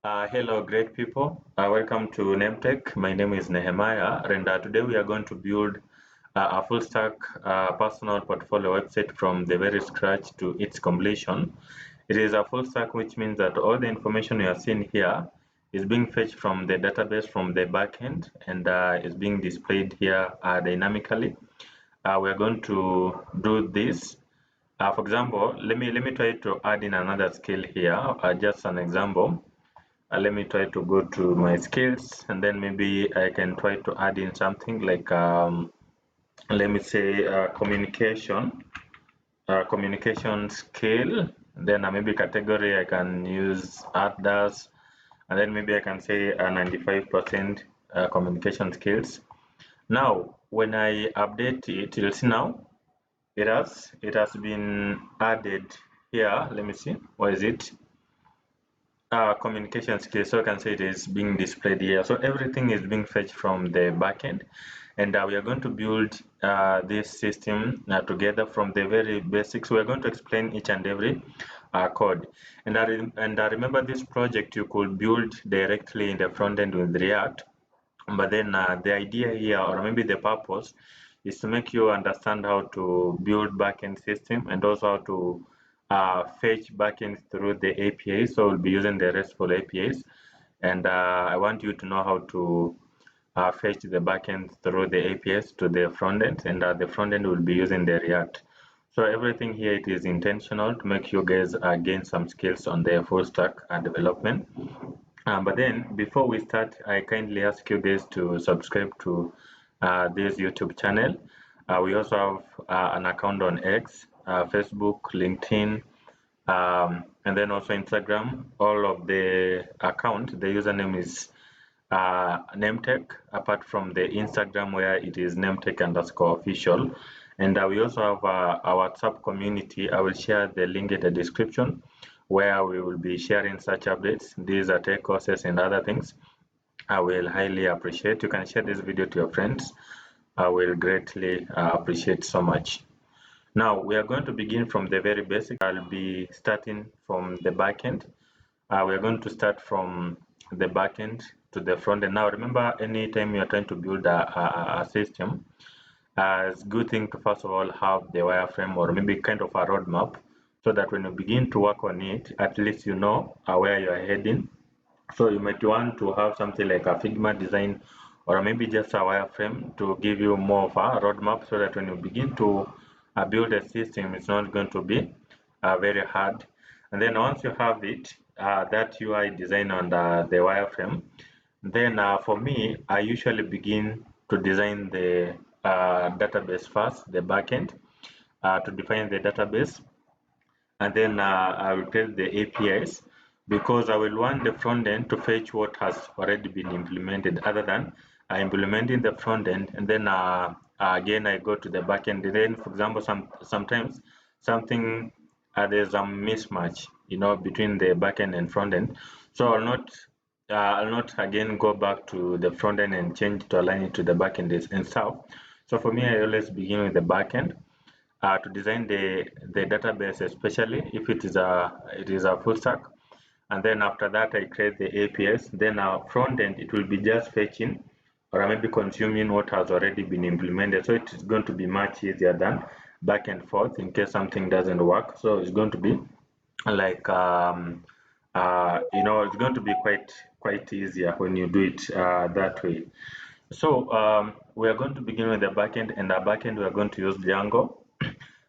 Hello, great people. Welcome to NEHMTECH. My name is Nehemiah, and today we are going to build a full stack personal portfolio website from the very scratch to its completion. It is a full stack, which means that all the information you are seeing here is being fetched from the database from the backend and is being displayed here dynamically. We are going to do this. For example, let me try to add in another skill here. Just an example. Let me try to go to my skills, and then maybe I can try to add in something like let me say communication skill. Then maybe category I can use others, and then maybe I can say 95% communication skills. Now when I update it, you'll see now it has been added here. Let me see, what is it? Communication skills. So I can say it is being displayed here. So everything is being fetched from the backend, and we are going to build this system together from the very basics. We are going to explain each and every code. And I remember this project you could build directly in the front end with React, but then the idea here, or maybe the purpose, is to make you understand how to build backend system and also how to fetch backends through the APIs. So we'll be using the RESTful APIs, and I want you to know how to fetch the backend through the APIs to the front end, and the front end will be using the React. So everything here, it is intentional to make you guys gain some skills on the full stack development. But then before we start, I kindly ask you guys to subscribe to this YouTube channel. We also have an account on X, Facebook, LinkedIn, and then also Instagram. All of the account, the username is NEHMTECH, apart from the Instagram where it is NEHMTECH_official. And we also have our WhatsApp community. I will share the link in the description, where we will be sharing such updates. These are tech courses and other things. I will highly appreciate. You can share this video to your friends. I will greatly appreciate so much. Now we are going to begin from the very basic. I'll be starting from the backend. We're going to start from the backend to the front end. Now remember, anytime you're trying to build a system, it's a good thing to first of all have the wireframe or maybe kind of a roadmap, so that when you begin to work on it, at least you know where you are heading. So you might want to have something like a Figma design, or maybe just a wireframe to give you more of a roadmap, so that when you begin to build a system, it's not going to be very hard. And then once you have it, that UI design on the wireframe, then for me, I usually begin to design the database first, the backend, to define the database, and then I will create the APIs, because I will want the front end to fetch what has already been implemented, other than implementing the front end and then again I go to the back end. Then for example, sometimes something there's a mismatch, between the back end and front end. So I'll not again go back to the front end and change to align it to the back end and stuff. So for me, I always begin with the back end to design the database, especially if it is a full stack. And then after that, I create the APIs. Then our front end, it will be just fetching or maybe consuming what has already been implemented. So it is going to be much easier than back and forth in case something doesn't work. So it's going to be like it's going to be quite easier when you do it that way. So we are going to begin with the backend, and the backend we are going to use Django.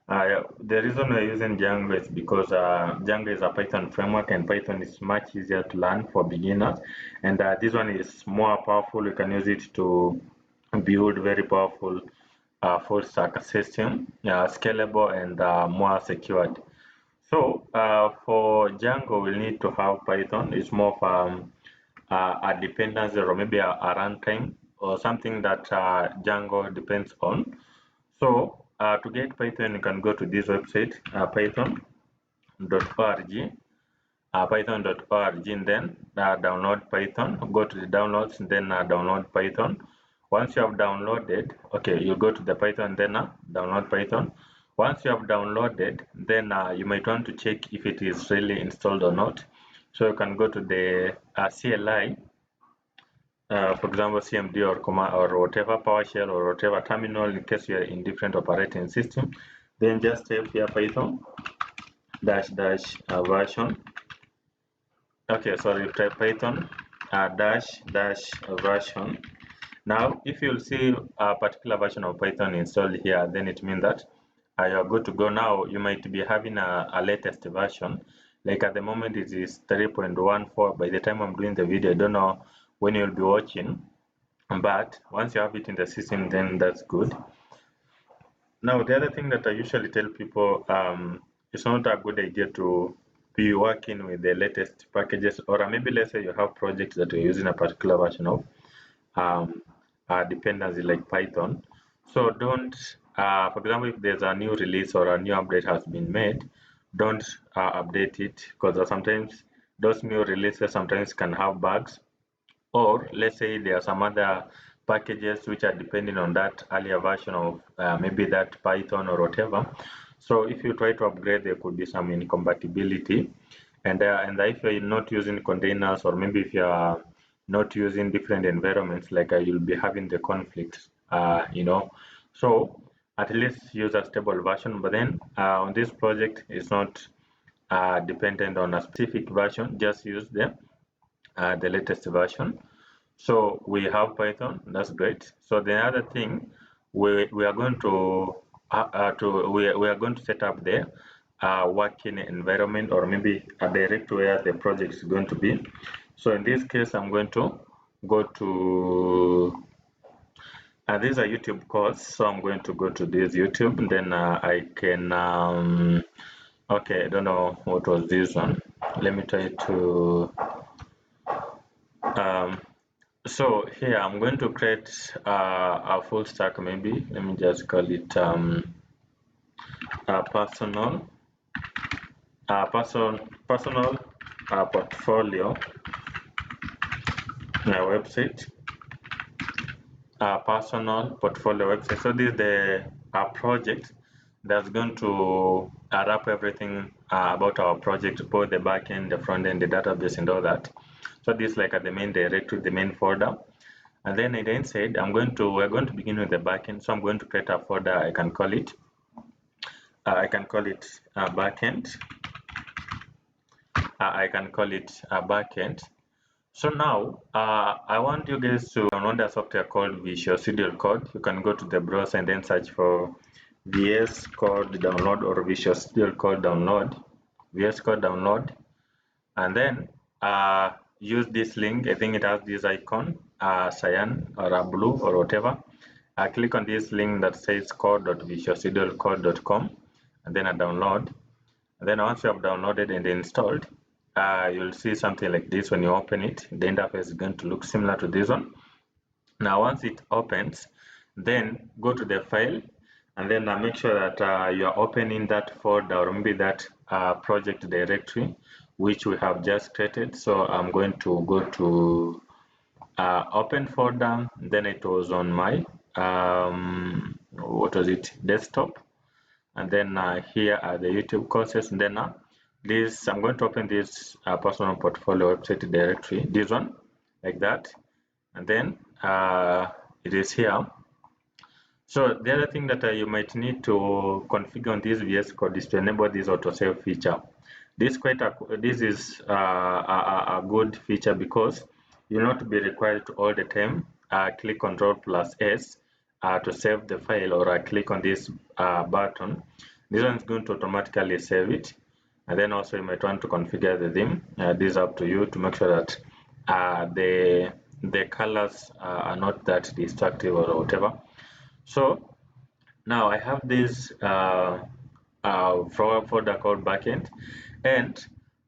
The reason we're using Django is because Django is a Python framework, and Python is much easier to learn for beginners. And this one is more powerful. You can use it to build very powerful full stack system, scalable and more secured. So for Django, we'll need to have Python. It's more of a dependency, or maybe a runtime, or something that Django depends on. So to get Python, you can go to this website, python.org, python.org, and then download Python. Go to the downloads, and then download Python. Once you have downloaded, okay, you go to the Python, then download Python. Once you have downloaded, then you might want to check if it is really installed or not. So you can go to the CLI, for example, CMD or command or whatever, PowerShell or whatever terminal, in case you are in different operating system. Then just type here Python version. Okay, sorry, type Python dash version. Now, if you'll see a particular version of Python installed here, then it means that you are good to go. Now, you might be having a latest version. Like at the moment, it is 3.14. By the time I'm doing the video, I don't know when you'll be watching. But once you have it in the system, then that's good. Now, the other thing that I usually tell people, it's not a good idea to be working with the latest packages, or maybe let's say you have projects that you're using a particular version of um, dependency like Python. So don't, for example, if there's a new release or a new update has been made, don't update it, because sometimes those new releases sometimes can have bugs, or let's say there are some other packages which are depending on that earlier version of maybe that Python or whatever. So if you try to upgrade, there could be some incompatibility. And if you're not using containers, or maybe if you're not using different environments, like you'll be having the conflicts, So at least use a stable version. But then on this project, it's not dependent on a specific version. Just use the latest version. So we have Python, that's great. So the other thing, we are going to we are going to set up the working environment, or maybe a directory where the project is going to be. So in this case, I'm going to go to this is a YouTube course, so I'm going to go to this YouTube, and then I can okay, I don't know what was this one. Let me try to so here I'm going to create a full stack, maybe. Let me just call it personal portfolio website. Personal portfolio website. So this is the project that's going to wrap everything about our project, both the backend, the front end, the database, and all that. So this is like at the main directory, the main folder. And then in the inside, we're going to begin with the backend. So I'm going to create a folder. I can call it backend. I can call it a backend. So now I want you guys to download a software called Visual Studio Code. You can go to the browser and then search for VS Code download or Visual Studio Code download, VS Code download, and then use this link. I think it has this icon, cyan or a blue or whatever. Click on this link that says code.visualstudiocode.com, and then download. And then once you have downloaded and installed, you'll see something like this. When you open it, the interface is going to look similar to this one. Now once it opens, then go to the file, and then make sure that you are opening that folder, or maybe that project directory which we have just created. So I'm going to go to open folder. Then it was on my what was it, desktop, and then here are the YouTube courses. And then this, I'm going to open this personal portfolio website directory, this one, like that, and then it is here. So the other thing that you might need to configure on this VS Code is to enable this autosave feature. This is a good feature, because you'll not be required to all the time click Ctrl+S to save the file, or click on this button. This one is going to automatically save it. And then also you might want to configure the theme. This is up to you, to make sure that the colors are not that destructive or whatever. So now I have this folder called backend, and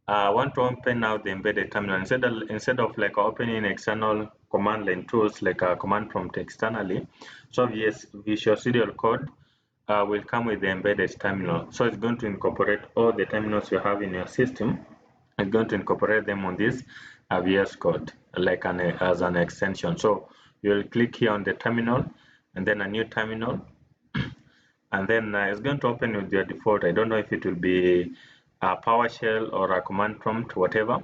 I want to open now the embedded terminal. Instead of like opening external command line tools like a command prompt externally, so Visual Studio Code will come with the embedded terminal. So it's going to incorporate all the terminals you have in your system. It's going to incorporate them on this VS Code like as an extension. So you'll click here on the terminal, and then a new terminal, and then it's going to open with your default. I don't know if it will be a PowerShell or a command prompt, whatever.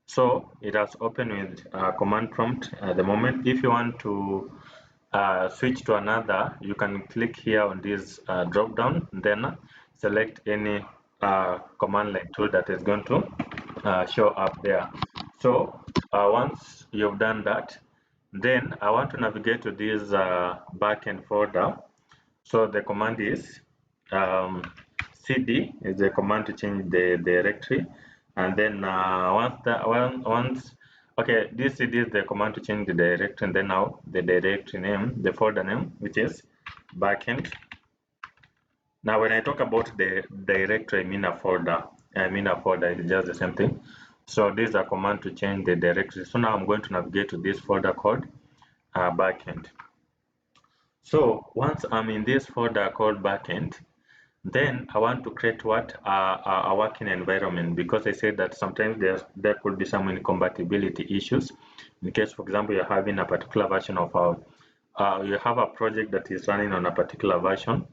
So it has opened with command prompt at the moment. If you want to switch to another, you can click here on this drop down, then select any command line tool that is going to show up there. So once you've done that, then I want to navigate to this backend folder. So the command is cd is the command to change the directory, and then once okay, this cd is the command to change the directory, and then now the directory name, the folder name, which is backend. Now when I talk about the directory, I mean a folder. It's just the same thing. So this is a command to change the directory. So now I'm going to navigate to this folder called backend. So once I'm in this folder called backend, then I want to create what a working environment, because I said that sometimes there could be some incompatibility issues. In case, for example, you're having a particular version of you have a project that is running on a particular version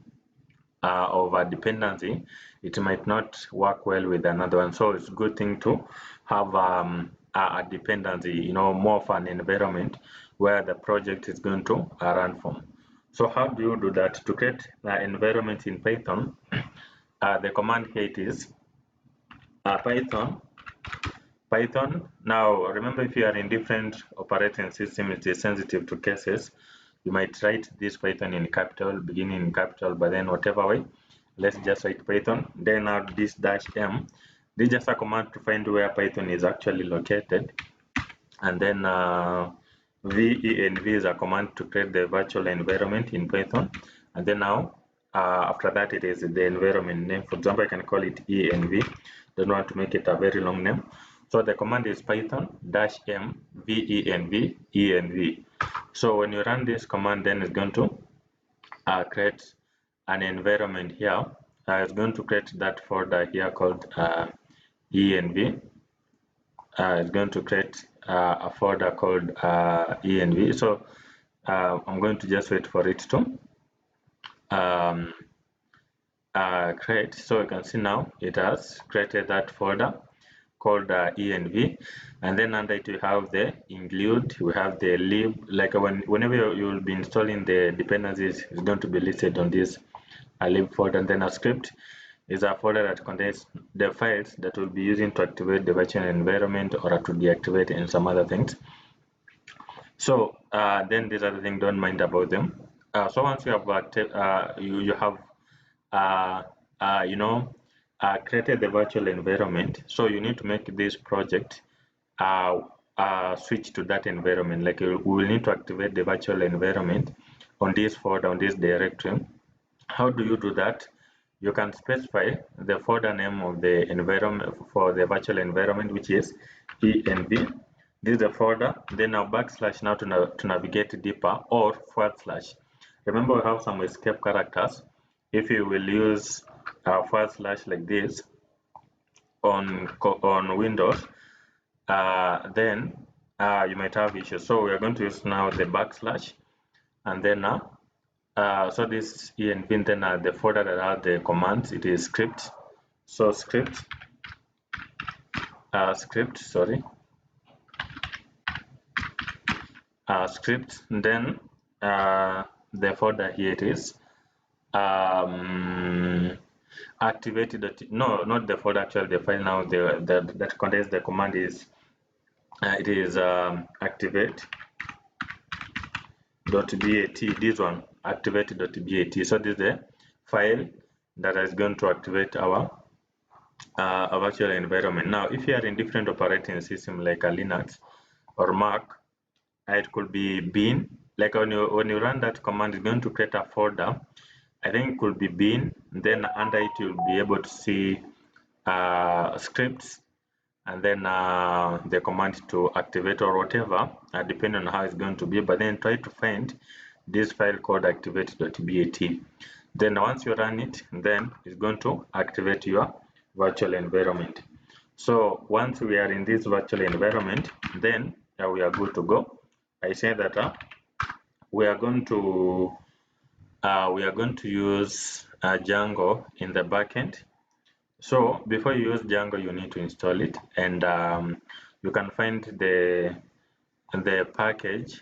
of a dependency, it might not work well with another one. So it's a good thing to have a dependency, more of an environment where the project is going to run from. So how do you do that? To create an environment in Python, the command here it is Python. Now remember, if you are in different operating system, it is sensitive to cases. You might write this Python in capital, beginning in capital, but then whatever way, let's just write Python. Then add this -m. This is just a command to find where Python is actually located. And then venv is a command to create the virtual environment in Python. And then now, after that, it is the environment name. For example, I can call it env. Don't want to make it a very long name. So the command is python -m venv env. So when you run this command, then it's going to create an environment here. It's going to create that folder here called env. It's going to create a folder called env. So I'm going to just wait for it to create. So you can see now it has created that folder called env, and then under it we have the include, we have the lib. Like whenever you will be installing the dependencies, it's going to be listed on this lib folder. And then a script is a folder that contains the files that will be using to activate the virtual environment or to deactivate and some other things. So then these other things, don't mind about them. So once you have you have created the virtual environment, so you need to make this project switch to that environment. Like we will need to activate the virtual environment on this folder, on this directory. How do you do that? You can specify the folder name of the environment for the virtual environment, which is env. This is the folder. Then now backslash now to navigate deeper, or /. Remember, we have some escape characters. If you will use / like this on Windows, then you might have issues. So we are going to use now the /, and then so this env, then the folder that has the commands, it is script. So script, script, then the folder here it is activated. No, not the folder, actually the file now that contains the command is it is activate.bat. This one, activate.bat. So this is the file that is going to activate our virtual environment. Now if you are in different operating system like a Linux or Mac, it could be bin. Like when you run that command, it's going to create a folder. I think it could be bin. Then under it you'll be able to see scripts, and then the command to activate or whatever, depending on how it's going to be. But then try to find this file called activate.bat. Then once you run it, then it's going to activate your virtual environment. So once we are in this virtual environment, then we are good to go. I say that we are going to use Django in the backend. So before you use Django, you need to install it, and you can find the package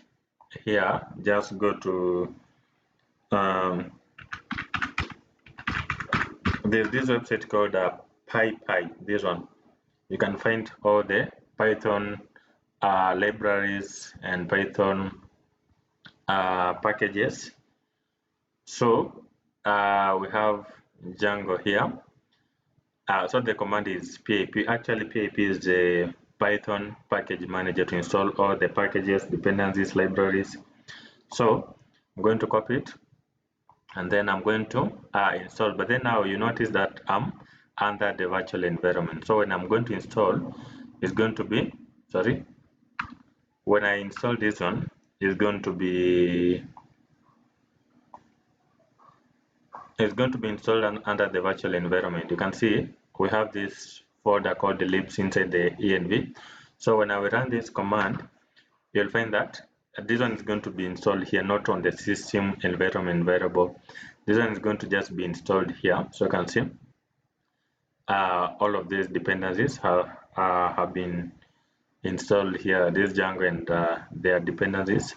here. Just go to there's this website called PyPy. This one, you can find all the Python libraries and Python packages. So we have Django here. So the command is pip. Actually, pip is the Python package manager to install all the packages, dependencies, libraries. So I'm going to copy it, and then I'm going to install. But then now you notice that I'm under the virtual environment. So when I'm going to install, it's going to be, sorry, when I install this one, it's going to be installed under the virtual environment. You can see we have this folder called the libs inside the env. So when I will run this command, you'll find that this one is going to be installed here, not on the system environment variable. This one is going to just be installed here. So you can see all of these dependencies have been installed here. This Django and their dependencies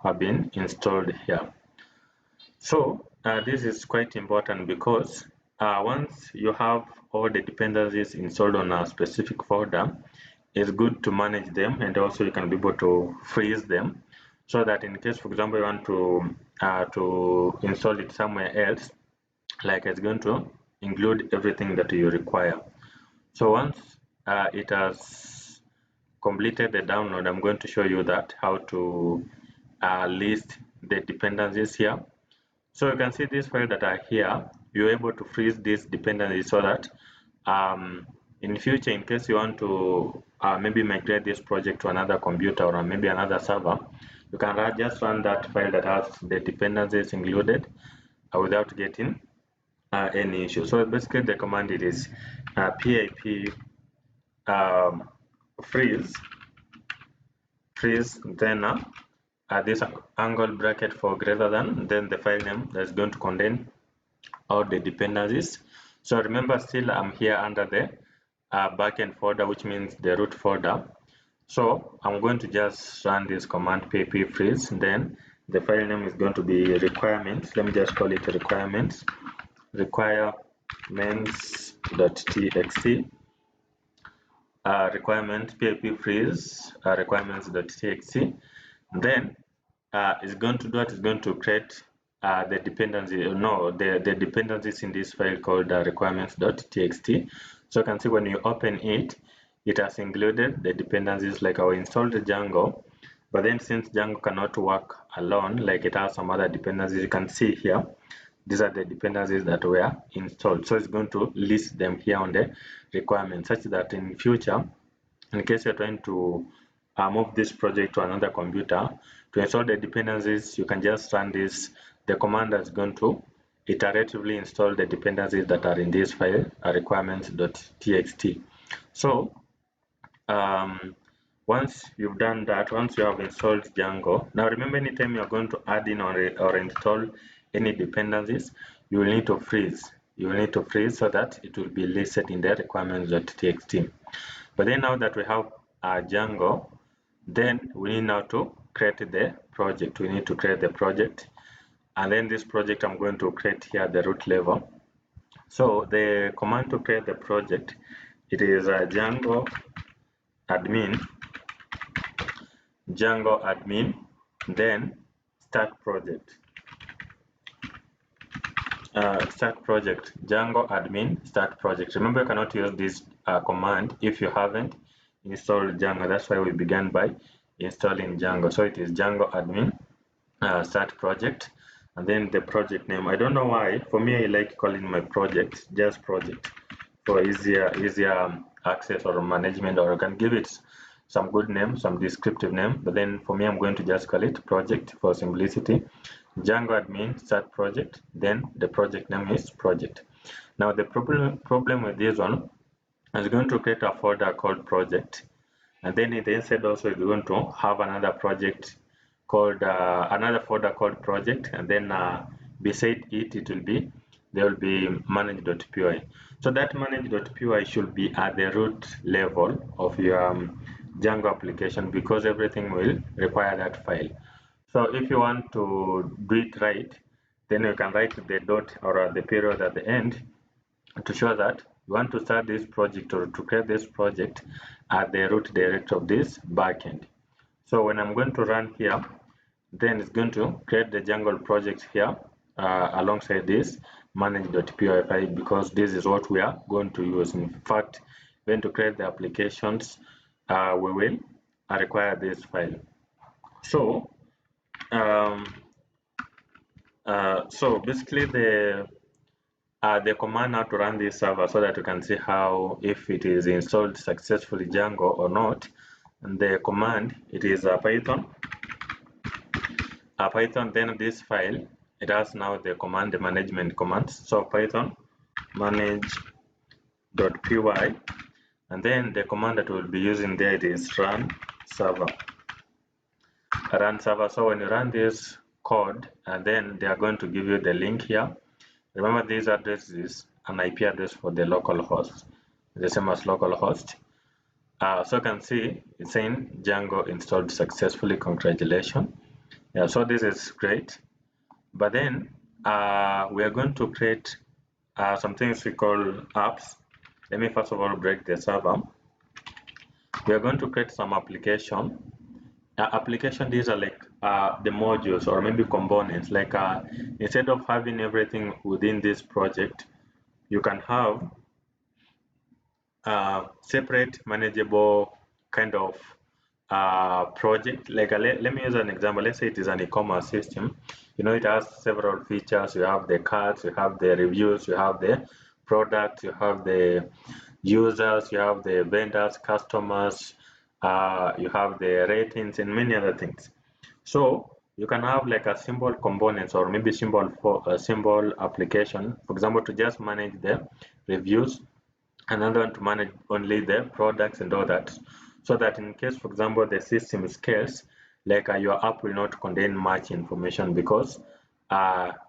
have been installed here. So this is quite important because once you have all the dependencies installed on a specific folder, it's good to manage them, and also you can be able to freeze them, so that in case, for example, you want to install it somewhere else, like it's going to include everything that you require. So once it has completed the download, I'm going to show you that how to list the dependencies here. So you can see this file that are here, you're able to freeze these dependencies so that in future, in case you want to maybe migrate this project to another computer or maybe another server, you can just run that file that has the dependencies included without getting any issue. So basically the command it is pip freeze, then this angle bracket for greater than, then the file name that's going to contain all the dependencies. So remember, still I'm here under the backend folder, which means the root folder. So I'm going to just run this command pip freeze, then the file name is going to be requirements. Let me just call it requirements, requirements.txt, requirement pip freeze requirements.txt. Then it's going to do what? It's going to create the dependency, the dependencies in this file called requirements.txt. So you can see when you open it, it has included the dependencies. Like I installed Django, but then since Django cannot work alone, like it has some other dependencies, you can see here, these are the dependencies that were installed. So it's going to list them here on the requirements, such that in future, in case you're trying to move this project to another computer, to install the dependencies, you can just run this. The command is going to iteratively install the dependencies that are in this file, requirements.txt. So once you've done that, once you have installed Django, now remember, anytime you're going to add in or install any dependencies, you will need to freeze. You will need to freeze so that it will be listed in the requirements.txt. But then now that we have Django, then we need now to create the project. We need to create the project, and then this project I'm going to create here at the root level. So the command to create the project, it is Django Admin, then start project. Django Admin start project. Remember, you cannot use this command if you haven't installed Django. That's why we began by installing Django. So it is Django Admin start project, and then the project name. I don't know why. For me, I like calling my project just project for easier access or management, or I can give it some good name, some descriptive name. But then for me, I'm going to just call it project for simplicity. Django Admin start project, then the project name is project. Now the problem with this one is going to create a folder called project, and then in the inside also is going to have another project called another folder called project, and then beside it will be, there will be manage.py. So that manage.py should be at the root level of your Django application, because everything will require that file. So if you want to do it right, then you can write the dot or the period at the end to show that you want to start this project or to create this project at the root directory of this backend. So when I'm going to run here, then it's going to create the Django project here alongside this manage.py file, because this is what we are going to use. In fact, when to create the applications, we will require this file. So basically the command how to run this server, so that you can see how if it is installed successfully Django or not. And the command, it is a Python, then this file, it has now the command, the management commands. So Python manage.py, and then the command that we'll be using there, it is run server. So when you run this code, and then they are going to give you the link here. Remember, this address is an IP address for the local host, the same as local host. So you can see it's saying Django installed successfully, congratulations. Yeah, so this is great. But then we are going to create some things we call apps. Let me first of all break the server. We are going to create some application. These are like the modules or maybe components. Like instead of having everything within this project, you can have separate manageable kind of project. Like let me use an example. Let's say it is an e-commerce system. You know, it has several features. You have the cards, you have the reviews, you have the products, you have the users, you have the vendors, customers, you have the ratings, and many other things. So you can have like a simple components or maybe symbol for a simple application, for example, to just manage the reviews, another one to manage only the products and all that, so that in case, for example, the system scales, like your app will not contain much information, because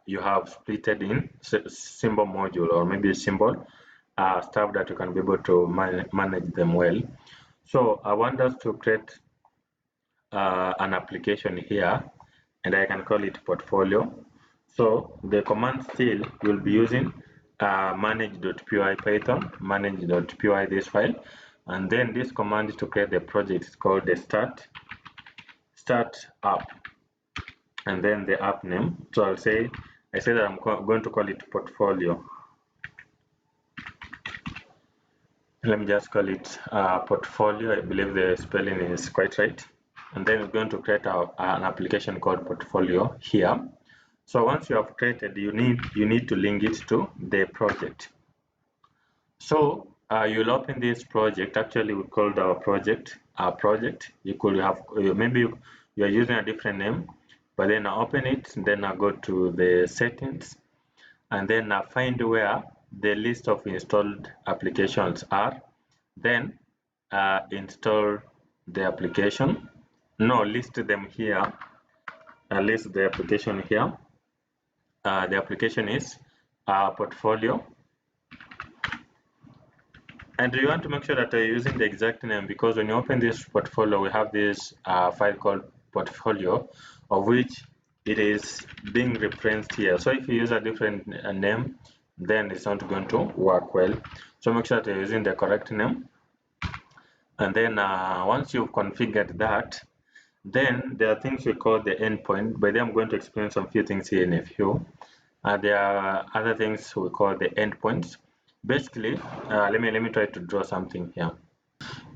you have split it in symbol module or maybe symbol stuff that you can be able to manage them well. So I want us to create an application here, and I can call it portfolio. So the command still you'll be using manage.py Python, manage.py this file, and then this command to create the project is called the start app, and then the app name. So I say that I'm going to call it portfolio. Let me just call it portfolio. I believe the spelling is quite right. And then we're going to create an application called portfolio here. So once you have created, you need to link it to the project. So you'll open this project. Actually, we called our project project. You could have maybe you are using a different name, but then I open it, then I go to the settings, and then I find where the list of installed applications are. Then install the application. No, list them here. List the application here. The application is portfolio, and you want to make sure that you're using the exact name, because when you open this portfolio, we have this file called portfolio, of which it is being referenced here. So if you use a different name, then it's not going to work well. So make sure that you're using the correct name. And then once you've configured that, then there are things we call the endpoint. By then I'm going to explain some few things here in a few. There are other things we call the endpoints. Basically, let me try to draw something here.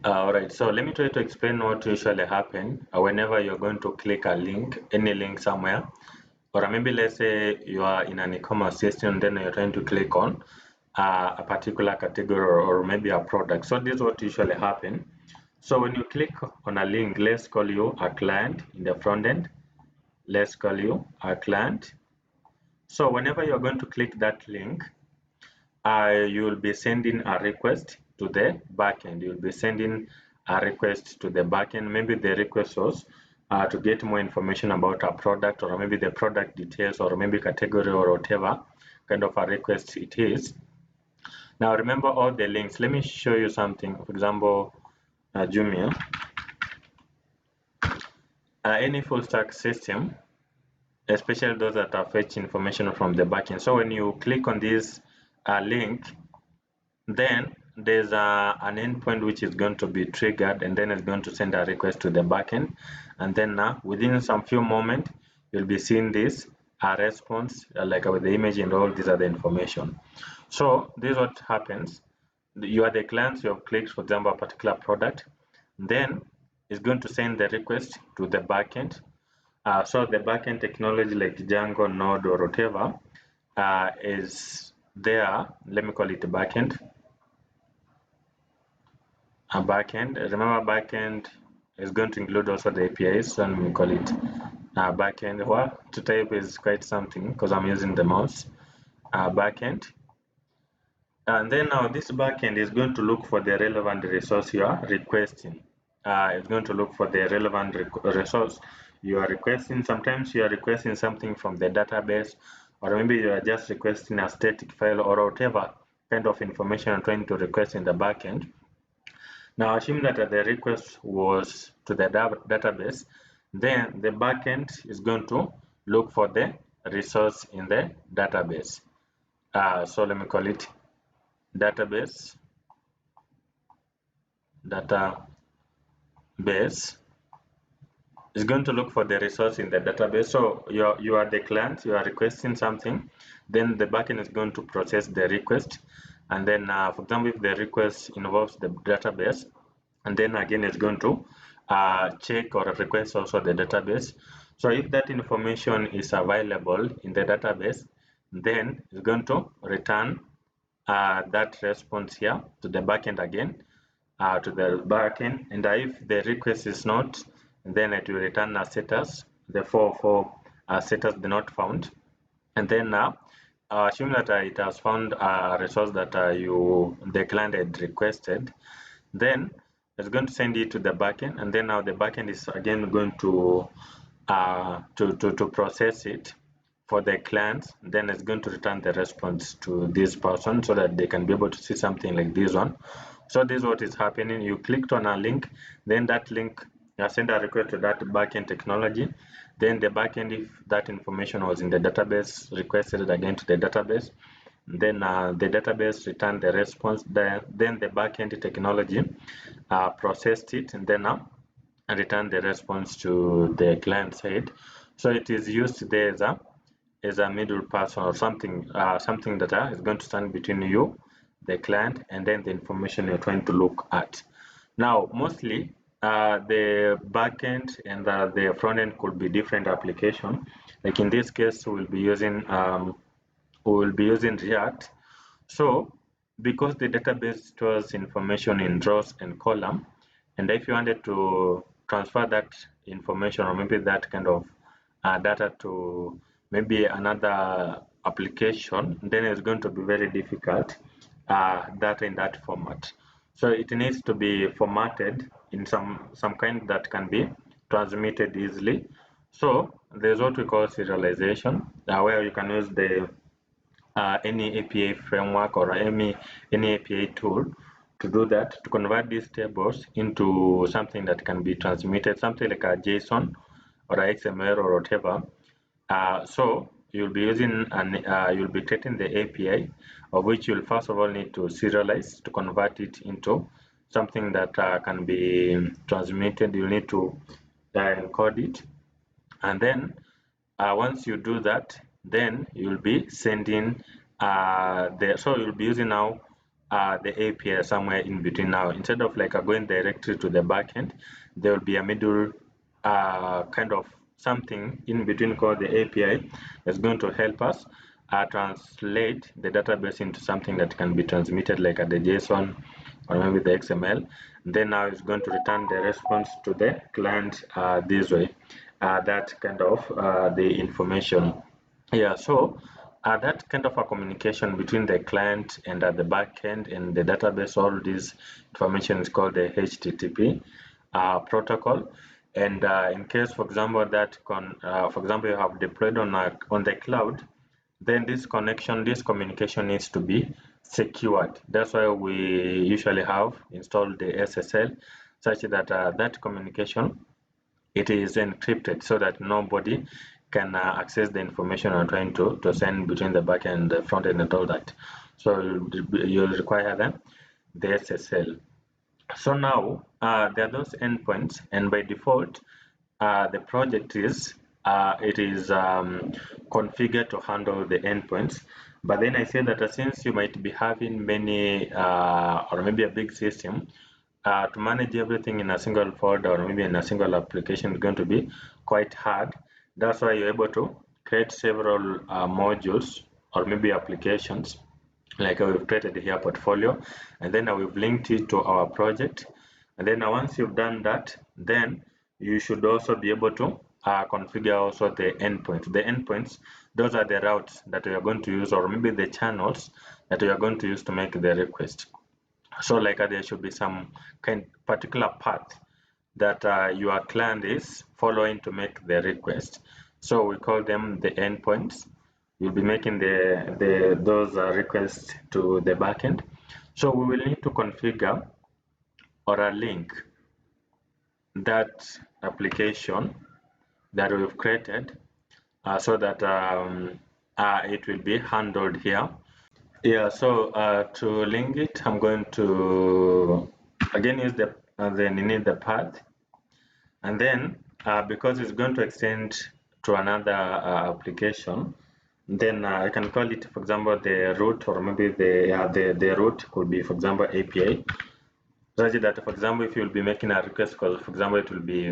All right, so let me try to explain what usually happen whenever you're going to click a link, any link somewhere, or maybe let's say you are in an e-commerce system, then you're trying to click on a particular category or maybe a product. So this is what usually happen. So when you click on a link, let's call you a client in the front end. Let's call you a client. So whenever you're going to click that link, you will be sending a request to the backend. You'll be sending a request to the backend. Maybe the request was to get more information about a product, or maybe the product details, or maybe category, or whatever kind of a request it is. Now remember all the links. Let me show you something. For example, Jumia. any full stack system, especially those that are fetch information from the backend. So when you click on this link, then there's an endpoint which is going to be triggered, and then it's going to send a request to the backend, and then within some few moments you'll be seeing this response like with the image and all these are the information. So this is what happens. You are the client, you have clicked for example a particular product, then it's going to send the request to the backend. So the backend technology like Django, Node, or whatever is there. Let me call it backend. A backend. Remember, backend is going to include also the APIs, so we call it backend. Well, to type is quite something because I'm using the mouse. Backend. And then now this backend is going to look for the relevant resource you are requesting. It's going to look for the relevant resource you are requesting. Sometimes you are requesting something from the database, or maybe you are just requesting a static file or whatever kind of information you're trying to request in the backend. Now assume that the request was to the database, then the backend is going to look for the resource in the database. So let me call it database is going to look for the resource in the database. So you are the client, you are requesting something, then the backend is going to process the request, and then for example if the request involves the database, and then again it's going to check or request also the database. So if that information is available in the database, then it's going to return that response here to the backend again, to the backend, and if the request is not, then it will return a status, the 404 status not found, and then assume that it has found a resource that the client had requested, then it's going to send it to the backend, and then now the backend is again going to process it for the clients, then it's going to return the response to this person so that they can be able to see something like this one. So this is what is happening. You clicked on a link, then that link send a request to that backend technology, then the backend, if that information was in the database, requested it again to the database, then the database returned the response, then the backend technology processed it, and then returned the response to the client side. So it is used there as a middle person or something that is going to stand between you, the client, and then the information you're trying to look at. Now, mostly the backend and the front end could be different application. Like in this case, we'll be using React. So, because the database stores information in rows and column, and if you wanted to transfer that information or maybe that kind of data to maybe another application, then it's going to be very difficult data in that format. So it needs to be formatted in some kind that can be transmitted easily. So there's what we call serialization, where you can use the any API framework or any API tool to do that, to convert these tables into something that can be transmitted, something like a JSON or a XML or whatever. So you'll be using you'll be creating the API, of which you'll first of all need to serialize to convert it into something that can be transmitted. You'll need to encode it, and then once you do that, then you'll be sending so you'll be using now the API somewhere in between. Now instead of like going directly to the backend, there will be a middle kind of something in between called the API that's going to help us translate the database into something that can be transmitted like the JSON or maybe the XML. Then now it's going to return the response to the client this way, that kind of the information. Yeah, so that kind of a communication between the client and the backend and the database, all this information is called the HTTP protocol. And in case, for example, for example, you have deployed on the cloud, then this communication needs to be secured. That's why we usually have installed the SSL, such that that communication it is encrypted so that nobody can access the information I'm trying to send between the back and the front end and all that. So you'll require the SSL. So now there are those endpoints, and by default the project is configured to handle the endpoints. But then I say that since you might be having many or maybe a big system, to manage everything in a single folder or maybe in a single application is going to be quite hard. That's why you're able to create several modules or maybe applications, like we've created here portfolio, and then we've linked it to our project. And then once you've done that, then you should also be able to configure also the endpoints. The endpoints, those are the routes that we are going to use, or maybe the channels that we are going to use to make the request. So like there should be some particular path that your client is following to make the request. So we call them the endpoints. You'll be making those requests to the backend. So we will need to configure or a link that application that we've created so that it will be handled here. Yeah, so to link it, I'm going to again use then you need the path, and then because it's going to extend to another application, then I can call it, for example, the root, or maybe the root could be, for example, API. Such that, for example, if you'll be making a request call, for example, it will be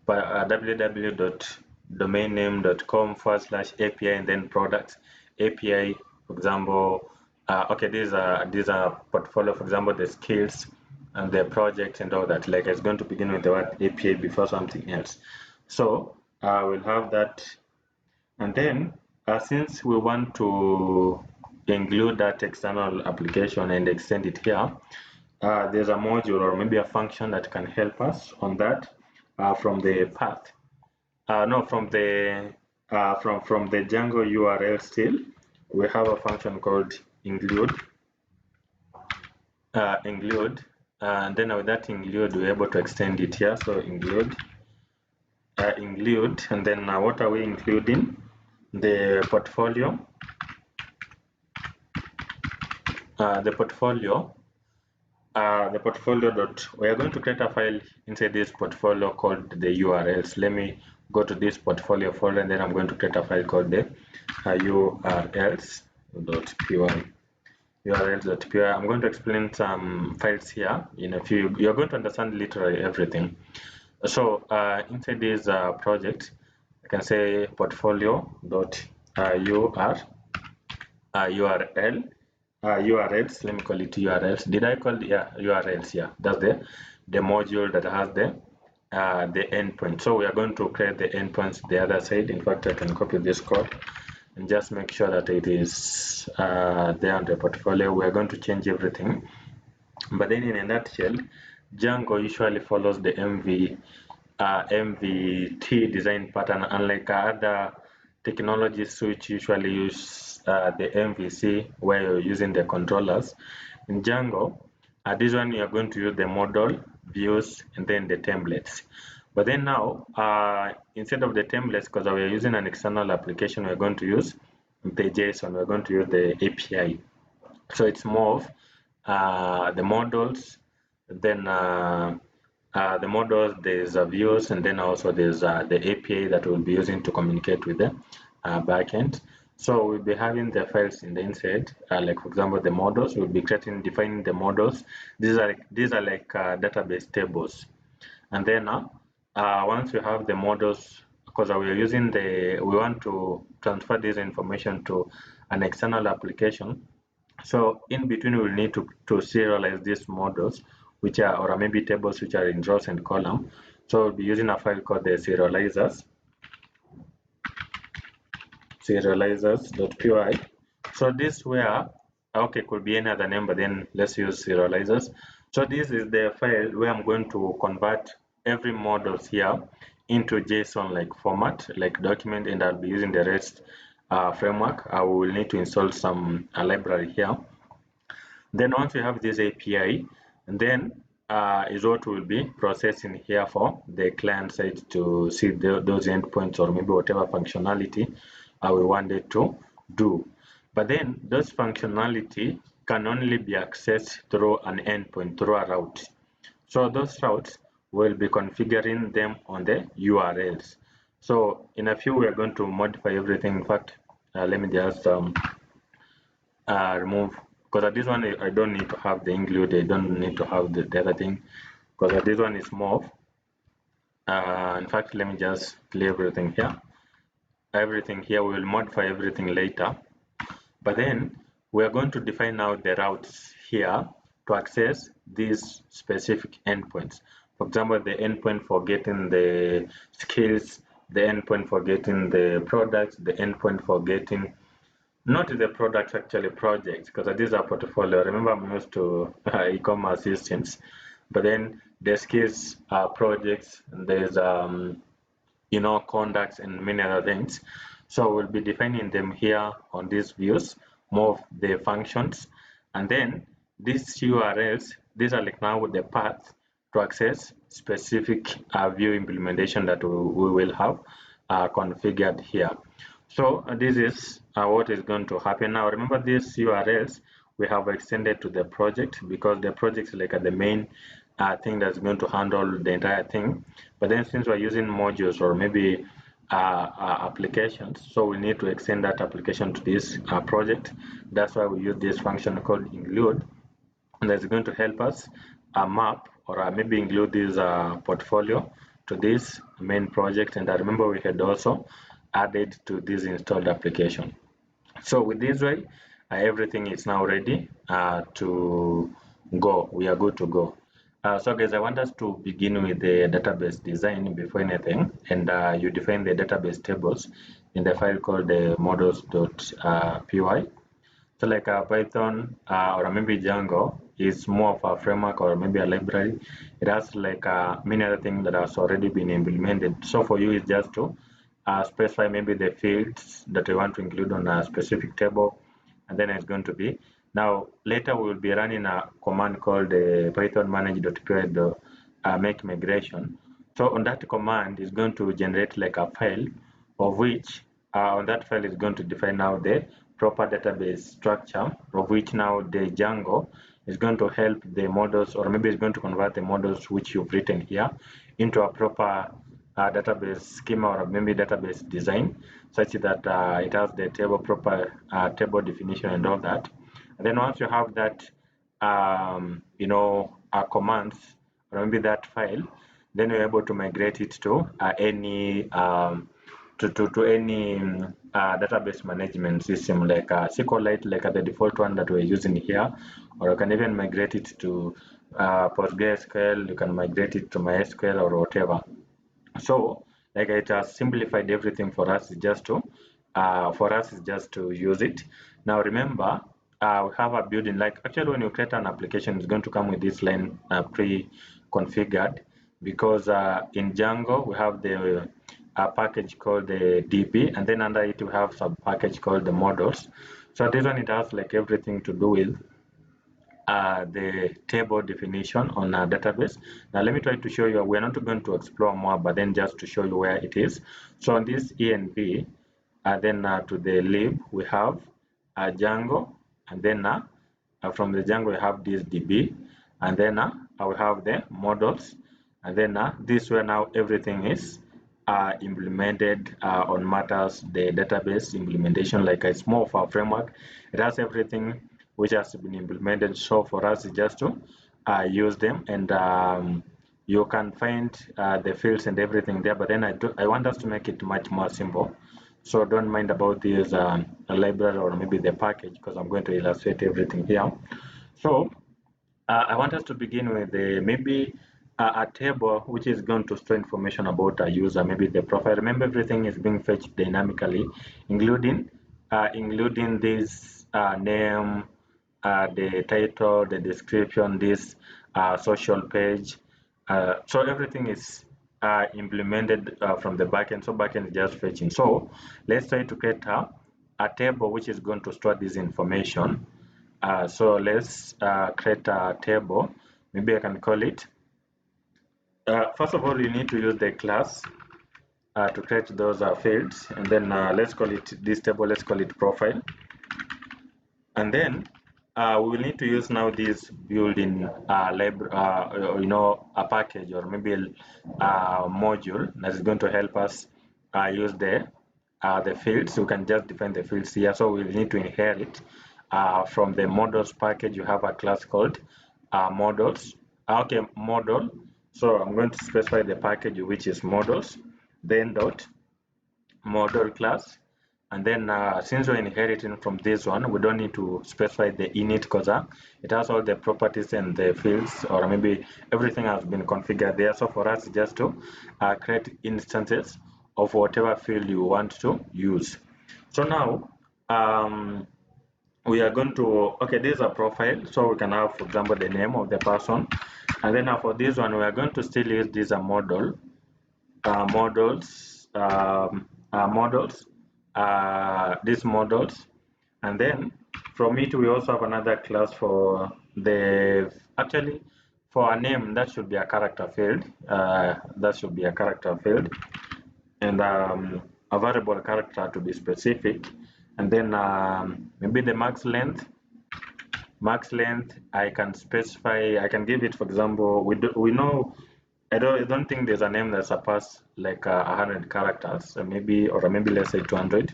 www.domainname.com/API and then products API, for example. Okay, these are portfolio, for example, the skills and the project and all that. Like it's going to begin with the word API before something else. So we'll have that, and then since we want to include that external application and extend it here, there's a module or maybe a function that can help us on that from the path. No, from the Django URL still, we have a function called include. And then with that include, we're able to extend it here. So include, and then what are we including? The portfolio. The portfolio we are going to create a file inside this portfolio called the URLs. Let me go to this portfolio folder, and then I'm going to create a file called the urls.py. I'm going to explain some files here in a few. You're going to understand literally everything. So inside this project, I can say portfolio.url. URLs, let me call it URLs. Did I call it? Yeah, URLs. Yeah, that's the module that has the endpoint. So we are going to create the endpoints the other side. In fact, I can copy this code and just make sure that it is there on the portfolio. We are going to change everything, but then in a nutshell, Django usually follows the MVT design pattern, unlike other technologies which usually use the MVC, where you're using the controllers. In Django, this one you are going to use the model, views, and then the templates. But then now, instead of the templates, because we are using an external application, we're going to use the JSON, we're going to use the API. So it's more of the models, then the models, there's views, and then also there's the API that we'll be using to communicate with the backend. So we'll be having the files in the inside, like for example the models. We'll be defining the models. These are like database tables, and then once we have the models, because we are using we want to transfer this information to an external application. So in between, we'll need to serialize these models, which are, or maybe tables which are in rows and column. So we'll be using a file called the serializers.py. So this where, okay, could be any other name, but then let's use serializers. So this is the file where I'm going to convert every models here into JSON like format, like document, and I'll be using the REST framework. I will need to install some library here. Then once we have this API, and then is what will be processing here for the client side to see those endpoints or maybe whatever functionality we wanted to do. But then those functionality can only be accessed through an endpoint, through a route. So those routes will be configuring them on the URLs. So in a few, we are going to modify everything. In fact, let me just remove, because at this one I don't need to have the include, I don't need to have the other thing, because at this one is more. In fact, let me just clear everything here. Everything here, we will modify everything later. But then we are going to define now the routes here to access these specific endpoints. For example, the endpoint for getting the skills, the endpoint for getting the products, the endpoint for getting not the products, actually projects, because these are portfolio. Remember, I'm used to e-commerce systems, but then the skills projects, and there's contacts and many other things. So we'll be defining them here on these views, more of the functions, and then these URLs, these are like now the paths to access specific view implementation that we will have configured here. So this is what is going to happen now. Remember, these URLs we have extended to the project because the project is like the main thing that's going to handle the entire thing. But then since we're using modules or maybe applications, so we need to extend that application to this project. That's why we use this function called include, and that's going to help us map or maybe include this portfolio to this main project. And I remember we had also added to this installed application. So with this way, everything is now ready to go. We are good to go. So guys, I want us to begin with the database design before anything, and you define the database tables in the file called the models.py. So like Python or maybe Django is more of a framework or maybe a library. It has like many other things that has already been implemented. So for you, it's just to specify maybe the fields that you want to include on a specific table, and then it's going to be. Now later we will be running a command called python manage.py make migration. So on that command is going to generate like a file of which on that file is going to define now the proper database structure, of which now the Django is going to help the models, or maybe it's going to convert the models which you've written here into a proper database schema or maybe database design, such that it has the table proper table definition and all that. And then once you have that, commands or maybe that file, then you're able to migrate it to any any database management system like SQLite, like the default one that we're using here, or you can even migrate it to PostgreSQL. You can migrate it to MySQL or whatever. So like it has simplified everything for us, just to use it. Now remember, we have a building, like actually when you create an application, it's going to come with this line pre-configured, because in Django we have the package called the DB, and then under it we have some package called the models. So this one, it has like everything to do with the table definition on a database. Now let me try to show you. We're not going to explore more, but then just to show you where it is. So on this env, then to the lib we have Django, and then from the Django we have this DB, and then I will have the models, and then this way now everything is implemented on matters, the database implementation. Like it's more of a framework. It has everything which has been implemented. So for us, it's just to use them, and you can find the fields and everything there. But then I want us to make it much more simple. So don't mind about this library or maybe the package, because I'm going to illustrate everything here. So I want us to begin with maybe a table which is going to store information about a user, maybe the profile. Remember, everything is being fetched dynamically, including this name, the title, the description, this social page. So everything is implemented from the backend. So backend is just fetching. So let's try to create a table which is going to store this information. So let's create a table. maybe I can call it. First of all, you need to use the class to create those fields, and then let's call it this table. Let's call it profile, and then we will need to use now this built-in a package or maybe a module that is going to help us use the fields. You can just define the fields here. So we'll need to inherit from the models package. You have a class called models. Okay, model. So I'm going to specify the package, which is models, then dot model class. And then since we're inheriting from this one, we don't need to specify the init because it has all the properties and the fields, or maybe everything has been configured there. So for us, just to create instances of whatever field you want to use. So now we are going to, okay, this is a profile. So we can have, for example, the name of the person. And then for this one, we are going to still use this model, models, these models, and then from it we also have another class for the, actually for a name that should be a character field, and a variable character to be specific, and then maybe the max length I can specify, I can give it, for example, we know I don't think there's a name that surpasses like 100 characters, maybe, or maybe let's say 200.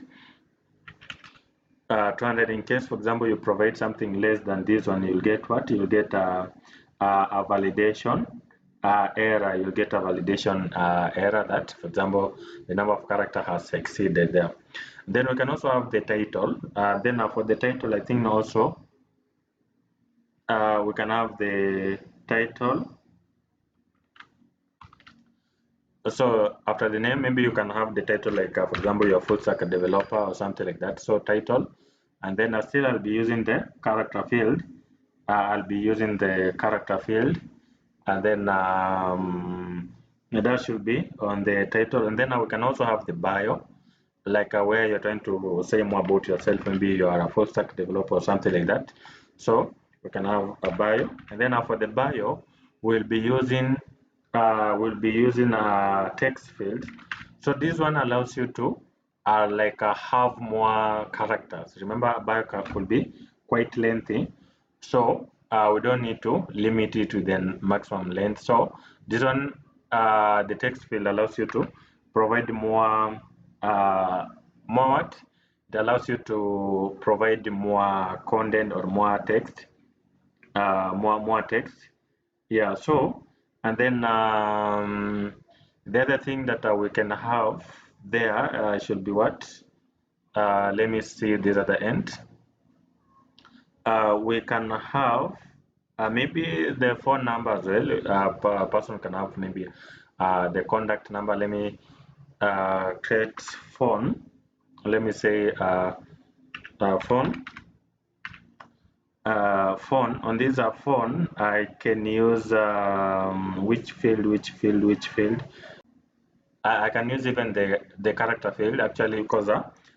200 in case, for example, you provide something less than this one, you'll get what? You'll get a validation error. You'll get a validation error that, for example, the number of characters has exceeded there. Then we can also have the title. Then for the title, I think also we can have the title. So after the name, maybe you can have the title, like for example, your full stack developer or something like that. So title, and then still I'll be using the character field. And then that should be on the title. And then we can also have the bio, like where you're trying to say more about yourself. Maybe you are a full stack developer or something like that. So we can have a bio, and then for the bio, we'll be using a text field. So this one allows you to have more characters. Remember, a bio will be quite lengthy, so we don't need to limit it to the maximum length. So this one, the text field allows you to provide more what? It allows you to provide more content or more text, more text. Yeah. So, and then the other thing that we can have there should be what? Let me see this at the end. We can have maybe the phone number as well. A person can have maybe the contact number. Let me create phone. Let me say phone. Phone. On this phone, I can use which field. I can use even the character field, actually, because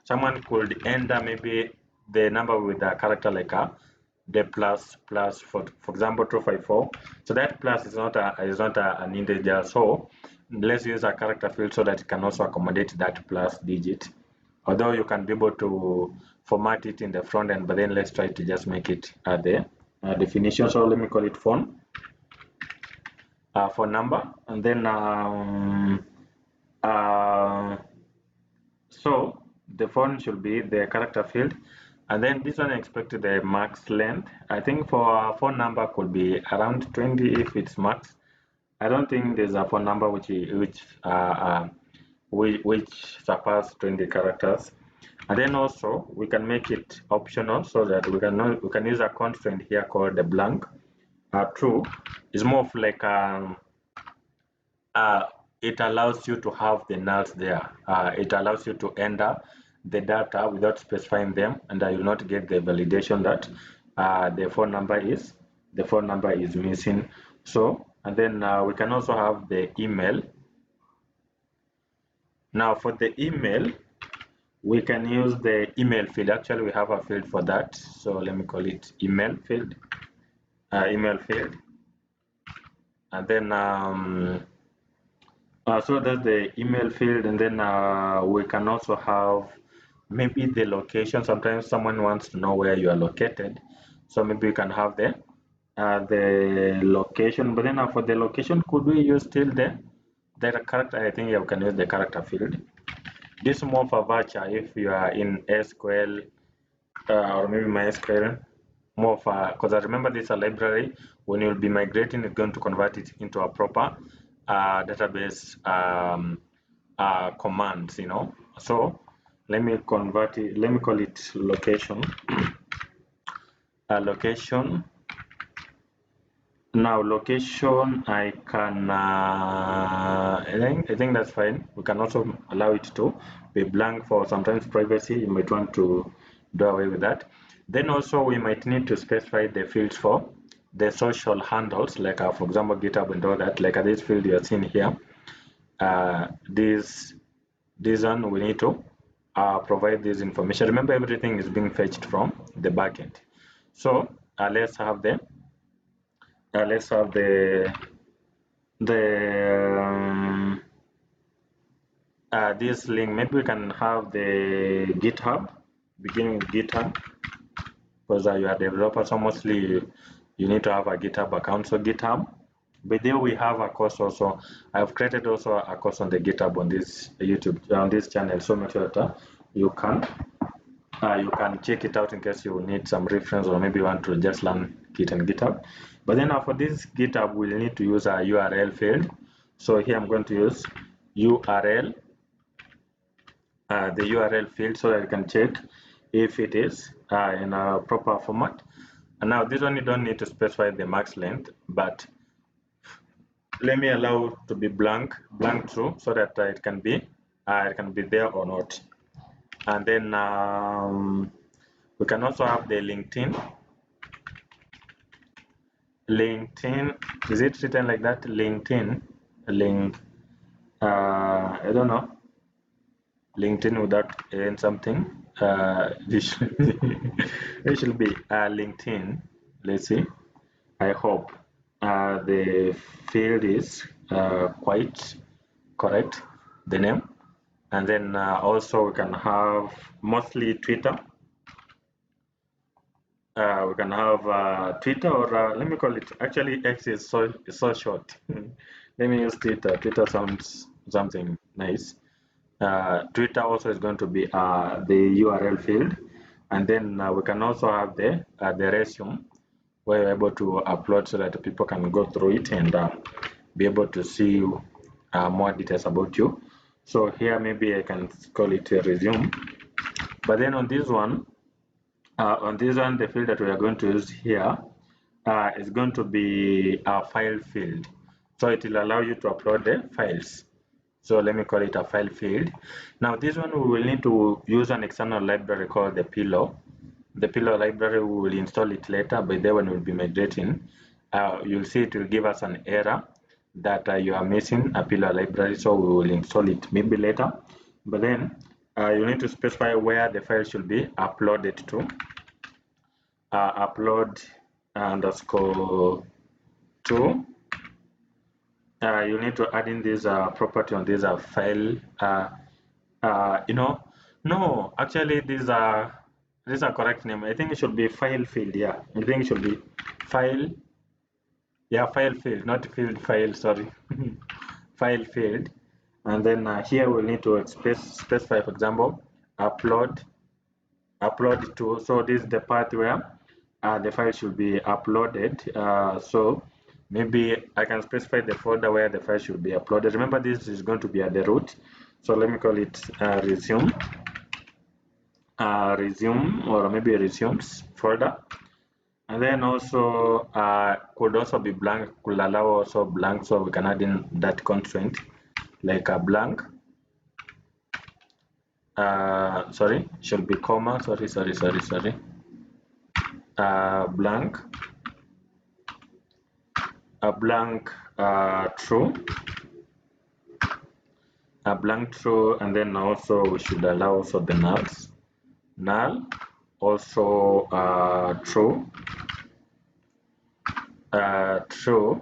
someone could enter maybe the number with a character like the plus, for example 254. So that plus is not an integer. So let's use a character field so that it can also accommodate that plus digit. Although you can be able to format it in the front end, but then let's try to just make it the definition. So let me call it phone number, and then so the phone should be the character field, and then this one expected the max length. I think for phone number could be around 20 if it's max. I don't think there's a phone number which surpass 20 characters. And then also we can make it optional so that we can use a constraint here called the blank. True is more of like it allows you to have the nulls there. It allows you to enter the data without specifying them, and I will not get the validation that the phone number is missing. So, and then we can also have the email. Now for the email, we can use the email field. Actually, we have a field for that. So let me call it email field. and then so that's the email field, and then we can also have maybe the location. Sometimes someone wants to know where you are located, so maybe you can have the location. But then for the location, could we use still the character? I think you can use the character field. This is more for virtual if you are in SQL or maybe MySQL. More for, because I remember this is a library. When you'll be migrating, it's going to convert it into a proper database commands, you know. So let me convert it, let me call it location. Location. Now location, I can I think that's fine. We can also allow it to be blank for sometimes privacy. You might want to do away with that. Then also we might need to specify the fields for the social handles, like for example GitHub and all that. Like this field you are seeing here, this one we need to provide this information. Remember, everything is being fetched from the backend. So let's have the this link. Maybe we can have the GitHub, beginning with GitHub, because you are a developer, so mostly you need to have a GitHub account. So GitHub, but there we have a course also. I've created also a course on the GitHub on this YouTube, on this channel, so make sure that you can check it out in case you need some reference, or maybe you want to just learn Git and GitHub. But then for this GitHub, we'll need to use a URL field. So here I'm going to use URL, the URL field, so that I can check if it is in a proper format. And now this one you don't need to specify the max length, but let me allow it to be blank true, so that it can be there or not. And then we can also have the LinkedIn. Is it written like that? LinkedIn, I don't know. LinkedIn without something. It should be LinkedIn. Let's see. I hope the field is quite correct, the name. And then also we can have mostly Twitter. We can have Twitter, or let me call it, actually X is so short. Let me use Twitter. Twitter sounds something nice. Twitter also is going to be the URL field, and then we can also have the resume, where you're able to upload so that people can go through it and be able to see more details about you. So here maybe I can call it a resume. But then on this one, the field that we are going to use here is going to be a file field. So it will allow you to upload the files. So let me call it a file field. Now this one we will need to use an external library called the Pillow. The Pillow library, we will install it later, but then when we'll be migrating, you'll see it will give us an error that you are missing a Pillow library, so we will install it maybe later. But then you need to specify where the file should be uploaded to. Upload underscore to. You need to add in this property on this file. No, actually these are correct name. I think it should be file field. Yeah, I think it should be file. Yeah, file field, not field file. Sorry, file field. And then here we'll need to specify, for example, upload to. So this is the part where the file should be uploaded. So maybe I can specify the folder where the file should be uploaded. Remember, this is going to be at the root. So let me call it resume, or maybe resumes folder. And then also could also be blank, could allow also blank, so we can add in that constraint like a blank. Sorry, should be comma. Sorry. Blank, a blank true, a blank true, and then also we should allow also the nulls, null, also true, true.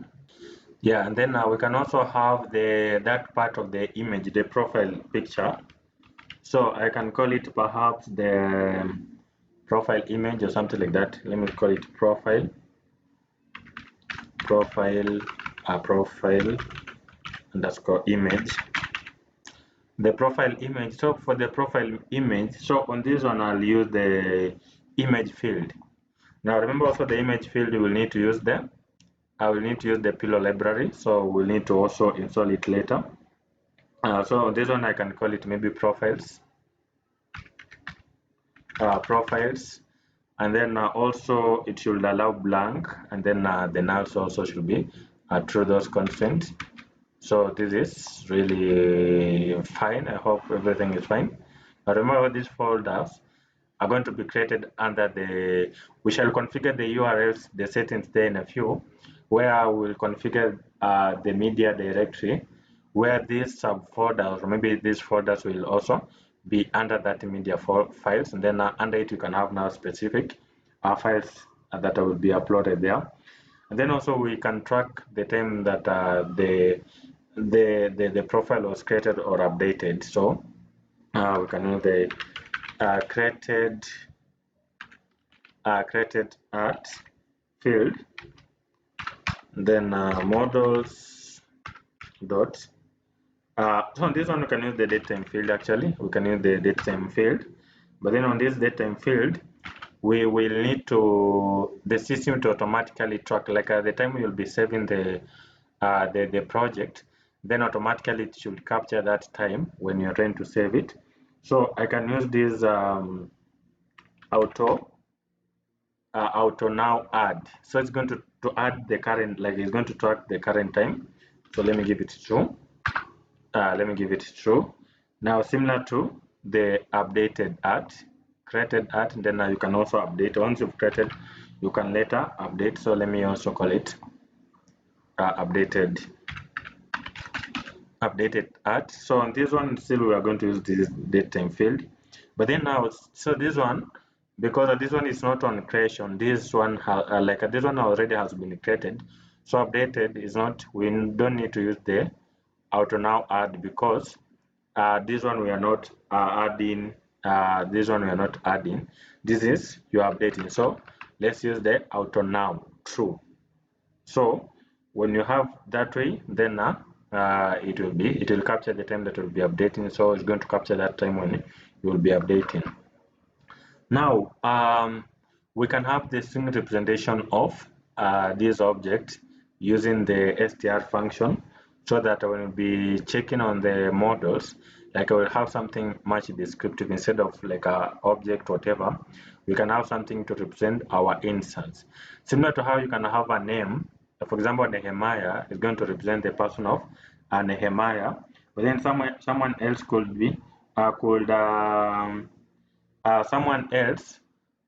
Yeah, and then we can also have that part of the image, the profile picture. So I can call it perhaps the profile image or something like that. Let me call it profile underscore image. The profile image. So for the profile image, so on this one I'll use the image field. Now remember also the image field we will need to use I will need to use the pillow library, so we'll need to also install it later. So on this one I can call it maybe profiles, and then also it should allow blank, and then the nulls also should be through those constraints. So this is really fine. I hope everything is fine. Now remember, these folders are going to be created under we shall configure the URLs, the settings there in a few, where we'll configure the media directory, where these subfolders, or maybe these folders will also be under that media files, and then under it you can have now specific files that will be uploaded there. And then also we can track the time that the profile was created or updated. So we can use the created at field, then models dot. So on this one we can use the datetime field. Actually, we can use the datetime field, but then on this datetime field, we will need the system to automatically track, like at the time you'll be saving the project, then automatically it should capture that time when you're trying to save it. So I can use this auto now add. So it's going to add the current, like it's going to track the current time. So let me give it true. Now similar to the updated at, created at, and then you can also update. Once you've created, you can later update. So let me also call it updated at. So on this one still we are going to use this datetime field, but then now, so this one, because this one is not on creation, this one this one already has been created, so updated is not, we don't need to use the auto now add, because this one we are not adding, this is you are updating. So let's use the auto now true. So when you have that way, then it will capture the time that will be updating. So it's going to capture that time when you will be updating. Now we can have the string representation of this object using the str function, so that when we be checking on the models, like I will have something much descriptive instead of like a object whatever. We can have something to represent our instance, similar to how you can have a name. For example, Nehemiah is going to represent the person of Nehemiah, but then someone else could be someone else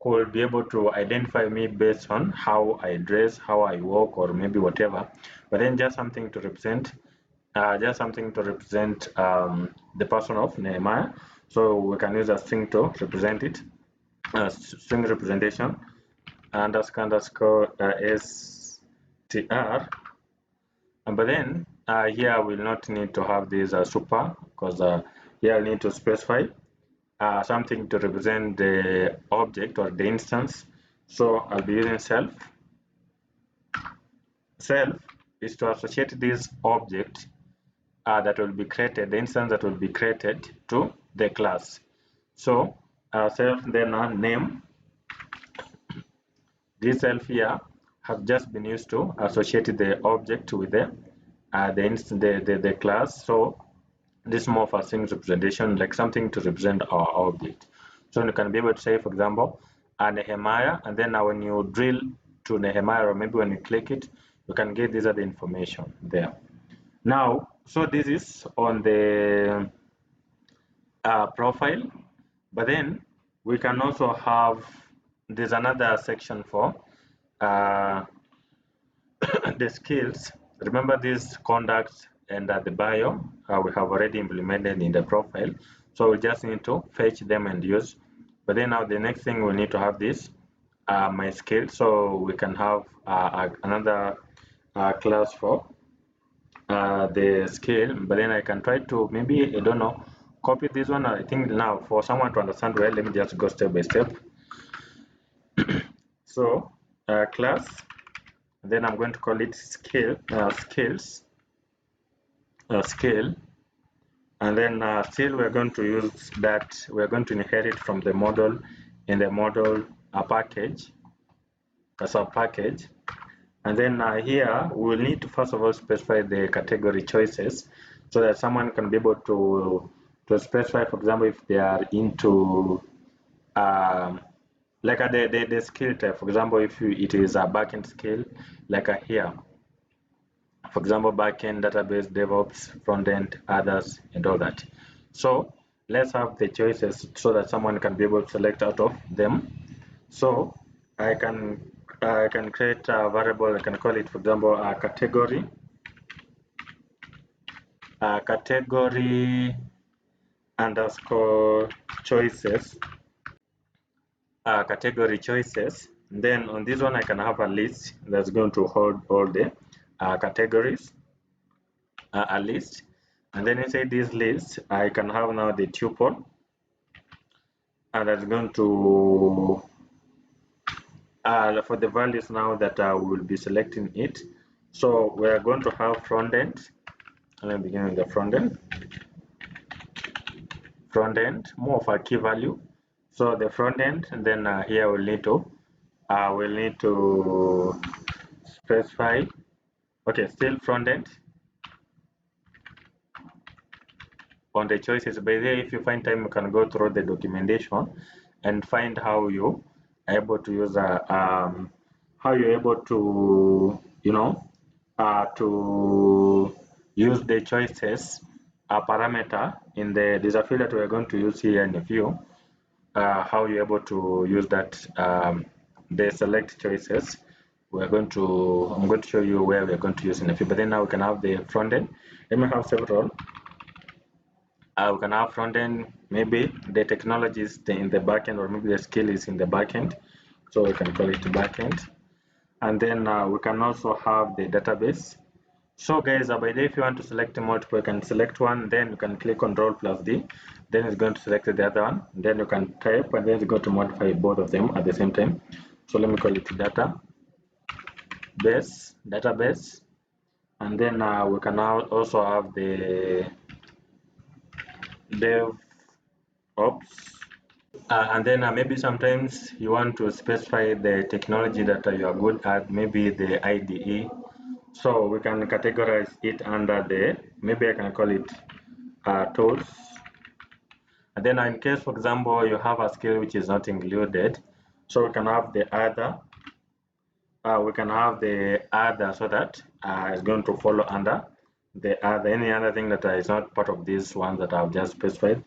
could be able to identify me based on how I dress, how I walk, or maybe whatever. But then just something to represent, the person of Nehemiah. So we can use a string to represent it, string representation underscore str. But then here we'll not need to have this super, because here I need to specify something to represent the object or the instance. So I'll be using self. Self is to associate this object that will be created, the instance that will be created, to the class. So self, then name. This self here has just been used to associate the object with the class. So this is more of a string representation, like something to represent our object. So you can be able to say, for example, Nehemiah, and then now when you drill to Nehemiah, or maybe when you click it, you can get these other information there. Now, so this is on the profile, but then we can also have, there's another section for the skills. Remember these conducts and the bio we have already implemented in the profile, so we just need to fetch them and use. But then now the next thing we need to have this my skill, so we can have another class for the scale, but then I can try to maybe, I don't know, copy this one. I think now for someone to understand well, let me just go step by step. So class, then I'm going to call it scale, scale, and then still we're going to use that, we're going to inherit from the model in the model package, a sub package. And then here we will need to first of all specify the category choices so that someone can be able to specify, for example, if they are into like the skill type. For example, if it is a backend skill, like here, for example, backend, database, DevOps, frontend, others, and all that. So let's have the choices so that someone can be able to select out of them. So I can create a variable. I can call it, for example, a category. Category underscore choices. Category choices. Then on this one, I can have a list that's going to hold all the categories. A list, and then inside this list, I can have now the tuple, and that's going to for the values now that I will be selecting it. So we are going to have front end. Let me begin with the front end. Front end, more of a key value. So the front end, and then here we'll need to specify. Okay, still front end on the choices. By the way, if you find time, you can go through the documentation and find how you are able to use how you're able to, you know, to use the choices parameter in there's a field that we're going to use here in a few. How you're able to use that the select choices. I'm going to show you where we're going to use in a few. But then now we can have the front end. Let me have several. We can have front end, maybe the technology is in the backend, or maybe the skill is in the backend, so we can call it backend. And then we can also have the database. So guys, by the way, if you want to select multiple, you can select one, then you can click Ctrl plus D, then it's going to select the other one, then you can type, and then it's going to modify both of them at the same time. So let me call it database, and then we can now also have the DevOps, and then maybe sometimes you want to specify the technology that you are good at, maybe the IDE. So we can categorize it under the, maybe I can call it tools. And then in case, for example, you have a skill which is not included, so we can have the other. We can have the other, so that it's going to follow under the other. Any other thing that is not part of this one that I've just specified,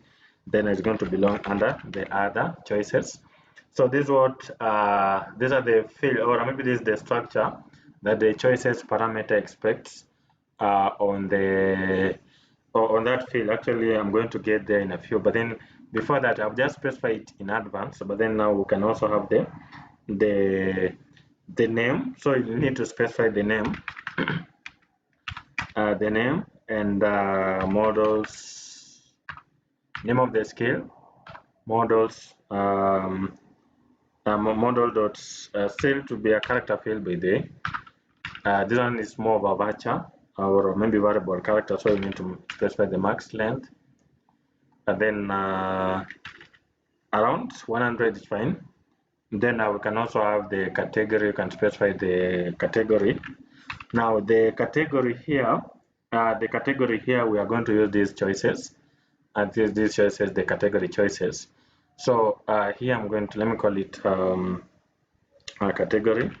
then it's going to belong under the other choices. So this is what these are the field, or maybe this is the structure that the choices parameter expects on that field. Actually, I'm going to get there in a few, but then before that, I've just specified it in advance. But then now we can also have the name. So you need to specify the name, and models, name of the skill, models, model dot still to be a character field by the way. This one is more of a varchar or maybe variable character, so you need to specify the max length, and then around 100 is fine. Then we can also have the category. You can specify the category. Now the category here, we are going to use these choices, and these choices, the category choices. So here I'm going to, let me call it a category.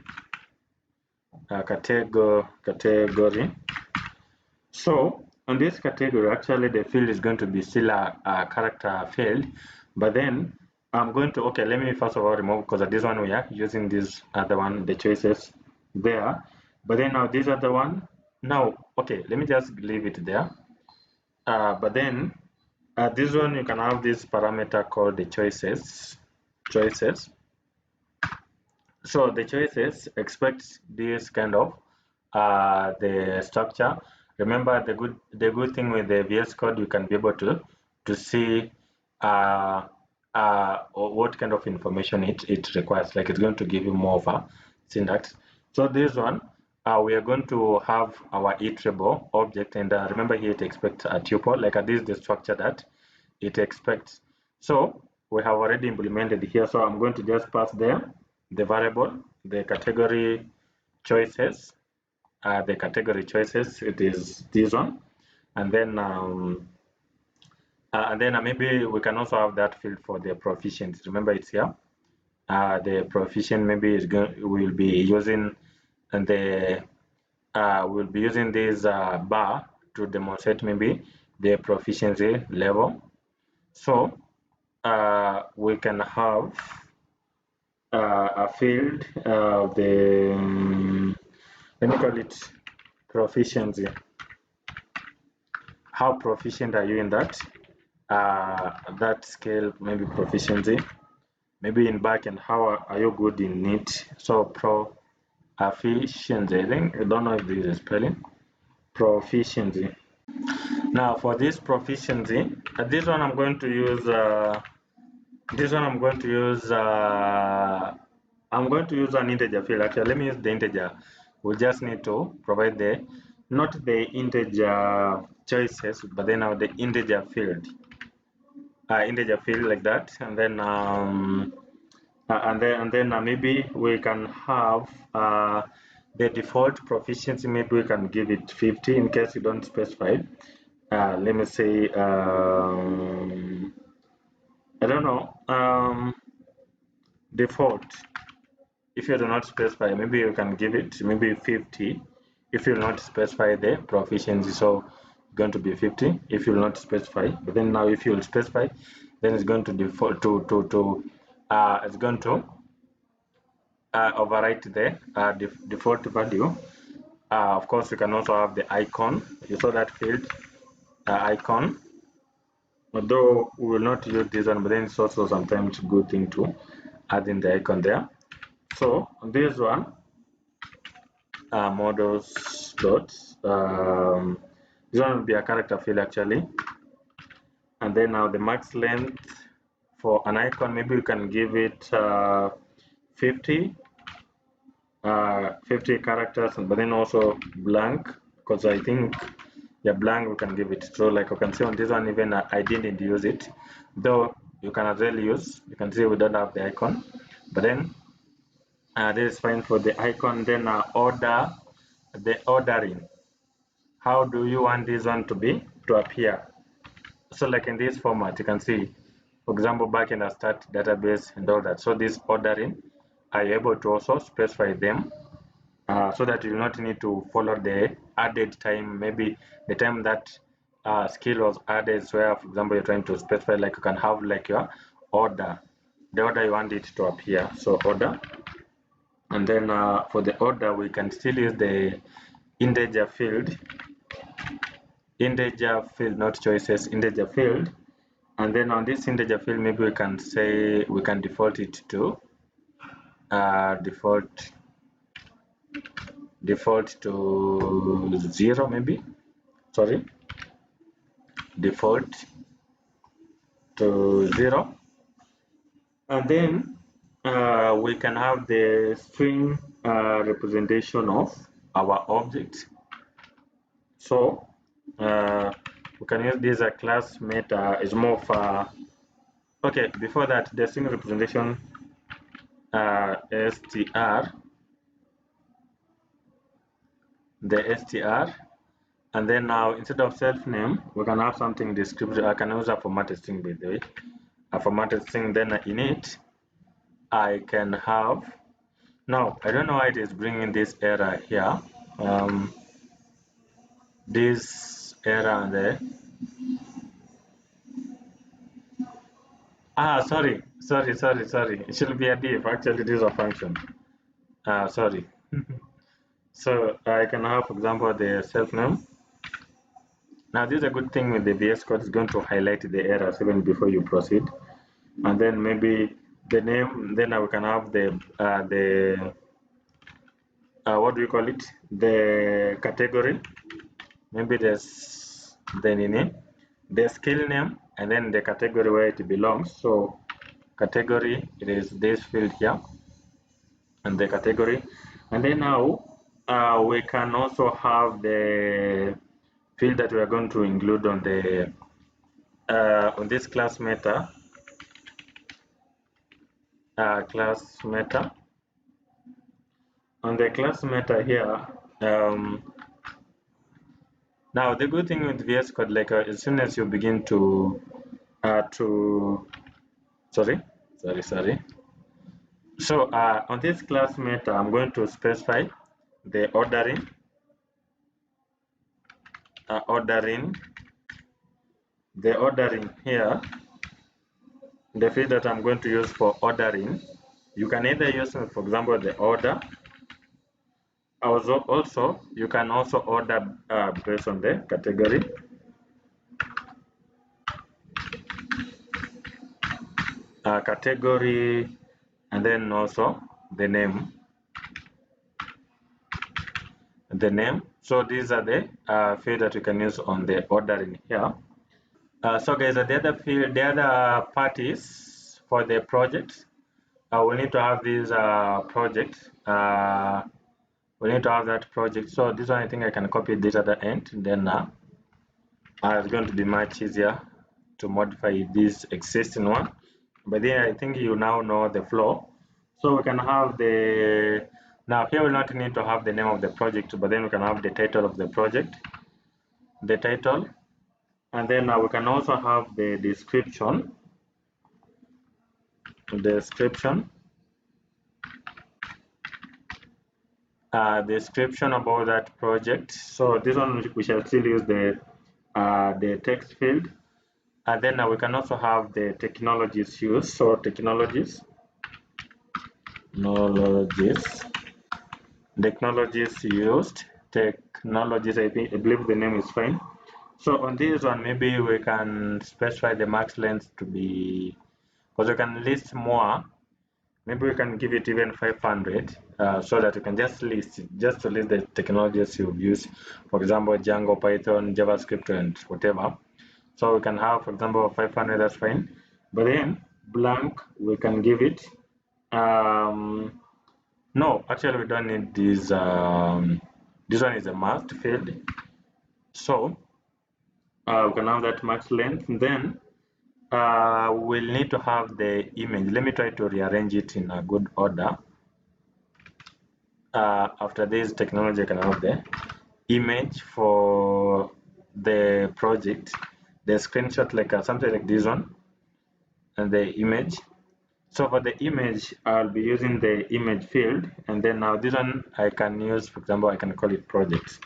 Category. So on this category, actually the field is going to be still a character field, but then I'm going to, okay, let me first of all remove, because this one we are using this other one, the choices there, but then now this other one, now, okay, let me just leave it there. But then this one, you can have this parameter called the choices. So the choices expect this kind of the structure, Remember, the good thing with the VS Code, you can be able to see what kind of information it requires. Like, it's going to give you more of a syntax. So this one, we are going to have our iterable object, and remember here it expects a tuple. Like, this is the structure that it expects. So we have already implemented here. So I'm going to just pass there the variable, the category choices. The category choices, it is this one, and then maybe we can also have that field for the proficiency. Remember, it's here. The proficient maybe is going, we'll be using, and the we'll be using this bar to demonstrate maybe the proficiency level. So we can have a field the let me call it proficiency. How proficient are you in that scale? Maybe proficiency. Maybe in backend, how are you good in it? So proficiency. I think, I don't know if this is spelling. Proficiency. Now for this proficiency, this one I'm going to use. I'm going to use an integer field. Actually, let me use the integer. We just need to provide the, not the integer choices, but then now the integer field. Integer field like that, and then maybe we can have the default proficiency. Maybe we can give it 50 in case you don't specify. Let me say I don't know, default. If you do not specify, maybe you can give it maybe 50 if you will not specify the proficiency. So it's going to be 50 if you will not specify, but then now if you will specify, then it's going to default it's going to overwrite the default value. Of course, you can also have the icon. You saw that field icon, although we will not use this one, but then it's also sometimes a good thing to add in the icon there. So this one, models dots, this one will be a character field actually, and then now the max length for an icon, maybe you can give it 50 characters, but then also blank, because I think, yeah, blank we can give it. So like you can see on this one, even I didn't use it, though you can as well use. You can see we don't have the icon, but then this is fine for the icon. Then order, the ordering. How do you want this one to appear? So like in this format, you can see, for example, backend and start database and all that. So this ordering, are you able to also specify them so that you will not need to follow the added time, maybe the time that skill was added. So where, for example, you're trying to specify, like you can have like your order, the order you want it to appear. So order, and then for the order, we can still use the integer field, not choices, integer field. And then on this integer field, maybe we can say, we can default it to default to 0, maybe, sorry, default to 0. And then we can have the string representation of our object. So we can use this class meta is more of okay, before that, the string representation str, the str, and then now instead of self name, we can have something descriptive. I can use a formatted string, by the way, a formatted string. Then in it, I can have, now I don't know why it is bringing this error here. This error there. Sorry. It should be a div. Actually, it is a function. Sorry. So I can have, for example, the self name. Now this is a good thing with the VS Code. It's going to highlight the errors even before you proceed. And then maybe the name. Then we can have the what do you call it? The category. maybe there's the skill name, and then the category where it belongs. So category, it is this field here, and the category. And then now we can also have the field that we are going to include on the on this class meta. On the class meta here. Now the good thing with VS Code, like as soon as you begin to sorry. So on this class meta, I'm going to specify the ordering here, the field that I'm going to use for ordering. You can either use, for example, the order. Also, you can also order based on the category. Category, and then also the name. So these are the field that you can use on the ordering here. So guys, the other parties for the project, we need to have this project. We need to have that project. So this one, I think I can copy this at the end. Then it's going to be much easier to modify this existing one. But then I think you now know the flow. So we can have now here we not need to have the name of the project, but then we can have the title of the project, and then we can also have the description. Description about that project. So this one we shall still use the text field, and then we can also have the technologies used. So technologies used. I believe the name is fine. So on this one, maybe we can specify the max length to be, because we can list more. Maybe we can give it even 500, so that you can just to list the technologies you've used. For example, Django, Python, JavaScript, and whatever. So we can have, for example, 500. That's fine. But then blank, we can give it. No, actually, we don't need this. This one is a must field. So we can have that max length. And then we'll need to have the image. Let me try to rearrange it in a good order. After this technology, I can have the image for the project, the screenshot, like something like this one, and the image. So for the image, I'll be using the image field, and then now this one I can use, for example, I can call it projects.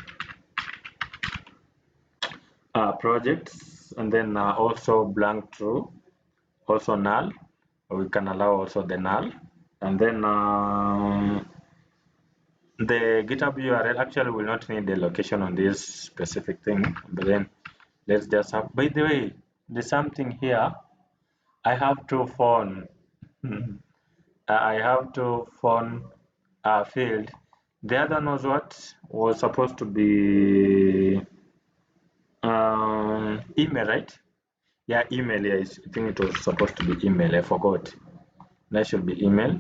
Projects, and then also blank true, also null. We can allow also the null, and then the GitHub URL. Actually, will not need the location on this specific thing, but then let's just have. By the way, there's something here. I have two phone. I have two phone field. The other one was supposed to be email, right? Yeah, email. Yeah, I think it was supposed to be email. I forgot. That should be email.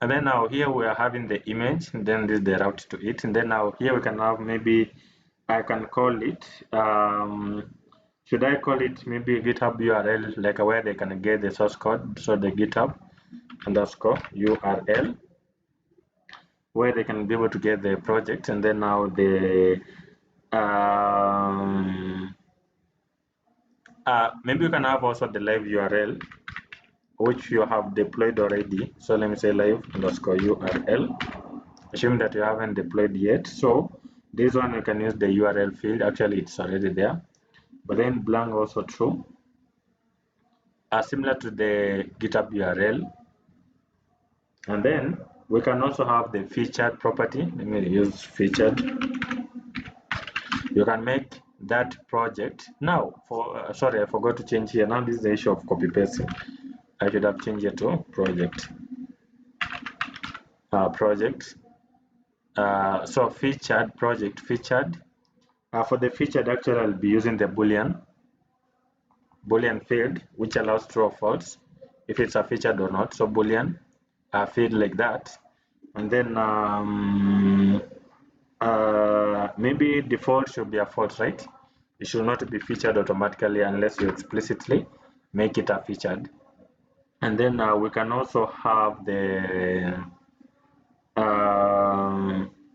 And then now here we are having the image, and then this is the route to it. And then now here we can have, maybe I can call it, should I call it maybe GitHub URL, like where they can get the source code? So the GitHub underscore URL, where they can be able to get the project. And then now the maybe you can have also the live URL, which you have deployed already. So let me say live underscore URL, assume that you haven't deployed yet. So this one you can use the URL field. Actually, it's already there, but then blank also true, similar to the GitHub URL. And then we can also have the featured property. Let me use featured. You can make that project. Now, sorry, I forgot to change here. Now this is the issue of copy pasting. I should have changed it to project. So featured project featured, For the featured, actually I'll be using the boolean field, which allows true or false if it's a featured or not. So boolean field like that, and then maybe default should be a false, right? It should not be featured automatically unless you explicitly make it a featured. And then we can also have the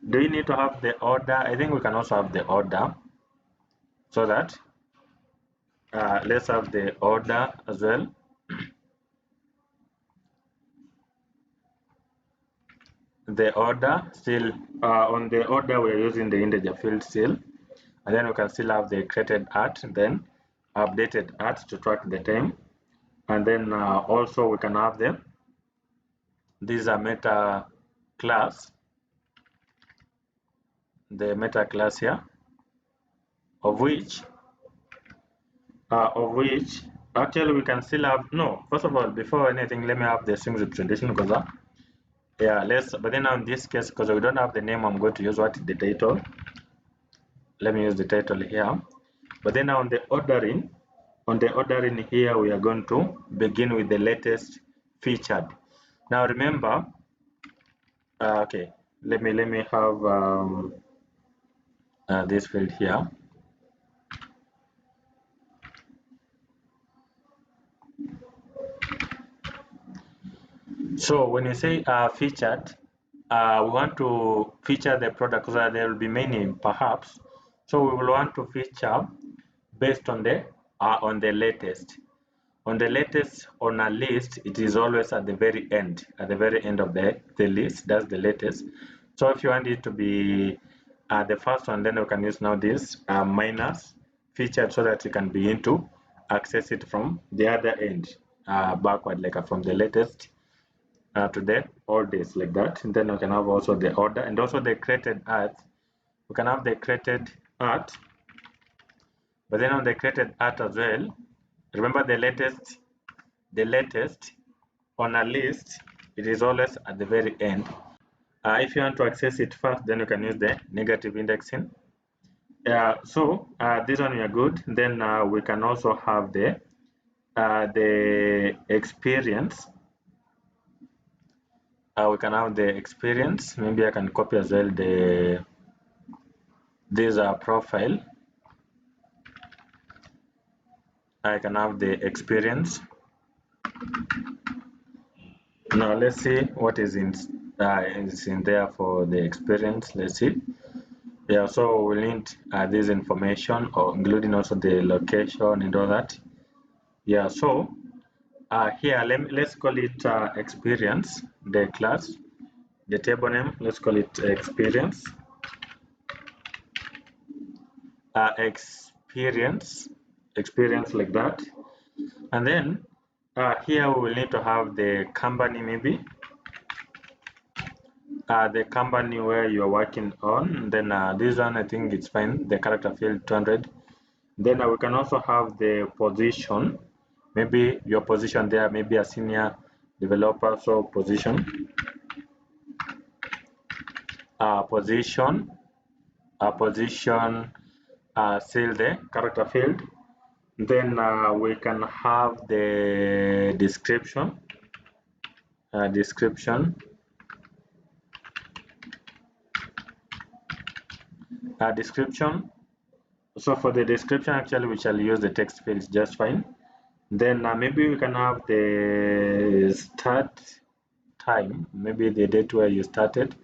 do you need to have the order? I think we can also have the order, so that let's have the order as well. The order still on the order we're using the integer field still, and then we can still have the created at, then updated at to track the time, and then also we can have them. These are meta class, the meta class here, of which actually we can still have, no, first of all, before anything, let me have the string representation, because yeah, but then in this case, because we don't have the name, I'm going to use what the title. Let me use the title here. But then on the ordering here, we are going to begin with the latest featured. Now remember, okay, let me have this field here. So when you say featured, we want to feature the product, because there will be many perhaps. So we will want to feature based on the latest. On the latest on a list, it is always at the very end of the list. That's the latest. So if you want it to be the first one, then you can use now this minus featured, so that you can begin to access it from the other end backward, like from the latest to the oldest, like that. And then we can have also the order, and also the created at. We can have the created at, but then on the created at as well, remember the latest on a list, it is always at the very end. If you want to access it first, then you can use the negative indexing. So this one we are good. Then we can also have the experience. We can have the experience. Maybe I can copy as well this profile. I can have the experience. Now let's see what is in there for the experience. Let's see. Yeah, so we'll need this information, or including also the location and all that. Yeah, so here let's call it experience, the class, the table name. Let's call it experience. Experience like that. And then here we will need to have the company, maybe the company where you're working on. And then this one, I think it's fine, the character field 200. Then we can also have the position, maybe your position there, maybe a senior developer, so position, still the character field. Then we can have the description, So for the description, actually, we shall use the text fields just fine. Then maybe we can have the start time, maybe the date where you started.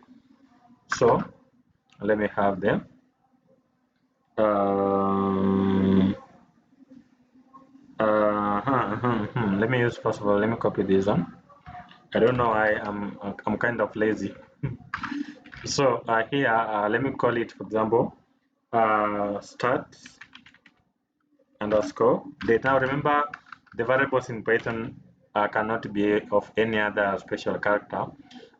So let me have them. Let me use, first of all, let me copy this one. I don't know why I'm kind of lazy. So here, let me call it, for example, start underscore date. Now remember, the variables in Python cannot be of any other special character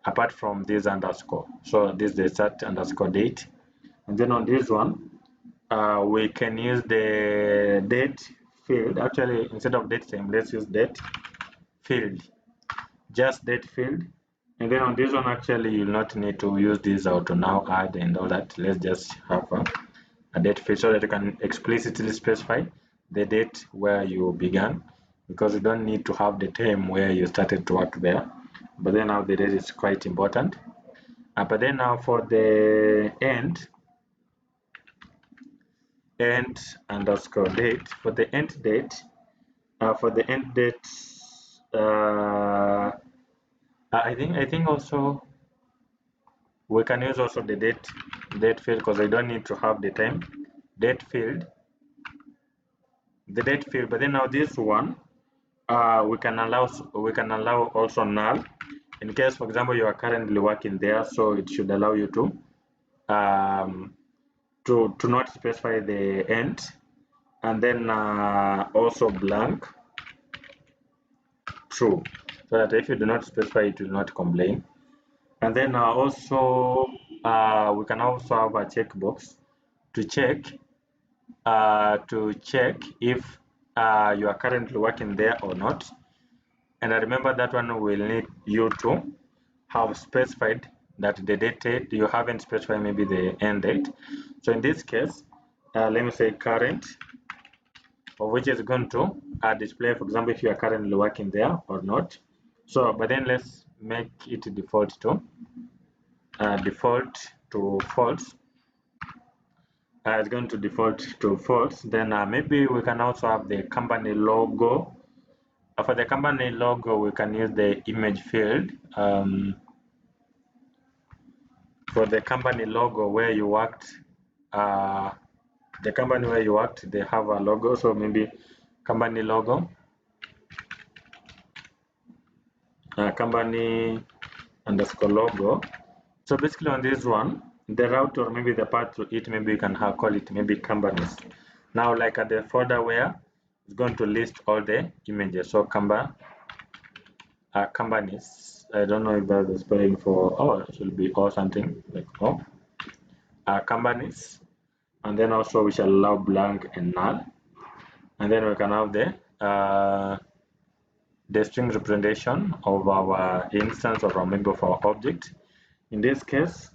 apart from this underscore. So this is the start underscore date, and then on this one we can use the date field. Actually, instead of date time, let's use date field, just date field. And then on this one, actually, you'll not need to use this auto now add and all that. Let's just have a date field so that you can explicitly specify the date where you began, because you don't need to have the time where you started to work there, but then now the date is quite important. But then now for the end underscore date, for the end date, I think also we can use also the date field, because I don't need to have the time date field, the date field. But then now this one, we can allow also null in case, for example, you are currently working there, so it should allow you to not specify the end, and then also blank true, so that if you do not specify, it will not complain. And then also we can also have a checkbox to check if you are currently working there or not. And I remember that one will need you to have specified that the date you haven't specified maybe the end date. So in this case, let me say current, of which is going to display, for example, if you are currently working there or not. So, but then let's make it default to false. It's going to default to false. Then maybe we can also have the company logo. For the company logo, we can use the image field. For the company logo where you worked, the company where you worked, they have a logo. So maybe company logo, company underscore logo. So basically on this one, the route or maybe the path to it, maybe you can call it maybe companies. Now, like at the folder where it's going to list all the images. So companies. I don't know if that's the spelling for, oh, it will be or something like companies. And then also we shall allow blank and null. And then we can have the string representation of our instance of our member of our object. In this case,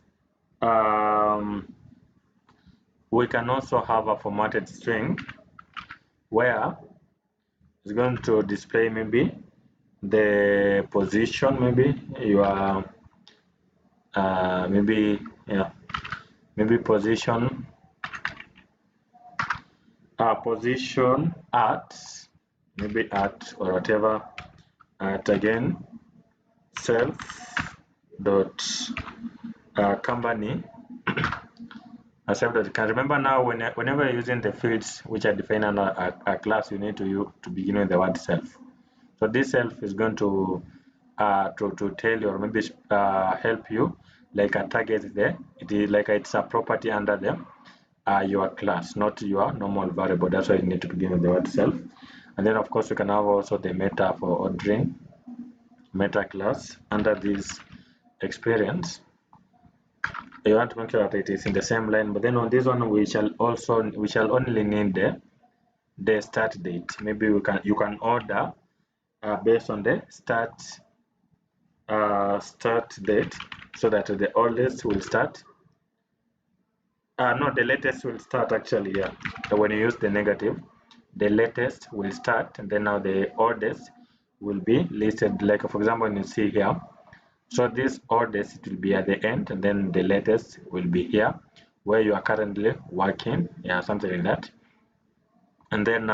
we can also have a formatted string where it's going to display maybe the position, maybe you are maybe position position at maybe at or whatever at again self dot company self dot can remember now whenever you're using the fields which are defined under a class, you need to begin with the word self. So this self is going to tell you or maybe help you like a target there. It is like it's a property under them your class, not your normal variable. That's why you need to begin with the word self. And then of course you can have also the meta for ordering, meta class under this experience. You want to make sure that it is in the same line, but then on this one we shall only need the start date. Maybe you can order based on the start date, so that the oldest will start. No, the latest will start actually. Yeah, so when you use the negative, the latest will start, and then now the oldest will be listed. Like for example, when you see here, so this oldest it will be at the end, and then the latest will be here where you are currently working. Yeah, something like that. And then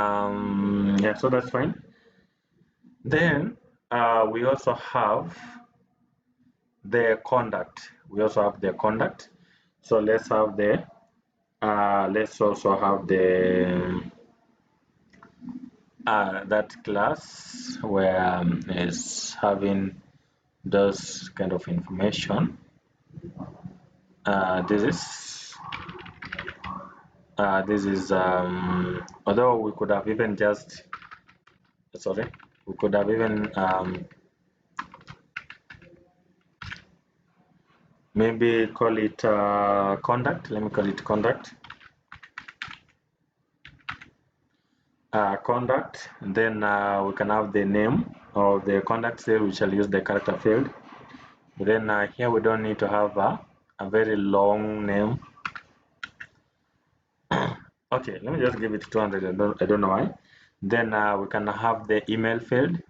yeah, so that's fine. Then we also have the conduct. So let's have the let's also have the that class where is having those kind of information. This is although we could have even just we could have even maybe call it conduct. Let me call it conduct. Conduct, and then we can have the name of the conduct here. We shall use the character field. But then here we don't need to have a very long name. Okay, let me just give it 200. I don't know why. Then we can have the email field.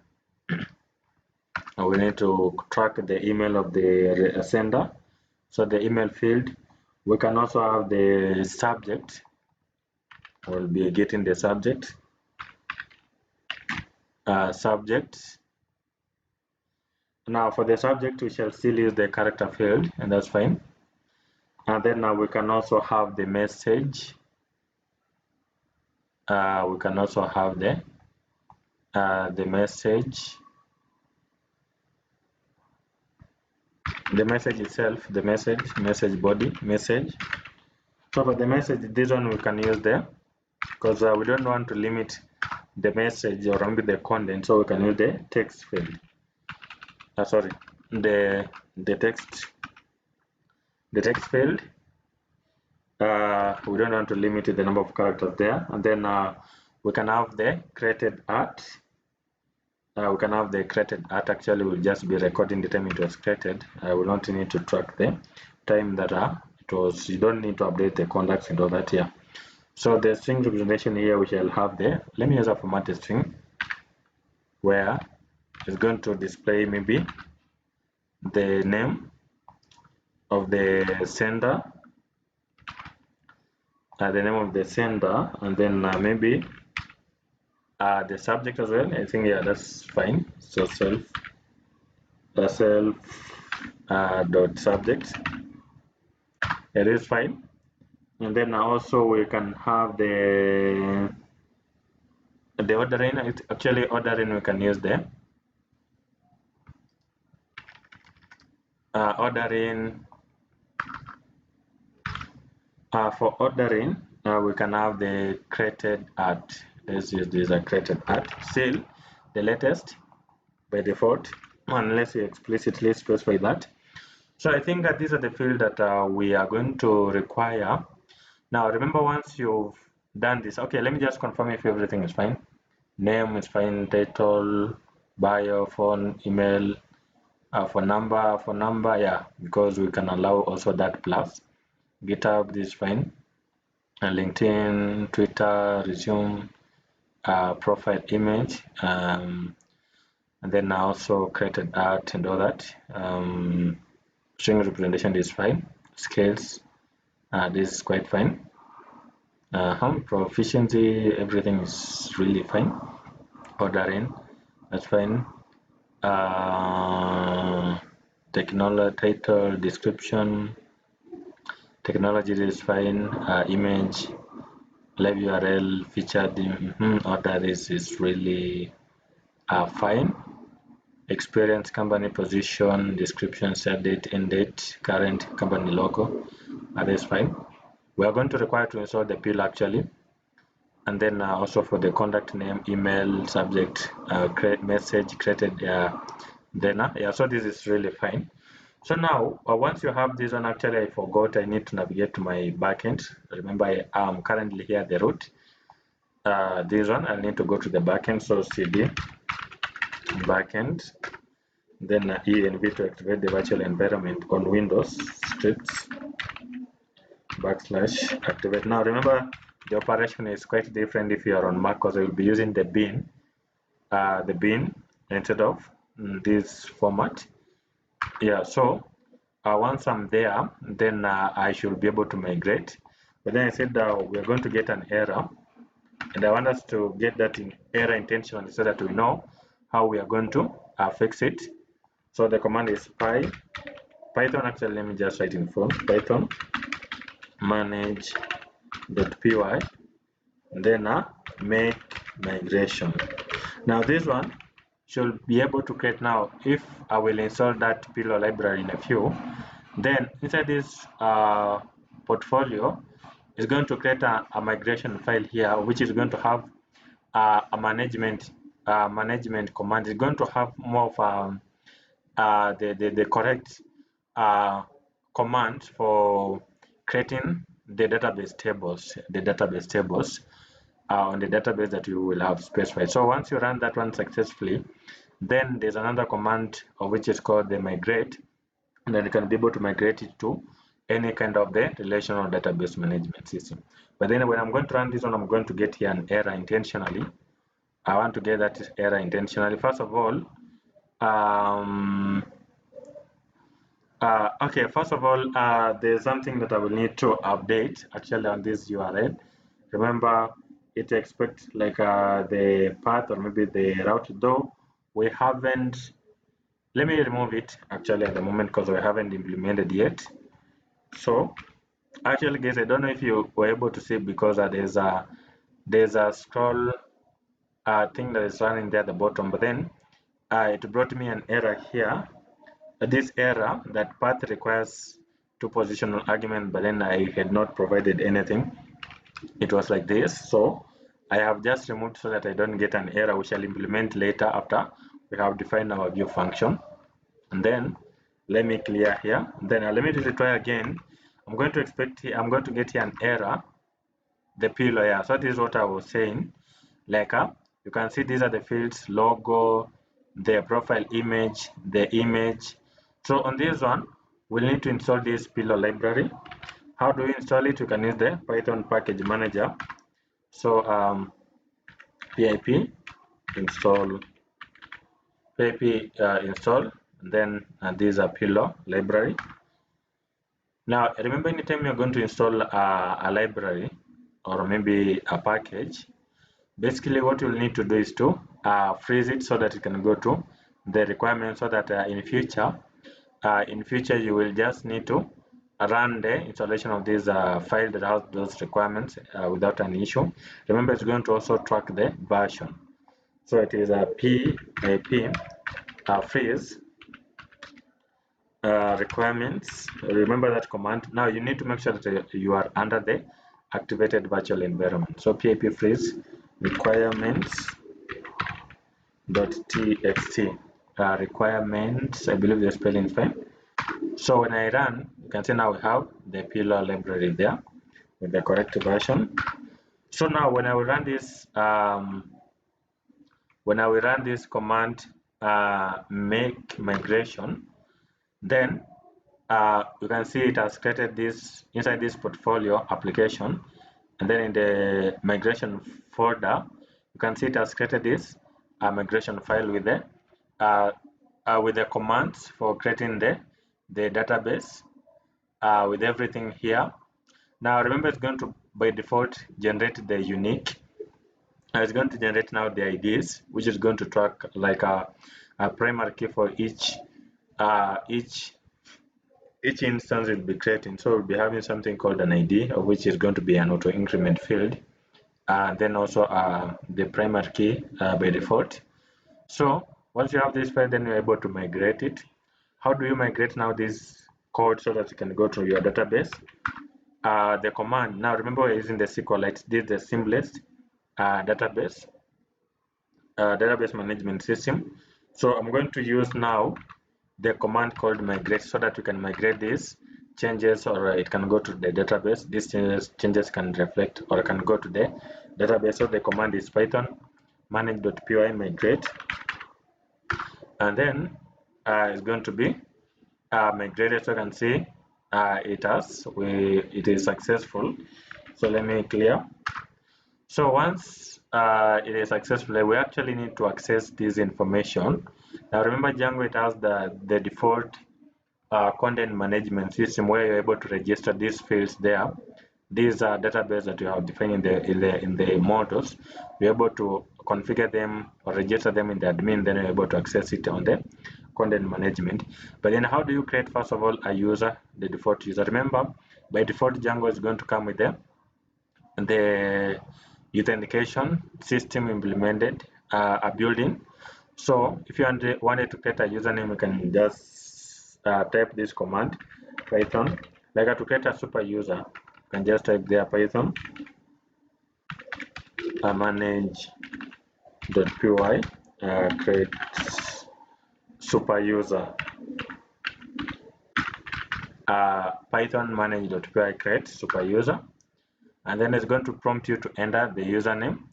We need to track the email of the sender. So the email field. We can also have the subject. We'll be getting the subject. Subject. Now for the subject, we shall still use the character field, and that's fine. And then we can also have the message. We can also have the message. The message itself, the message body, message. So for the message, this one we can use there because we don't want to limit the message or maybe the content, so we can use the text field. Sorry, the text field. We don't want to limit the number of characters there, and then we can have the created art. We can have the created art. Actually, we'll just be recording the time it was created. I will not need to track the time that it was. You don't need to update the contacts and all that here. So the string representation here, we shall have the. Let me use a formatted string where it's going to display maybe the name of the sender, and then maybe the subject as well. I think yeah, that's fine. So self dot subject. It is fine. And then also we can have the ordering. It's actually ordering. We can use the ordering. For ordering, we can have the created art. Let's use this created art. Still the latest by default, unless you explicitly specify that. So I think that these are the fields that we are going to require. Now remember, once you've done this, okay, let me just confirm if everything is fine. Name is fine, title, bio, phone, email, for number, yeah, because we can allow also that plus. GitHub, this is fine. LinkedIn, Twitter, resume, profile image, and then I also created art and all that. String representation is fine. Scales, this is quite fine. Proficiency, everything is really fine. Ordering, that's fine. Technology, title, description, technology is fine. Image, live URL, featured, order is really fine. Experience, company position, description, set date, end date, current, company logo, that is fine. We are going to require to install the pill actually, and then also for the contact name, email, subject, create message created, then yeah, so this is really fine. So now once you have this one, actually I forgot, I need to navigate to my backend. Remember, I am currently here at the root. This one I need to go to the backend, so cd backend, then env to activate the virtual environment on Windows, scripts / activate. Now remember, the operation is quite different if you are on Mac, because I will be using the bin instead of this format. Yeah, so once I'm there, then I should be able to migrate. But then I said that we're going to get an error, and I want us to get that error intentionally so that we know how we are going to fix it. So the command is python. Actually, let me just write in full. Python manage.py, then make migration. Now this one should be able to create. Now if I will install that pillow library in a few, then inside this portfolio is going to create a migration file here, which is going to have a management command. It's going to have more of the correct command for creating the database tables on the database that you will have specified. So once you run that one successfully, then there's another command which is called the migrate, and then you can be able to migrate it to any kind of the relational database management system. But then when I'm going to run this one, I'm going to get here an error intentionally. I want to get that error intentionally. First of all, okay, first of all, there's something that I will need to update actually on this URL. Remember, it expects like the path or maybe the route, though we haven't. Let me remove it actually at the moment because we haven't implemented yet. So actually, guys, I don't know if you were able to see because there's a scroll thing that is running there at the bottom, but then it brought me an error here. This error that path requires two positional argument, but then I had not provided anything. It was like this, so I have just removed so that I don't get an error, which I'll implement later after we have defined our view function. And then let me clear here. Then let me retry again. I'm going to get here an error, the pillar here. So this is what I was saying. Like you can see these are the fields: logo, the profile image, the image. So on this one, we'll need to install this pillar library. How do we install it? You can use the Python package manager. So pip install, install, and then these are pillar library. Now remember, anytime you're going to install a library or maybe a package, basically what you'll need to do is to freeze it so that it can go to the requirements, so that in future you will just need to run the installation of this file that has those requirements without an issue. Remember, it's going to also track the version. So it is a pip freeze requirements. Remember that command. Now you need to make sure that you are under the activated virtual environment. So pip freeze requirements.txt requirements. I believe the spelling is fine. So when I run, you can see now we have the pillar library there with the correct version. So now when I will run this, command make migration, then you can see it has created this inside this portfolio application, and then in the migration folder, you can see it has created this migration file with the commands for creating the database with everything here. Now remember, it's going to by default generate the unique. It's going to generate now the IDs, which is going to track like a primary key for each instance will be creating. So we'll be having something called an ID, which is going to be an auto increment field, and then also the primary key by default. So once you have this file, then you're able to migrate it. How do you migrate now this code so that you can go to your database? The command, now remember we're using the SQLite. This is the simplest database management system. So I'm going to use now the command called migrate so that you can migrate these changes, or it can go to the database. These changes can reflect or can go to the database. So the command is python manage.py migrate, and then it's going to be migrated. So you can see it is successful. So let me clear. So once it is successful, we actually need to access this information. Now remember, Django, it has the default content management system where you're able to register these fields there. These are database that you have defined in the models. You're able to configure them or register them in the admin, then you're able to access it on the content management. But then how do you create, first of all, a user, the default user? Remember, by default, Django is going to come with the authentication system implemented a building. So if you wanted to create a username, you can just type this command python. Like to create a super user, you can just type there python manage.py create super user. Python manage.py create super user, and then it's going to prompt you to enter the username.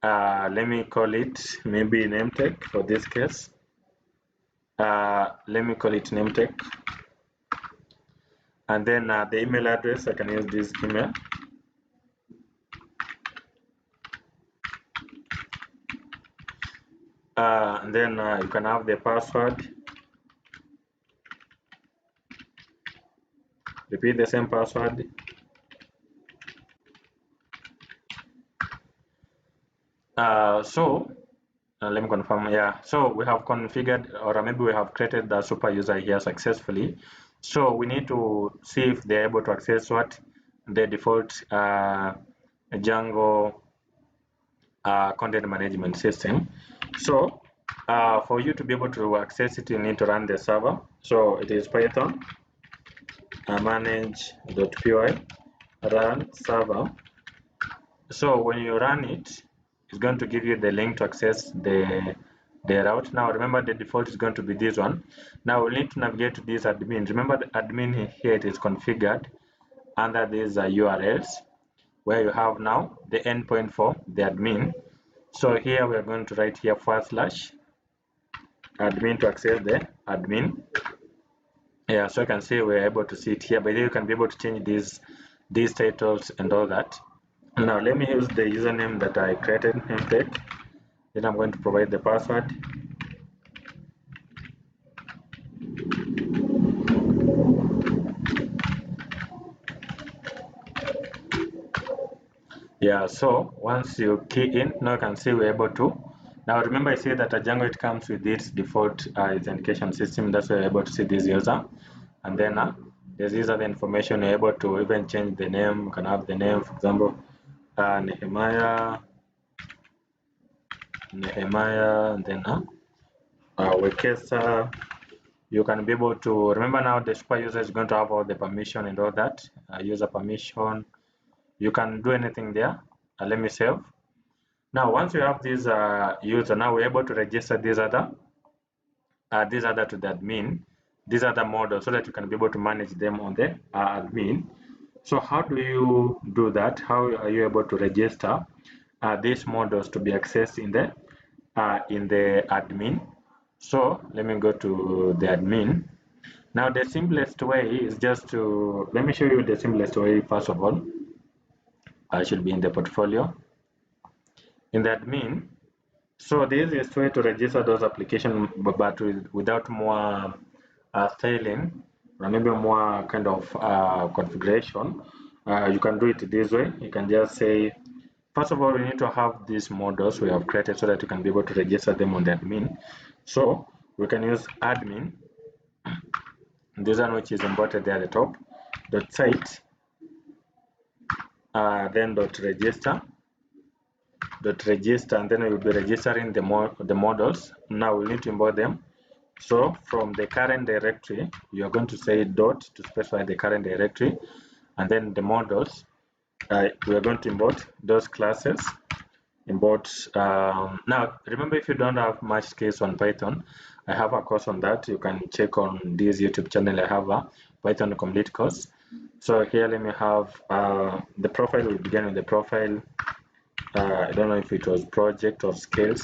Let me call it maybe NEHMTECH for this case. Let me call it NEHMTECH. And then the email address, I can use this email. And then you can have the password. Repeat the same password. Let me confirm. Yeah, so we have configured, or maybe we have created the super user here successfully. So we need to see if they're able to access what the default Django content management system. So for you to be able to access it, you need to run the server. So it is Python manage.py run server. So when you run it, it's going to give you the link to access the route. Now remember, the default is going to be this one. Now we need to navigate to this admin. Remember, the admin here, it is configured under these URLs, where you have now the endpoint for the admin. So here we are going to write here /admin to access the admin. Yeah, so you can see we're able to see it here. But then you can be able to change these titles and all that. Now let me use the username that I created, NEHMTECH. Then I'm going to provide the password. Yeah, so once you key in, now you can see we're able to. Now remember, I said that Django, it comes with its default authentication system. That's why you're able to see this user. And then there's this other information. You're able to even change the name. You can have the name, for example, Nehemiah, and then Wekesa. You can be able to remember now the super user is going to have all the permission and all that. User permission. You can do anything there. Let me save. Now, once you have this user, now we're able to register these other to the admin, these other models, so that you can be able to manage them on the admin. So how do you do that? How are you able to register these models to be accessed in the admin? So let me go to the admin. Now the simplest way is just to, let me show you the simplest way. First of all, I should be in the portfolio. In the admin, so the easiest way to register those applications, but without more styling, or maybe more kind of configuration, you can do it this way. You can just say, first of all, we need to have these models we have created so that you can be able to register them on the admin. So we can use admin, this one which is imported there at the top, .site, then .register, and then we will be registering the models. Now we need to import them. So from the current directory, you are going to say dot to specify the current directory, and then the models. We are going to import those classes. Import. Now remember, if you don't have much skills on Python, I have a course on that. You can check on this YouTube channel. I have a Python complete course. So here, let me have the profile. We begin with the profile. I don't know if it was project or scale.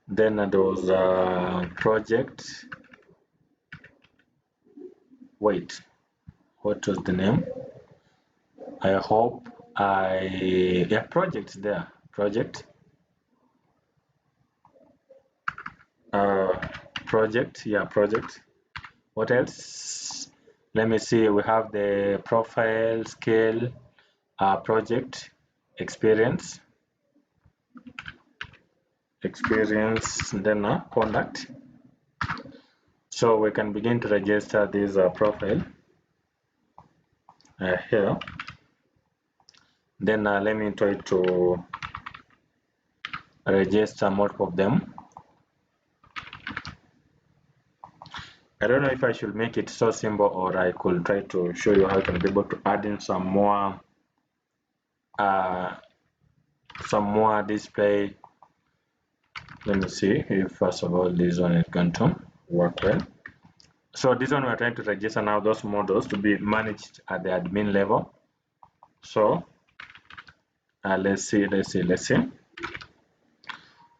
Then there was project. Wait, what was the name? I hope project there. Project. Project. Yeah, project. What else? Let me see. We have the profile, scale, project, experience, and then contact. So we can begin to register this profile here. Then let me try to register multiple of them. I don't know if I should make it so simple, or I could try to show you how you can be able to add in some more display. Let me see if first of all this one is going to work well. So this one we're trying to register now those models to be managed at the admin level. So let's see.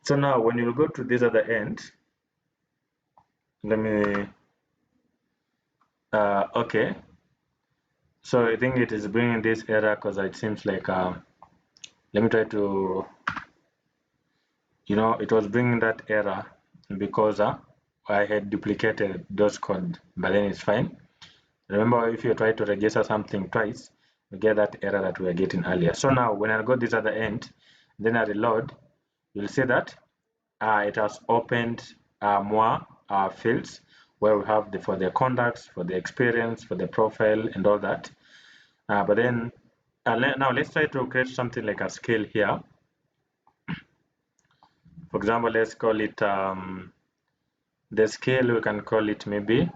So now when you go to this other end, let me Okay, so I think it is bringing this error because it seems like let me try to, it was bringing that error because I had duplicated those code, but then it's fine. Remember, if you try to register something twice, you get that error that we were getting earlier. So now when I go this other end, then I reload, you'll see that it has opened more fields where we have for the contacts, for the experience, for the profile, and all that. But then now let's try to create something like a scale here. For example, let's call it the scale. We can call it maybe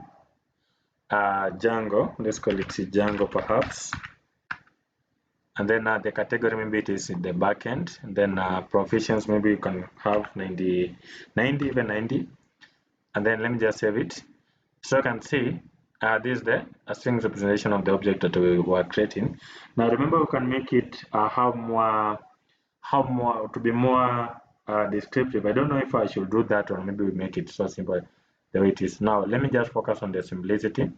Django. Let's call it Django perhaps. And then the category, maybe it is in the backend. And then proficiency, maybe you can have 90, even 90. And then let me just save it. So you can see this is the string representation of the object that we were creating. Now remember, we can make it to be more descriptive. I don't know if I should do that, or maybe we make it so simple the way it is. Now let me just focus on the simplicity.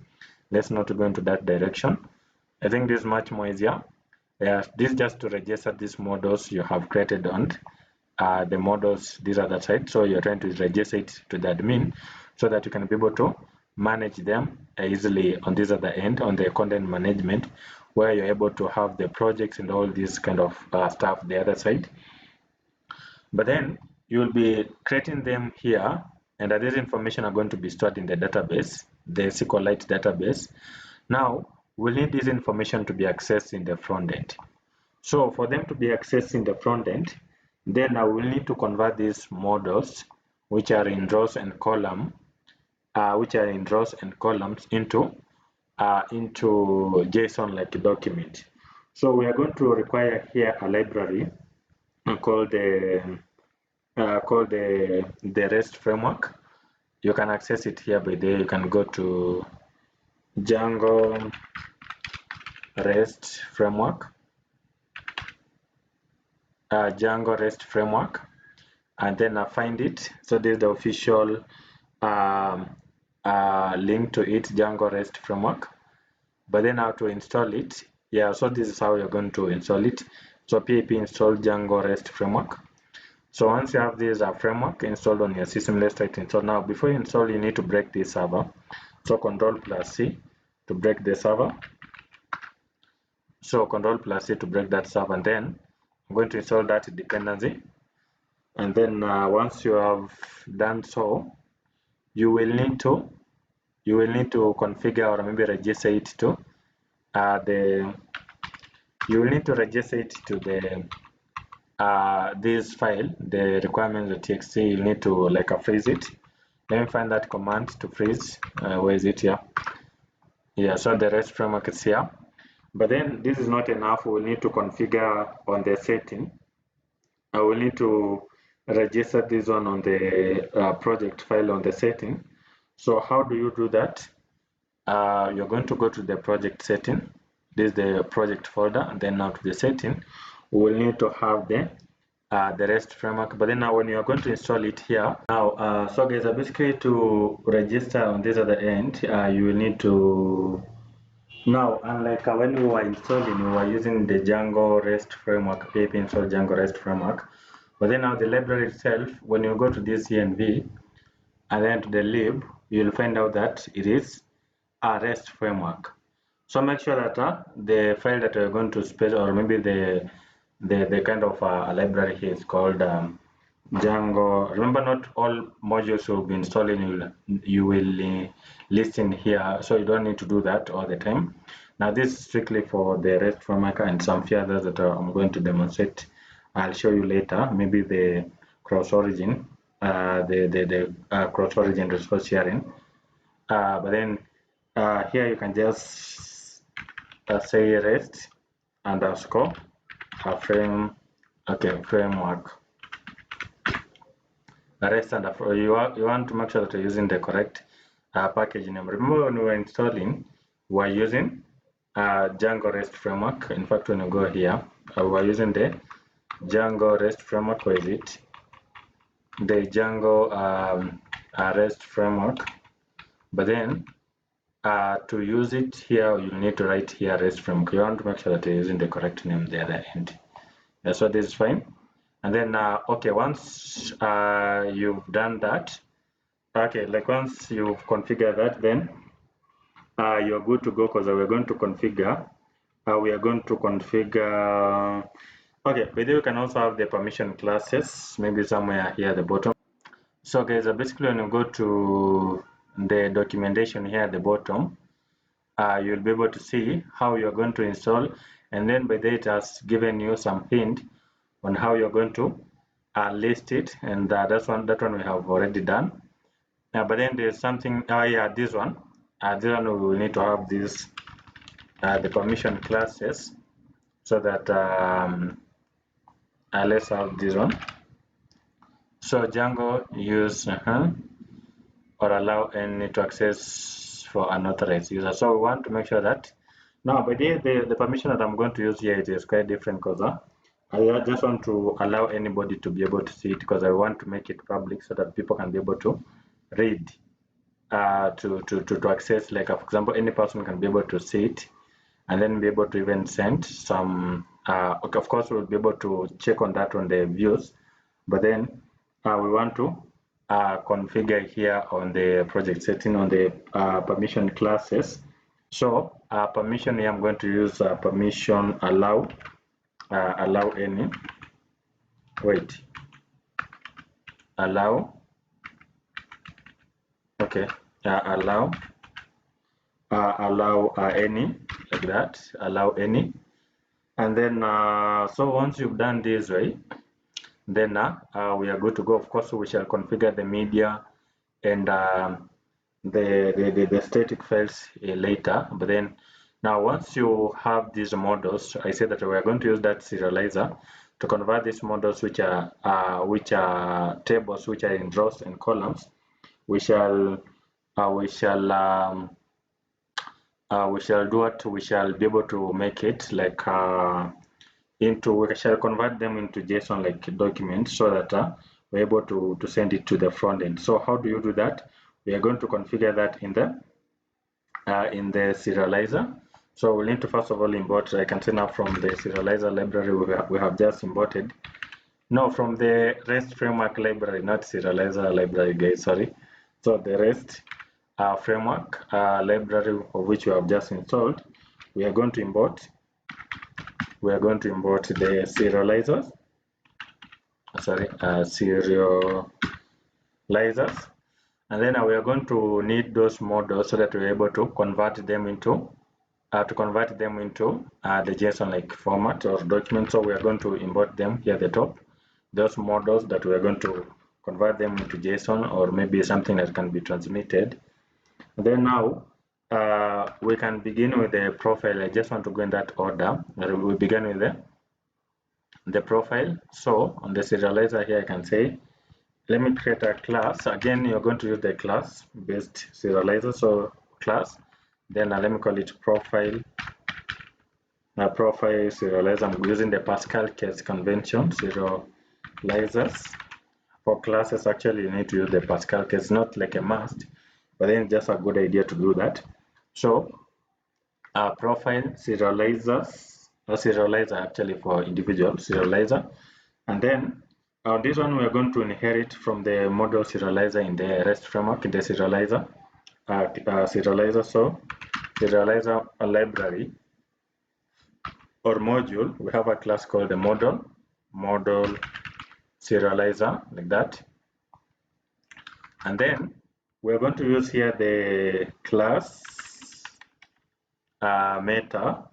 Let's not go into that direction. I think this is much more easier. This is just to register these models you have created on the models, these other side. So you're trying to register it to the admin so that you can be able to manage them easily on this other end, on the content management, where you're able to have the projects and all this kind of stuff the other side. But then you'll be creating them here, and this information are going to be stored in the database, the SQLite database. Now we'll need this information to be accessed in the front end. So for them to be accessed in the front end, then I will need to convert these models, which are in rows and columns, into JSON like document. So we are going to require here a library called the REST framework. You can access it here by there. You can go to Django REST framework, Django REST framework, and then find it. So this is the official link to it, Django REST framework. But then how to install it? Yeah, so this is how you're going to install it. So pip install Django REST framework. So once you have this framework installed on your system, let's try to install. Now before you install, you need to break this server. So Ctrl+C to break the server. So Ctrl+C to break that server, and then I'm going to install that dependency. And then once you have done so, you will need to configure, or maybe register it to this file, the requirements.txt. You need to freeze it. Let me find that command to freeze. Where is it here? Yeah, so the REST framework is here. But then this is not enough. We will need to configure on the setting. I will need to register this one on the project file on the setting. So how do you do that? You're going to go to the project setting. This is the project folder, and then now to the setting. We will need to have the REST framework. But then now when you are going to install it here, now so guys, basically to register on this other end, you will need to. Now, unlike when we were installing, we were using the Django REST framework, pip install Django REST framework. But then now the library itself, when you go to this CNV and then to the lib, you'll find out that it is a REST framework. So make sure that the file that you're going to space, or maybe the kind of library here is called Django. Remember, not all modules you'll be installing you will list in here, so you don't need to do that all the time. Now this is strictly for the REST framework and some few others that I'm going to demonstrate. I'll show you later. Maybe the cross-origin, cross-origin resource sharing. But then here you can just say REST underscore framework. REST and you want to make sure that you're using the correct package name. Remember, when we were installing, we were using Django REST framework. In fact, when you go here, we were using the Django REST framework. Where is it? The Django REST framework. But then to use it here, you need to write here REST framework. You want to make sure that you're using the correct name at the other end. Yeah, so this is fine. And then okay, once you've done that, okay, like once you've configured that, then you're good to go, because we are going to configure okay, by the way, you can also have the permission classes maybe somewhere here at the bottom. So guys, basically when you go to the documentation here at the bottom, you'll be able to see how you're going to install, and then by the it has given you some hint on how you're going to list it, and that one we have already done. But then there's something, yeah, this one we will need to have this the permission classes, so that let's have this one. So Django use or allow any to access for unauthorized user. So we want to make sure that now, by the permission that I'm going to use here, it is quite different, because I just want to allow anybody to be able to see it, because I want to make it public so that people can be able to read, to access. Like for example, any person can be able to see it, and then be able to even send some. Okay, of course, we'll be able to check on that on the views, but then we want to configure here on the project setting on the permission classes. So permission here, I'm going to use permission allow any. Wait, allow. Okay, allow any, like that. Allow any, and then so once you've done this, right, then we are good to go. Of course, we shall configure the media and the static files later. But then now, once you have these models, I said that we are going to use that serializer to convert these models, which are tables, which are in rows and columns. We shall do what? We shall be able to make it like we shall convert them into JSON like documents, so that we're able to send it to the front end. So how do you do that? We are going to configure that in the serializer. So we need to first of all import. I can say now from the serializer library we have just imported. No, from the REST framework library, not serializer library, guys. Sorry. So the REST framework library, of which we have just installed, we are going to import. We are going to import the serializers. Sorry, serializers, and then we are going to need those models so that we're able to convert them into the JSON like format or document. So we are going to import them here at the top. Those models that we are going to convert them into JSON, or maybe something that can be transmitted. And then now we can begin with the profile. I just want to go in that order. We begin with the profile. So on the serializer here, I can say, let me create a class. Again, you're going to use the class based serializer. So class, then let me call it profile. Profile serializer. I'm using the Pascal case convention serializers. For classes, actually, you need to use the Pascal case, not like a must, but then just a good idea to do that. So profile serializers, or serializer actually for individual serializer, and then this one we are going to inherit from the model serializer in the REST framework in the serializer serializer. So serializer library or module, we have a class called the model serializer, like that, and then we're going to use here the class meta,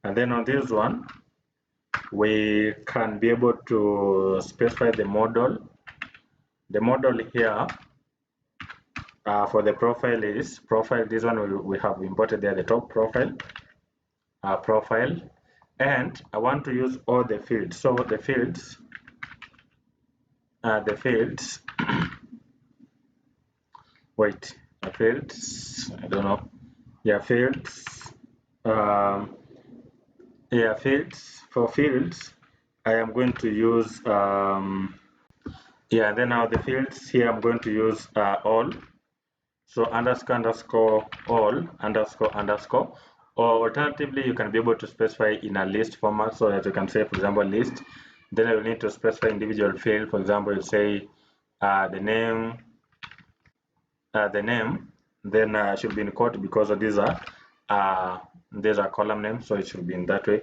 and then on this one we can be able to specify the model. The model here for the profile is profile. This one we have imported there, the top profile, and I want to use all the fields. So the fields wait, fields, I don't know. Yeah, fields. Fields. For fields, I am going to use Yeah, then now the fields here I'm going to use all. So underscore underscore all underscore underscore, or alternatively you can be able to specify in a list format. So as you can say, for example, list. Then I will need to specify individual field. For example, you say the name, then should be in quote because these are column names, so it should be in that way.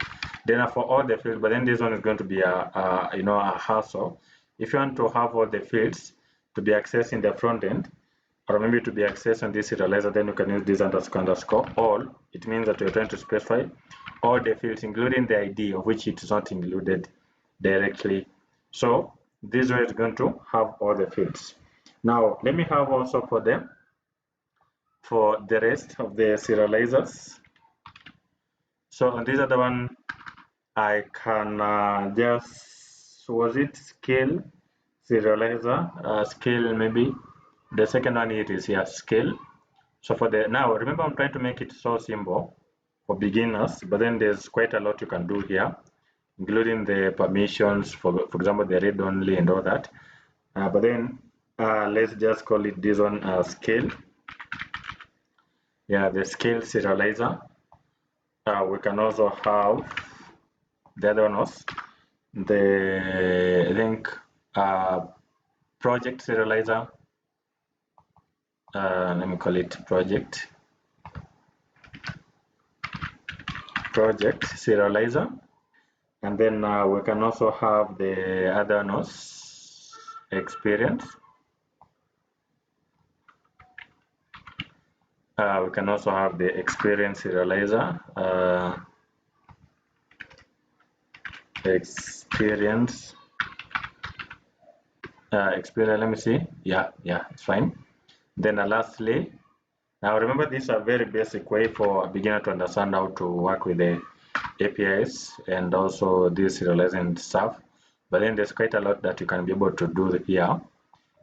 Then for all the fields, but then this one is going to be a hassle. If you want to have all the fields to be accessed in the front end, or maybe to be accessed on this serializer, then you can use this underscore underscore all. It means that you're trying to specify all the fields, including the ID, of which it is not included directly. So this way is going to have all the fields. Now let me have also for the rest of the serializers. So on this other one, I can just, was it scale serializer, scale maybe. The second one it is here, scale. So for the, now remember I'm trying to make it so simple for beginners, but then there's quite a lot you can do here, including the permissions, for example, the read only and all that. But then let's just call it this one scale. Yeah, the scale serializer. We can also have the other one was the link project serializer. Let me call it project serializer. And then we can also have the other nose experience. We can also have the experience serializer. Experience. Let me see. Yeah, it's fine. Then lastly, now remember these are very basic way for a beginner to understand how to work with the APIs and also this serializing stuff. But then there's quite a lot that you can be able to do here,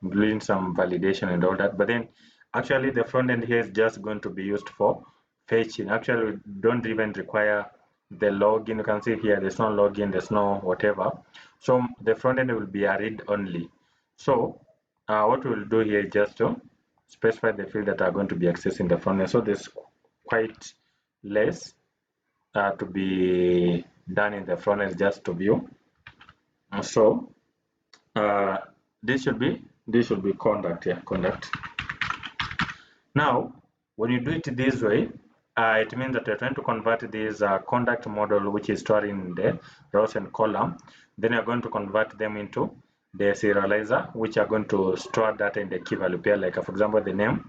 including some validation and all that. But then actually the front end here is just going to be used for fetching. Actually, we don't even require the login. You can see here there's no login, there's no whatever. So the front end will be a read only. So what we'll do here is just to specify the field that are going to be accessing the front end. So there's quite less to be done in the front end just to view. So this should be conduct. Yeah, conduct. Now when you do it this way, it means that you're trying to convert this conduct model, which is stored in the rows and column. Then you're going to convert them into the serializer, which are going to store data in the key value pair. Like for example, the name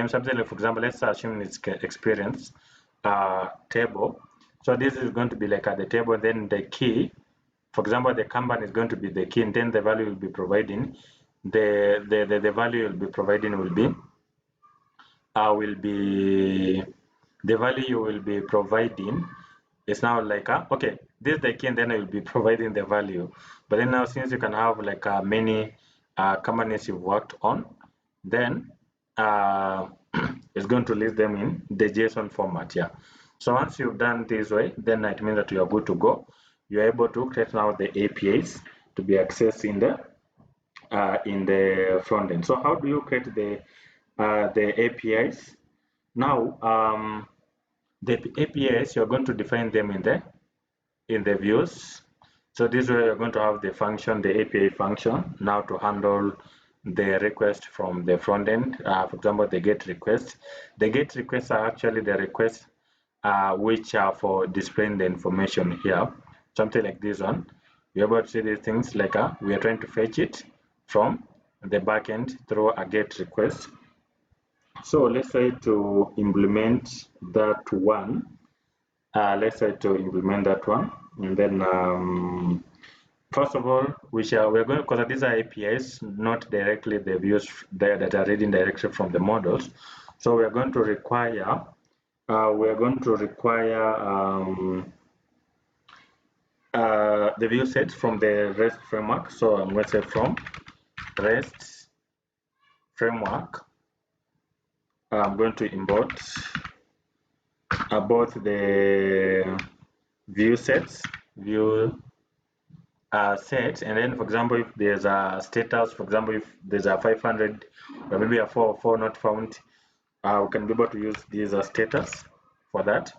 something like, for example, let's assume it's experience table. So this is going to be like the table, then the key, for example, the company is going to be the key, and then the value will be providing the value you'll be providing will be the value you will be providing is now like okay, this is the key, and then I will be providing the value. But then now, since you can have like many companies you've worked on, then it's going to list them in the JSON format. Yeah. So once you've done this way, then it means that you are good to go. You are able to create now the APIs to be accessed in the front end. So how do you create the APIs? Now the APIs, you're going to define them in the views. So this way you're going to have the function, the API function, now to handle the request from the front end. For example, the get request. The get requests are actually the requests which are for displaying the information here. Something like this one. You're able to see these things like we are trying to fetch it from the backend through a get request. So let's try to implement that one. Let's try to implement that one, and then first of all, we're going, because these are APIs, not directly the views there that are reading directly from the models. So we're going to require the view set from the REST framework. So I'm going to say from REST framework. I'm going to import both the view sets, view set, and then for example if there's a status, for example if there's a 500 or maybe a 404 not found, we can be able to use this as status for that,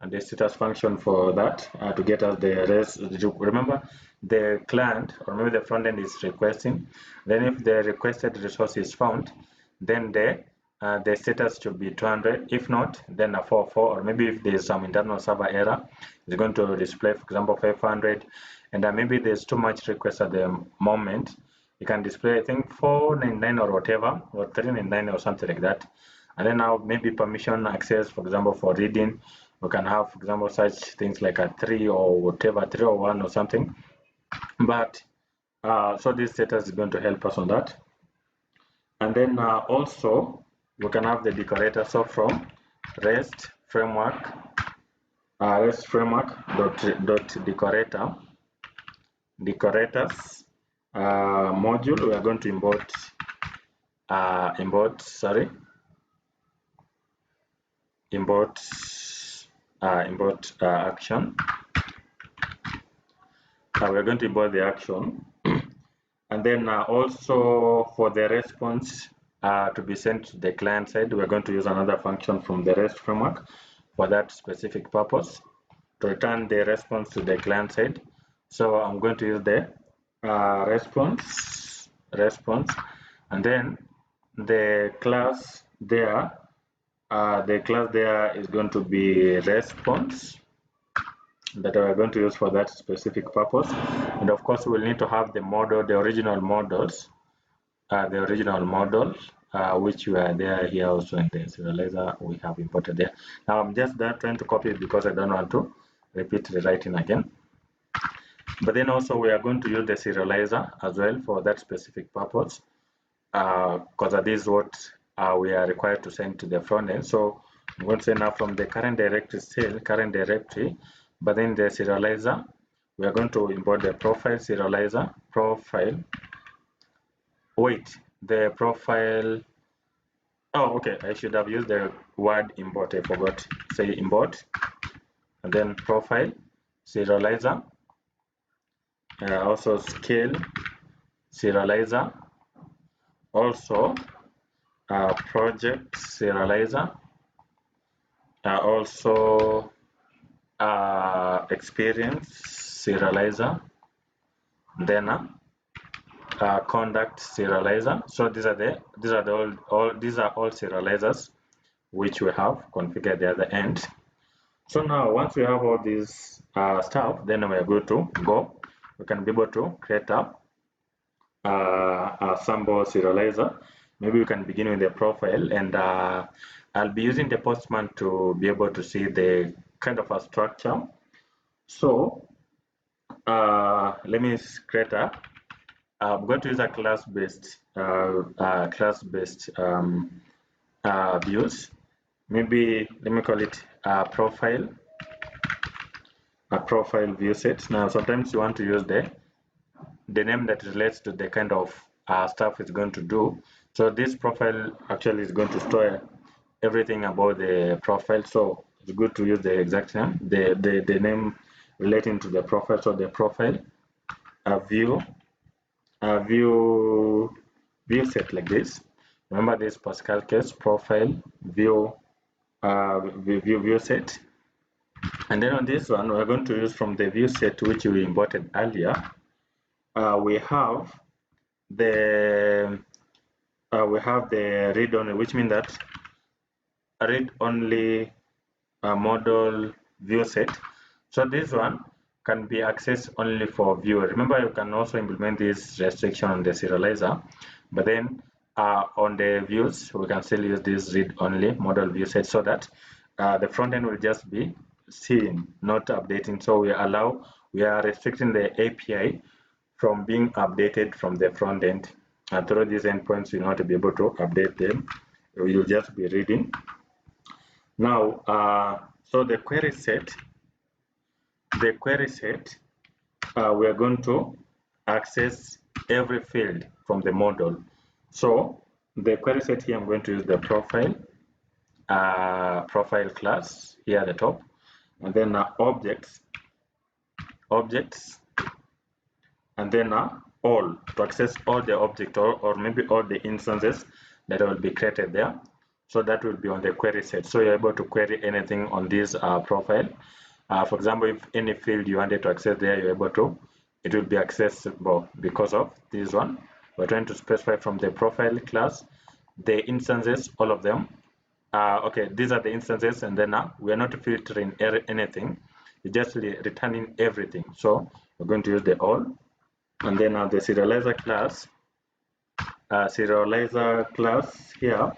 and the status function for that to get us the rest. Remember, the client or maybe the front end is requesting, then if the requested resource is found, then the status should be 200. If not, then a 404, or maybe if there's some internal server error, it's going to display, for example, 500, and maybe there's too much request at the moment. You can display, I think, 499 or whatever, or 399 or something like that. And then now maybe permission access, for example, for reading, we can have, for example, such things like a 3 or whatever, 301 or something. But so this status is going to help us on that. And then also we can have the decorator. So from REST framework, REST framework dot decorator decorators module, we are going to import action. We're going to import the action, and then also for the response to be sent to the client side, we're going to use another function from the REST framework for that specific purpose, to return the response to the client side. So I'm going to use the response, and then the class there is going to be response, that we're going to use for that specific purpose. And of course we'll need to have the model, the original models, which were there here also in the serializer we have imported there. Now I'm just trying to copy it because I don't want to repeat the writing again. But then also we are going to use the serializer as well for that specific purpose, because this is what we are required to send to the front end. So I'm going to say now from the current directory, still current directory, but then the serializer, we are going to import the profile serializer profile. Wait, the profile. Oh, okay. I should have used the word import. I forgot. Say import, and then profile serializer. Also scale serializer. Also project serializer. Also experience serializer. Then conduct serializer. So these are all serializers which we have configured at the other end. So now once we have all these stuff, then we are going to go. We can be able to create a sample serializer. Maybe we can begin with the profile, and I'll be using the Postman to be able to see the kind of a structure. So let me create a. I'm going to use a class-based views. Maybe let me call it a profile view set. Now sometimes you want to use the name that relates to the kind of stuff it's going to do. So this profile actually is going to store everything about the profile. So it's good to use the exact name, the name relating to the profile. So the profile view set like this. Remember this Pascal case, profile view set. And then on this one, we're going to use from the view set which we imported earlier. We have the read only, which means that a read only model view set. So this one can be accessed only for viewer. Remember, you can also implement this restriction on the serializer, but then on the views we can still use this read only model view set, so that the front end will just be seen, not updating. So we are restricting the API from being updated from the front end, and through these endpoints you'll not be able to update them. You'll just be reading. Now so the query set, we are going to access every field from the model. So the query set here, I'm going to use the profile class here at the top, and then objects and then all to access all the object or maybe all the instances that will be created there. So that will be on the query set. So you're able to query anything on this profile. For example, if any field you wanted to access there, you're able to. It will be accessible because of this one. We're trying to specify from the profile class the instances, all of them. Okay, these are the instances, and then we are not filtering anything. We're just returning everything. So we're going to use the all, and then the serializer class here.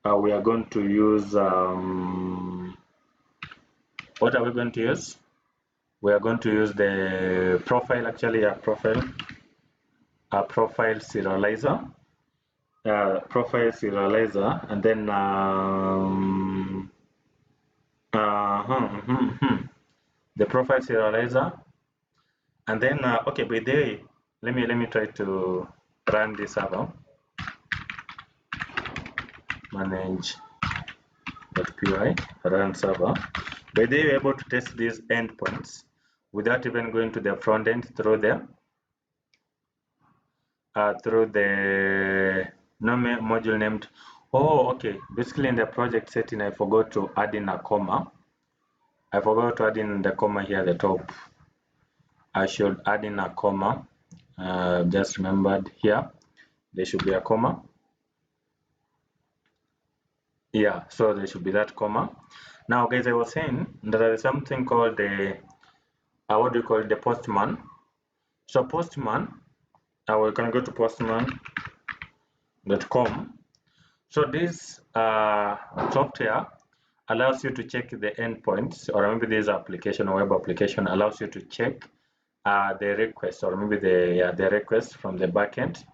We are going to use what are we going to use? We are going to use the profile, actually a profile serializer, and then the profile serializer, and then okay, by the way, let me try to run this server. Manage.py run server. By the way, you're able to test these endpoints without even going to the front end through the module named. Oh, okay. Basically, in the project setting, I forgot to add in a comma. I forgot to add in the comma here at the top. I should add in a comma. Just remembered here, there should be a comma. Yeah, so there should be that comma. Now, guys, I was saying that there is something called the what do you call it, the Postman. So Postman, we can go to postman.com. So this software allows you to check the endpoints, or maybe this application or web application allows you to check the request, or maybe the request from the backend,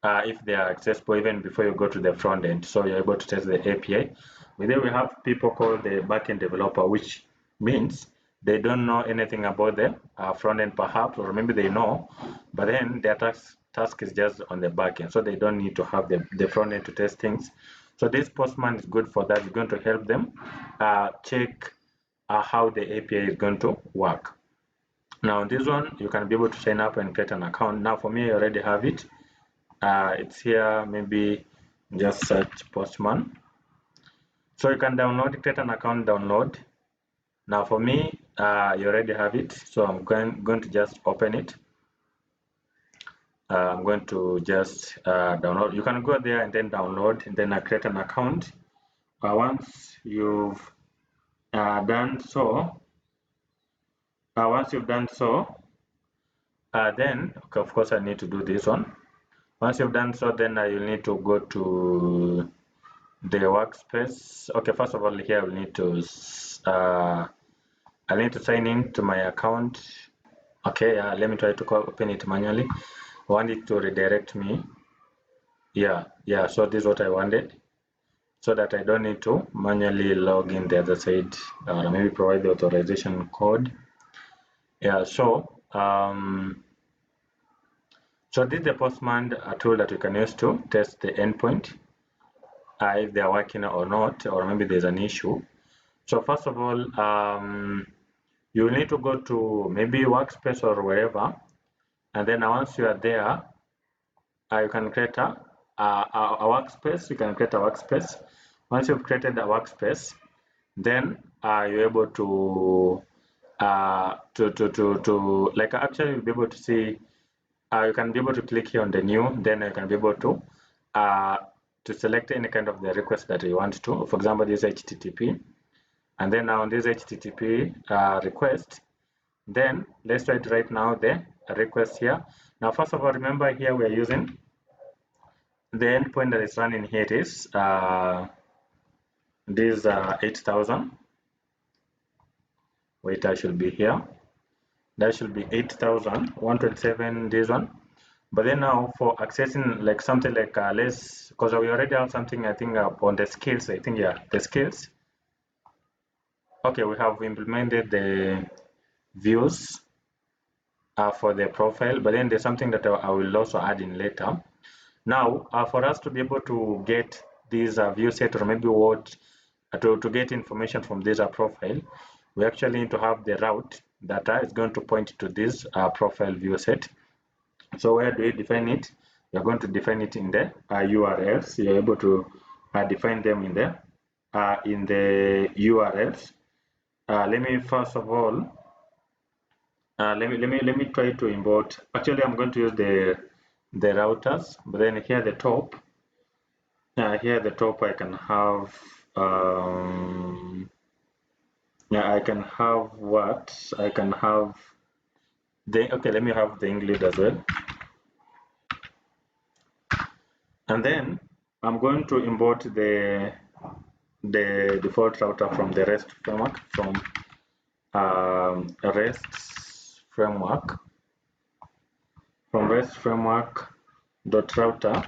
if they are accessible even before you go to the front end. So you're able to test the API. But then we have people called the backend developer, which means they don't know anything about the front end perhaps, or maybe they know, but then their task is just on the back end, so they don't need to have the front end to test things. So this Postman is good for that. It's going to help them check how the API is going to work. Now this one, you can be able to sign up and create an account. Now for me, I already have it. It's here. Maybe just search Postman. So you can download, create an account, download. Now for me, you already have it, so I'm going to just open it. I'm going to just download. You can go there and then download, and then create an account. Once you've done so, then okay, of course I need to do this one. Once you've done so, then you'll need to go to the workspace. Okay, first of all, here we'll need to I need to sign in to my account. Okay, let me try to open it manually. I want it to redirect me. Yeah, so this is what I wanted, so that I don't need to manually log in the other side, maybe provide the authorization code. Yeah, so so this is the Postman tool that you can use to test the endpoint, if they are working or not, or maybe there's an issue. So first of all, you will need to go to maybe workspace or wherever, and then once you are there, you can create a workspace. You can create a workspace. Once you've created a workspace, then you're able to like actually you'll be able to see. You can be able to click here on the new. Then you can be able to select any kind of the request that you want to. For example, this HTTP, and then now on this HTTP request, then let's try to write now the request here. Now, first of all, remember here we are using the endpoint that is running here. It is this 8000. Wait, I should be here. That should be 8000, this one. But then now for accessing like something like less, because we already have something, I think on the skills, I think, yeah, the skills. Okay, we have implemented the views for the profile, but then there's something that I will also add in later. Now, for us to be able to get this view set, or maybe what to get information from this profile, we actually need to have the route that is going to point to this profile view set. So where do we define it? We're going to define it in the URLs. You're able to define them in the URLs. Let me first of all let me try to import. Actually, I'm going to use the routers, but then here at the top, I can have I can have what I can have the okay. Let me have the include as well, and then I'm going to import the default router from the REST framework from REST framework dot router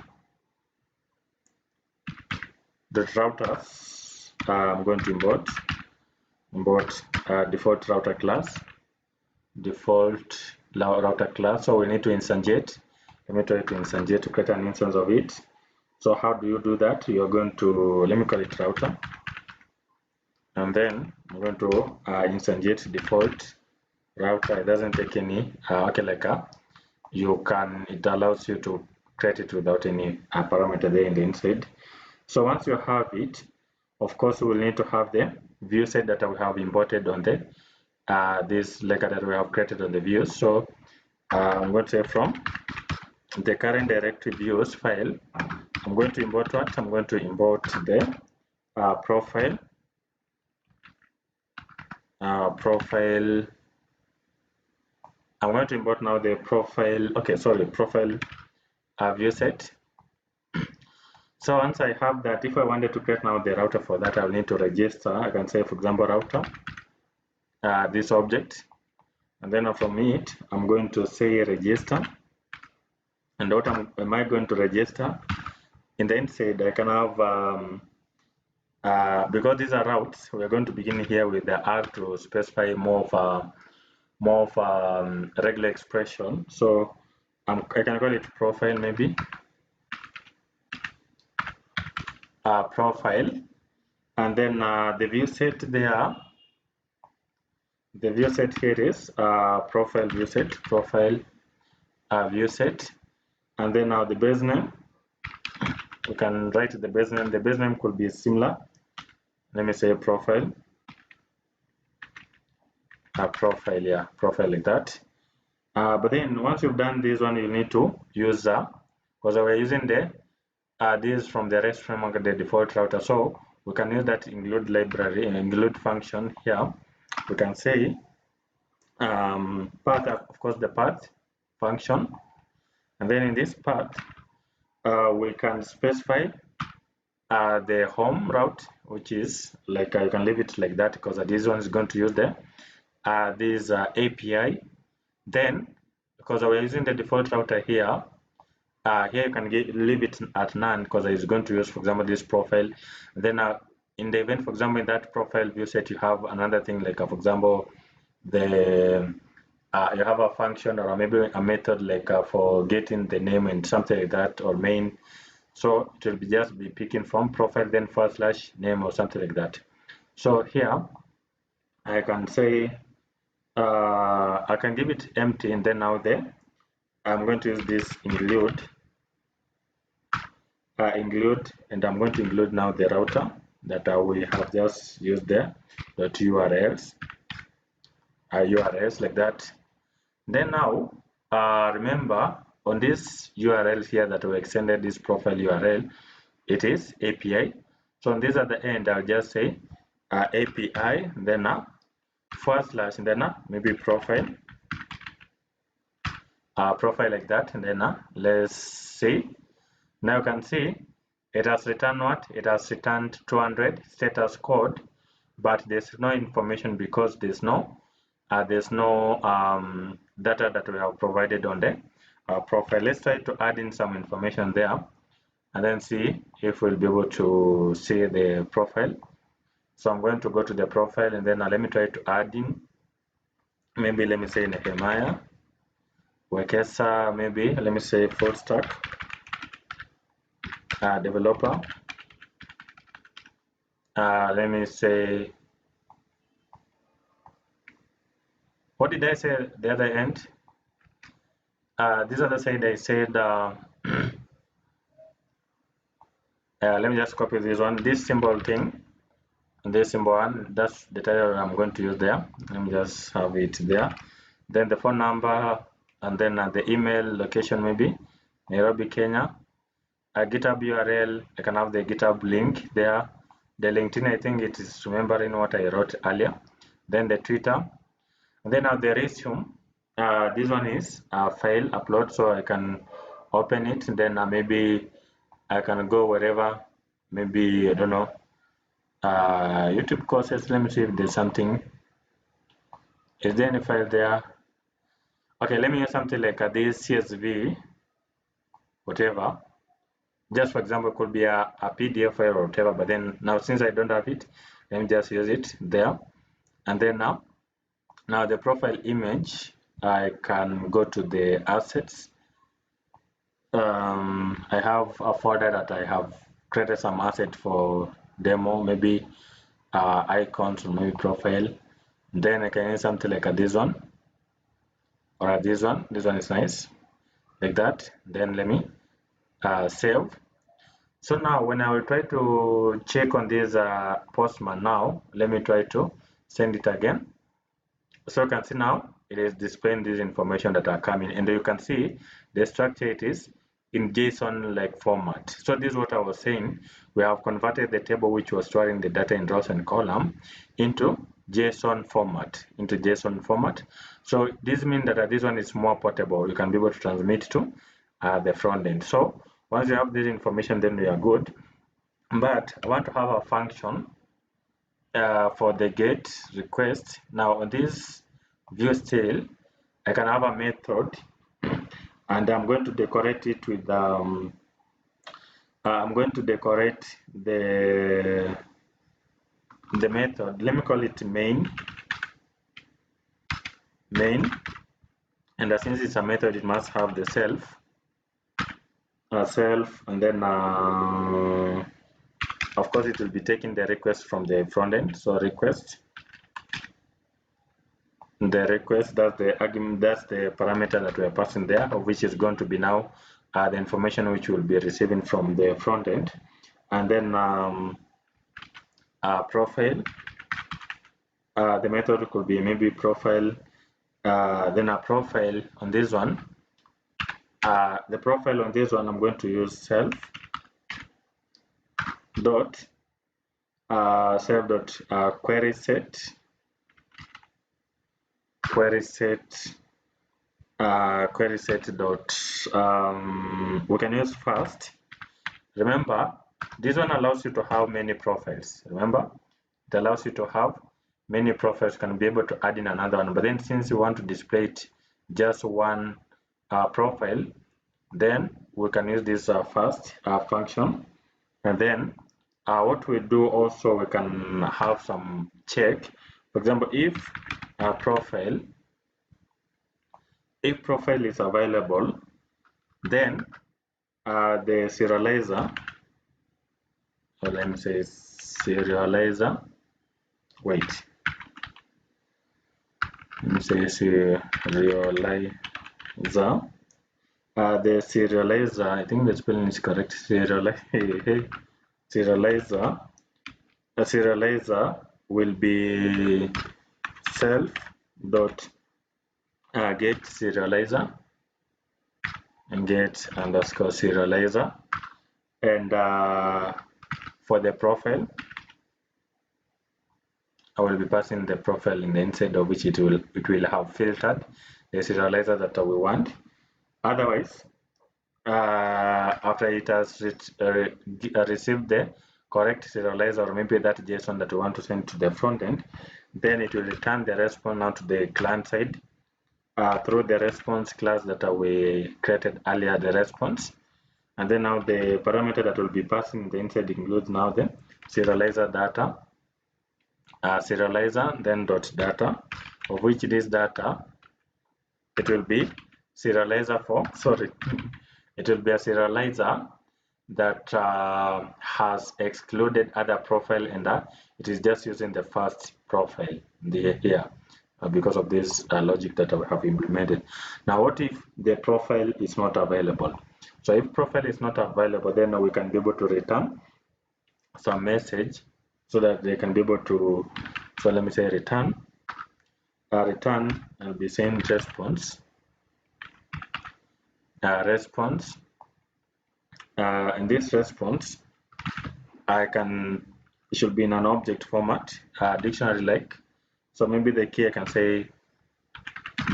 routers. I'm going to import default router class. So we need to instantiate. Let me try to instantiate to create an instance of it. So how do you do that? You're going to, let me call it router, and then I'm going to instantiate default router. It doesn't take any it allows you to create it without any parameter there in the inside. So once you have it, of course we will need to have the view set that we have imported on the this lake that we have created on the views. So I'm going to say from the current directory views file, I'm going to import what? I'm going to import the profile. I'm going to import now the profile. Okay, sorry, profile view set. So once I have that, if I wanted to create now the router for that, I'll need to register. I can say, for example, router this object, and then from it, I'm going to say register. And what am I going to register? In the inside, I can have because these are routes. We are going to begin here with the R to specify more of regular expression. So I can call it profile maybe. Profile, and then the view set there. The view set here is profile view set, view set, and then now the base name. We can write the base name. The base name could be similar. Let me say profile. Profile, yeah, profile like that. But then once you've done this one, you need to use because we're using the this from the REST framework, the default router. So we can use that include library and include function here. We can say path, of course, the path function, and then in this path we can specify the home route, which is like you can leave it like that because this one is going to use the this API. Then because we're using the default router here, here you can leave it at none because it's going to use, for example, this profile. Then in the event, for example, in that profile view set, you have another thing like, for example, the you have a function or maybe a method like for getting the name and something like that, or main. So it will be just be picking from profile then / name or something like that. So here I can say I can give it empty, and then now there I'm going to use this include, and I'm going to include now the router that we have just used there, dot URLs, URLs like that. Then now remember on this URL here that we extended this profile URL, it is API. So on this at the end, I'll just say API, then / and then maybe profile. Profile like that, and then let's see. Now you can see it has returned what? It has returned 200 status code, but there's no information because there's no data that we have provided on the profile. Let's try to add in some information there, and then see if we'll be able to see the profile. So I'm going to go to the profile, and then let me try to add in. Maybe let me say Nehemiah. Wekesa, maybe let me say Fullstack developer. Let me say, what did I say at the other end? this other side I said let me just copy this one, this symbol thing, this symbol one, that's the title I'm going to use there. Let me just have it there. Then the phone number, and then the email location, maybe Nairobi, Kenya. A GitHub URL, I can have the GitHub link there. The LinkedIn, I think it is remembering what I wrote earlier. Then the Twitter. And then the resume. This one is a file upload, so I can open it. Then maybe I can go wherever. Maybe, I don't know, YouTube courses. Let me see if there's something. Is there any file there? Okay, let me use something like this CSV, whatever. Just for example, it could be a PDF file or whatever, but then now since I don't have it, let me just use it there. And then now the profile image, I can go to the assets. I have a folder that I have created some asset for demo, maybe icons or maybe profile. Then I can use something like this one or this one. This one is nice, like that. Then let me save. So now when I will try to check on this Postman now, let me try to send it again. So you can see now it is displaying this information that are coming, and you can see the structure it is in JSON like format. So this is what I was saying. We have converted the table which was storing the data in rows and column into JSON format, So this means that this one is more portable. You can be able to transmit to the front end. So once you have this information, then we are good. But I want to have a function for the get request. Now on this view style, I can have a method, and I'm going to decorate it with I'm going to decorate the method. Let me call it main, and since it's a method, it must have the self, and then of course it will be taking the request from the front end. So request, that's the argument, that's the parameter that we are passing there, of which is going to be now the information which we'll be receiving from the front end. And then profile, the method could be maybe profile, then a profile on this one. The profile on this one, I'm going to use self dot query set dot we can use first. Remember, this one allows you to have many profiles. Remember, it allows you to have many profiles. You can be able to add in another one, but then since you want to display it just one profile, then we can use this first function. And then what we do also, we can have some check. For example, if profile is available, then the serializer, or let me say serializer, wait, let me say serializer, the serializer, I think the spelling is correct, serializer will be self dot get serializer and get underscore serializer, and for the profile, I will be passing the profile in the inside of which it will have filtered the serializer that we want. Otherwise, after it has received the correct serializer, or maybe that JSON that we want to send to the front end, then it will return the response now to the client side through the response class that we created earlier, the response. And then now the parameter that will be passing the inside includes now the serializer data, serializer, then dot data, of which this data, it will be serializer for, it will be a serializer that has excluded other profile, and it is just using the first profile here. because of this logic that I have implemented. Now, what if the profile is not available? So if profile is not available, then we can be able to return some message so that they can be able to, so let me say return, I'll be saying response, and this response, it should be in an object format, dictionary like. So maybe the key I can say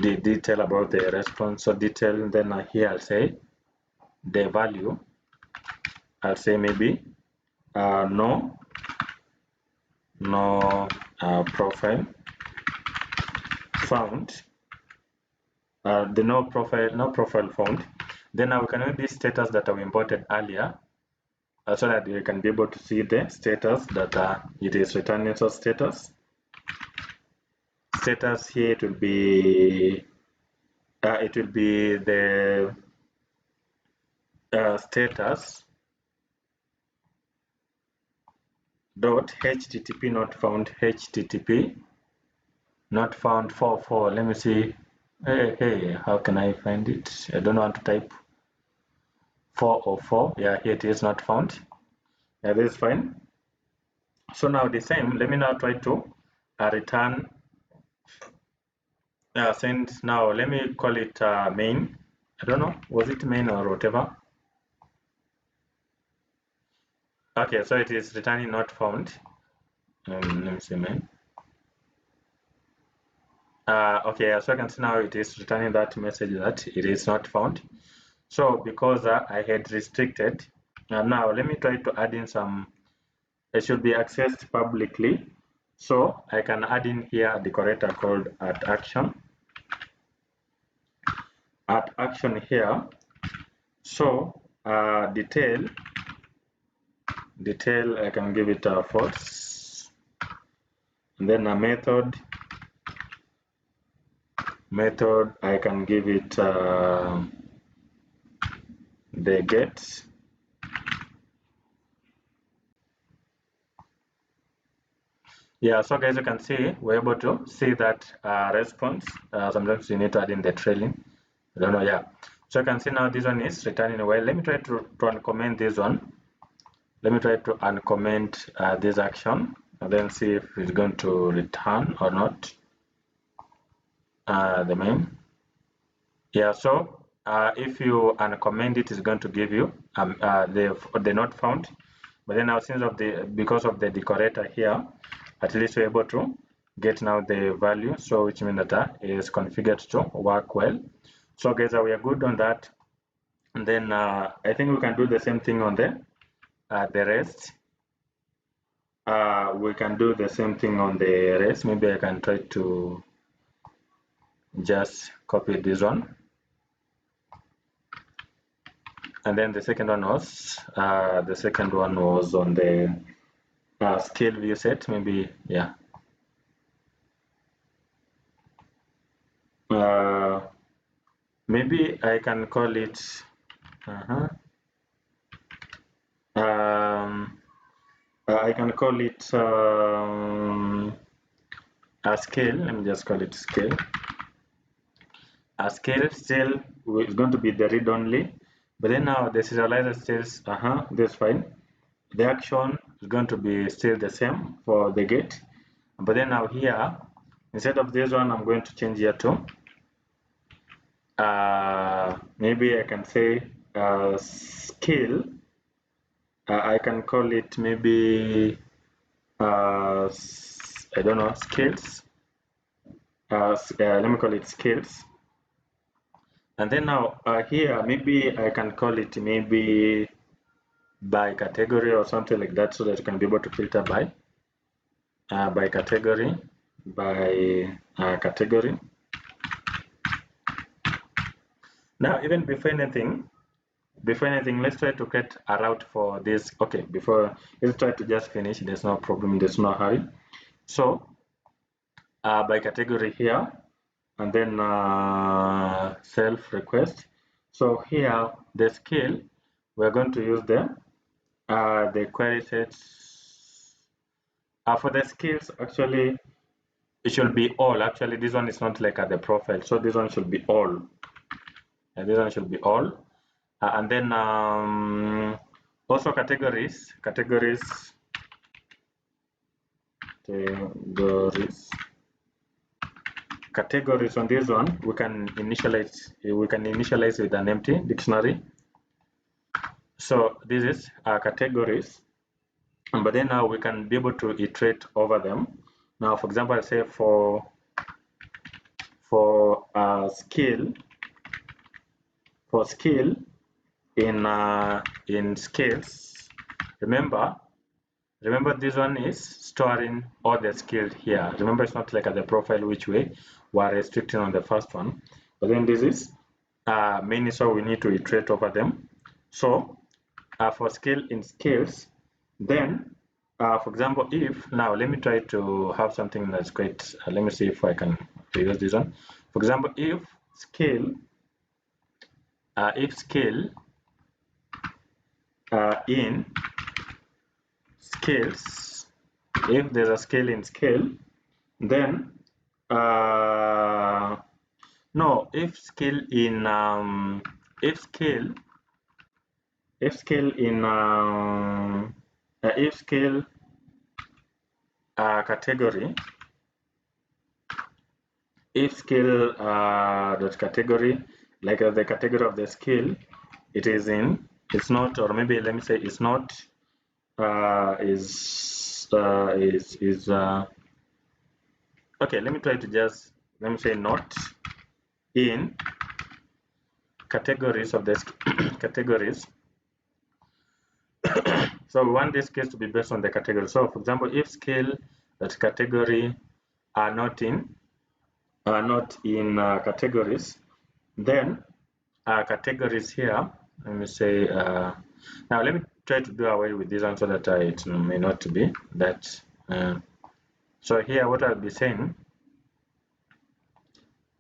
the detail about the response, so detail, then here I'll say the value, I'll say maybe no profile found, the no profile found. Then now we can use this status that we imported earlier, so that you can be able to see the status that it is returning. So status here, it will be the status dot http not found, http not found 44. Let me see. Hey, how can I find it? I don't want to type 404. Yeah, here it is, not found. Yeah, this is fine. So now the same, let me now try to return send. Now let me call it main. I don't know, was it main or whatever? Okay, so it is returning not found. Let me see main. Okay, so I can see now it is returning that message that it is not found. So because I had restricted, now let me try to add in some. It should be accessed publicly. So I can add in here a decorator called @action. @action here. So detail, I can give it a false, and then a method I can give it the get. Yeah, so guys, you can see we're able to see that response. Sometimes you need to add in the trailing. I don't know. Yeah, so you can see now this one is returning well. Let me try to uncomment this one. Let me try to uncomment this action and then see if it's going to return or not. The main. Yeah, so if you uncomment it, is going to give you the not found. But then now, because of the decorator here, at least we're able to get now the value, so which means that is configured to work well. So guys, we are good on that. And then I think we can do the same thing on the rest. We can do the same thing on the rest. Maybe I can try to just copy this one. And then the second one was on the scale view set. Maybe, yeah. Maybe I can call it I can call it a scale. Let me just call it scale. A scale still is going to be the read only, but then now the serializer says this is fine. The action is going to be still the same for the get, but then now here, instead of this one, I'm going to change here to maybe I can say scale. I can call it maybe I don't know, skills. Let me call it skills. And then now here, maybe I can call it maybe by category or something like that, so that you can be able to filter by category, category. Now, even before anything, let's try to create a route for this. Okay, let's try to just finish. There's no problem, there's no hurry. So by category here, and then self request. So here the skill, we're going to use the query sets. For the skills, actually it should be all. Actually, this one is not like at the profile, so this one should be all. And this one should be all. And then also categories on this one, we can initialize with an empty dictionary. So this is categories, but then now we can be able to iterate over them. Now, for example, I say for skill in skills, remember this one is storing all the skills here. Remember, it's not like at the profile, which way we're restricting on the first one, but then this is many, so we need to iterate over them. So for skill in skills, then for example, if now let me try to have something that's quite let me see if I can use this one. For example, if skill in skills, if there's a skill in skill, then no, if skill in category, if skill dot category, like the category of the skill, it is in, it's not, or maybe let me say it's not okay, let me try to just, let me say not in categories of the categories. So we want this case to be based on the category. So for example, if skill that category are not in categories, then categories here, let me say now let me try to do away with this one so that it may not be that so here what I'll be saying,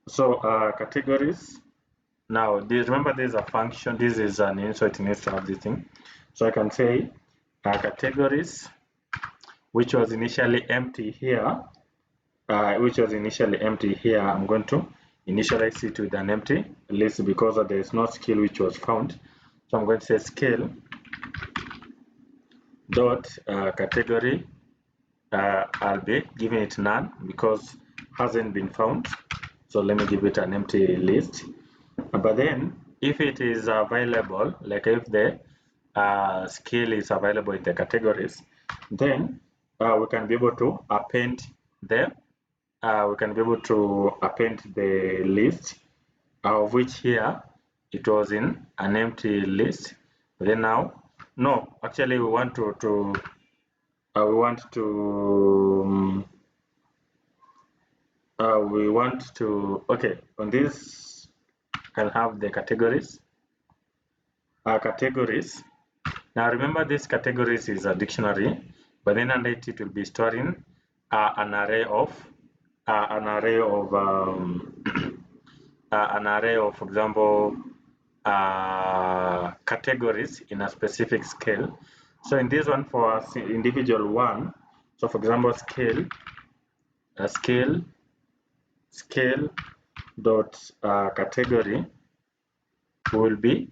so categories, now this, remember this is a function, this is an int, so it needs to have this thing. So I can say categories, which was initially empty here, I'm going to initialize it with an empty list because there is no skill which was found. So I'm going to say skill dot category, I'll be giving it none because hasn't been found. So let me give it an empty list. But then if it is available, like if the skill is available in the categories, then we can be able to append the list, of which here it was in an empty list. But then now, no, actually we want to okay, on this can have the categories. Now remember, this categories is a dictionary, but then under it will be storing an array of for example categories in a specific scale. So in this one, for individual one, so for example scale dot category, we will be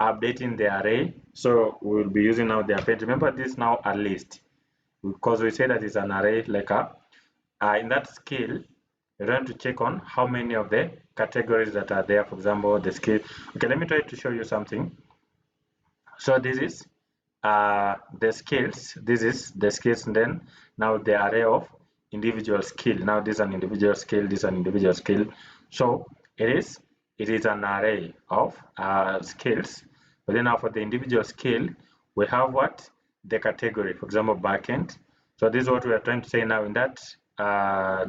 updating the array. So we will be using now the append. Remember, this is now a list because we say that it's an array, like in that scale you're going to check on how many of the categories that are there. For example, the skill. Okay, let me try to show you something. So this is the skills, this is the skills, and then now the array of individual skill. Now this is an individual skill, this is an individual skill. So it is an array of skills. But then now for the individual skill, we have what? The category, for example, backend. So this is what we are trying to say now in that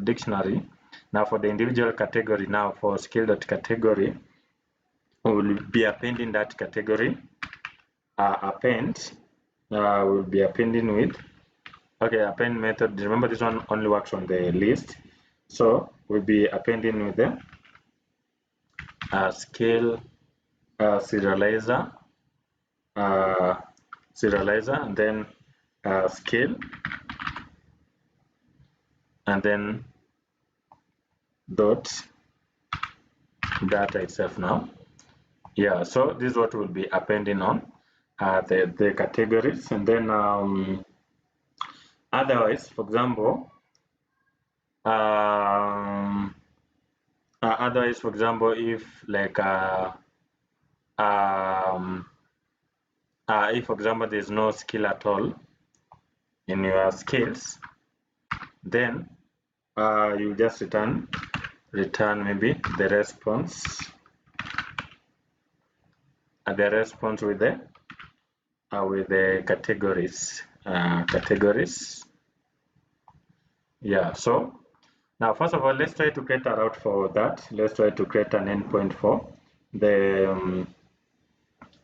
dictionary. Now for the individual category, now for skill.category, we will be appending that category. Append, we'll be appending with, okay, append method. Remember, this one only works on the list. So we'll be appending with the skill serializer, and then skill, and then dot data itself now. Yeah, so this is what will be appending on the categories. And then otherwise, for example, if like if for example there's no skill at all in your skills, then you just return maybe the response with the categories. Yeah, so now first of all, let's try to create a route for that. Let's try to create an endpoint for the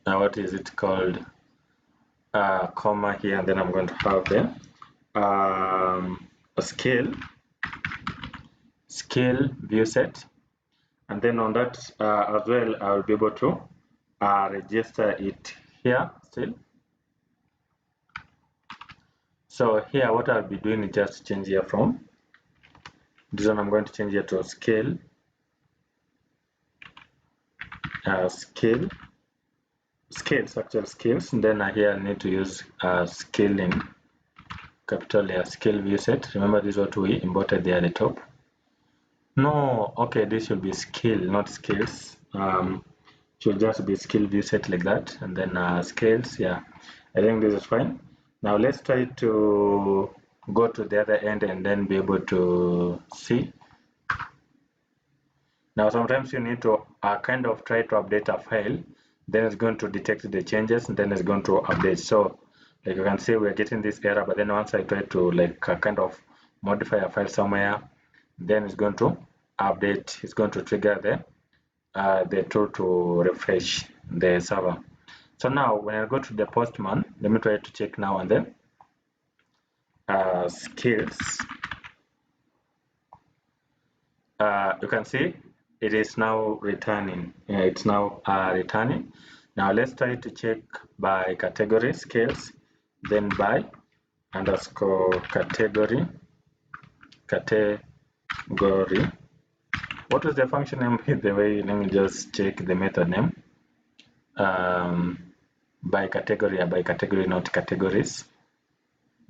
what is it called, comma here, and then I'm going to have the a scale view set, and then on that as well I'll be able to register it here still. So here what I'll be doing is just change here from this one. I'm going to change here to scale actual skills, and then here I need to use scaling capital here, scale view set. Remember, this is what we imported there at the top. No, okay, this should be skill, not skills. Should just be skill view set like that, and then scales. Yeah, I think this is fine. Now let's try to go to the other end and then be able to see. Now sometimes you need to kind of try to update a file, then it's going to detect the changes, and then it's going to update. So like you can see, we're getting this error, but then once I try to like kind of modify a file somewhere, then it's going to update. It's going to trigger the tool to refresh the server. So now when I go to the Postman, let me try to check now, and then skills, you can see it is now returning. It's now returning. Now let's try to check by category skills, then by underscore category. What was the function name? The way, let me just check the method name. By category, not categories.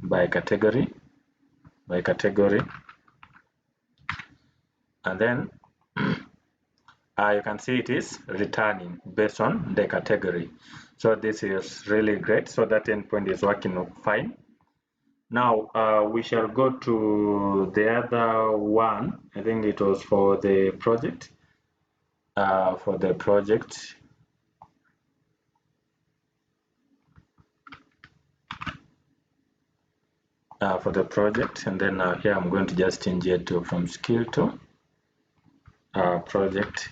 By category, and then you can see it is returning based on the category. So this is really great. So that endpoint is working fine. Now we shall go to the other one. I think it was for the project. For the project, and then here I'm going to just change it to from skill to project,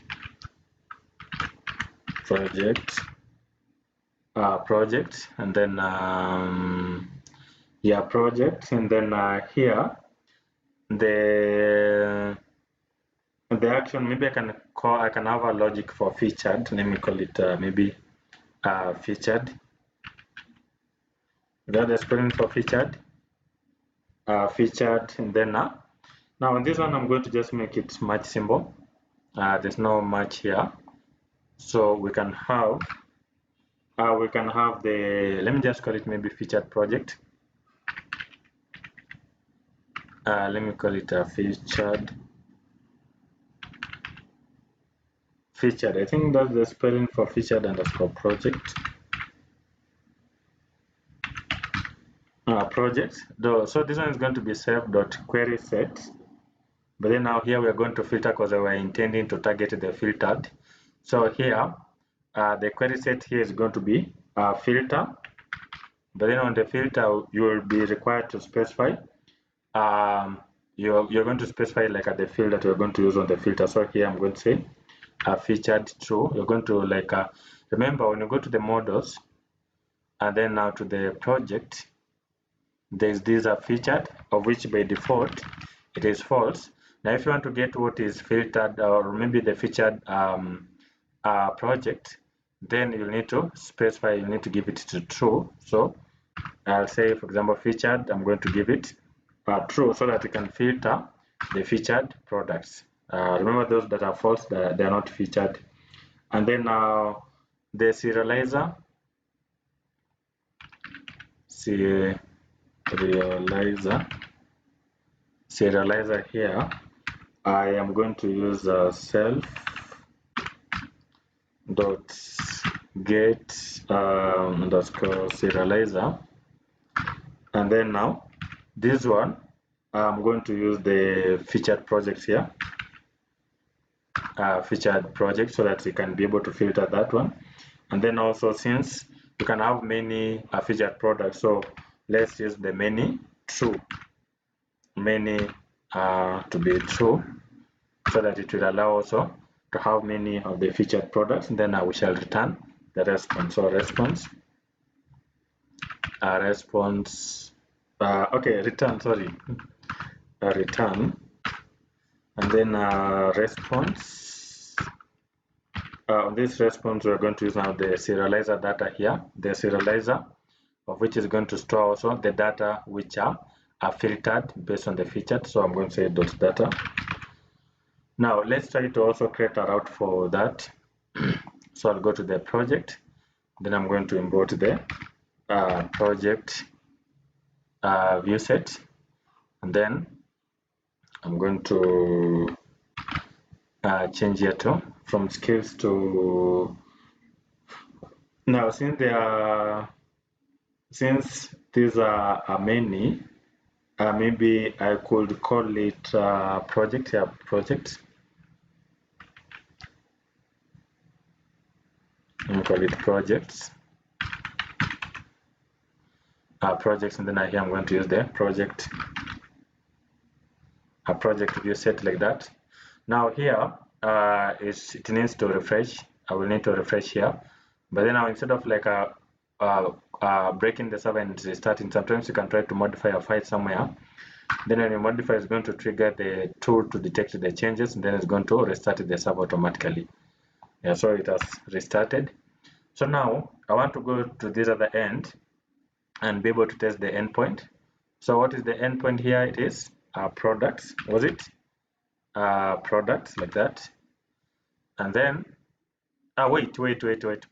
and then yeah, project, and then here the action, maybe I can have a logic for featured. Let me call it maybe featured. That is spelling for featured, and then now on this one I'm going to just make it match symbol. There's no match here, so we can have the, let me just call it maybe featured project. Let me call it a featured. I think that's the spelling for featured underscore project. Project though, so this one is going to be self.query set, but then now here we are going to filter because we are intending to target the filtered. So here the query set here is going to be filter, but then on the filter you will be required to specify you're going to specify like at the field that you're going to use on the filter. So here I'm going to say featured true. You're going to like remember when you go to the models and then now to the project, these are featured, of which by default it is false. Now if you want to get what is filtered or maybe the featured project, then you need to specify, you need to give it to true. So I'll say, for example, featured, I'm going to give it true so that you can filter the featured products. Remember those that are false, they are not featured. And then the serializer here, I am going to use self dot get underscore serializer, and then now this one I'm going to use the featured projects here, featured project, so that you can be able to filter that one. And then also, since you can have many featured products, so let's use the many true, to be true, so that it will allow also to have many of the featured products. And then we shall return the response. So response, return, sorry, return, and then response. On this response, we're going to use now the serializer data here, the serializer of which is going to store also the data which are filtered based on the featured. So I'm going to say dot data. Now let's try to also create a route for that. So I'll go to the project, then I'm going to import the project view set, and then I'm going to change here to from skills to, now since these are many, maybe I could call it project here, project. And call it projects. Projects, and then here I'm going to use the project view set like that. Now here it needs to refresh. I will need to refresh here, but then now instead of like breaking the server and restarting, sometimes you can try to modify a file somewhere. Then when you modify, it's going to trigger the tool to detect the changes, and then it's going to restart the server automatically. Yeah, so it has restarted. So now I want to go to this other end and be able to test the endpoint. So what is the endpoint here? It is products. Was it products like that? And then wait,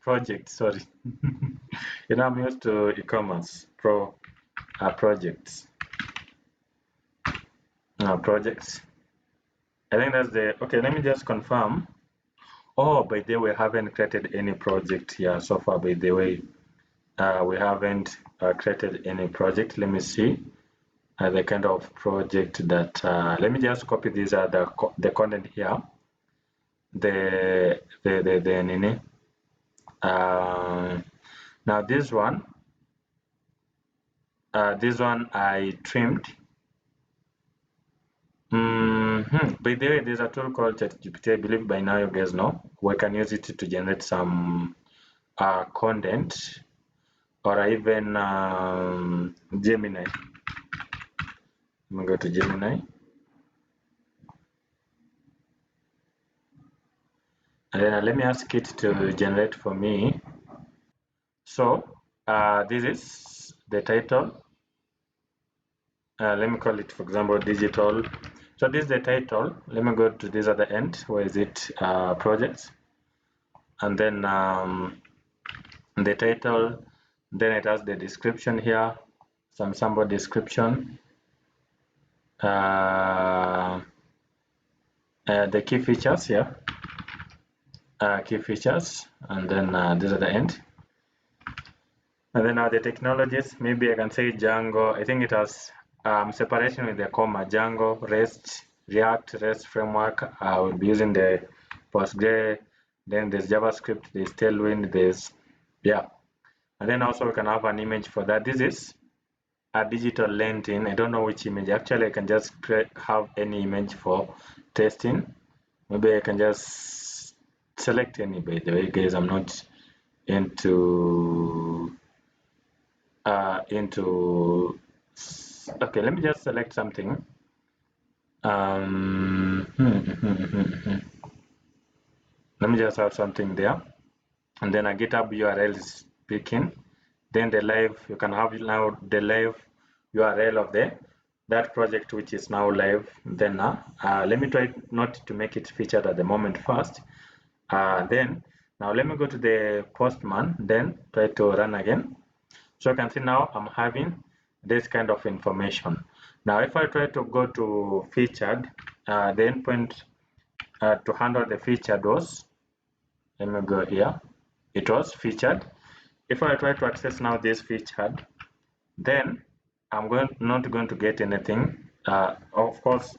project, sorry. You know, I'm used to e-commerce projects. Projects. I think that's the, okay, let me just confirm. Oh, by the way, we haven't created any project here so far, by the way. We haven't created any project. Let me see the kind of project that, let me just copy these the content here. Now this one I trimmed. By the way, there's a tool called ChatGPT. I believe by now you guys know. We can use it to generate some content, or even Gemini. Let me go to Gemini. And then let me ask it to generate for me. So this is the title. Let me call it, for example, digital. So this is the title. Let me go to this other end. Where is it? Projects. And then the title. Then it has the description here. Some sample description. The key features here. Key features. And then this at the end. And then the technologies. Maybe I can say Django. I think it has separation with the comma. Django, REST, React, REST framework. I will be using the Postgre. Then there's JavaScript, there's Tailwind, there's, yeah. And then also we can have an image for that. This is a digital lending. I don't know which image. Actually, I can just have any image for testing. Maybe I can just select any, by the way, guys. I'm not into okay, let me just select something. Let me just have something there, and then a GitHub URL is speaking. Then the live, you can have now the live URL of the that project which is now live. Then let me try not to make it featured at the moment first. Then now let me go to the Postman, then try to run again. So you can see now I'm having this kind of information. Now if I try to go to featured, the endpoint to handle the featured was, let me go here, it was featured. If I try to access now this featured, then I'm not going to get anything. Of course,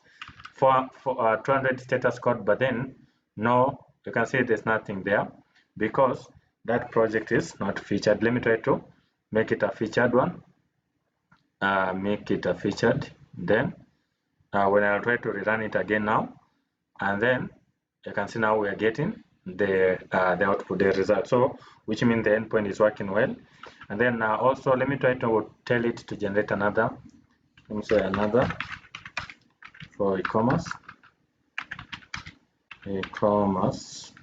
for 200 status code, but then no, you can see there's nothing there because that project is not featured. Let me try to make it a featured one. Make it a featured. Then when I try to rerun it again now, and then you can see now we are getting the output, the result. So which means the endpoint is working well. And then also let me try to tell it to generate another. Let me say another for e-commerce. E-commerce.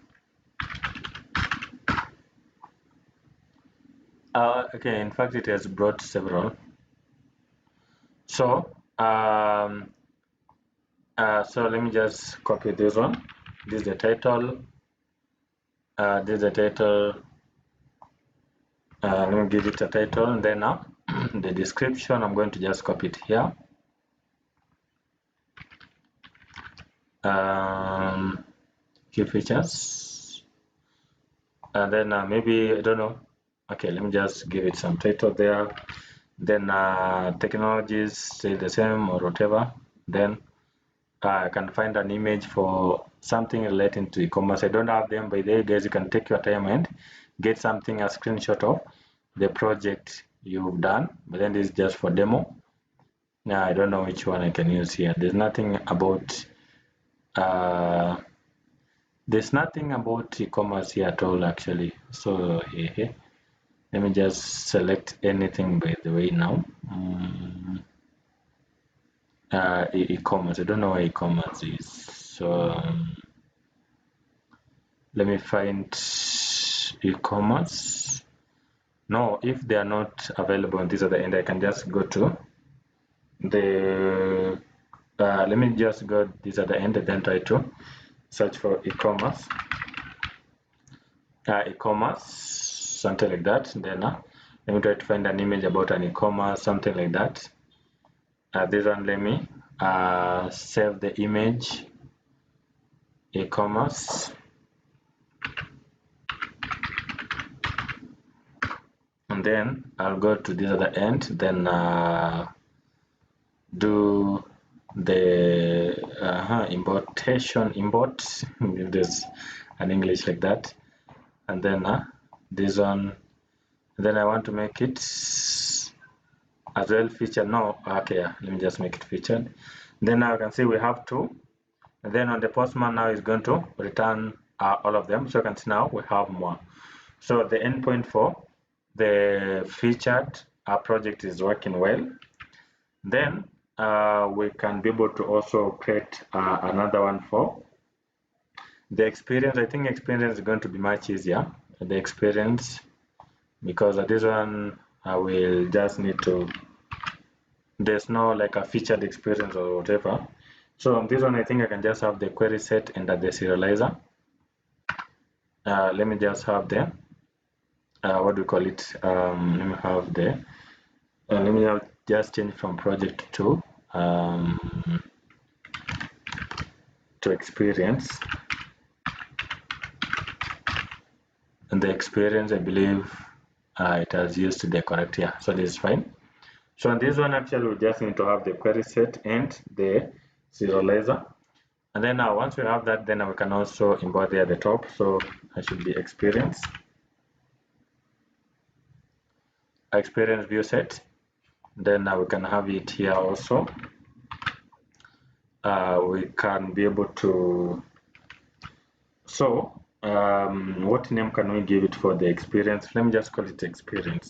Okay, in fact it has brought several. So so let me just copy this one. This is the title. This is the title. Let me give it a title, and then now the description, I'm going to just copy it here. Key features, and then maybe I don't know. Okay, let me just give it some title there. Then technologies, say the same or whatever. Then I can find an image for something relating to e-commerce. I don't have them, by the way, guys. You can take your time and get something, a screenshot of the project you've done. But then this is just for demo. Now I don't know which one I can use here. There's nothing about e-commerce here at all, actually. So let me just select anything, by the way, now. E-commerce. I don't know where e-commerce is. So let me find e-commerce. No, if they are not available on this other end, I can just go to the let me just go this other end and then try to search for e-commerce. E-commerce, something like that. Then let me try to find an image about an e-commerce, something like that. This one, let me save the image, e-commerce. And then I'll go to this other end, then do the importation, import, if there's an English like that. And then this one, then I want to make it as well featured. No, okay, let me just make it featured. Then now you can see we have two. And then on the Postman now is going to return all of them. So you can see now we have more. So the endpoint for the featured project is working well. Then we can be able to also create another one for the experience. I think experience is going to be much easier. The experience, because this one I will just need to, there's no like a featured experience or whatever. So on this one, I think I can just have the query set and the serializer. Let me just have the what do we call it? Let me have the let me have just change from project to experience. And the experience, I believe it has used the correct here, so this is fine. So on this one, actually we just need to have the query set and the serializer. And then now once we have that, then we can also import there at the top. So I should be experience view set. Then we can have it here also. We can be able to, so what name can we give it for the experience? Let me just call it experience.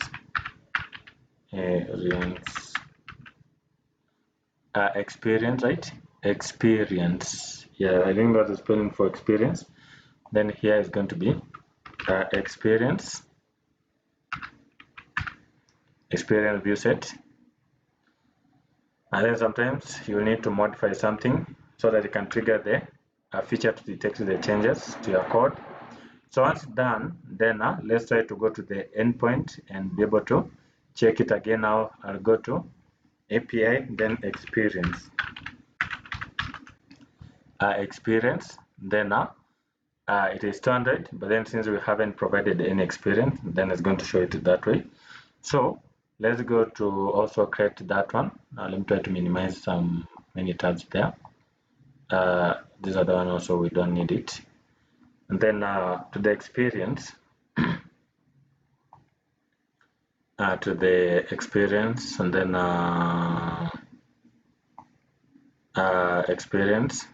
Experience, right? Experience. Yeah, I think that's the spelling for experience. Then here is going to be experience view set. And then sometimes you need to modify something so that you can trigger the feature to detect the changes to your code. So once done, then let's try to go to the endpoint and be able to check it again. Now I'll go to API, then experience. Experience, then it is standard, but then since we haven't provided any experience, then it's going to show it that way. So let's go to also create that one. Now let me try to minimize some many tabs there. This other one also we don't need it. And then to the experience, to the experience, and then experience.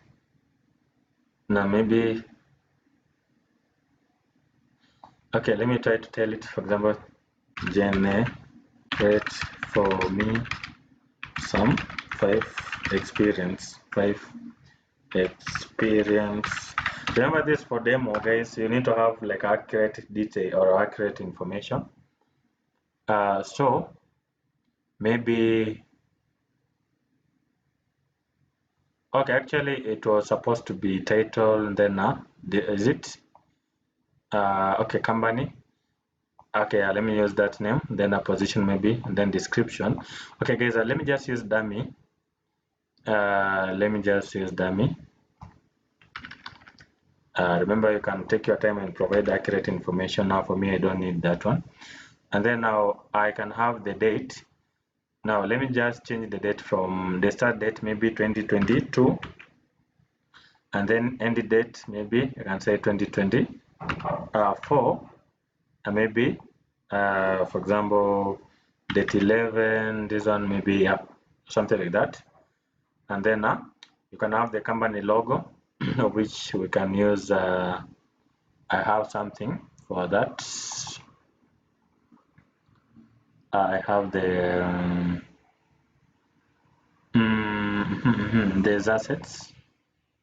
Now maybe, okay, let me try to tell it, for example, generate for me some 5 experience. Remember this for demo, guys, you need to have like accurate detail or accurate information. So maybe, okay, actually it was supposed to be title, and then is it okay, company. Okay, let me use that name, then a position maybe, and then description. Okay guys, let me just use dummy. Let me just use dummy. Remember, you can take your time and provide accurate information. Now for me, I don't need that one. And then now I can have the date. Now let me just change the date from the start date, maybe 2022, and then end date, maybe I can say 2024, and maybe for example date 11, this one maybe something like that. And then you can have the company logo, which we can use. I have something for that. I have the there's assets.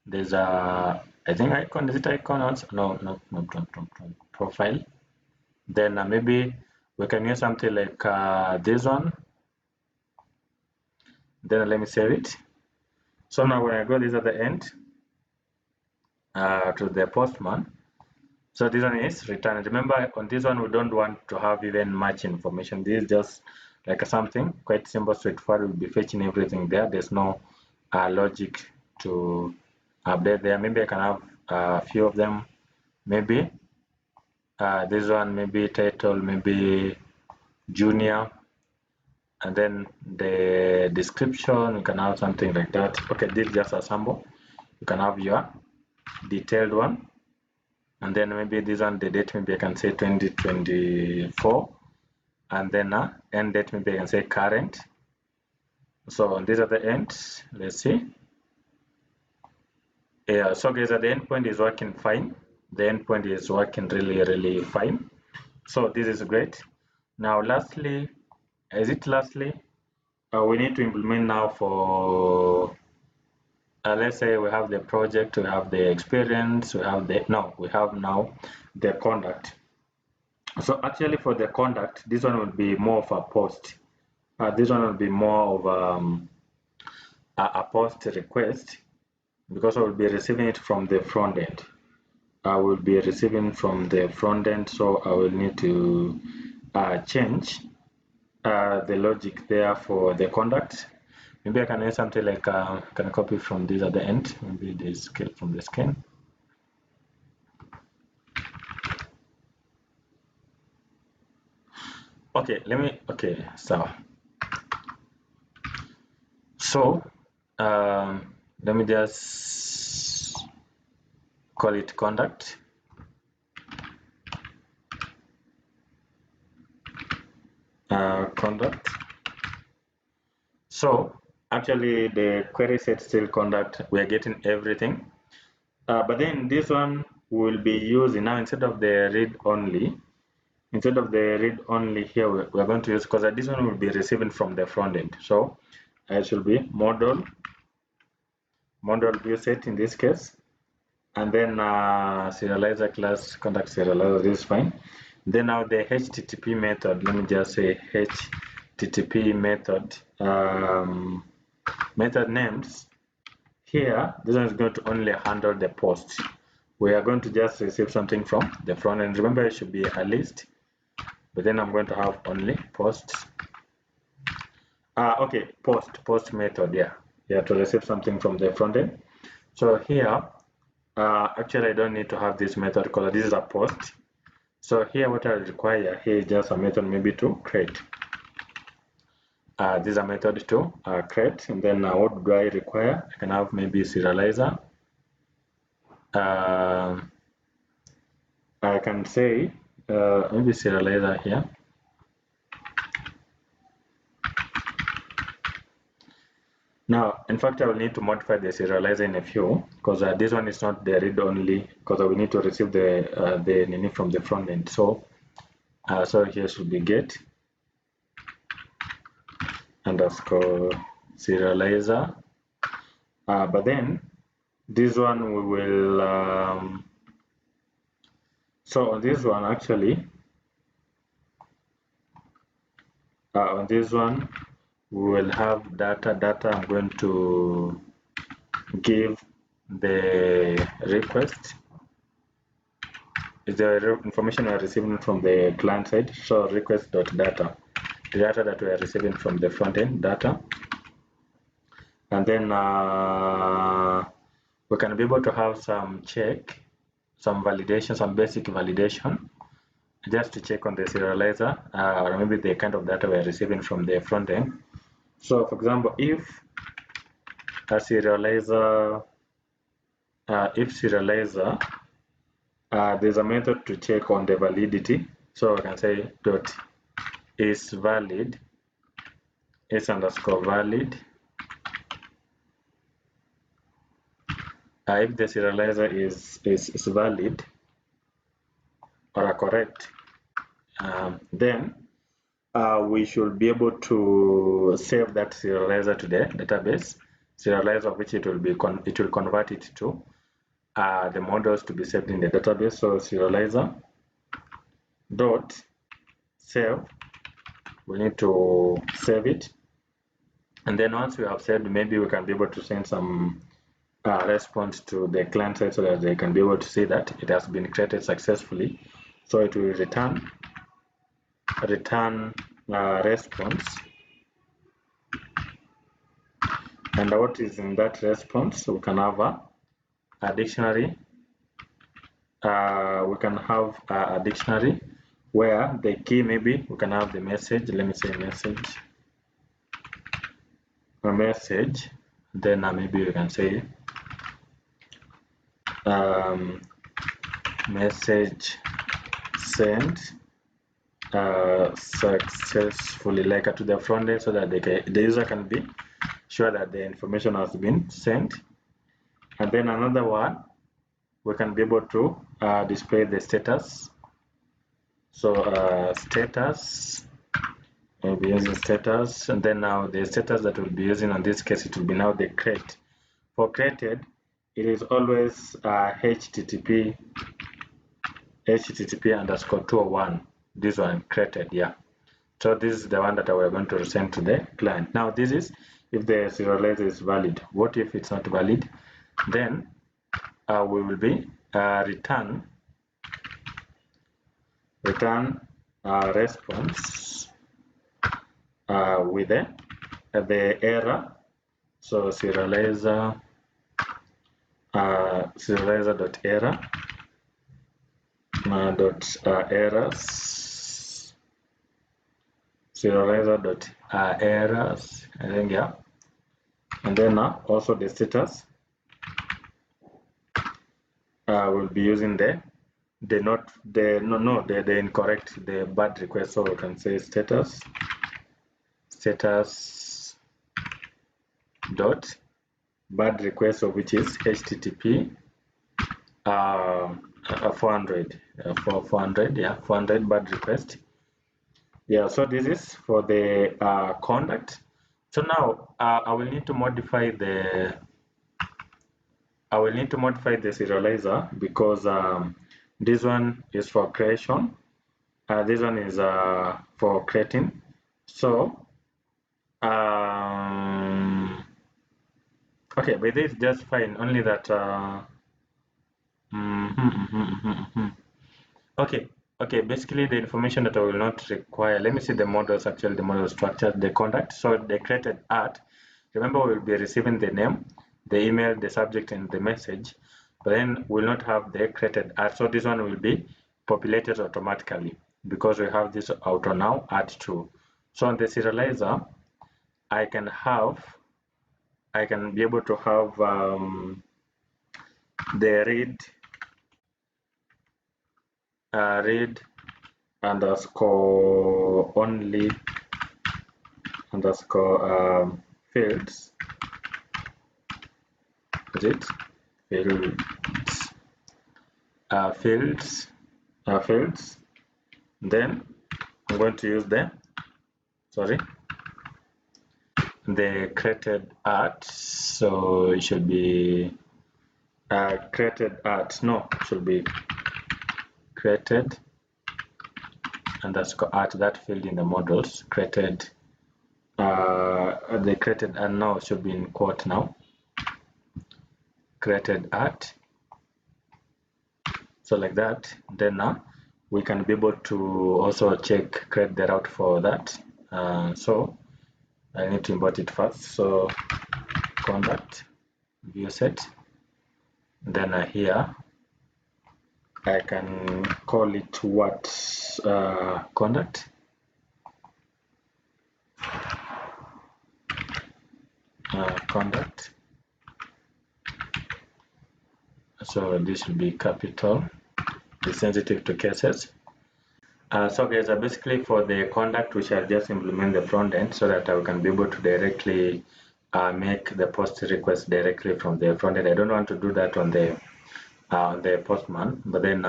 There's a, I think icon. Is it icon also? No. Profile. Then maybe we can use something like this one. Then let me save it. So now when I go this at the end to the Postman, so this one is return. Remember, on this one we don't want to have even much information. This is just like something quite simple, straightforward. We'll be fetching everything there. There's no logic to update there. Maybe I can have a few of them. Maybe this one, maybe title, maybe junior, and then the description, you can have something like that. Okay, this is just a sample. You can have your detailed one, and then maybe this one, the date, maybe I can say 2024, and then end date, maybe I can say current. So these are the ends. Let's see. Yeah, so guys, the endpoint is working fine. The endpoint is working really fine. So this is great. Now lastly, we need to implement now for let's say we have the project, we have the experience, we have now the conduct. So actually for the conduct, this one will be more of a post. This one will be more of a post request, because I will be receiving it from the front end. I will be receiving from the front end, so I will need to change the logic there for the conduct. Maybe I can use something like can copy from this at the end. Maybe the scale from the scan. Okay, so let me just call it conduct. Conduct. So actually the query set still conduct, we are getting everything, but then this one will be using now, instead of the read only here, we're going to use, because this one will be receiving from the front end. So it should be model view set in this case, and then serializer class conduct serializer. This is fine. Then now the HTTP method, let me just say HTTP method method names. Here, this one is going to only handle the posts. We are going to just receive something from the front end. Remember, it should be a list, but then I'm going to have only posts. Okay, post method, yeah, to receive something from the front end. So here, actually, I don't need to have this method because this is a post. So here, what I require here is just a method maybe to create. This is a method to create, and then what do I require? I can have maybe serializer. I can say maybe serializer here. Now, in fact, I will need to modify the serializer in a few because this one is not the read only because we need to receive the NEHMTECH from the front end. So, so here should be get underscore serializer. But then this one we will. So on this one actually, on this one we will have data. I'm going to give the request is the information we are receiving from the client side. So request.data, the data that we are receiving from the front end data, and then we can be able to have some check, some validation, some basic validation, just to check on the serializer or maybe the kind of data we are receiving from the front end. So, for example, if a serializer, there's a method to check on the validity. So I can say dot is valid, is underscore valid. If the serializer is valid or correct, then we should be able to save that serializer to the database. Serializer, which it will convert it to the models to be saved in the database. So serializer dot save, we need to save it, and then once we have saved, maybe we can be able to send some response to the client side so that they can be able to see that it has been created successfully. So it will return response, and what is in that response? We can have a dictionary. We can have a dictionary where the key, maybe we can have the message. Let me say message. Then maybe we can say message sent successfully, like to the front end, so that the user can be sure that the information has been sent. And then another one, we can be able to display the status. So status, we'll be using status, and then now the status that we'll be using on this case, it will be now the create. For created, it is always http underscore 201. This one created, yeah. So this is the one that we're going to send to the client. Now this is if the serializer is valid. What if it's not valid? Then we will be return response with the error. So serializer dot error errors, serializer dot errors, I think, yeah. And then also the status, we'll be using the incorrect, the bad request. So we can say status dot bad request, of which is http 400 400 bad request. Yeah, so this is for the conduct. So now I will need to modify the serializer because this one is for creation, this one is for creating. So Okay, but this is just fine, only that okay, okay, basically the information that I will not require, let me see the models, actually the model structure, the contact. So they created art. Remember, we'll be receiving the name, the email, the subject, and the message, but then we'll not have the created art. So this one will be populated automatically because we have this auto now art true. So on the serializer, I can be able to have the read underscore only underscore fields. Is it fields? Fields. Then I'm going to use the created art. So it should be created art. No, it should be created underscore art, that field in the models created. The created and now should be in quote now. Created art. So like that, then we can be able to also create the route for that. So I need to import it first. So contact view set. Then here I can call it what contact. Contact. So this will be capital. Be sensitive to cases. So guys, basically for the contact, we shall just implement the front end so that I can be able to directly make the post request directly from the front end. I don't want to do that on the Postman, but then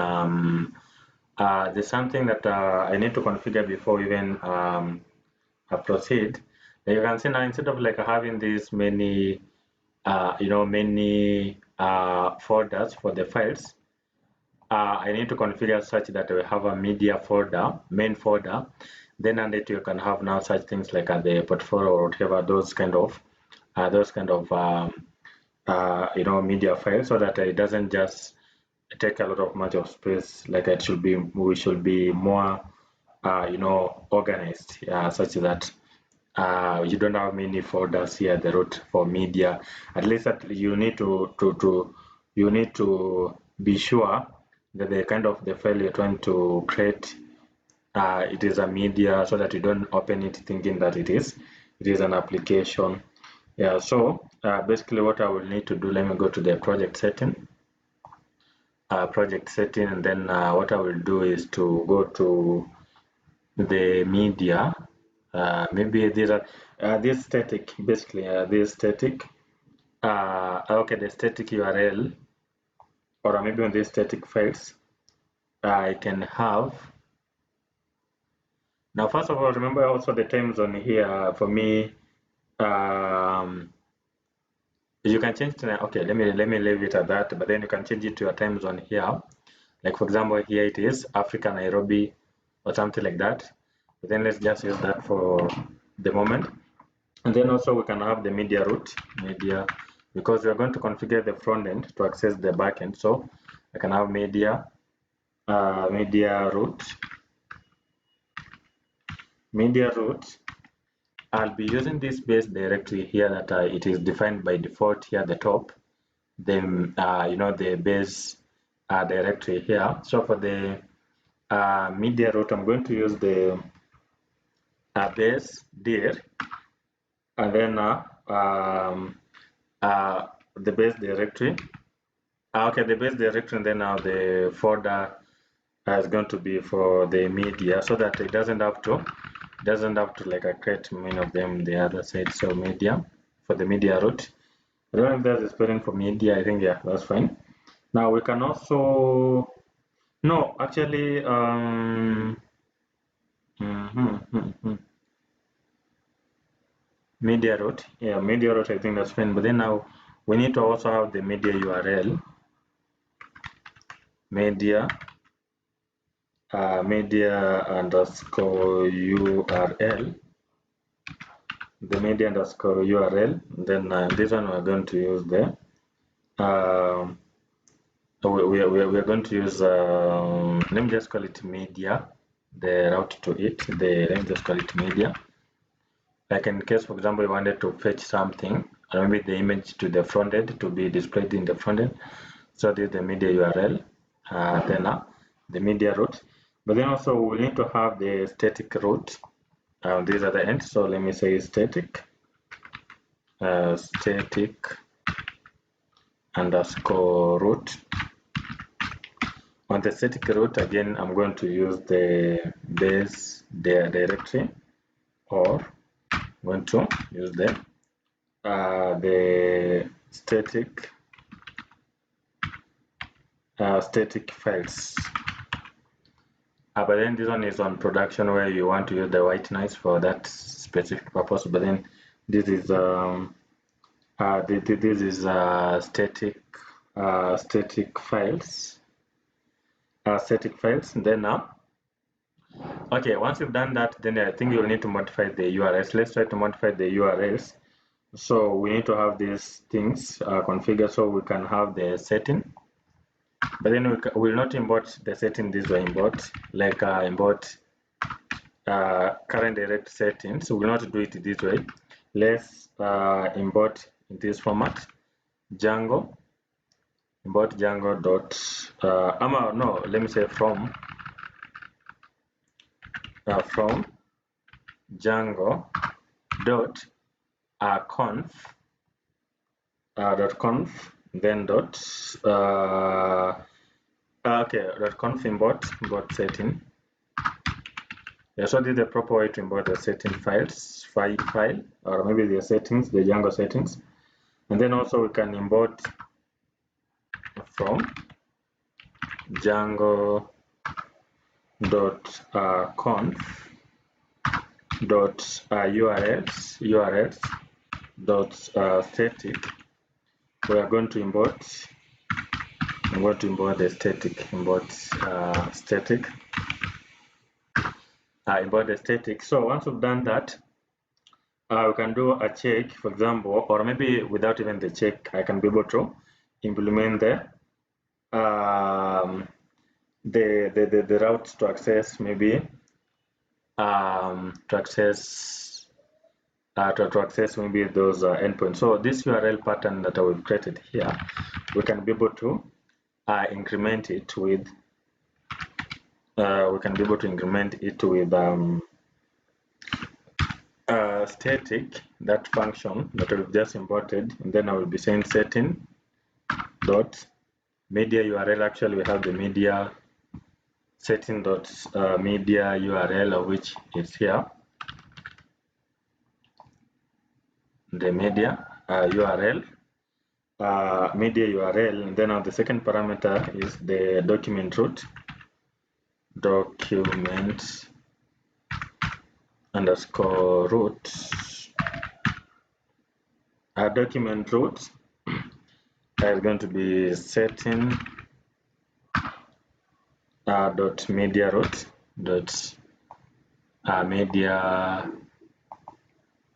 there's something that I need to configure before even proceed. Now you can see now, instead of like having these many folders for the files, I need to configure such that we have a media folder, main folder. Then under it you can have now such things like the portfolio or whatever, those kind of media files, so that it doesn't just take a lot of much of space. Like it should be, we should be more organized, such that you don't have many folders here at the root for media. At least that you need to be sure that the kind of the file you're trying to create, it is a media, so that you don't open it thinking that it is an application. Yeah, so basically what I will need to do, let me go to the project setting, and then what I will do is to go to the media. Maybe these are this static, basically this static, okay, the static URL, or maybe on these static files I can have. Now first of all, remember also the time zone here for me. You can change to, okay, let me leave it at that, but then you can change it to your time zone here. Like for example, here it is Africa, Nairobi, or something like that. But then let's just use that for the moment. And then also we can have the media route, because we are going to configure the front end to access the backend. So I can have media route. I'll be using this base directory here that it is defined by default here at the top. Then the base directory here. So for the media route, I'm going to use the base dir, and then the base directory. Okay, the base directory, and then now the folder is going to be for the media, so that it doesn't have to like create many of them the other side. So media for the media route. I don't know if that's the spelling for media. I think yeah, that's fine. Now we can also actually media route. Yeah, media route, I think that's fine. But then now we need to also have the media URL. Media underscore URL. the media underscore URL. Then this one we're going to use the we are going to use let me just call it media, the route to it. Let me just call it media. Like in case, for example, you wanted to fetch something, or maybe the image to the front end to be displayed in the front end. So this is the media URL, then the media route. But then also we need to have the static route. These are the ends. So let me say static, static underscore route. On the static route, again, I'm going to use the base directory, or I'm going to use the static files. But then this one is on production, where you want to use the white noise for that specific purpose. But then this is static files. Static files. Then okay, once you've done that, then I think you'll need to modify the URLs. Let's try to modify the URLs. So we need to have these things configured so we can have the setting. But then we will not import the setting this way. Import current direct settings. So we will not do it this way. Let's import in this format. Django. Import Django dot no, let me say from Django dot conf then dot conf import setting. Yeah, so this is the proper way to import the setting file, or maybe the settings, the Django settings. And then also we can import from Django dot conf dot urls dot static. We are going to import. I'm going to import the static. Import static. Import the static. So once we've done that, we can do a check, for example, or maybe without even the check, I can be able to implement the routes to access, maybe to access maybe those endpoints. So this URL pattern that we've created here, we can be able to increment it with static, that function that we've just imported, and then I will be saying setting dot media URL. Actually, we have the media setting dot media URL, of which is here, the media URL, and then the second parameter is the document route, document underscore route, document route is going to be setting dot media route dot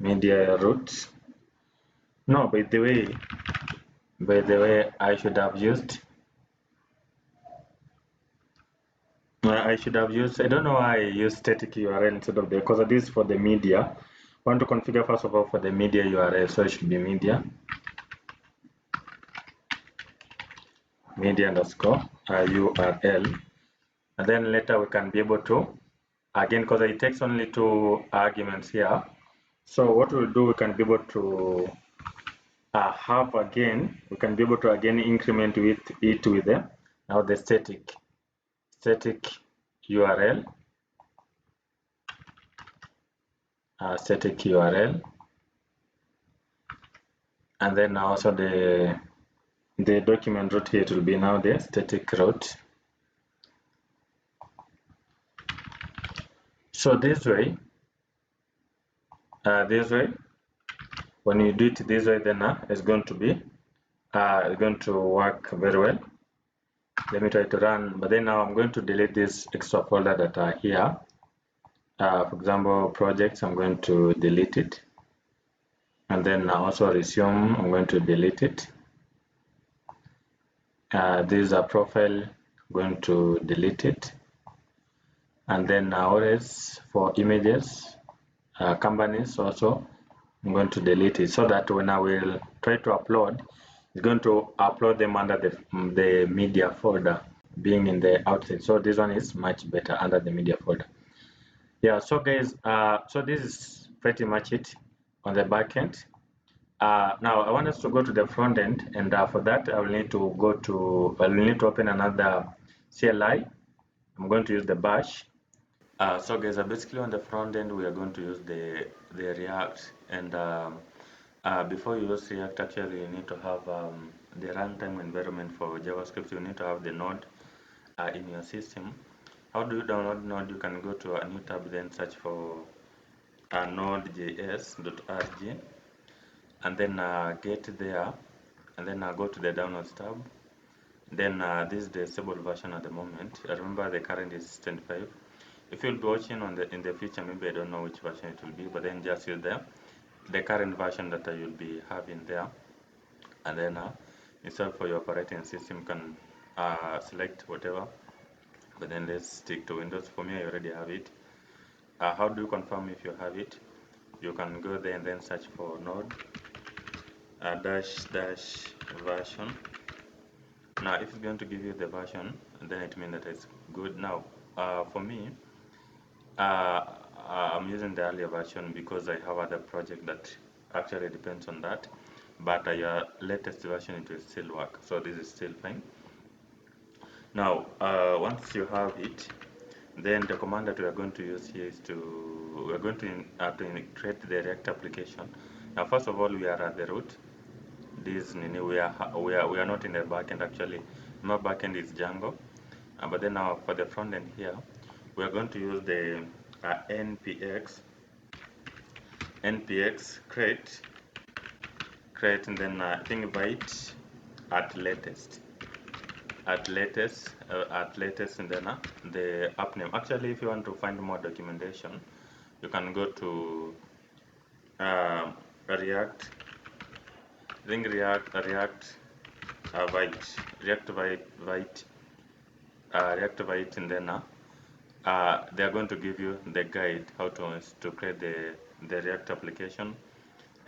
media route. No, by the way, I should have used. I don't know why I use static URL instead of because this is for the media. I want to configure first of all for the media URL, so it should be media underscore URL, and then later we can be able to, again, because it takes only 2 arguments here. So what we'll do, we can be able to increment with the now the static URL, and then also the document route here, it will be now the static route. So this way, when you do it this way, then it's going to be work very well. Let me try to run, but then now I'm going to delete this extra folder that are here. For example, projects, I'm going to delete it. and then also resume, I'm going to delete it. This is a profile, I'm going to delete it. And then always for images, companies also, I'm going to delete it, so that when I will try to upload, it's going to upload them under the media folder being in the outset. So this one is much better under the media folder. Yeah, so guys, so this is pretty much it on the back end. Now I want us to go to the front end, and for that I will need to open another CLI. I'm going to use the bash. So guys, basically on the front end we are going to use the React, and before you use React, actually you need to have the runtime environment for JavaScript. You need to have the node in your system. How do you download node? You can go to a new tab, then search for node.js.rg, and then get there, and then go to the downloads tab. Then this is the stable version at the moment. Remember the current is 25. If you'll be watching in the future, maybe I don't know which version it will be, but then just use the current version that you'll be having there. And then install for your operating system, you can select whatever, but then let's stick to Windows. For me, I already have it. How do you confirm if you have it? You can go there and then search for node dash version. Now if it's going to give you the version, then it means that it's good. Now for me, I'm using the earlier version because I have other project that actually depends on that, but your latest version, it will still work, so this is still fine. Now once you have it, then the command that we are going to use here is we're going to create the React application. Now first of all, we are at the root. This we are not in the backend actually. My backend is Django, but then now for the front end here, we are going to use the npx create, and then invite at latest, and then the app name. Actually, if you want to find more documentation, you can go to React. I think React Vite, and then they are going to give you the guide how to create the React application.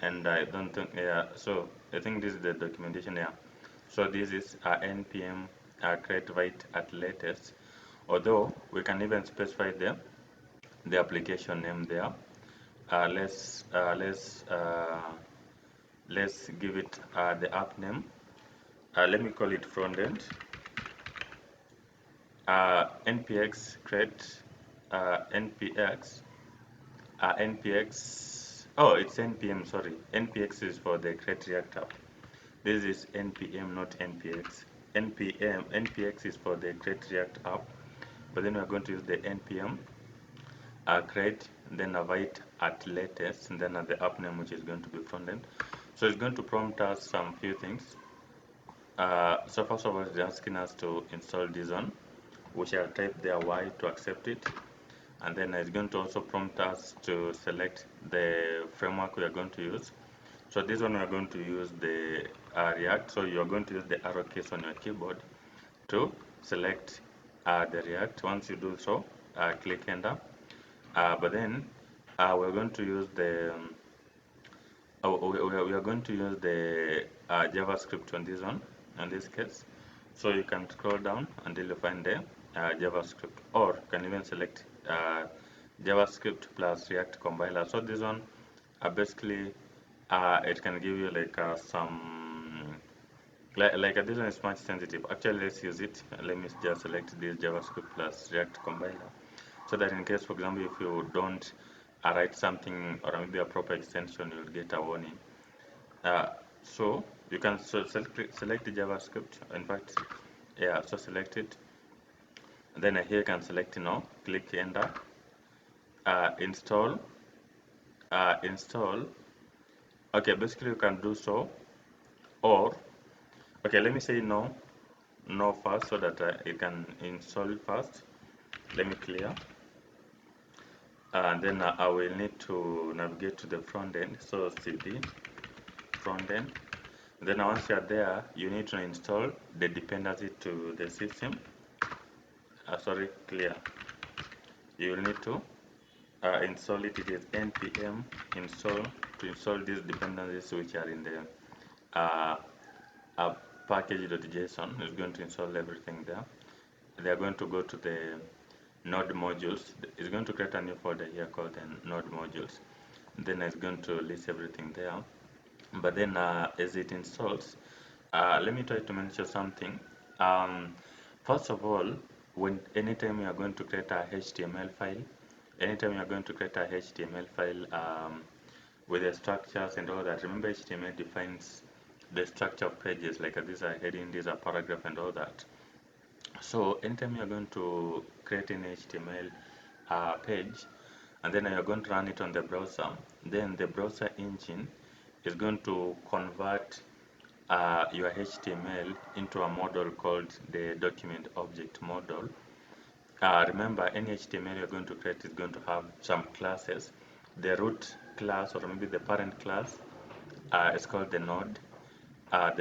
And I don't think, yeah, so I think this is the documentation. Yeah, so this is npm create Vite at latest, although we can even specify the application name there. Let's give it the app name. Let me call it frontend. Npx create npx. Oh, it's npm. Sorry, npx is for the create React app. This is npm, not npx. Npx is for the create React app, but then we're going to use the npm create, then Vite at latest, and then the app name, which is going to be frontend. So it's going to prompt us some few things. So first of all, it's asking us to install this one. We shall type there Y to accept it, and then it's going to also prompt us to select the framework we are going to use. So this one we are going to use the React. So you are going to use the arrow keys on your keyboard to select the React. Once you do so, click enter. But then we're going to use the we are going to use the JavaScript on this one, in this case. So you can scroll down until you find the JavaScript, or you can even select JavaScript plus React compiler. So this one basically it can give you like some like this one is much sensitive. Actually, let's use it. Let me just select this JavaScript plus React compiler, so that in case, for example, if you don't write something or maybe a proper extension, you'll get a warning. So you can select the JavaScript. In fact, yeah, so select it. And then here you can select now, click enter, install. Okay, basically you can do so, or okay, let me say no first, so that you can install it first. Let me clear. And then I will need to navigate to the front end. So cd front end. Then once you're there, you need to install the dependency to the system. Clear. You will need to install it. It is npm install to install these dependencies which are in the uh, package.json. It's going to install everything there. They are going to go to the node modules. It's going to create a new folder here called the node modules. Then it's going to list everything there. But then as it installs, let me try to mention something. First of all, anytime you are going to create a HTML file, anytime you are going to create a HTML file with the structures and all that, remember HTML defines the structure of pages, like these are heading, these are paragraph and all that. So anytime you're going to create an HTML page, and then you're going to run it on the browser, then the browser engine is going to convert your HTML into a model called the document object model. Remember, any HTML you're going to create is going to have some classes. The root class, or maybe the parent class, is called the node. But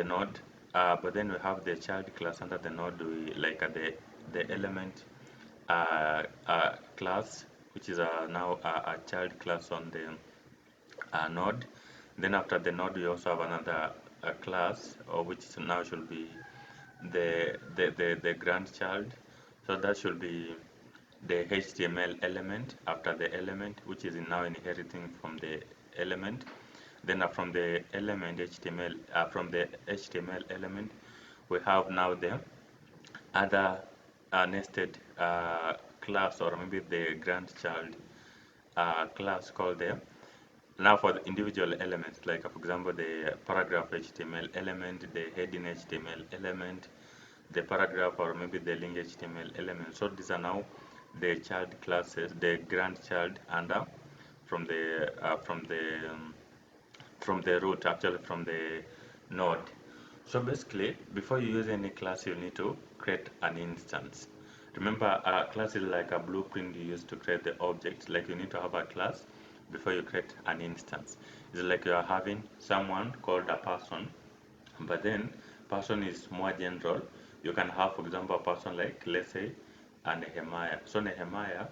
then we have the child class under the node. The element class, which is now a child class on the node. Then after the node, we also have another class, which now should be the grandchild. So that should be the HTML element after the element, which is now inheriting from the element. Then from the element HTML, from the HTML element, we have now the other nested class, or maybe the grandchild class called the. Now for the individual elements, like for example, the paragraph HTML element, the heading HTML element, the paragraph or maybe the link HTML element. So these are now the child classes, the grandchild under from the root, actually from the node. So basically, before you use any class, you need to create an instance. Remember, a class is like a blueprint you use to create the object. Like you need to have a class before you create an instance. It's like you are having someone called a person, but then person is more general. You can have, for example, a person like, let's say, a Nehemiah. So Nehemiah,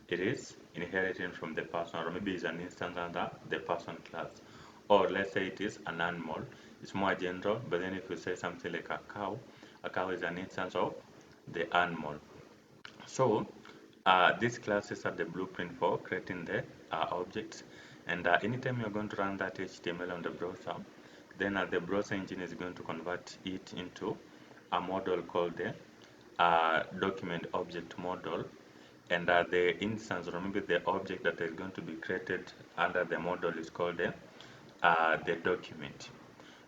it is inheriting from the person, or maybe it's an instance under the person class. Or let's say it is an animal. It's more general, but then if you say something like a cow is an instance of the animal. So these classes are the blueprint for creating the objects. And anytime you're going to run that HTML on the browser, then the browser engine is going to convert it into a model called the document object model. And the instance, or maybe the object that is going to be created under the model is called the document.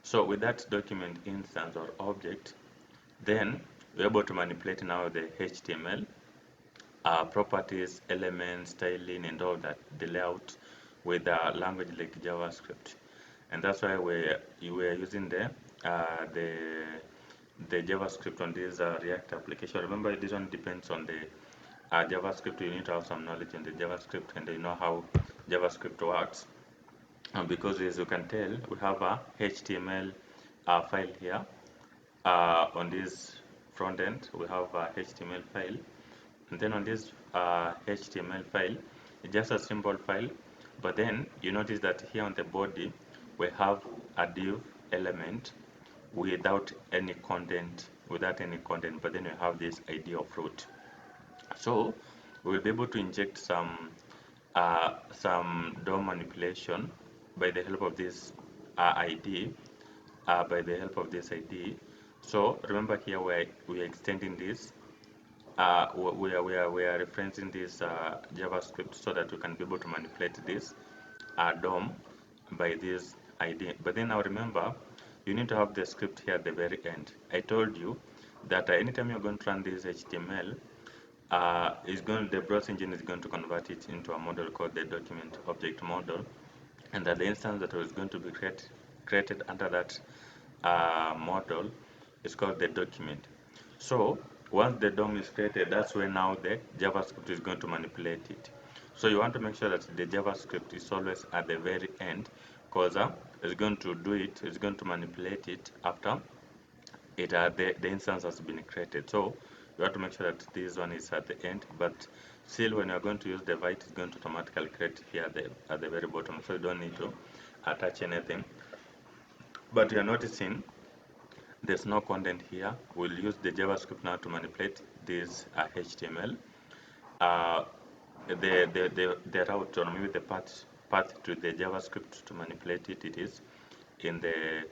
So with that document instance or object, then we're able to manipulate now the HTML properties, elements, styling, and all that, the layout with a language like JavaScript. And that's why we're using the JavaScript on this React application. Remember, this one depends on the JavaScript. You need to have some knowledge in the JavaScript, and you know how JavaScript works. Because as you can tell, we have a HTML file here. On this front end, we have a HTML file. And then on this HTML file, it's just a simple file. But then you notice that here on the body, we have a div element without any content, but then we have this ID of root. So we'll be able to inject some DOM manipulation by the help of this ID. So remember here we are extending this. We are referencing this JavaScript so that we can be able to manipulate this DOM by this ID. But then now remember, you need to have the script here at the very end. I told you that anytime you're going to run this HTML, the browser engine is going to convert it into a model called the document object model, and that the instance that was going to be created under that model is called the document. So once the DOM is created, that's where now the JavaScript is going to manipulate it. So you want to make sure that the JavaScript is always at the very end, because it's going to do it, it's going to manipulate it after the instance has been created. So you have to make sure that this one is at the end, but still when you're going to use the divide, it's going to automatically create here at the very bottom, so you don't need to attach anything. But you're noticing there's no content here. We'll use the JavaScript now to manipulate this HTML. The route, or maybe the path to the JavaScript to manipulate it, it is in the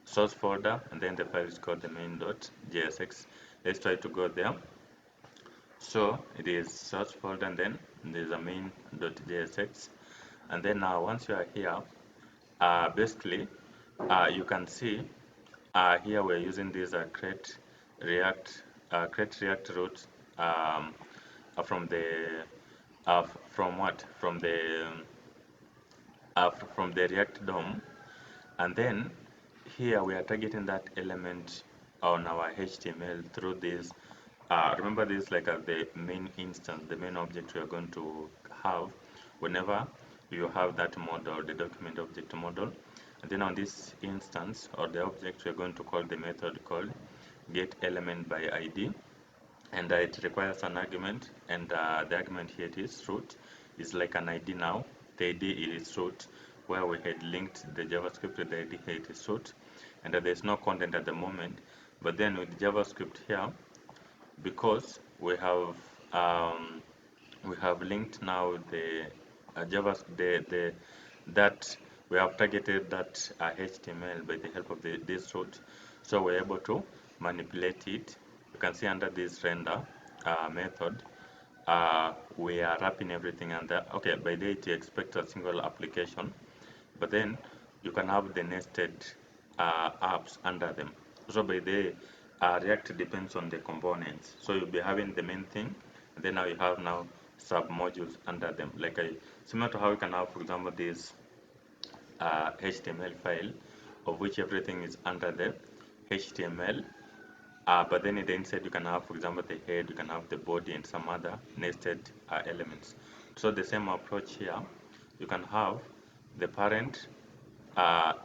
source folder, and then the file is called the main.jsx. Let's try to go there. So it is source folder, and then there's a main.jsx, and then now once you are here, basically you can see here we're using this create react route from the from what from the React DOM, and then here we are targeting that element on our HTML through this. Remember this like as the main instance, the main object we are going to have whenever you have that model, the document object model. And then on this instance or the object, we are going to call the method called get element by ID, and it requires an argument, and the argument here it is root is like an ID now. The ID is root, where we had linked the JavaScript with the ID here it is root, and there's no content at the moment. But then with JavaScript here, because we have linked now the JavaScript that we have targeted that HTML by the help of this route, so we're able to manipulate it. You can see under this render method, we are wrapping everything under. Okay, by the way, it expects a single application, but then you can have the nested apps under them. So by the React depends on the components. So you'll be having the main thing, and then now you have now sub modules under them, like similar to how you can have, for example, this HTML file of which everything is under the HTML. But then in the inside you can have, for example, the head, you can have the body and some other nested elements. So the same approach here, you can have the parent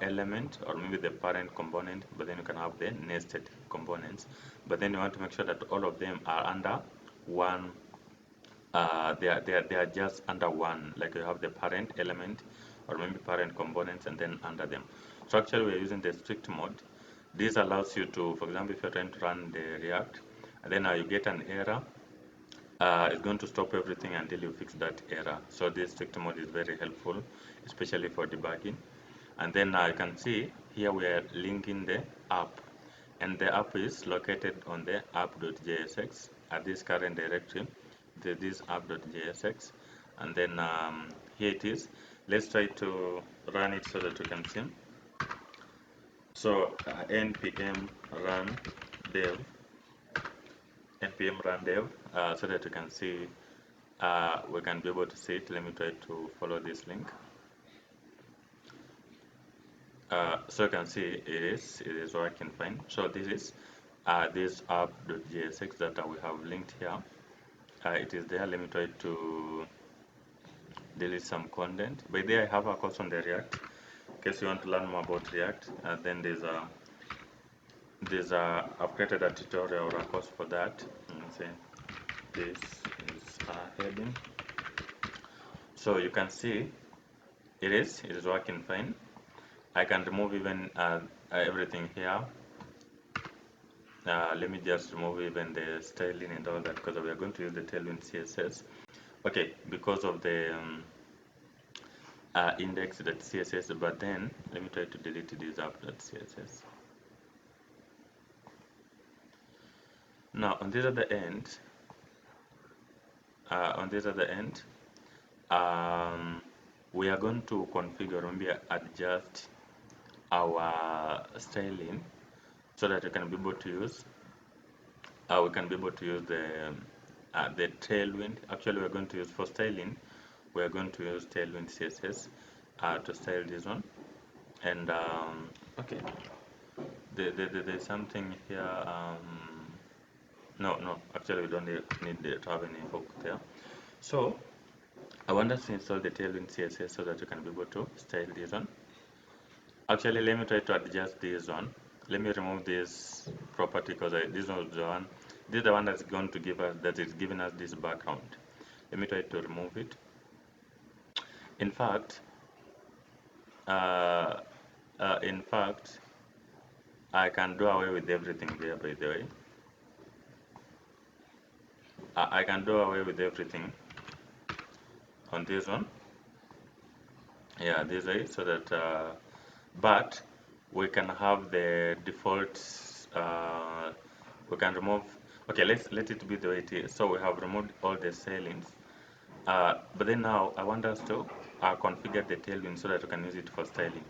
element or maybe the parent component, but then you can have the nested components. But then you want to make sure that all of them are under one. They are just under one. Like you have the parent element or maybe parent components, and then under them. So actually we're using the strict mode. This allows you to, for example, if you're trying to run the React, and then you get an error, it's going to stop everything until you fix that error. So this strict mode is very helpful, especially for debugging. And then you can see here we are linking the app, and the app is located on the app.jsx at this current directory, this app.jsx, and then here it is. Let's try to run it so that you can see. So npm run dev, so that you can see, we can be able to see it. Let me try to follow this link. So you can see it is working fine. So this is this app.jsx that we have linked here. It is there. Let me try to delete some content. By there I have a course on the React. In case you want to learn more about React, then I've created a tutorial or a course for that. Let's say this is heading. So you can see it is working fine. I can remove even everything here. Let me just remove even the styling and all that, because we are going to use the Tailwind CSS. Okay, because of the index.css, but then let me try to delete this app.css. Now on this other end, we are going to configure, maybe adjust our styling so that we can be able to use the Tailwind. Actually, we're going to use for styling, we're going to use Tailwind CSS to style this one. And okay, there's something here. No, actually we don't need to have any hook there. So I want us to install the Tailwind CSS so that you can be able to style this one. Actually, let me try to adjust this one. Let me remove this property because this was the one. This is the one that's going to give us that is giving us this background. Let me try to remove it. In fact, uh, in fact, I can do away with everything there. By the way, I can do away with everything on this one. Yeah, this way, so that but we can have the default. We can remove. Okay, let's let it be the way it is. So we have removed all the ceilings. But then now I want us to configure the tailwind so that we can use it for styling.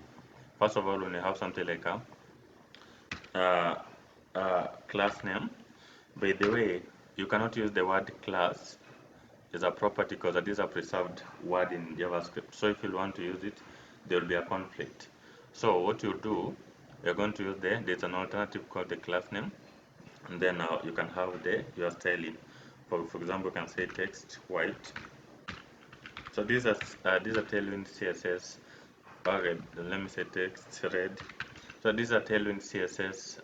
First of all, when you have something like a uh, class name, by the way, you cannot use the word class as a property because that is a preserved word in JavaScript. So if you want to use it, there will be a conflict. So what you do, you're going to use there's an alternative called the class name, and then you can have your styling. For example, you can say text white. So these are Tailwind CSS. Okay, let me say text red. So these are Tailwind CSS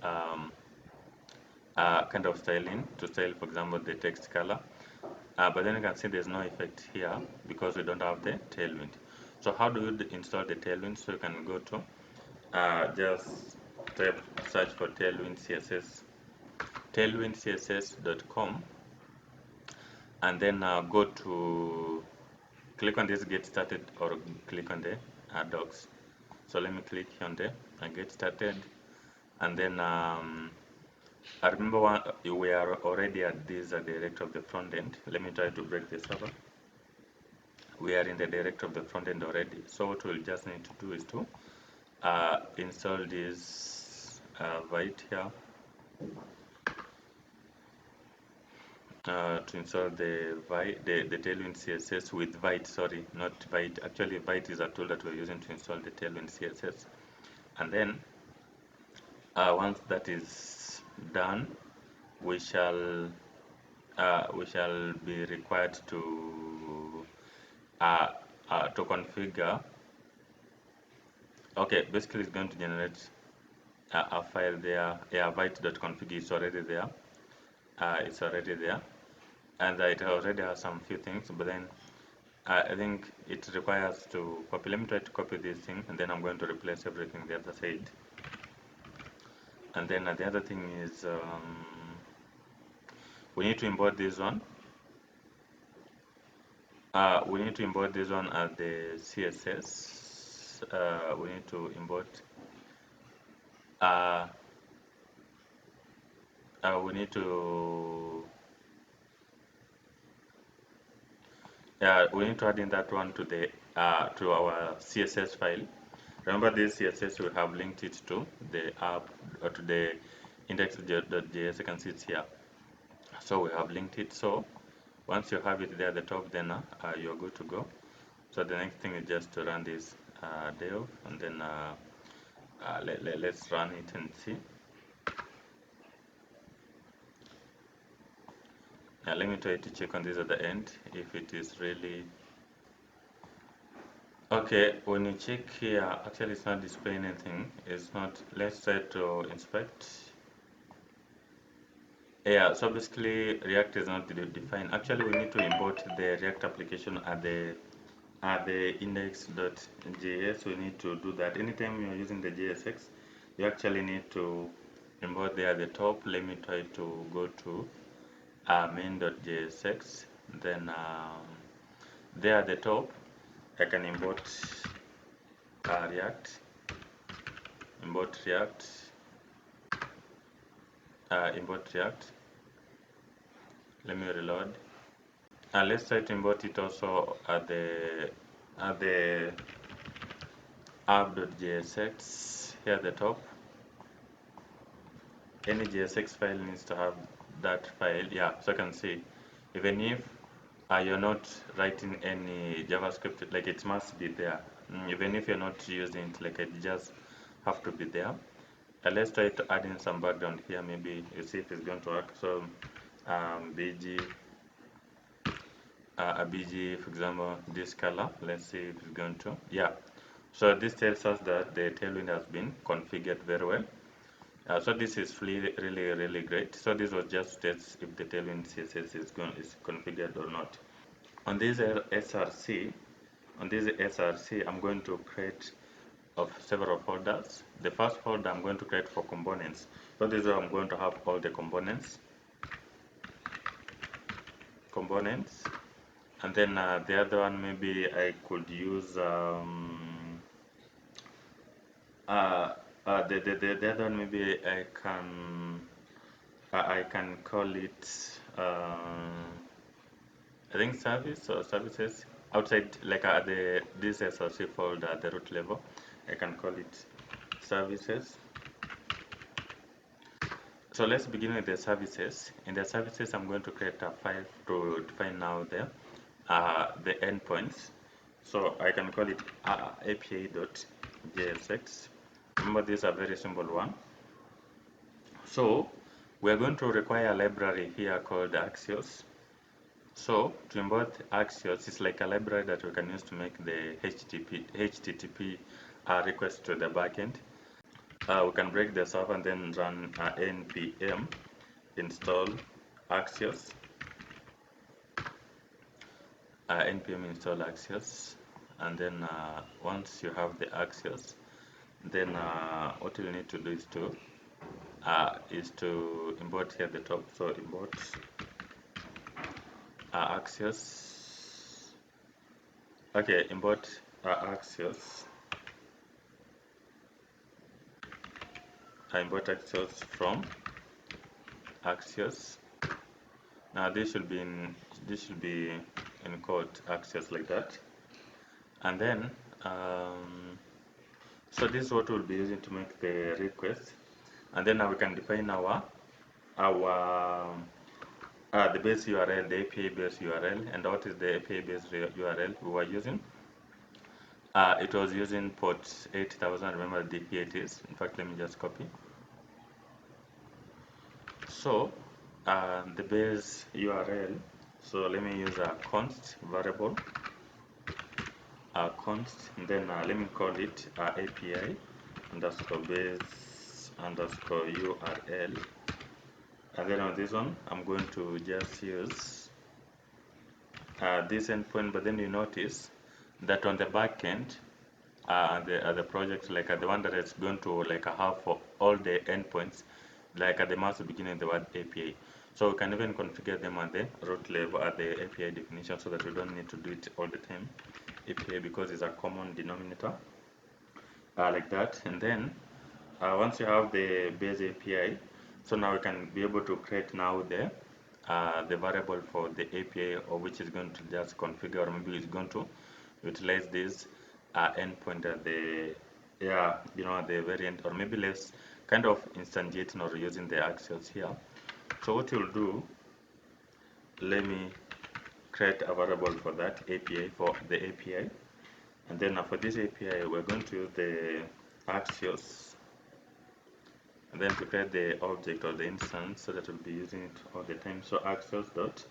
kind of styling to style, for example, the text color. But then you can see there's no effect here because we don't have the Tailwind. So how do you install the Tailwind? So you can go to just type search for Tailwind CSS, tailwindcss.com, and then go to click on this get started or click on the docs. So let me click on the get started, and then I remember we are already at this directory of the front end. Let me try to break the server. We are in the directory of the front end already. So what we'll just need to do is to install this Vite here. To install the Tailwind CSS with Vite, sorry, not Vite. Actually, Vite is a tool that we're using to install the Tailwind CSS. And then once that is done, we shall be required to configure. Okay, basically it's going to generate a file there. Yeah, vite.config is already there. It's already there, and it already has some few things. But then I think it requires to copy. Let me try to copy this thing, and then I'm going to replace everything the other side. And then the other thing is we need to import this one. We need to import this one as the CSS. We need to import. We need to. We need to add in that one to the to our CSS file. Remember this CSS, we have linked it to the app or to the index.js. You can see it here. So we have linked it. So once you have it there at the top, then you're good to go. So the next thing is just to run this dev, and then let's run it and see. Now let me try to check on this at the end if it is really okay. When you check here, actually it's not displaying anything. It's not. Let's try to inspect. Yeah, so basically React is not defined. Actually, we need to import the React application at the index.js. We need to do that. Anytime you're using the JSX, you actually need to import there at the top. Let me try to go to main.jsx. Then there at the top, I can import React, import React, import React. Let me reload. Let's try to import it also at the app.jsx here at the top. Any JSX file needs to have that file. Yeah, so I can see even if you're not writing any JavaScript, like it must be there. Even if you're not using it, like it just have to be there. Let's try to add in some background here. Maybe you see if it's going to work. So BG a BG, for example, this color. Let's see if it's going to. Yeah. So this tells us that the Tailwind has been configured very well. So this is really great. So this was just tests if the Tailwind CSS is configured or not. On this SRC, I'm going to create of several folders. The first folder I'm going to create for components. So this is where I'm going to have all the components, and then the other one maybe I could use the other one maybe I can call it I think service or services outside like this SRC folder at the root level. I can call it services. So let's begin with the services. In the services, I'm going to create a file to define now the endpoints. So I can call it API.jsx. Remember, this is a very simple one. So we're going to require a library here called Axios. So to import Axios, it's like a library that we can use to make the HTTP request to the backend. We can break this up and then run npm install Axios. Npm install Axios, and then once you have the Axios, then what you'll need to do is to import here at the top. So import Axios. Okay, import Axios. I import Axios from Axios. Now this should be in quote Axios like that, and then so this is what we'll be using to make the request, and then now we can define our the base URL, the API base URL, and what is the API base URL we were using. It was using port 8000. Remember the DP it is. In fact, let me just copy. So the base URL. So let me use a const variable, const, and then let me call it API underscore base underscore URL. And then on this one, I'm going to just use this endpoint, but then you notice that on the back end, the project, like the one that is going to like have for all the endpoints, like at the mouse beginning the word API. So we can even configure them at the root level at the API definition, so that we don't need to do it all the time. API, because it's a common denominator, like that. And then once you have the base API, so now we can be able to create now the variable for the API, or which is going to just configure, or maybe it's going to utilize this endpoint at the at the very end, or maybe let's kind of instantiating or using the Axios here. So what you'll do, let me create a variable for that API, for the API, and then for this API we're going to use the Axios, and then to create the object or the instance, so that we'll be using it all the time. So Axios dot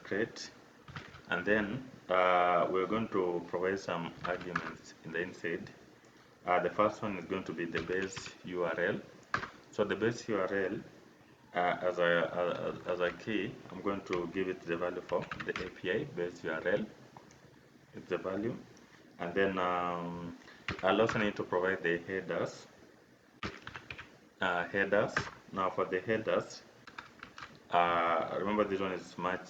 create, and then we're going to provide some arguments in the inside. The first one is going to be the base URL. So the base URL, as a key, I'm going to give it the value for the API base URL. It's the value, and then I'll also need to provide the headers. Now for the headers, remember this one is much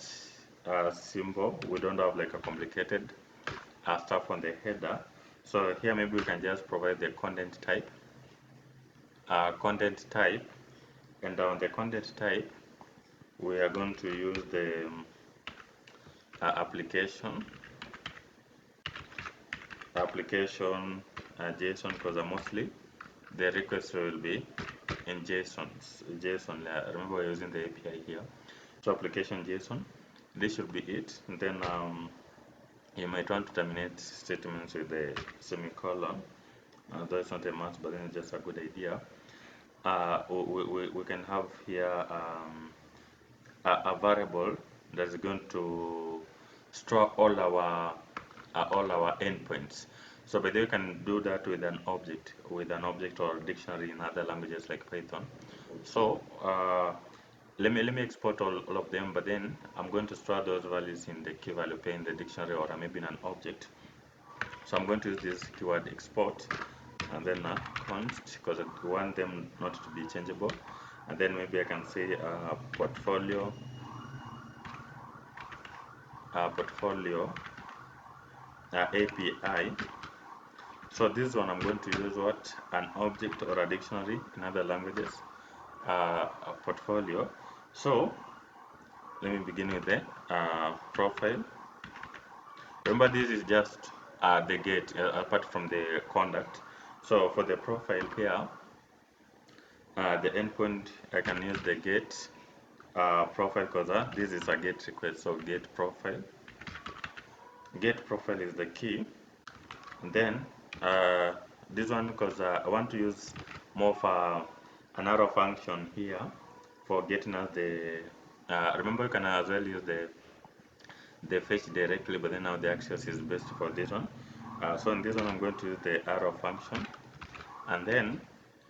simple. We don't have like a complicated stuff on the header. So here maybe we can just provide the content type. And on the content type, we are going to use the application JSON, because mostly the request will be in JSON. Remember we're using the API here. So application JSON, this should be it. And then you might want to terminate statements with a semicolon. That's not a must, but then it's just a good idea. We can have here a variable that's going to store all our all our endpoints. So by the way, you can do that with an object, or dictionary in other languages like Python. So let me export all of them, but then I'm going to store those values in the key value pair in the dictionary, or maybe in an object. So I'm going to use this keyword export, and then const, because I want them not to be changeable. And then maybe I can say portfolio API. So this one I'm going to use what? An object or a dictionary in other languages, a portfolio. So let me begin with the profile. Remember, this is just the get apart from the conduct. So for the profile here, the endpoint, I can use the get profile, because this is a get request. So get profile. Get profile is the key. And then this one, because I want to use more of an arrow function here for getting us the. Remember, you can as well use the fetch directly, but then now the access is best for this one. So in this one, I'm going to use the arrow function, and then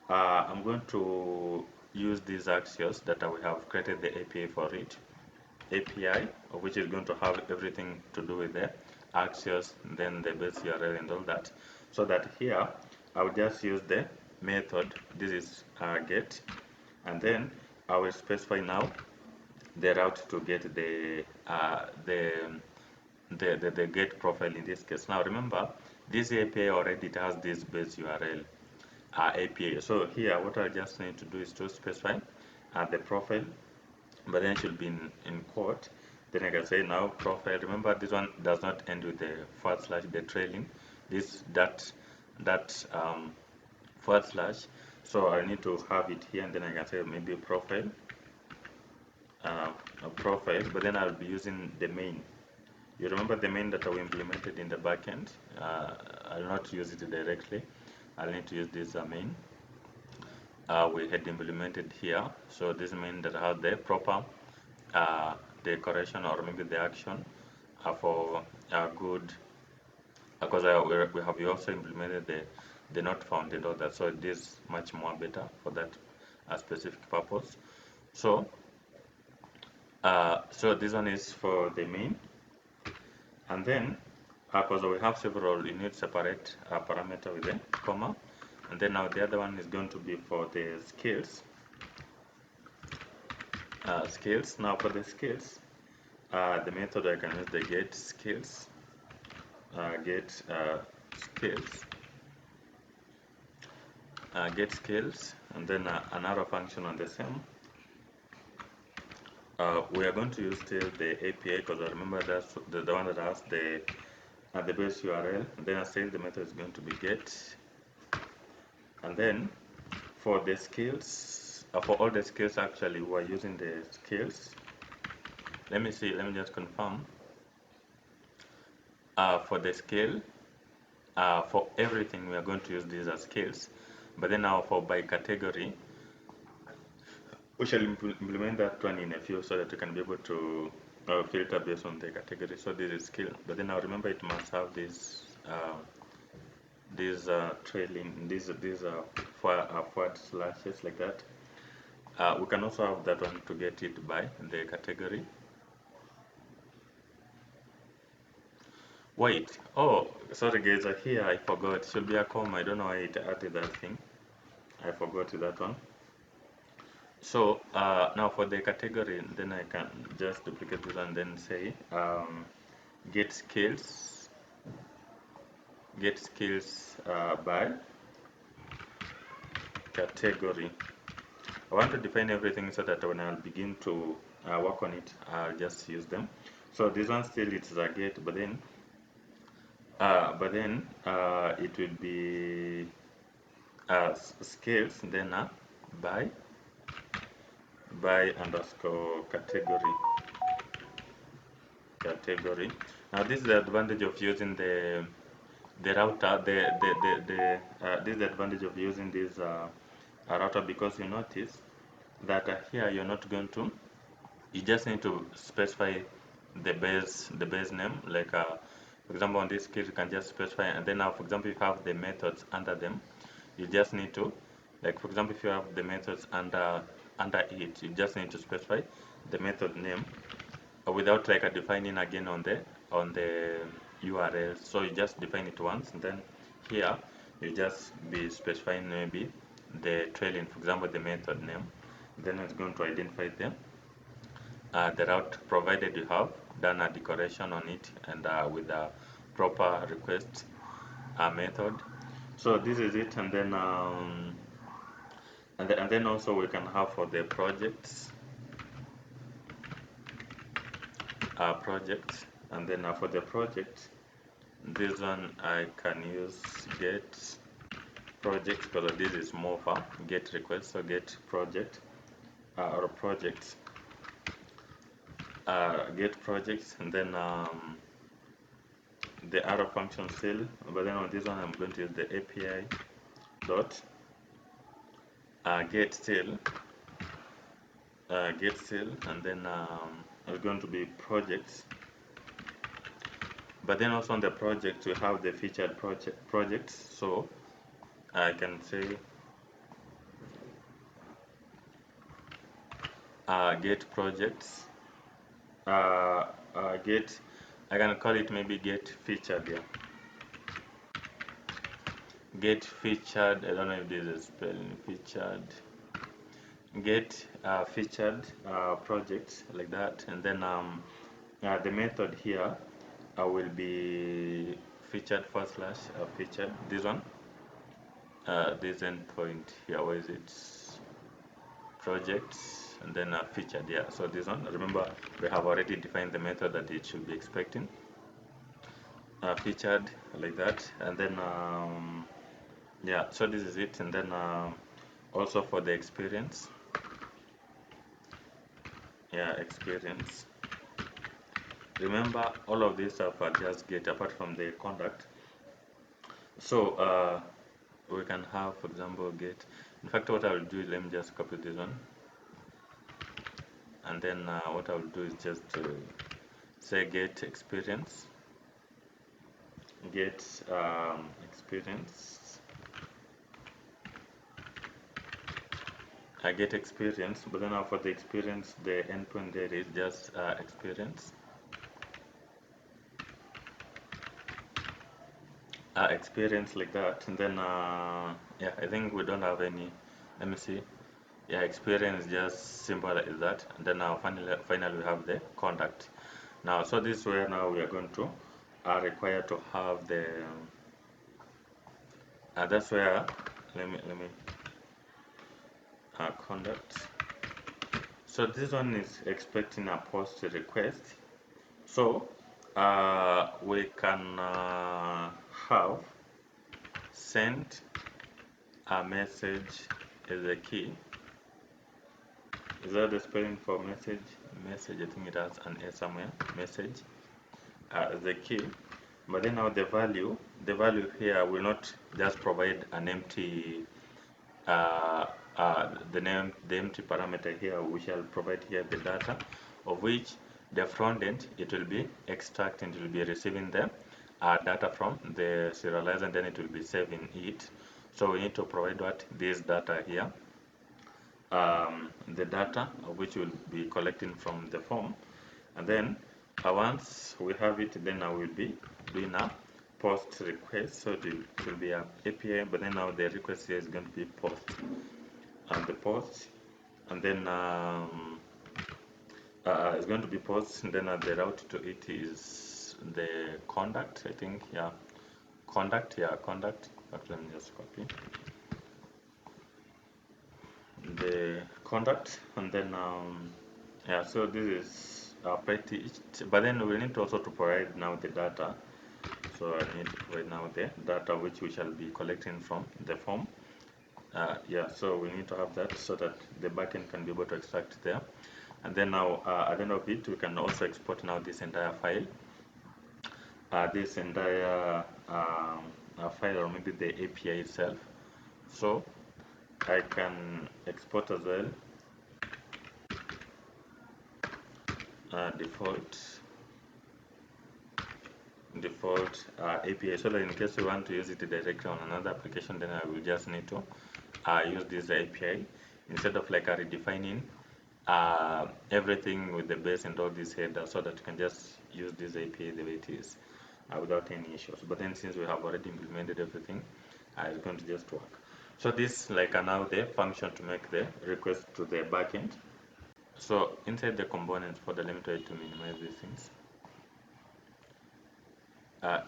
I'm going to use these access that we have created the API for it. API, which is going to have everything to do with the access, then the base URL and all that. So that here, I'll just use the method. This is get, and then I will specify now the route to get the get profile in this case. Now remember, this API already has this base URL API. So here, what I just need to do is to specify the profile, but then it should be in quote. Then I can say now profile. Remember, this one does not end with the / the trailing. That / so I need to have it here, and then I can say maybe profile, but then I'll be using the main. You remember the main that we implemented in the backend? I'll not use it directly. I'll need to use this main. We had implemented here. So this main that has the proper decoration, or maybe the action for good, because we have also implemented the not found and all that. So it is much more better for that specific purpose. So so this one is for the main, and then because we have several, you need separate parameter with the comma, and then now the other one is going to be for the skills. Now for the skills, the method I can use the get skills, get skills, and then another function on the same. We are going to use still the API, because I remember that's the one that has the base URL. And then I say the method is going to be get, and then for the skills, for all the skills actually, we are using the skills. Let me just confirm. For the scale, for everything, we are going to use these as skills. But then now for by category, we shall implement that one in a few, so that you can be able to filter based on the category. So this is skill, but then now remember it must have this trailing, these forward slashes like that. We can also have that one to get it by the category. Wait, oh, sorry guys, here I forgot. It should be a comma. I don't know why it added that thing. I forgot that one. So now for the category, then I can just duplicate this and then say get skills by category. I want to define everything so that when I'll begin to work on it, I'll just use them. So this one still it's a get, but then it will be skills, then by underscore category. Now this is the advantage of using the router. This is the advantage of using this router, because you notice that here you're not going to. You just need to specify the base name, like For example, on this skill, you can just specify, and then now, for example, if you have the methods under them, you just need to, like for example, if you have the methods under it, you just need to specify the method name without like defining again on the URL. So you just define it once, and then here you just be specifying maybe the trailing, for example, the method name. Then it's going to identify them. The route provided you have done a decoration on it and with a proper request method. So this is it, and then also we can have for the projects and then for the project, this one I can use get project because this is more for get request. So get project or projects, get projects, and then the arrow function still, but then on this one I'm going to use the API dot get still, and then it's going to be projects. But then also on the project we have the featured projects. So I can say get projects, get, I can call it maybe get featured. Yeah, get featured. I don't know if this is spelling featured. Get featured projects like that, and then the method here will be featured / featured. This one, this endpoint here, where is it? Projects, and then featured. Yeah, so this one, remember we have already defined the method that it should be expecting. Featured like that, and then yeah, so this is it, and then also for the experience, yeah, experience. Remember all of this stuff are just get apart from the conduct. So we can have, for example, get. In fact, what I will do, let me just copy this one, and then what I will do is just say get experience, get experience. I get experience, but then now for the experience, the endpoint there is just experience. Experience like that, and then yeah, I think we don't have any. Let me see. Yeah, experience just simple as that, and then now finally we have the conduct. Now, so this is where now we are going to are required to have the. That's where let me conduct. So this one is expecting a post request. So we can have send a message is a key. Is that the spelling for message? Message, I think it has an S somewhere. Message is the key. But then now the value here will not just provide an empty the empty parameter here. We shall provide here the data of which the front end it will be extracting, it will be receiving the data from the serializer, and then it will be saving it. So we need to provide what this data here, the data of which will be collecting from the form, and then once we have it, then I will be doing a post request. So it will be a API, but then now the request here is going to be post, and the post, and then it's going to be post, and then the route to it is the conduct, I think. Yeah, conduct. Yeah, conduct. But let me just copy the conduct, and then yeah, so this is pretty, but then we need also to provide now the data. So I need to provide now the data which we shall be collecting from the form. Yeah, so we need to have that so that the backend can be able to extract there. And then now at the end of it, we can also export now this entire file, file, or maybe the API itself. So I can export as well default API, so that in case we want to use it directly on another application, then I will just need to use this API instead of like redefining everything with the base and all these headers, so that you can just use this API the way it is without any issues. But then since we have already implemented everything, it's going to just work. So this like now the function to make the request to the backend. So inside the components folder, let me try to minimize these things.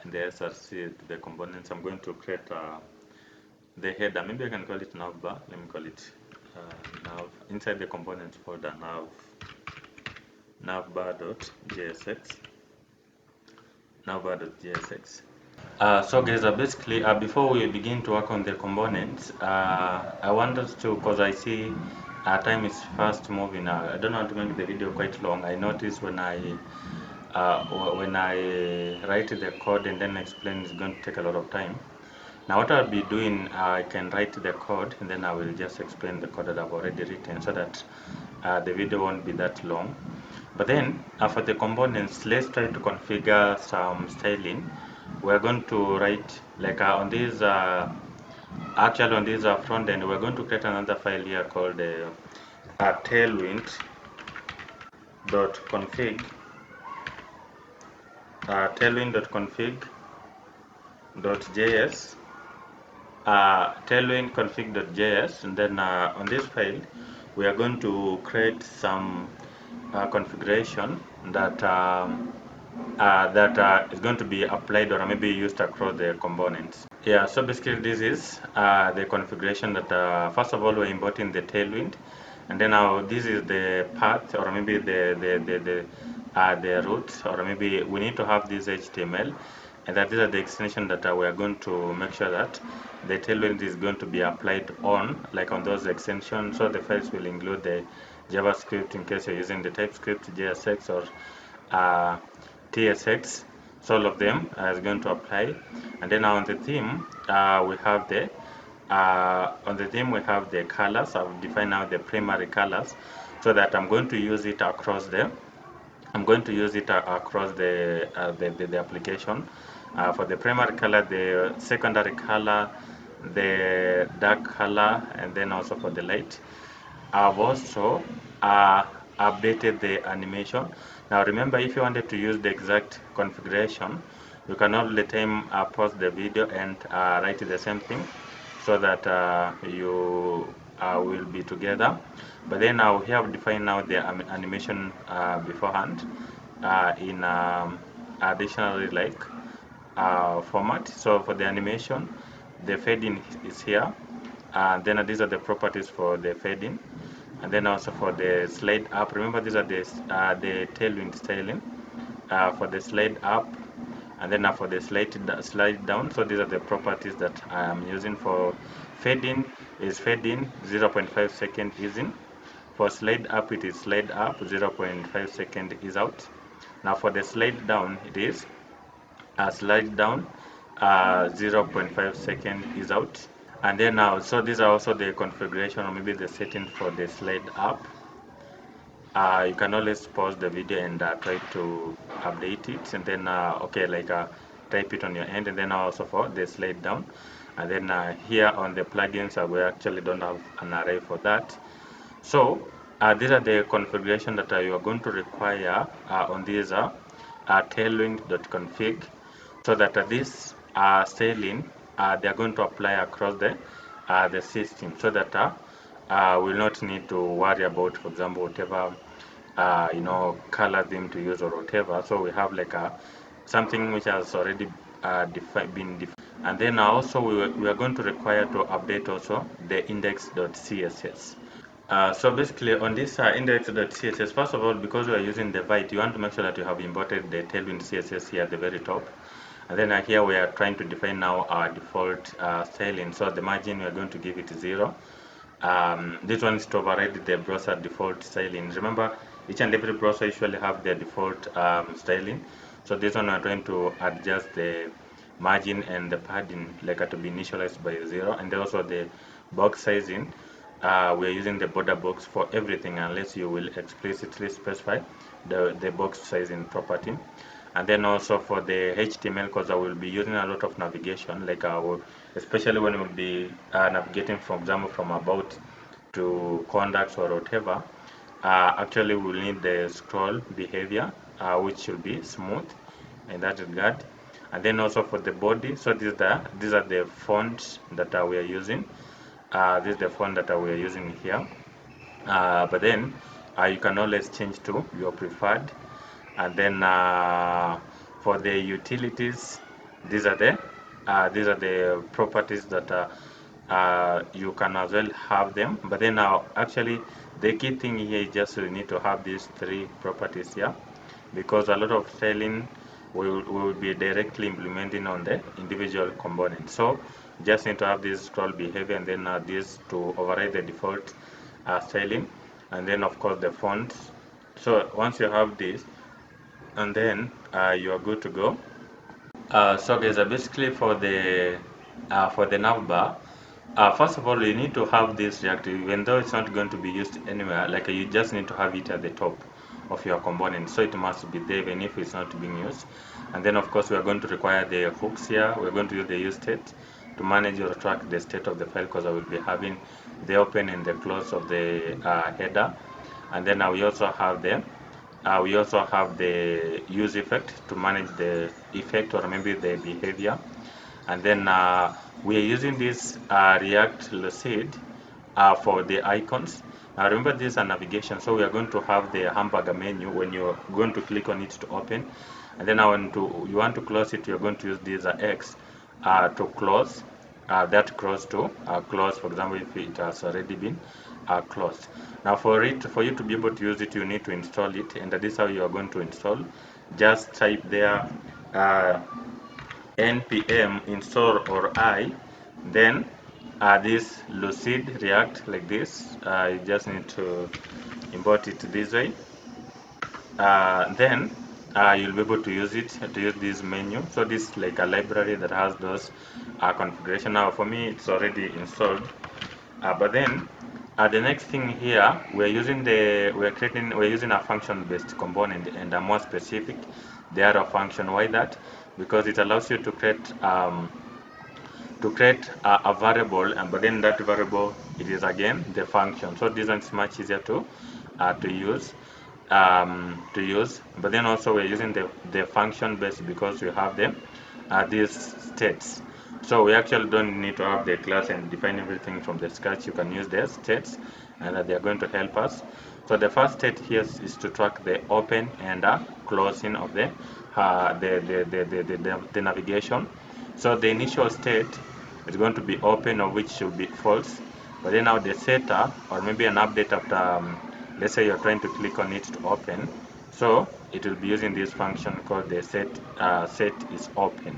In the SRC, the components, I'm going to create the header. Maybe I can call it Navbar. Let me call it nav. Inside the components folder, navbar.jsx. Navbar.jsx. So guys, basically, before we begin to work on the components, I want us to, because I see time is fast moving. I don't want to make the video quite long. I notice when I write the code and then explain, it's going to take a lot of time. Now what I'll be doing, I can write the code and then I will just explain the code that I've already written, so that the video won't be that long. But then for the components, let's try to configure some styling. We're going to write like on this actually on this front end, we're going to create another file here called tailwind.config tailwind.config.js tailwind config.js, and then on this file we are going to create some configuration that is going to be applied or maybe used across the components. Yeah, so basically this is the configuration that first of all we're importing the tailwind, and then now this is the path or maybe the root, or maybe we need to have this HTML, and that these are the extension that we are going to make sure that the tailwind is going to be applied on, like on those extensions. So the files will include the JavaScript in case you're using the TypeScript, JSX, or TSX. So all of them is going to apply. And then on the theme, we have we have the colors. I've defined now the primary colors, so that I'm going to use it across the the application. For the primary color, the secondary color, the dark color, and then also for the light. I've also updated the animation. Now remember, if you wanted to use the exact configuration, you can all the time pause the video and write the same thing, so that you will be together. But then now we have defined now the animation beforehand in additionally like format. So for the animation, the fading is here, and then these are the properties for the fading, and then also for the slide up. Remember, these are the tailwind styling for the slide up, and then for the slide down. So these are the properties that I am using. For fading is fading 0.5 second is in. For slide up, it is slide up 0.5 second is out. Now for the slide down, it is slide down 0.5 second is out. And then now, so these are also the configuration or maybe the setting for the slide up. You can always pause the video and try to update it, and then okay, like type it on your end, and then also for the slide down. And then here on the plugins, we actually don't have an array for that. So these are the configuration that you are going to require on this tailwind.config, so that this styling they are going to apply across the system, so that we'll not need to worry about, for example, whatever color theme to use or whatever. So we have like something which has already been defined. And then also we are going to require to update also the index.css. So basically on this index.css, first of all, because we are using the Vite, you want to make sure that you have imported the Tailwind CSS here at the very top. And then here we are trying to define now our default styling. So the margin, we are going to give it 0. This one is to override the browser default styling. Remember, each and every browser usually have their default styling. So this one we are trying to adjust the margin and the padding like to be initialized by 0, and then also the box sizing. We're using the border box for everything unless you will explicitly specify the box sizing property. And then also for the HTML, because I will be using a lot of navigation, like I will, especially when we'll be navigating, for example, from about to contacts or whatever. Actually, we'll need the scroll behavior, which should be smooth in that regard. And then also for the body, so these are the fonts that we are using. This is the font that we are using here. But then you can always change to your preferred. And then for the utilities, these are the properties that you can as well have them. But then now actually the key thing here is just you need to have these three properties here, because a lot of styling will be directly implementing on the individual component. So just need to have this scroll behavior, and then this to override the default styling, and then of course the fonts. So once you have this, and then you are good to go. So guys, basically for the navbar, first of all, you need to have this reactive, even though it's not going to be used anywhere. Like you just need to have it at the top of your component, so it must be there even if it's not being used. And then of course we are going to require the hooks here. We're going to use the use state to manage or track the state of the file, because I will be having the open and the close of the header. And then we also have the use effect to manage the effect or maybe the behavior. And then we are using this React Lucid for the icons. Now remember, this is a navigation, so we are going to have the hamburger menu when you're going to click on it to open. And then you want to close it, you're going to use this X to close that close to close, for example, if it has already been closed. Now for you to be able to use it, you need to install it, and that is how you are going to install. Just type there npm install or I, then this Lucid React like this. You just need to import it this way. Then you'll be able to use this menu. So this is like a library that has those configuration. Now for me it's already installed, but then the next thing here, we're using a function based component, and a more specific, the arrow function. Why that? Because it allows you to create a variable, and but then that variable, it is again the function. So this one is much easier to use but then also we're using the function based, because we have them these states. So we actually don't need to have the class and define everything from the scratch. You can use the states, and they are going to help us. So the first state here is to track the open and closing of the navigation. So the initial state is going to be open, or which should be false. But then now the setter, or maybe an update after, let's say you're trying to click on it to open, so it will be using this function called the set is open.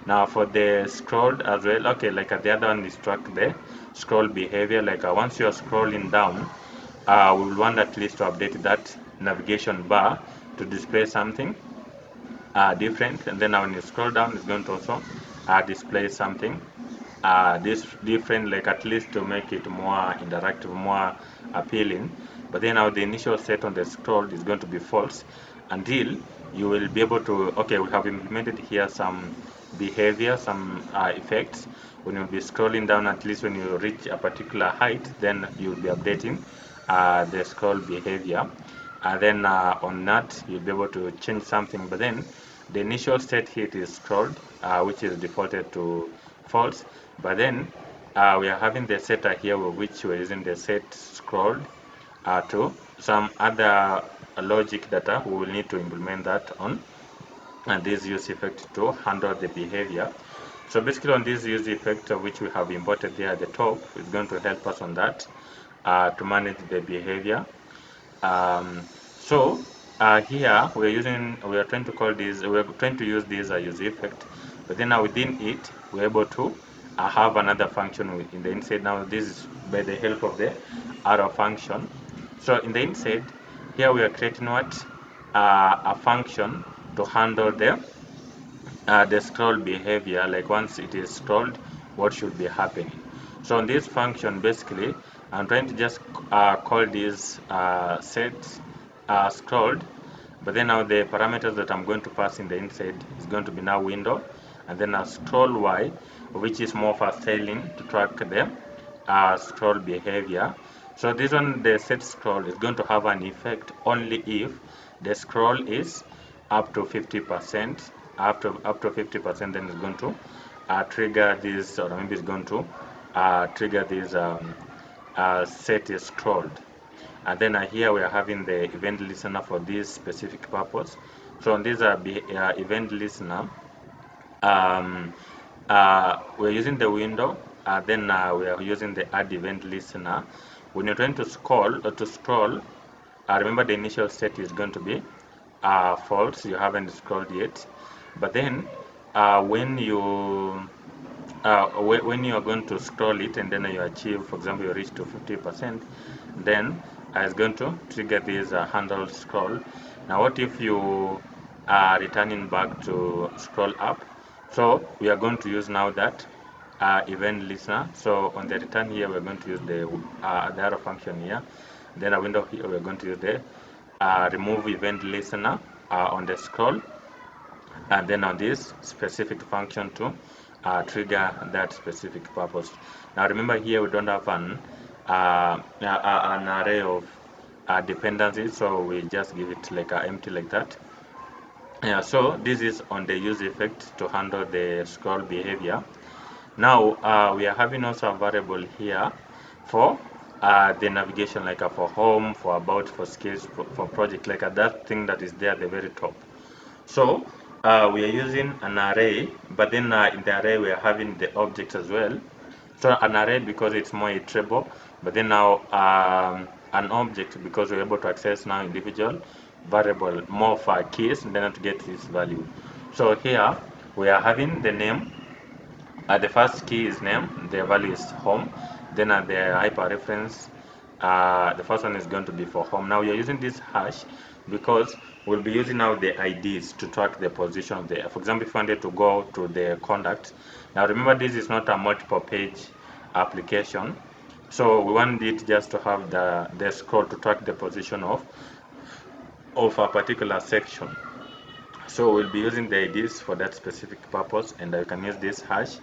Now for the scroll as well, okay, like the other one is track the scroll behavior. Like once you're scrolling down, we will want at least to update that navigation bar to display something different. And then now when you scroll down, it's going to also display something this different, like at least to make it more interactive, more appealing. But then now the initial set on the scroll is going to be false until you will be able to, okay, we have implemented here some behavior, some effects. When you'll be scrolling down, at least when you reach a particular height, then you'll be updating the scroll behavior. And then on that, you'll be able to change something. But then the initial state here is scrolled, which is defaulted to false. But then we are having the setter here, which we're using the set scrolled to some other logic data. We will need to implement that on and this use effect to handle the behavior. So basically on this use effect, which we have imported there at the top, is going to help us on that to manage the behavior. So here we are trying to call this, we are trying to use this use effect, but then now within it we're able to have another function in the inside. Now this is by the help of the arrow function. So in the inside here we are creating what a function to handle the scroll behavior. Like once it is scrolled, what should be happening. So in this function, basically I'm trying to just call this set scrolled, But then now the parameters that I'm going to pass in the inside is going to be now window, and then a scroll Y, which is more for styling to track the scroll behavior. So this one, the set scroll, is going to have an effect only if the scroll is up to 50%. Up to 50%, then it's going to trigger this, or maybe it's going to trigger this set is scrolled. And then here we are having the event listener for this specific purpose. So on this event listener, we're using the window, then we are using the add event listener. When you're trying to scroll, remember the initial state is going to be false. You haven't scrolled yet. But then when you when you are going to scroll it and then you achieve, for example, you reach to 50%, then it's going to trigger this handle scroll. Now, what if you are returning back to scroll up? So we are going to use now that event listener. So on the return here, we're going to use the arrow function here. Then a window here, we're going to use the remove event listener on the scroll, and then on this specific function to trigger that specific purpose. Now remember here we don't have an array of dependencies, so we just give it like empty like that. Yeah, so this is on the use effect to handle the scroll behavior. Now we are having also a variable here for the navigation, like for home, for about, for skills, for project, like that thing that is there at the very top. So we are using an array, but then in the array we are having the objects as well. So an array because it's more iterable, but then now an object because we're able to access now individual variable, more for keys, and then to get this value. So here we are having the name. The first key is name, the value is home. Then at the hyperreference, the first one is going to be for home. Now you're using this hash because we'll be using now the IDs to track the position of the, for example, if you wanted to go to the contact. Now remember, this is not a multiple page application. So we want it just to have the scroll to track the position of a particular section. So we'll be using the IDs for that specific purpose, and you can use this hash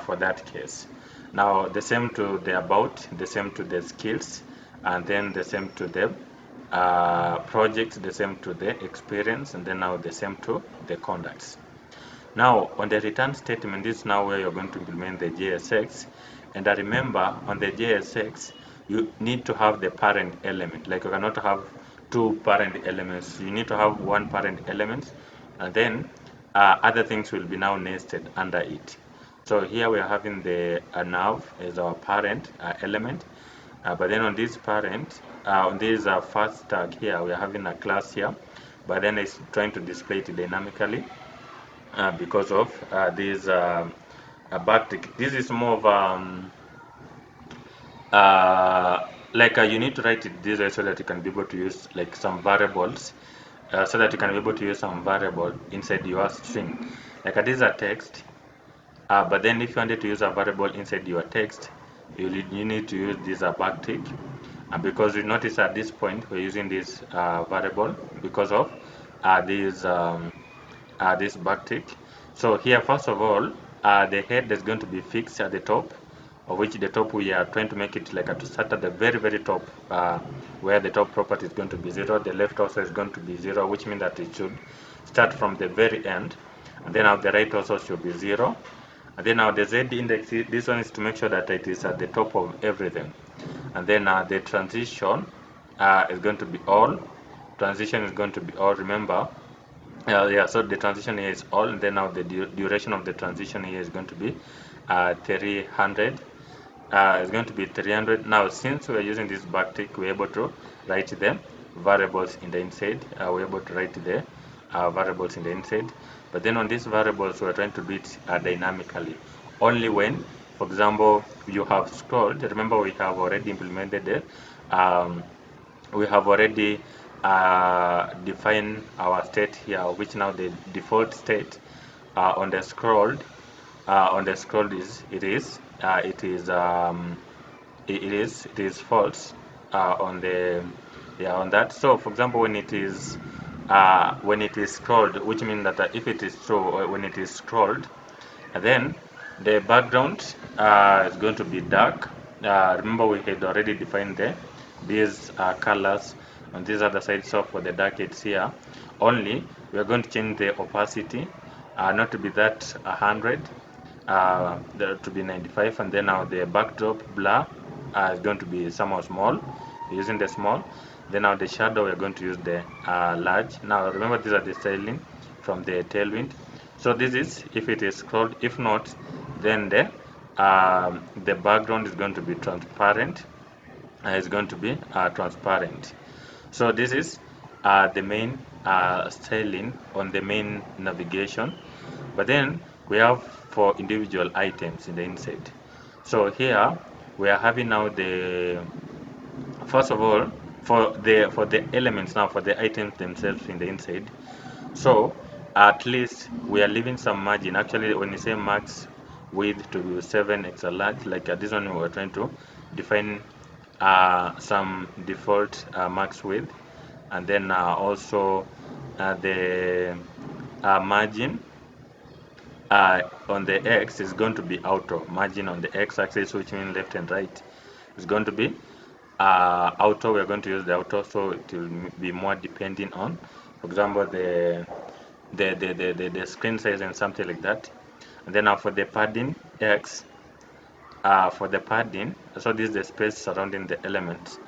for that case. Now the same to the about, the same to the skills, and then the same to the project, the same to the experience, and then now the same to the contacts. Now on the return statement, this is now where you're going to implement the JSX. And I remember on the JSX, you need to have the parent element. Like you cannot have two parent elements. You need to have one parent element, and then other things will be now nested under it. So here we are having the nav as our parent element, but then on this parent, on this first tag here, we are having a class here, but then it's trying to display it dynamically because of this backtick. This is more of like you need to write it this way so that you can be able to use like some variables, so that you can be able to use some variable inside your string. Like this is a text, but then if you wanted to use a variable inside your text, you need to use this backtick. And because you notice at this point we're using this variable because of this backtick. So here, first of all, the head is going to be fixed at the top, of which the top we are trying to make it like to start at the very top, where the top property is going to be 0. The left also is going to be 0, which means that it should start from the very end. And then now the right also should be 0. And then now the Z index, this one is to make sure that it is at the top of everything. And then the transition is going to be all. Transition is going to be all, remember. Yeah, so the transition here is all, and then now the duration of the transition here is going to be 300. It's going to be 300. Now, since we're using this backtick, we're able to write the variables in the inside. We're able to write the variables in the inside. But then on these variables, we're trying to do it dynamically. Only when, for example, you have scrolled. Remember, we have already implemented it. We have already define our state here, which now the default state on the scroll is false on the on that. So for example, when it is when it is scrolled, which means that if it is true, or when it is scrolled, then the background is going to be dark. Remember, we had already defined these colors on these other sides. So for the dark, it's here. Only we are going to change the opacity, not to be that 100, to be 95, and then now the backdrop blur is going to be somewhat small, using the small. Then now the shadow, we're going to use the large. Now remember, these are the styling from the Tailwind. So this is if it is scrolled. If not, then the background is going to be transparent. Is going to be transparent. So this is the main styling on the main navigation. But then we have for individual items in the inside. So here we are having now the first of all for the elements, now for the items themselves in the inside. So at least we are leaving some margin. Actually, when you say max width to be 7 extra large, like this one, we are trying to define some default max width, and then also the margin on the x is going to be auto. Margin on the x-axis, which means left and right, is going to be auto. We're going to use the auto, so it will be more depending on, for example, the screen size and something like that. And then for the padding x, for the padding, so this is the space surrounding the elements.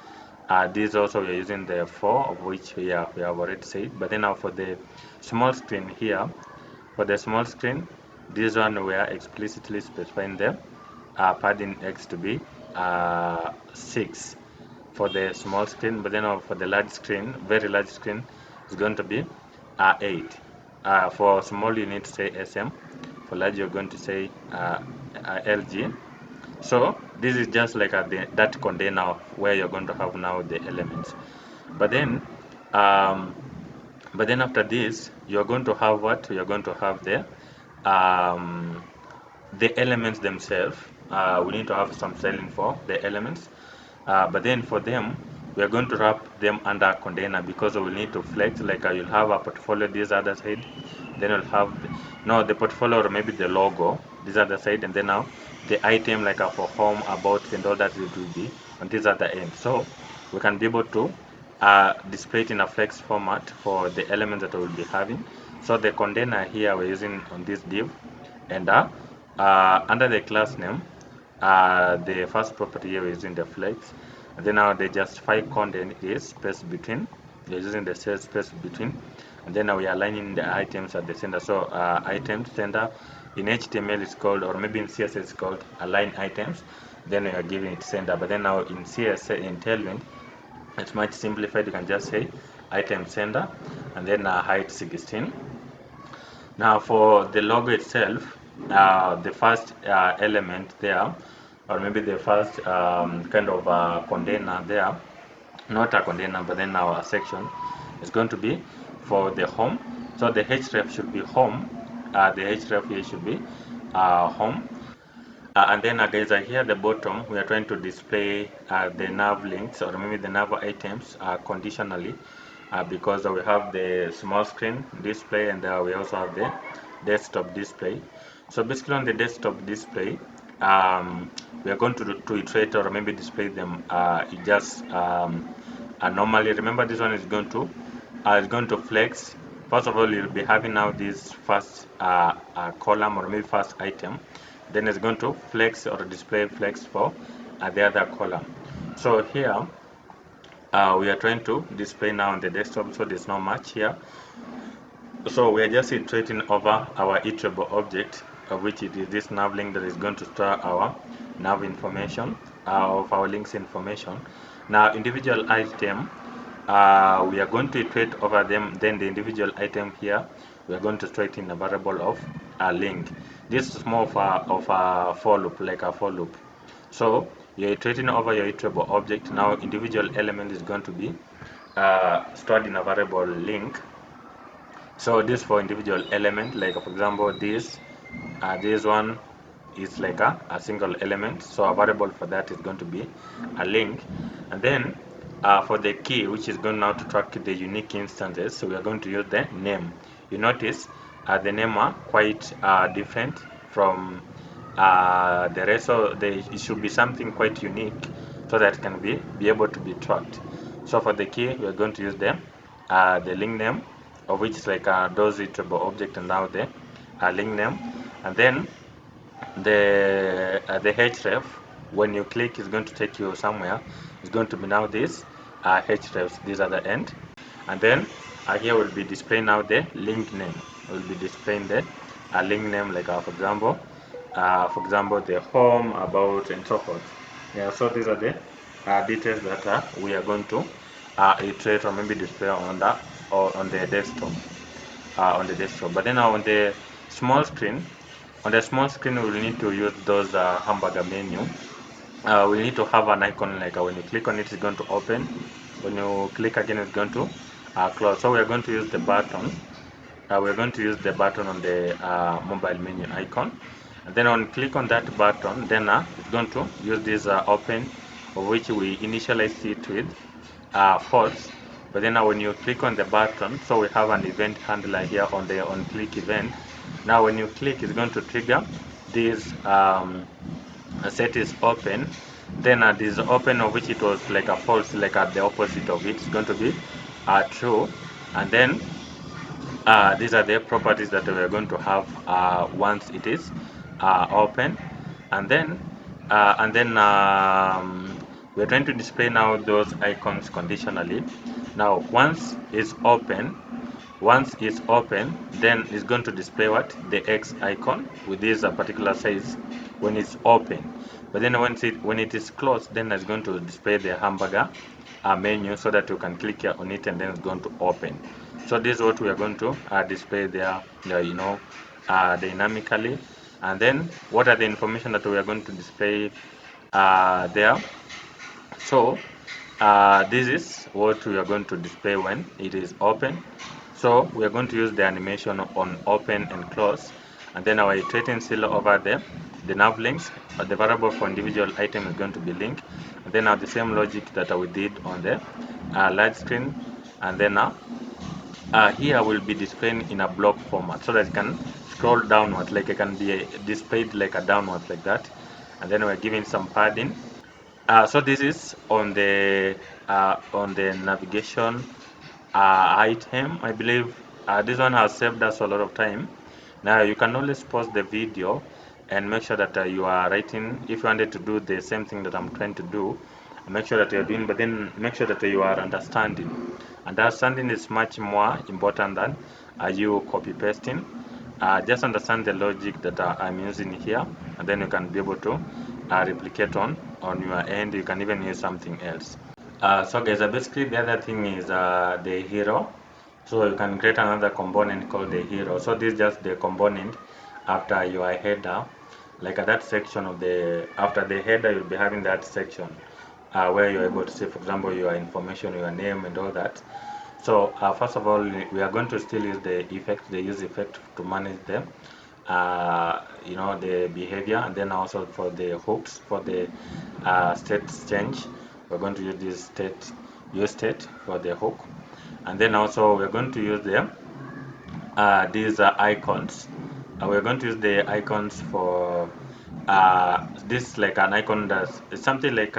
This also we are using the 4, of which we have already said. But then now for the small screen here, for the small screen, this one we are explicitly specifying the padding x to be 6 for the small screen. But then for the large screen, very large screen, is going to be 8. For small, you need to say SM. For large, you're going to say LG. So this is just like that container where you're going to have now the elements. But then um, after this, you're going to have what? You're going to have um, the elements themselves. We need to have some styling for the elements. But then for them, we are going to wrap them under a container, because we need to flex. Like you'll have a portfolio this other side, then you'll have the portfolio, or maybe the logo this other side, and then now the item like for home, about, and all that, it will be on this other end. So we can be able to display it in a flex format for the elements that we'll be having. So the container here we're using on this div, and under the class name, the first property here is in the flex, and then now the justify content is space between. We're using the space between, and then now we are aligning the items at the center. So items center in HTML is called, or maybe in CSS it's called align items. Then we are giving it center. But then now in CSS, in Tailwind, it's much simplified. You can just say item center, and then height 16. Now for the logo itself, the first element there, or maybe the first kind of container there, not a container, but then our section is going to be for the home. So the href should be home. The href here should be home. And then guys, here at the bottom, we are trying to display the nav links, or maybe the nav items conditionally, because we have the small screen display, and we also have the desktop display. So basically on the desktop display, we are going to iterate, or maybe display them just normally. Remember, this one is going to flex. First of all, you'll be having now this first column, or maybe first item, then it's going to flex or display flex for the other column. So here we are trying to display now on the desktop, so there's not much here. So we are just iterating over our iterable object, of which it is this nav link that is going to store our nav information, of our links information. Now individual item, we are going to iterate over them. Then the individual item here, we are going to store it in a variable of a link. This is more of a for loop, like a for loop. So you're iterating over your iterable object. Now individual element is going to be stored in a variable link. So this for individual element, like for example this one is like a single element, so a variable for that is going to be a link. And then for the key, which is going now to track the unique instances, so we are going to use the name. You notice the name are quite different from the rest, so it should be something quite unique so that it can be able to be tracked. So for the key, we are going to use the link name, of which is like those retrievable object, and now the link name, and then the href, when you click, is going to take you somewhere. It's going to be now this hrefs, these are the end, and then here will be displaying now the link name. Will be displaying the link name, like for example the home, about, and so forth. Yeah, so these are the details that we are going to iterate or maybe display on the or on the desktop, but then on the small screen, we will need to use those hamburger menu. We need to have an icon, like when you click on it, it's going to open. When you click again, it's going to close. So we are going to use the button. We're going to use the button on the mobile menu icon, and then on click on that button, then it's going to use this open, of which we initialize it with false. But then when you click on the button, so we have an event handler here on the on click event. Now when you click, it's going to trigger this set is open. Then this open, of which it was like a false, like the opposite of it, is going to be true. And then these are the properties that we are going to have once it is open, and then we're trying to display now those icons conditionally. Now once it's open, then it's going to display what, the X icon with this particular size when it's open. But then when it is closed, then it's going to display the hamburger menu, so that you can click here on it, and then it's going to open. So this is what we are going to display there, dynamically. And then what are the information that we are going to display there? So this is what we are going to display when it is open. So we are going to use the animation on open and close, and then our iterating seal over there, the nav links, the variable for individual item is going to be link, and then the same logic that we did on the large screen, and then here will be displaying in a block format, so that you can scroll downwards, like it can be displayed like a downwards like that, and then we're giving some padding. So this is on the navigation item. I believe this one has saved us a lot of time. Now you can always pause the video and make sure that you are writing. If you wanted to do the same thing that I'm trying to do, make sure that you're doing, but then make sure that you are understanding. Understanding is much more important than you copy pasting. Just understand the logic that I'm using here, and then you can be able to replicate on your end. You can even use something else. So guys, basically the other thing is the hero. So you can create another component called the hero. So this is just the component after your header, like at that section of the, after the header, you'll be having that section where you're able to see, for example, your information, your name, and all that. So first of all, we are going to still use the effect, the use effect, to manage them, the behavior, and then also for the hooks, for the state change, we're going to use this use state for the hook, and then also we're going to use these icons. We're going to use the icons for this, like an icon that's it's something like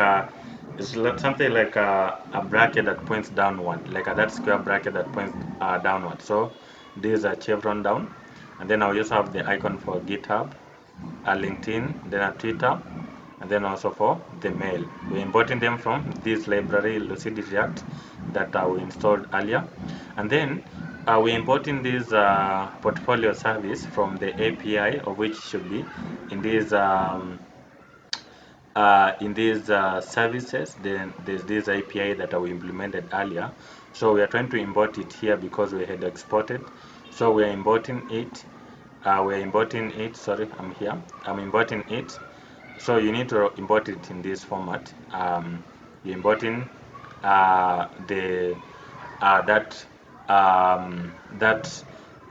something like a bracket that points downward, like that square bracket that points downward. So these are chevron down, and then I'll just have the icon for GitHub, LinkedIn, then a Twitter, and then also for the mail. We're importing them from this library Lucidity React that we installed earlier, and then we're importing this portfolio service from the API, of which should be in these services. Then there's this API that we implemented earlier, so we are trying to import it here because we had exported. So we are importing it. Sorry, I'm importing it. So you need to import it in this format. You're importing the that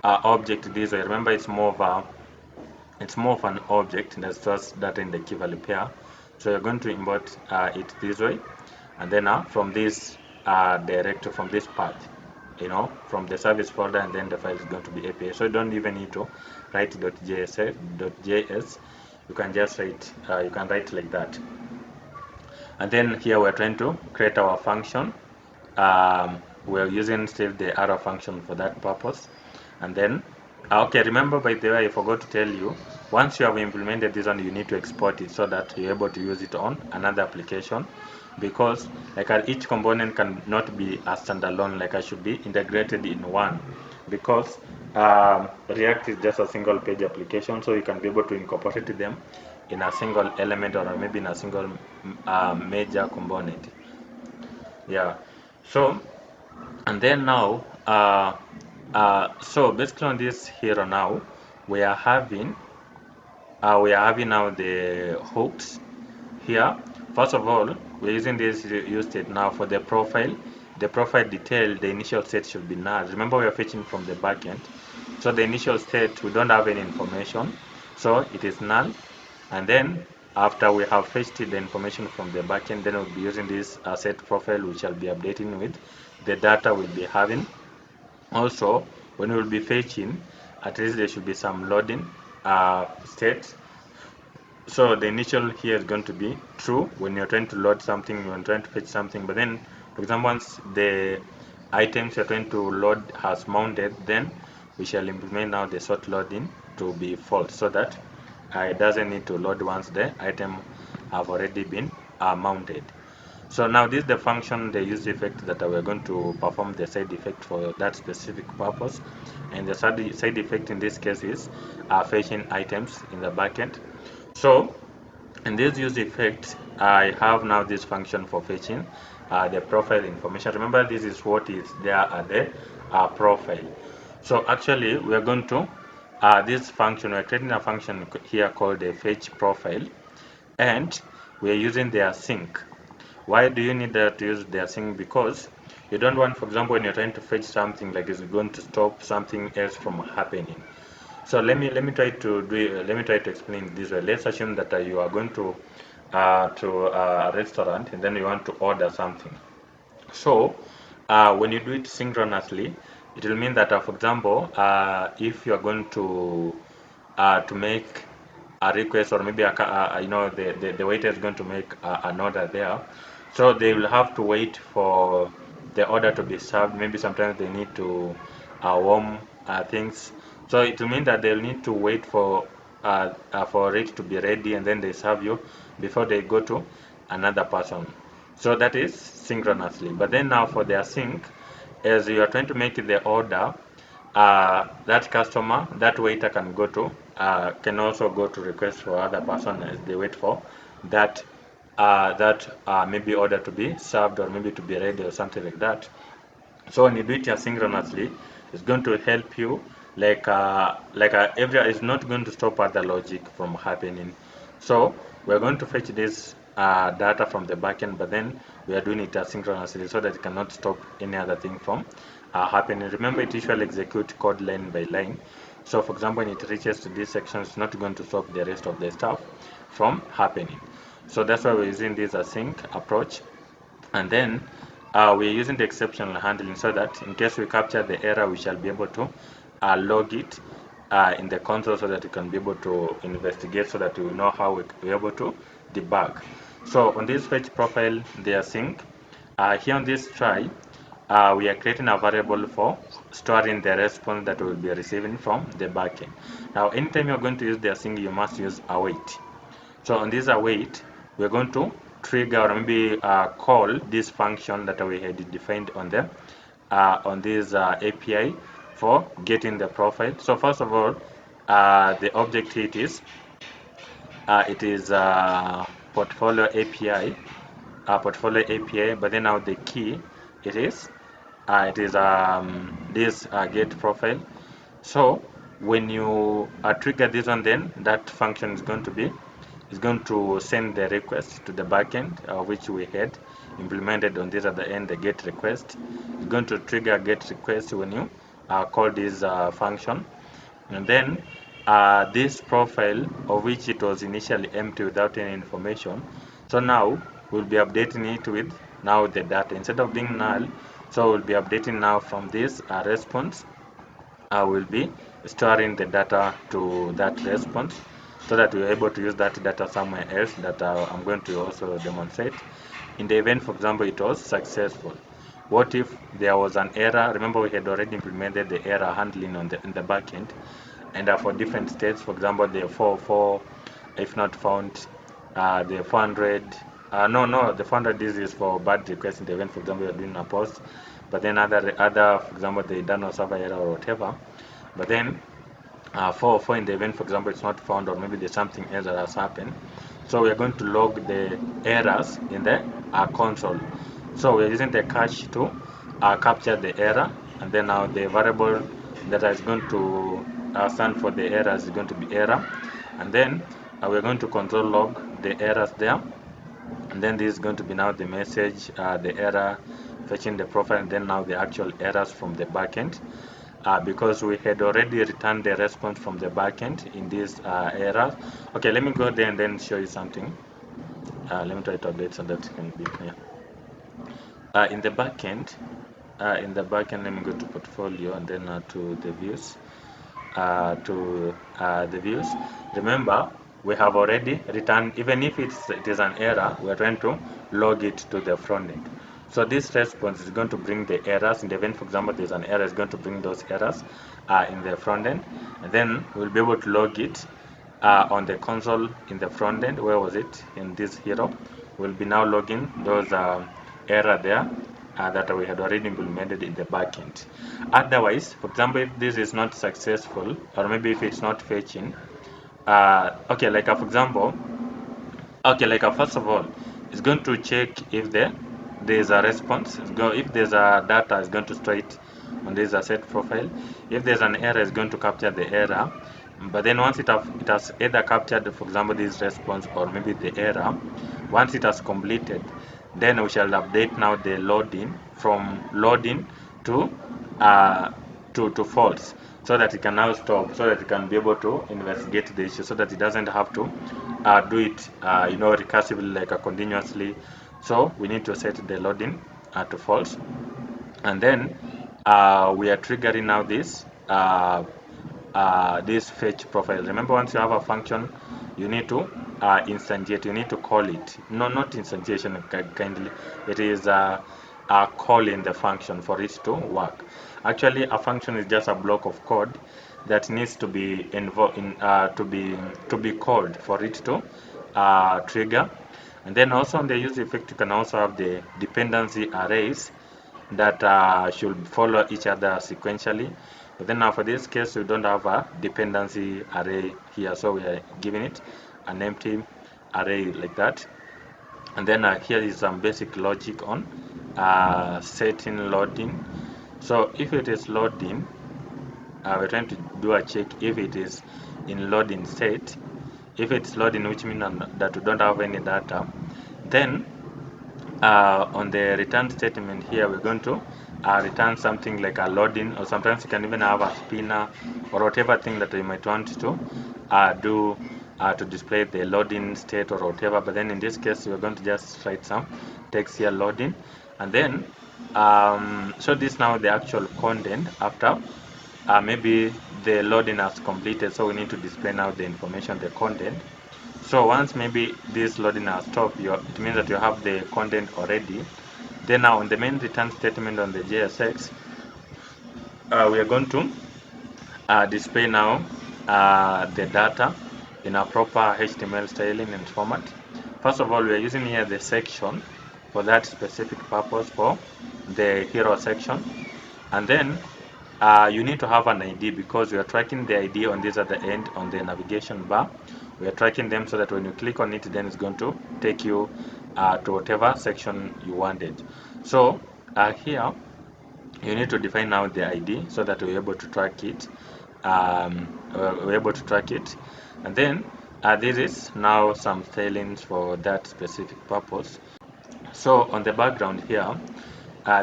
object this way. Remember, it's more of an object that stores data in the key value pair. So you're going to import it this way, and then from this directory from this path, from the service folder, and then the file is going to be API. So you don't even need to write .js. You can just write, you can write like that. And then here we're trying to create our function. We're using still the arrow function for that purpose. And then, okay, remember, by the way, I forgot to tell you, once you have implemented this one, you need to export it so that you're able to use it on another application, because like each component cannot be a standalone, like I should be integrated in one, because React is just a single page application, so you can be able to incorporate them in a single element, or maybe in a single major component. Yeah. So, and then now, so basically on this hero now, we are having now the hooks here. First of all, we're using this use state now for the profile. The profile detail, the initial state should be null. Remember, we are fetching from the backend. So the initial state, we don't have any information. So it is null. And then after we have fetched the information from the backend, then we'll be using this set profile, which I'll be updating with the data we'll be having. Also, when we'll be fetching, at least there should be some loading state. So the initial here is going to be true when you're trying to load something, when you're trying to fetch something. But then, for example, once the items you're trying to load has mounted, then we shall implement now the sort loading to be false, so that it doesn't need to load once the item have already been mounted. So now this is the function, the use effect, that we're going to perform the side effect for that specific purpose. And the side effect in this case is fetching items in the backend. So in this use effect, I have now this function for fetching the profile information. Remember, this is what is there at the profile. So actually, we are going to this function. We're creating a function here called the fetch profile, and we are using the async. Why do you need to use the async? Because you don't want, for example, when you're trying to fetch something, like it's going to stop something else from happening. So let me try to let me try to explain this way. Let's assume that you are going to a restaurant, and then you want to order something. So when you do it synchronously, it will mean that, for example, if you are going to make a request, or maybe the waiter is going to make an order there, so they will have to wait for the order to be served. Maybe sometimes they need to warm things, so it will mean that they'll need to wait for it to be ready, and then they serve you before they go to another person. So that is synchronously. But then now for the async, as you are trying to make the order, that customer, that waiter can also go to request for other person as they wait for that maybe order to be served, or maybe to be ready, or something like that. So when you do it asynchronously, it's going to help you, every it's not going to stop other logic from happening. So we're going to fetch this data from the backend, but then we are doing it asynchronously so that it cannot stop any other thing from happening. Remember, it usually executes code line by line. So for example, when it reaches to this section, it's not going to stop the rest of the stuff from happening. So that's why we're using this async approach. And then we're using the exceptional handling, so that in case we capture the error, we shall be able to log it in the console, so that we can be able to investigate, so that we know how we're able to debug. So on this fetch profile, the async, here on this try, we are creating a variable for storing the response that we'll be receiving from the backend. Now, anytime you're going to use the async, you must use await. So on this await, we're going to trigger, or maybe call this function that we had defined on the on this API for getting the profile. So first of all, the object it is portfolio API, but then now the key it is this get profile. So when you trigger this one, then that function is going to send the request to the backend, which we had implemented on this at the end, the get request. It's going to trigger get request when you call this function. And then this profile, of which it was initially empty without any information, so now we'll be updating it with now the data instead of being null. So we'll be updating now from this response. I will be storing the data to that response so that we're able to use that data somewhere else that I'm going to also demonstrate. In the event, for example, it was successful. What if there was an error? Remember, we had already implemented the error handling on in the backend, and for different states, for example, the 404, if not found, the 400. No, the 400 is for bad request in the event, for example, you're doing a post, but then other, for example, the done or server error or whatever. But then 404 in the event, for example, it's not found, or maybe there's something else that has happened. So we are going to log the errors in the console. So we're using the cache to capture the error, and then now the variable that is going to stand for the errors is going to be error, and then we're going to console log the errors there, and then this is going to be now the message, the error, fetching the profile, and then now the actual errors from the backend. Because we had already returned the response from the backend in this error. Okay, let me go there and then show you something. Let me try to update so that it can be clear. In the backend, let me go to portfolio and then to the views. The views. Remember, we have already returned, even if it is an error, we are trying to log it to the front end. So this response is going to bring the errors. In the event, for example, there's an error, it's going to bring those errors in the front end, and then we'll be able to log it on the console in the front end. Where was it? In this hero, we'll be now logging those error there that we had already implemented in the backend. Otherwise, for example, if this is not successful, or maybe if it's not fetching, okay, like for example, okay, like first of all, it's going to check if there's a response. If there's a data, it's going to store it on this asset profile. If there's an error, it's going to capture the error. But then once it has either captured, for example, this response or maybe the error, once it has completed, then we shall update now the loading from loading to uh, to false, so that it can now stop, so that it can be able to investigate the issue, so that it doesn't have to do it recursively, like continuously. So we need to set the loading to false, and then we are triggering now this fetch profile. Remember, once you have a function, you need to instantiate, you need to call it. No, not instantiation, kindly. It is calling the function for it to work. Actually, a function is just a block of code that needs to be to be called for it to trigger. And then also on the use effect, you can also have the dependency arrays that should follow each other sequentially. But then now for this case, we don't have a dependency array here, so we are giving it an empty array like that. And then here is some basic logic on setting loading. So if it is loading, we're trying to do a check if it is in loading state. If it's loading, which means that we don't have any data, then on the return statement here, we're going to return something like a loading, or sometimes you can even have a spinner or whatever thing that you might want to do to display the loading state or whatever. But then in this case, we're going to just write some text here, loading, and then so this now the actual content after maybe the loading has completed, so we need to display now the information, the content. So once maybe this loading has stopped, it means that you have the content already. Then now on the main return statement on the JSX, we are going to display now the data in a proper HTML styling and format. First of all, we are using here the section for that specific purpose for the hero section. And then you need to have an ID, because we are tracking the ID on this at the end on the navigation bar. We are tracking them so that when you click on it, then it's going to take you to whatever section you wanted. So here you need to define now the ID so that we're able to track it. And then this is now some stylings for that specific purpose. So on the background here,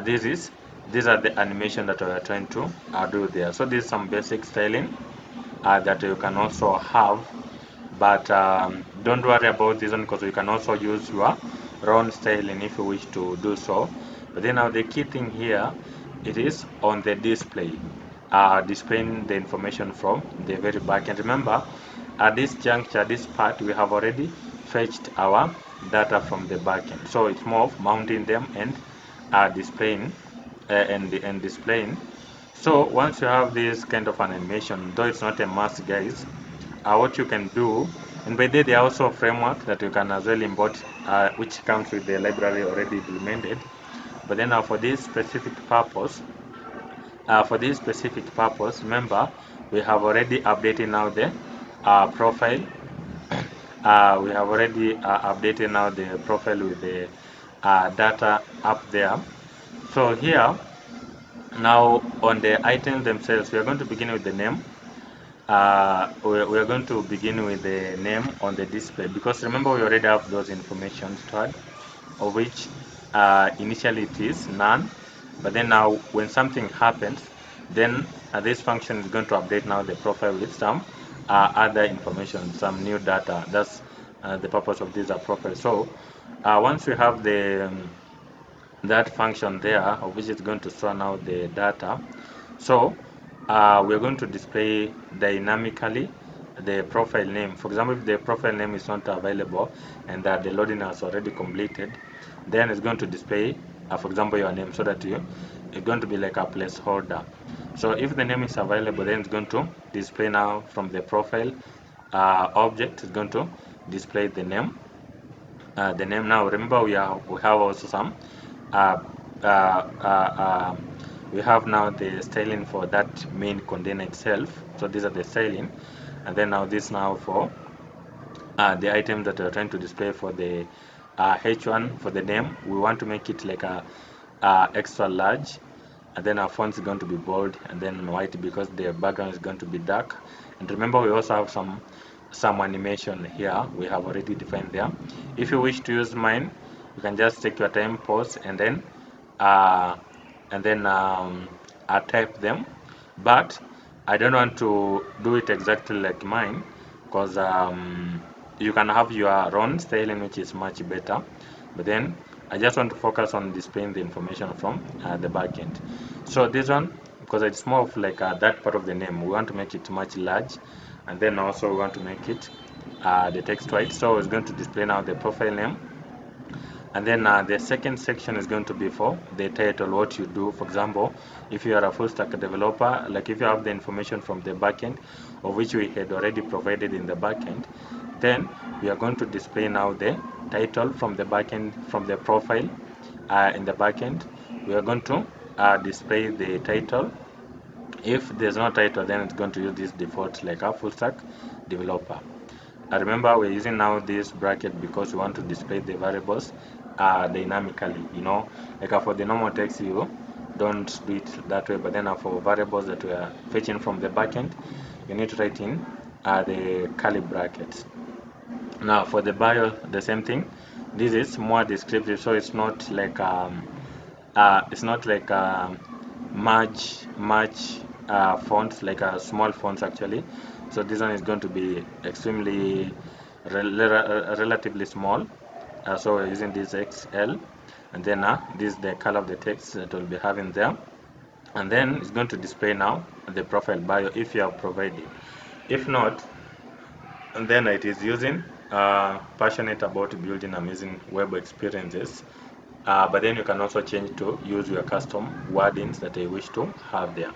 these are the animation that we are trying to do there. So this is some basic styling that you can also have, but don't worry about this one, because you can also use your run styling if you wish to do so. But then now the key thing here, it is on the display, displaying the information from the very back. And remember, at this juncture, this part, we have already fetched our data from the backend. So it's more of mounting them and displaying and displaying. So once you have this kind of an animation, though it's not a must, guys, what you can do, and by there, there are also a framework that you can as well import, which comes with the library already implemented. But then for this specific purpose, remember, we have already updated now the profile. We have already updated now the profile with the data up there. So here, now on the items themselves, we are going to begin with the name. We are going to begin with the name on the display, because remember we already have those information stored, of which initially it is none, but then now when something happens, then this function is going to update now the profile with some other information, some new data. That's the purpose of this profile. So once we have the that function there, of which is going to store now the data, so we're going to display dynamically the profile name. For example, if the profile name is not available and that the loading has already completed, then it's going to display, for example, your name, so that it's going to be like a placeholder. So if the name is available, then it's going to display now from the profile object. It's going to display the name. The name now. Remember, we have also some uh, uh, uh, uh, we have now the styling for that main container itself. So these are the styling, and then now this now for the item that we're trying to display for the H1 for the name. We want to make it like a extra large, and then our font is going to be bold and then white because the background is going to be dark. And remember, we also have some animation here we have already defined there. If you wish to use mine, you can just take your time, pause, uh, and then type them. But I don't want to do it exactly like mine, because you can have your own styling, which is much better. But then I just want to focus on displaying the information from the backend. So this one, because it's more of like that part of the name, we want to make it much large, and then also we want to make it the text white. So it's going to display now the profile name, and then the second section is going to be for the title, what you do. For example, if you are a full stack developer, like if you have the information from the backend, of which we had already provided in the backend, then we are going to display now the title from the backend, from the profile in the backend. We are going to display the title. If there's no title, then it's going to use this default like a full stack developer. Remember, we're using now this bracket because we want to display the variables dynamically. Like for the normal text, you don't do it that way, but then for variables that we are fetching from the backend, you need to write in the curly brackets. Now for the bio, the same thing. This is more descriptive, so it's not like much fonts, like small fonts actually. So this one is going to be extremely relatively small. So we're using this XL, and then this is the color of the text that we'll be having there. And then it's going to display now the profile bio if you have provided. If not, and then it is using passionate about building amazing web experiences. But then you can also change to use your custom wordings that you wish to have there.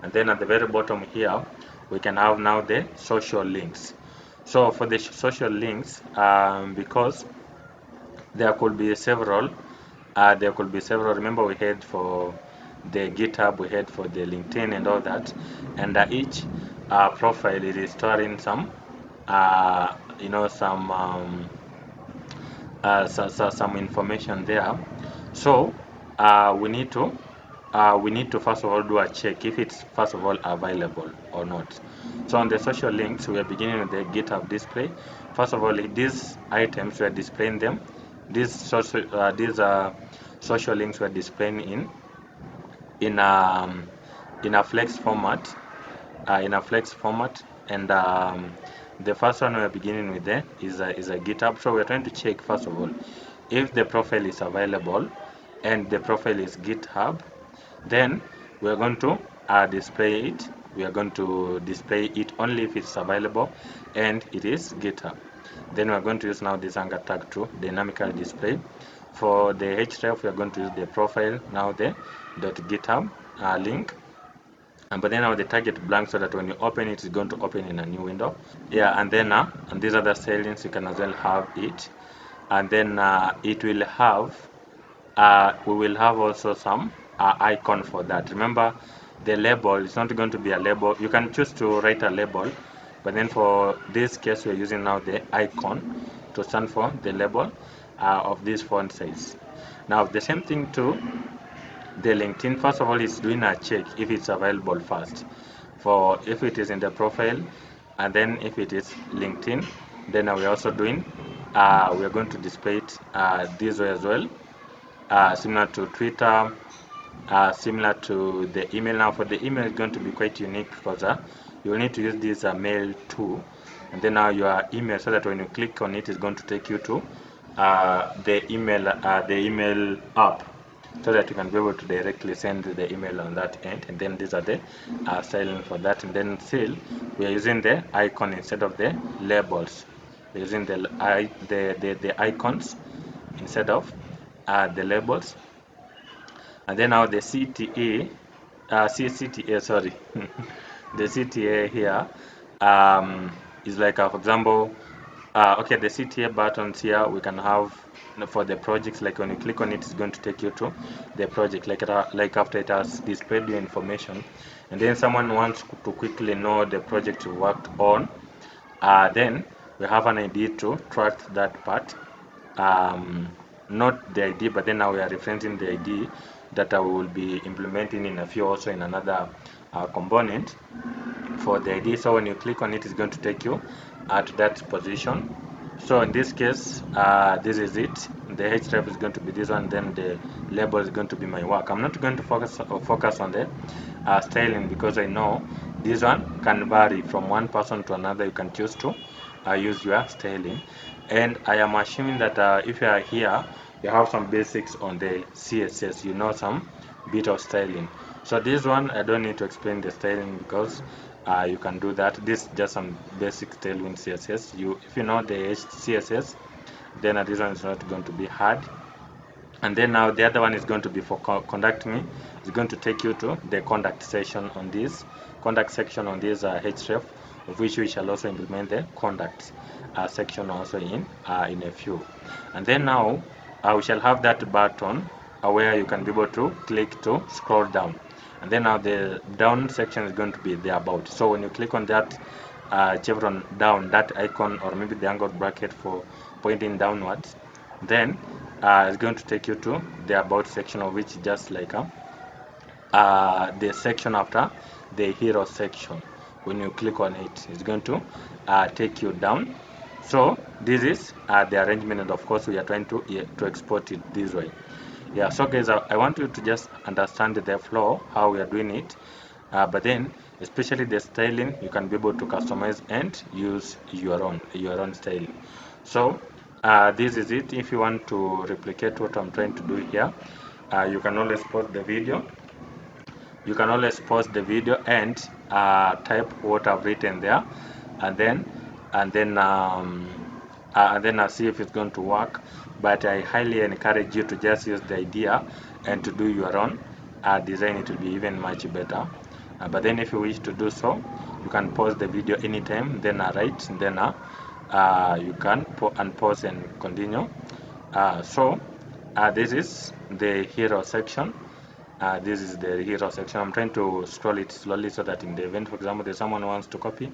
And then at the very bottom here, we can have now the social links. So for the social links, because there could be several. Remember, we had for the GitHub, we had for the LinkedIn and all that, and each profile is storing some, some some information there. So we need to first of all do a check if it's first of all available or not. So on the social links, we are beginning with the GitHub display. First of all, these items we are displaying them. These social links were displaying in um, in a flex format, and the first one we're beginning with there is a GitHub. So we're trying to check first of all if the profile is available and the profile is GitHub, then we are going to display it. We are going to display it only if it's available and it is GitHub. Then we are going to use now this anchor tag to dynamically display. For the href, we are going to use the profile, now the .github link. But then now the target blank so that when you open it, it's going to open in a new window. Yeah, and then and these other stylings, you can as well have it. And then it will have we will have also some icon for that. Remember, the label is not going to be a label. You can choose to write a label, but then for this case, we're using now the icon to stand for the label of this font size. Now, the same thing too, the LinkedIn, first of all, is doing a check if it's available first. For if it is in the profile, and then if it is LinkedIn, then we're also doing, we're going to display it this way as well. Similar to Twitter, similar to the email. Now for the email, it's going to be quite unique because you will need to use this mail too, and then now your email, so that when you click on it, it's going to take you to the email app, so that you can be able to directly send the email on that end. And then these are the styling for that. And then still, we are using the icon instead of the labels. We're using the icons instead of the labels. And then now the CTA, CTA, sorry, the CTA here is like, for example, okay, the CTA buttons here we can have for the projects. Like when you click on it, it's going to take you to the project. Like after it has displayed your information, and then someone wants to quickly know the project you worked on, then we have an ID to track that part. Not the ID, but then now we are referencing the ID that we will be implementing in a few, also in another component for the ID. So when you click on it, it's going to take you to that position. So in this case, this is it. The href is going to be this one, then the label is going to be my work. I'm not going to focus on the styling, because I know this one can vary from one person to another. You can choose to use your styling, and I am assuming that if you are here, you have some basics on the CSS, you know some bit of styling. So this one, I don't need to explain the styling, because you can do that. This is just some basic Tailwind CSS. If you know the CSS, then this one is not going to be hard. And then now the other one is going to be for contact me. It's going to take you to the contact section on this href, of which we shall also implement the contact section also in a few. And then now we shall have that button where you can be able to click to scroll down. And then now the down section is going to be the about. So when you click on that chevron down, that icon, or maybe the angled bracket for pointing downwards, then it's going to take you to the about section, of which just like the section after the hero section. When you click on it, it's going to take you down. So this is the arrangement, and of course we are trying to export it this way. Yeah, so guys, I want you to just understand the flow, how we are doing it, but then especially the styling, you can be able to customize and use your own styling. So this is it. If you want to replicate what I'm trying to do here, you can always pause the video. You can always pause the video and type what I've written there, and then and then um, I'll see if it's going to work. But I highly encourage you to just use the idea and to do your own design. It will be even much better. But then if you wish to do so, you can pause the video anytime, then write, and then you can unpause and continue. This is the hero section. This is the hero section. I'm trying to scroll it slowly so that in the event, for example, there's someone who wants to copy,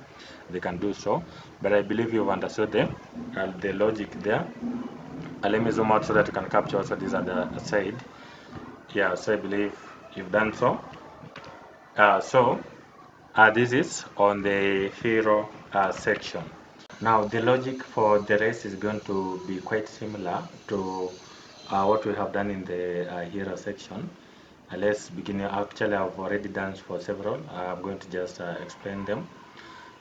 they can do so. But I believe you've understood the logic there. Let me zoom out so that you can capture also this other side. Yeah, so I believe you've done so. This is on the hero section. Now the logic for the rest is going to be quite similar to what we have done in the hero section. Let's begin. Actually, I've already done for several. I'm going to just explain them.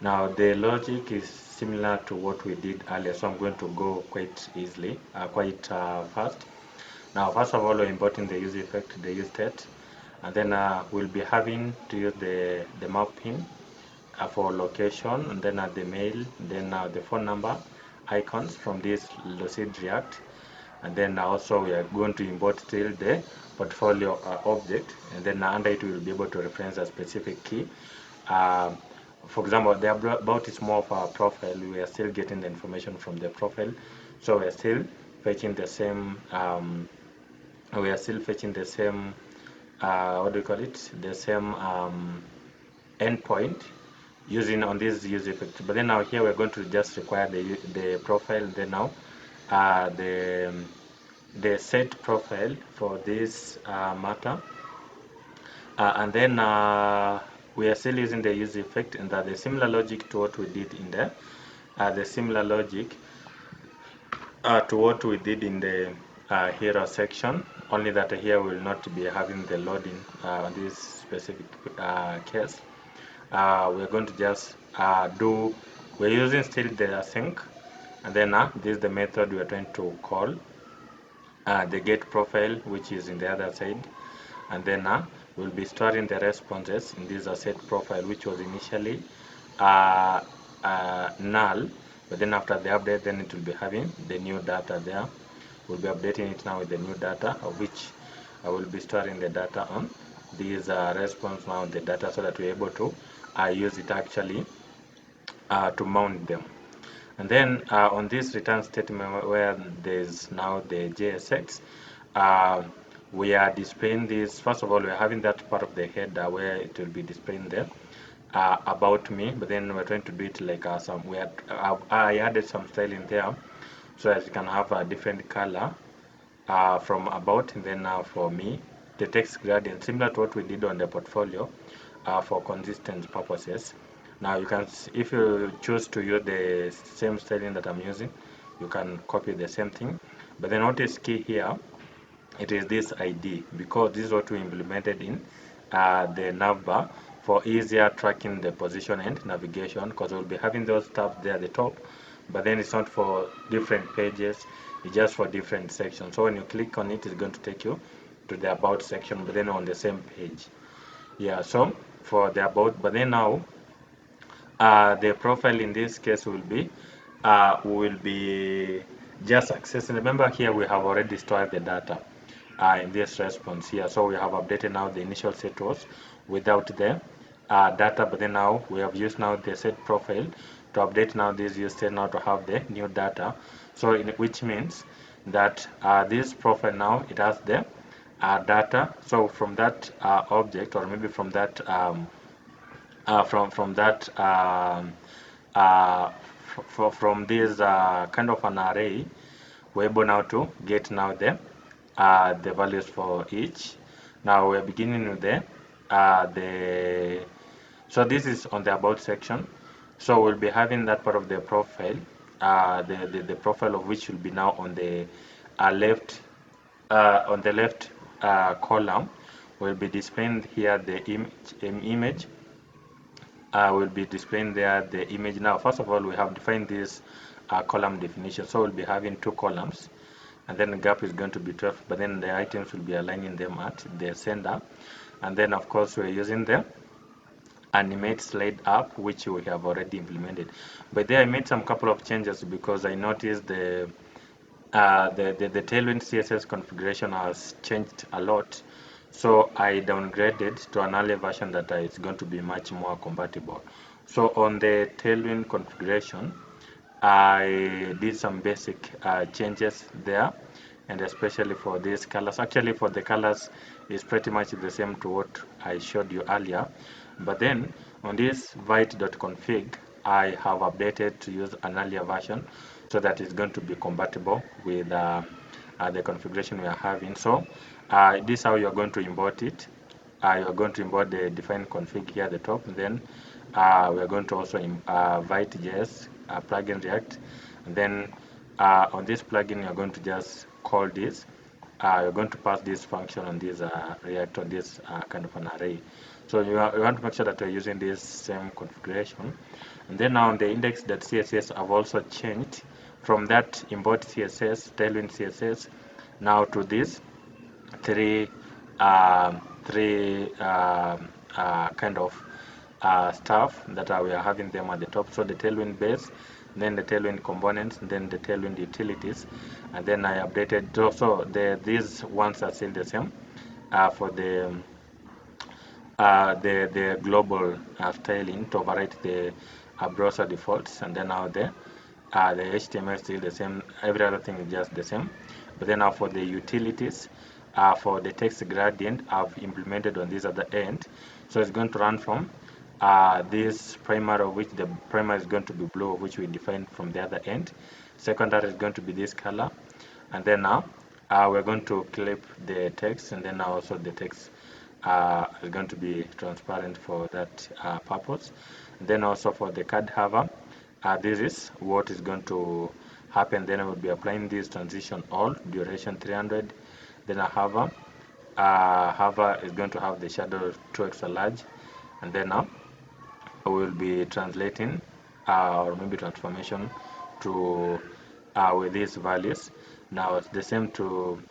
Now the logic is similar to what we did earlier, so I'm going to go quite easily, quite fast. Now first of all, we're importing the use effect, the use state, and then we'll be having to use the mapping for location, and then the mail, then the phone number icons from this Lucid React, and then also we are going to import still the portfolio object, and then under it we will be able to reference a specific key. Um, for example, the about is more of our profile. We are still getting the information from the profile, so we are still fetching the same. We are still fetching the same. What do you call it? The same endpoint using on this use effect. But then now here we're going to just require the profile. Then now uh, the the set profile for this matter, and then we are still using the use effect, and the similar logic to what we did in the similar logic to what we did in the hero section, only that here we will not be having the loading on this specific case. We're going to just we're using still the async, and then this is the method we are trying to call the get profile, which is in the other side, and then we'll be storing the responses in this asset profile, which was initially uh, null, but then after the update, then it will be having the new data there. We'll be updating it now with the new data, of which I will be storing the data on these response now, the data, so that we're able to use it actually to mount them. And then on this return statement where there's now the JSX, uh, we are displaying this. First of all, we're having that part of the header where it will be displaying there about me, but then we're trying to do it like I added some style in there so that you can have a different color from about, and then now for me, the text gradient, similar to what we did on the portfolio for consistent purposes. Now you can, if you choose to use the same styling that I'm using, you can copy the same thing. But then what is key here, it is this ID, because this is what we implemented in the navbar for easier tracking the position and navigation, because we'll be having those tabs there at the top, but then it's not for different pages, it's just for different sections. So when you click on it, it's going to take you to the about section, but then on the same page. Yeah, so for the about, but then now the profile in this case will be just accessing. Remember here we have already stored the data in this response here. So we have updated now the initial set was without the data, but then now we have used now the set profile to update now this use state now to have the new data. So which means that this profile now it has the data. So from that object, or maybe from that from that from this kind of an array, we're able now to get now the values for each. Now we're beginning with the so this is on the about section. So we'll be having that part of the profile, the profile of which will be now left on the left column. We'll be displaying here the image will be displaying there the image. Now first of all, we have defined this column definition, so we'll be having two columns, and then the gap is going to be 12, but then the items will be aligning them at the center. And then of course we're using the animate slide up, which we have already implemented, but there I made some couple of changes because I noticed the Tailwind CSS configuration has changed a lot. So I downgraded to an earlier version that is going to be much more compatible. So on the Tailwind configuration, I did some basic changes there, and especially for these colors. Actually, for the colors, it's pretty much the same to what I showed you earlier. But then on this vite.config, I have updated to use an earlier version so that it's going to be compatible with the configuration we are having. So this is how you're going to import it. You're going to import the defined config here at the top. And then we're going to also Vite.js plugin React. And then on this plugin, you're going to just call this you're going to pass this function on this React on this kind of an array. So you want to make sure that you're using this same configuration. And then now on the index.css, I've also changed from that import CSS, Tailwind CSS, now to this three kind of stuff that we are having them at the top. So the Tailwind base, then the Tailwind components, then the Tailwind utilities, and then I updated. So these ones are still the same for the global styling to override the browser defaults, and then now the HTML is still the same. Every other thing is just the same. But then now for the utilities, for the text gradient, I've implemented on this at the end. So it's going to run from this primary, of which the primary is going to be blue, which we defined from the other end. Secondary is going to be this color, and then now we're going to clip the text, and then now also the text is going to be transparent for that purpose. And then also for the card hover, this is what is going to happen. Then I will be applying this transition all duration 300. Then a hover is going to have the shadow 2 extra large, and then now I will be translating or maybe transformation to with these values. Now it's the same to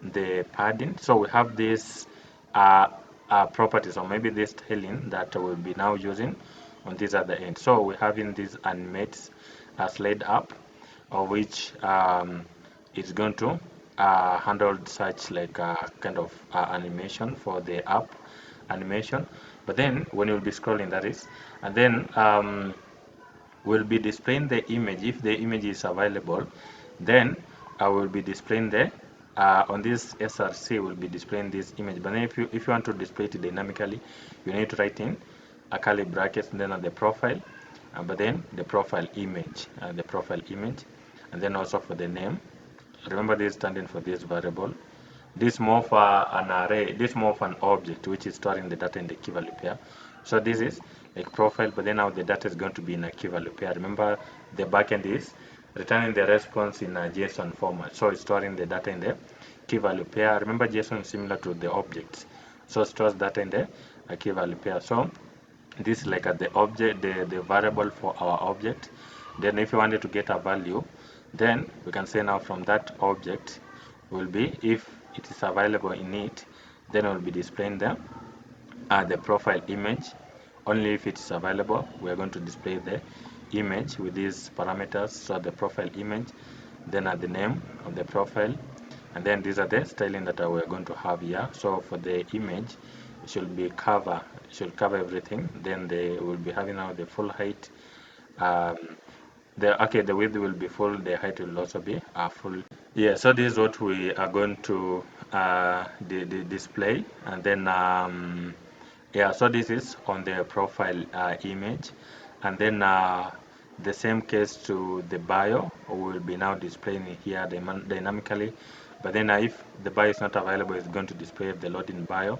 the padding. So we have this properties, or maybe this styling that we'll be now using on this other end. So we have in this animate slide up, of which it's going to handle such like kind of animation for the app animation. But then when you'll be scrolling, that is, and then we'll be displaying the image. If the image is available, then I will be displaying the on this SRC will be displaying this image. But then if you want to display it dynamically, you need to write in a curly brackets, and then on the profile, but then the profile image, and then also for the name. Remember, this is standing for this variable. This more for an array. This more for an object which is storing the data in the key value pair. So this is like profile, but then now the data is going to be in a key value pair. Remember, the backend is returning the response in a JSON format. So it's storing the data in the key value pair. Remember, JSON is similar to the objects, so it stores data in the key value pair. So this is like the object, the variable for our object. Then if you wanted to get a value, then we can say now from that object will be, if it is available in it, then we'll be displaying the profile image. Only if it is available, we are going to display the image with these parameters. So the profile image, then the name of the profile, and then these are the styling that we are going to have here. So for the image, it should be should cover everything. Then they will be having now the full height. The width will be full. The height will also be full. Yeah. So this is what we are going to display, and then yeah. So this is on the profile image, and then the same case to the bio. We will be now displaying it here dynamically. But then if the bio is not available, it's going to display the loading bio.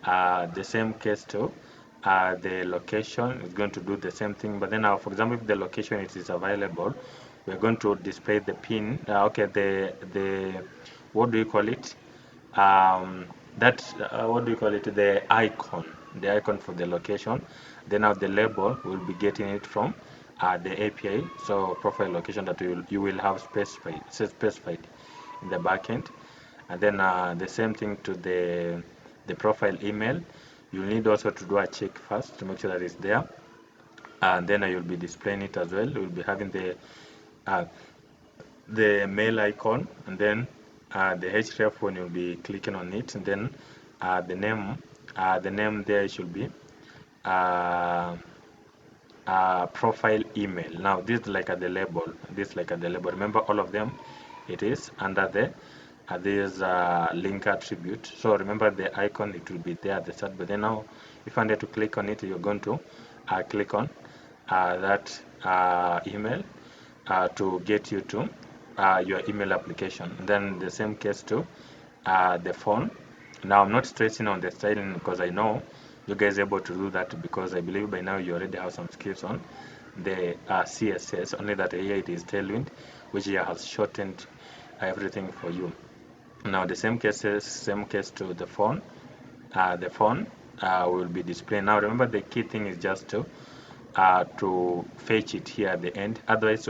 The same case to the location is going to do the same thing. But then now, for example, if the location is available, we're going to display the pin. The what do you call it? What do you call it? The icon for the location. Then now the label will be getting it from the API. So profile location that you will have specified in the backend. And then the same thing to the profile email. You'll need also to do a check first to make sure that it's there, and then you'll be displaying it as well. You'll be having the mail icon, and then the href when you'll be clicking on it, and then the name there should be profile email. Now this is like the label. Remember, all of them, it is under the this link attribute. So remember, the icon, it will be there at the start, but then now if I wanted to click on it, you're going to click on that email to get you to your email application. And then the same case to the phone. Now I'm not stressing on the styling because I know you guys are able to do that, because I believe by now you already have some skills on the CSS, only that here it is Tailwind, which here has shortened everything for you. Now the same case to the phone. The phone will be displayed. Now remember, the key thing is just to fetch it here at the end. Otherwise,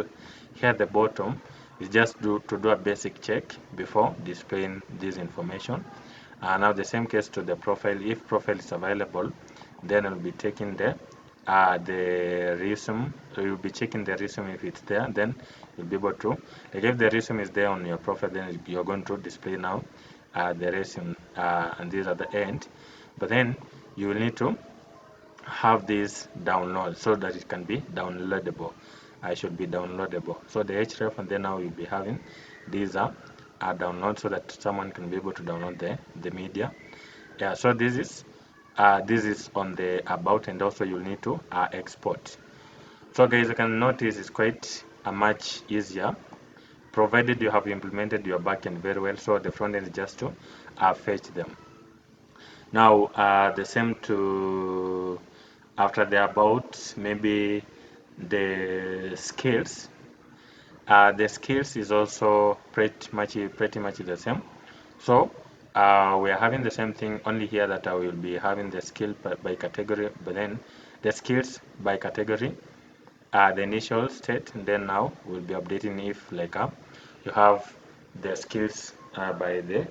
here at the bottom is just to do a basic check before displaying this information. Now the same case to the profile. If profile is available, then I'll be taking the resume. You'll be checking the resume. If it's there, then you'll be able to, like, if the resume is there on your profile, then you're going to display now the resume, and these are the end. But then you will need to have this download so that it can be downloadable. I should be downloadable. So the href, and then now you'll be having these are download so that someone can be able to download the media. Yeah, so this is on the about, and also you'll need to export. So guys, you can notice it's quite much easier provided you have implemented your backend very well. So the front end is just to fetch them. Now the same to after the about, maybe the skills. The skills is also pretty much the same. So we are having the same thing, only here that I will be having the skill by category, but then the skills by category, the initial state, and then now we'll be updating if like you have the skills by the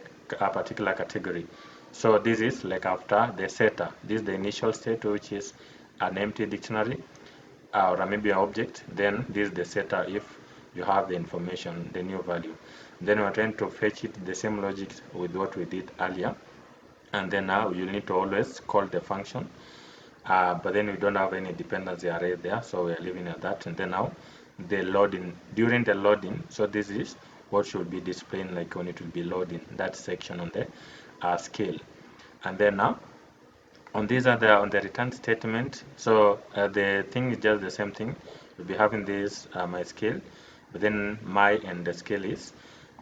particular category. So this is like after the setter. This is the initial state, which is an empty dictionary or maybe an object. Then this is the setter if you have the information, the new value. Then we're trying to fetch it the same logic with what we did earlier. And then now you need to always call the function. But then we don't have any dependency array there, so we're leaving at that. And then now the loading, during the loading, so this is what should be displaying like when it will be loading, that section on the scale. And then now on these are on the return statement. So the thing is just the same thing. We'll be having this my scale, but then my and the scale is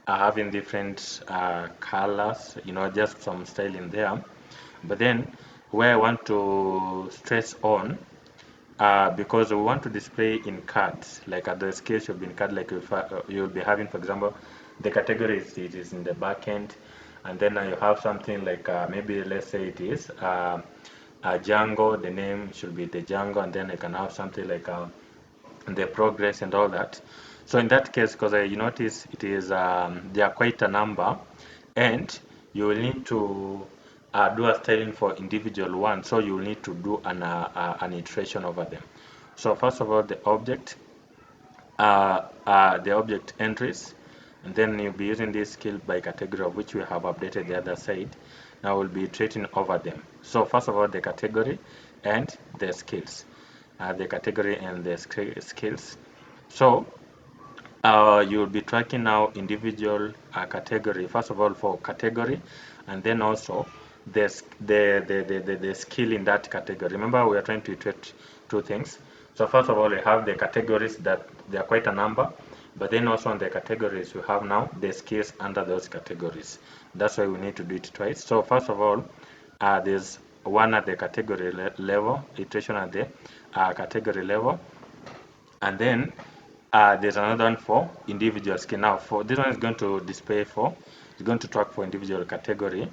having different colors, just some style in there. But then where I want to stress on, because we want to display in cards, like at the scale should be in card, like if you'll be having, for example, the category it is in the back end, and then you have something like maybe let's say it is Django, the name should be the Django, and then I can have something like the progress and all that. So in that case, because you notice it is there are quite a number, and you will need to do a styling for individual one, so you will need to do an iteration over them. So first of all, the object entries, and then you'll be using this skill by category, of which we have updated the other side. Now we'll be iterating over them. So first of all, the category and the skills, the category and the skills. So you'll be tracking now individual category, first of all for category, and then also the skill in that category. Remember, we are trying to iterate two things. So first of all, we have the categories that they are quite a number, but then also on the categories we have now the skills under those categories. That's why we need to do it twice. So first of all, there's one at the category level, iteration at the category level, and then there's another one for individual skill. Now for this one is going to display for, it's going to track for individual category,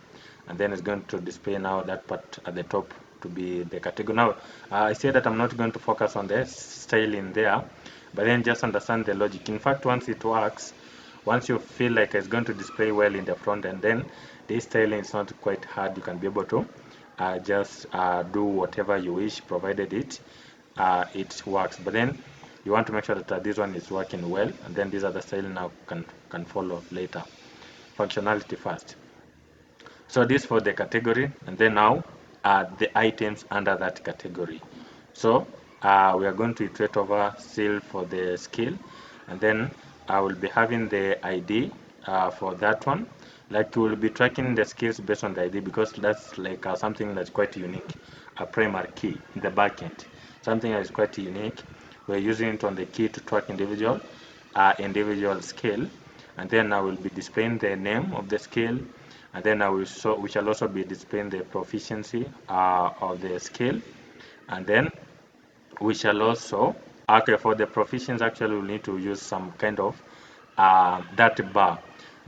and then it's going to display now that part at the top to be the category. Now I say that I'm not going to focus on the style in there, but then just understand the logic. In fact, once it works, once you feel like it's going to display well in the front end, then this styling is not quite hard. You can be able to just do whatever you wish, provided it works. But then you want to make sure that this one is working well, and then these other style now can follow later. Functionality first. So this for the category, and then now the items under that category. So we are going to iterate over still for the skill, and then I will be having the ID for that one. Like we will be tracking the skills based on the ID, because that's like something that's quite unique, a primary key in the backend. Something that is quite unique. We're using it on the key to track individual skill, and then I will be displaying the name of the skill, and then we shall also be displaying the proficiency of the skill, and then we shall also, okay, for the proficiency actually we'll need to use some kind of that bar.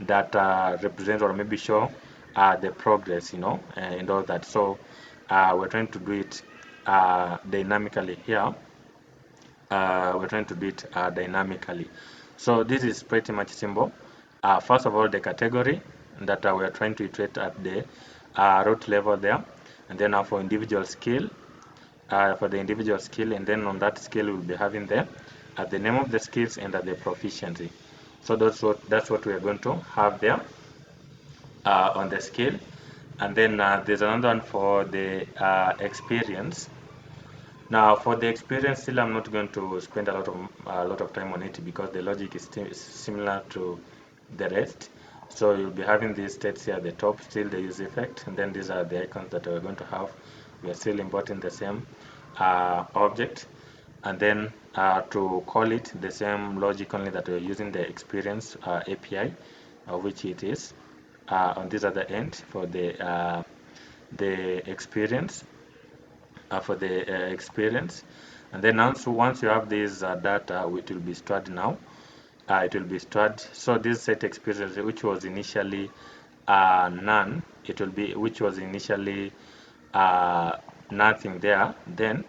that represents or maybe show the progress, and all that. So we're trying to do it dynamically here. We're trying to do it dynamically. So this is pretty much simple. First of all, the category that we are trying to iterate at the root level there, and then for individual skill, for the individual skill, and then on that skill we'll be having the name of the skills and the proficiency. So that's what we are going to have there on the skill. And then there's another one for the experience. Now, for the experience, still I'm not going to spend a lot of time on it because the logic is still similar to the rest. So you'll be having these states here at the top, still the use effect, and then these are the icons that we're going to have. We are still importing the same object, and then to call it the same logic, only that we're using the experience API, which it is on this other end for the experience experience. And then once you have this data, it will be stored now. It will be stored. So this set experience, which was initially none, it will be which was initially nothing there. Then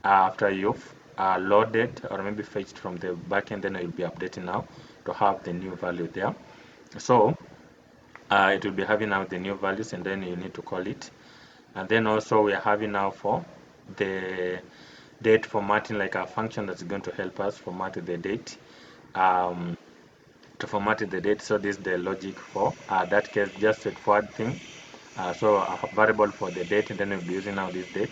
after you've loaded or maybe fetched from the backend, then it will be updating now to have the new value there. So it will be having now the new values, and then you need to call it. And then also we are having now for the date formatting, like a function that's going to help us format the date. um, to format the date. So this is the logic for that case, just straightforward thing. So a variable for the date, and then we'll be using now this date,